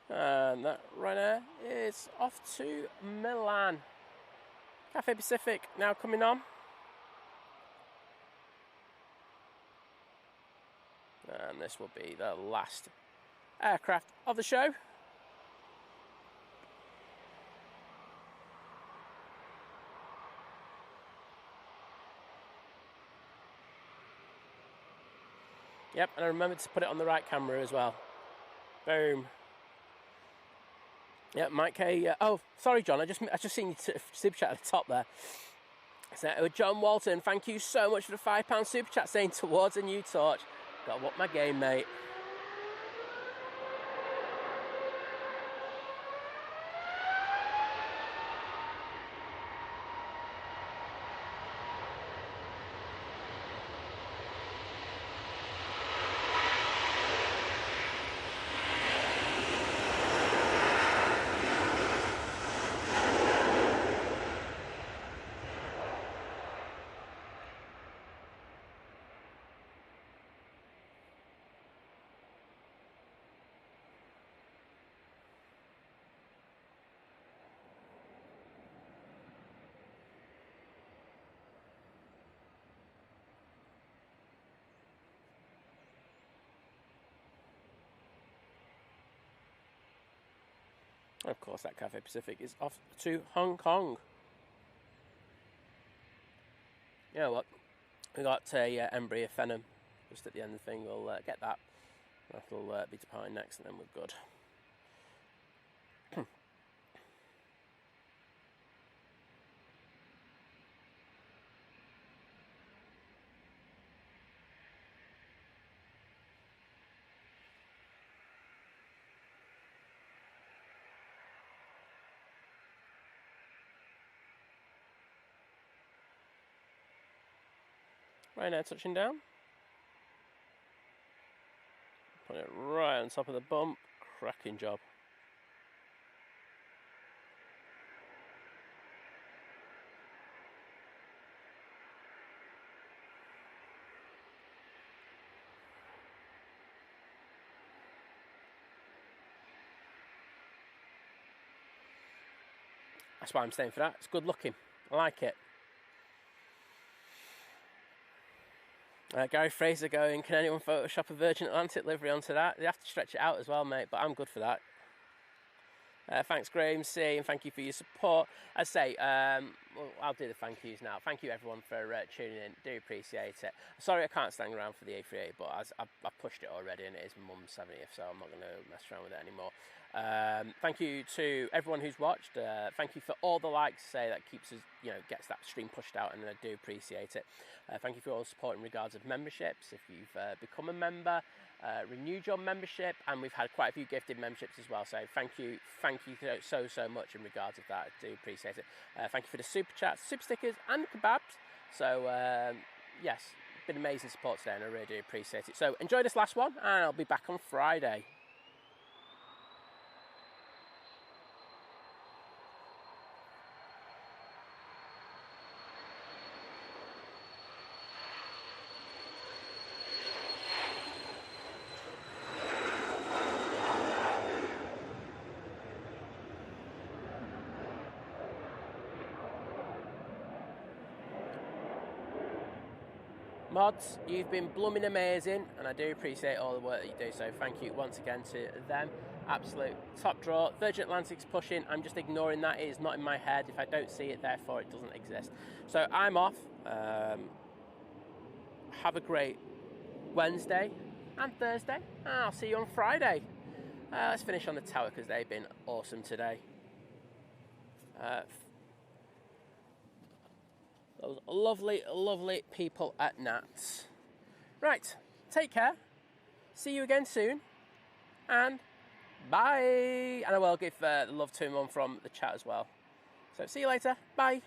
And that Ryanair is off to Milan. Cathay Pacific now coming on. And this will be the last aircraft of the show. Yep, and I remembered to put it on the right camera as well. Boom. Yeah, Mike A. Oh, sorry, John. I just seen your super chat at the top there. So, John Walton, thank you so much for the £5 super chat, saying towards a new torch. Got to up my game, mate. Of course, that Cathay Pacific is off to Hong Kong. You know what? We got a Embraer Phenom just at the end of the thing. We'll get that. That'll be departing next, and then we're good. Right now, touching down. Put it right on top of the bump. Cracking job. That's why I'm staying for that. It's good looking. I like it. Gary Fraser going, can anyone Photoshop a Virgin Atlantic livery onto that? They have to stretch it out as well, mate, but I'm good for that. Thanks, Graham C, and thank you for your support. I say, well, I'll do the thank yous now. Thank you, everyone, for tuning in. Do appreciate it. Sorry I can't stand around for the A380, but I've pushed it already, and it is my mum's 70th, so I'm not going to mess around with it anymore. Thank you to everyone who's watched. Thank you for all the likes. Say that keeps us, gets that stream pushed out, and I do appreciate it. Thank you for all the support in regards of memberships. If you've become a member, renewed your membership, and we've had quite a few gifted memberships as well. So thank you so much in regards of that. I do appreciate it. Thank you for the super chats, super stickers, and kebabs. So yes, been amazing support today, and I really do appreciate it. So enjoy this last one, and I'll be back on Friday. Mods, you've been blooming amazing, and I do appreciate all the work that you do, so thank you once again to them. Absolute top draw. Virgin Atlantic's pushing. I'm just ignoring that. It is not in my head. If I don't see it, therefore it doesn't exist. So I'm off. Have a great Wednesday and Thursday, and I'll see you on Friday. Let's finish on the tower because they've been awesome today. Those lovely, lovely people at Nats. Right, take care. See you again soon. And bye. And I will give love to him on from the chat as well. So see you later. Bye.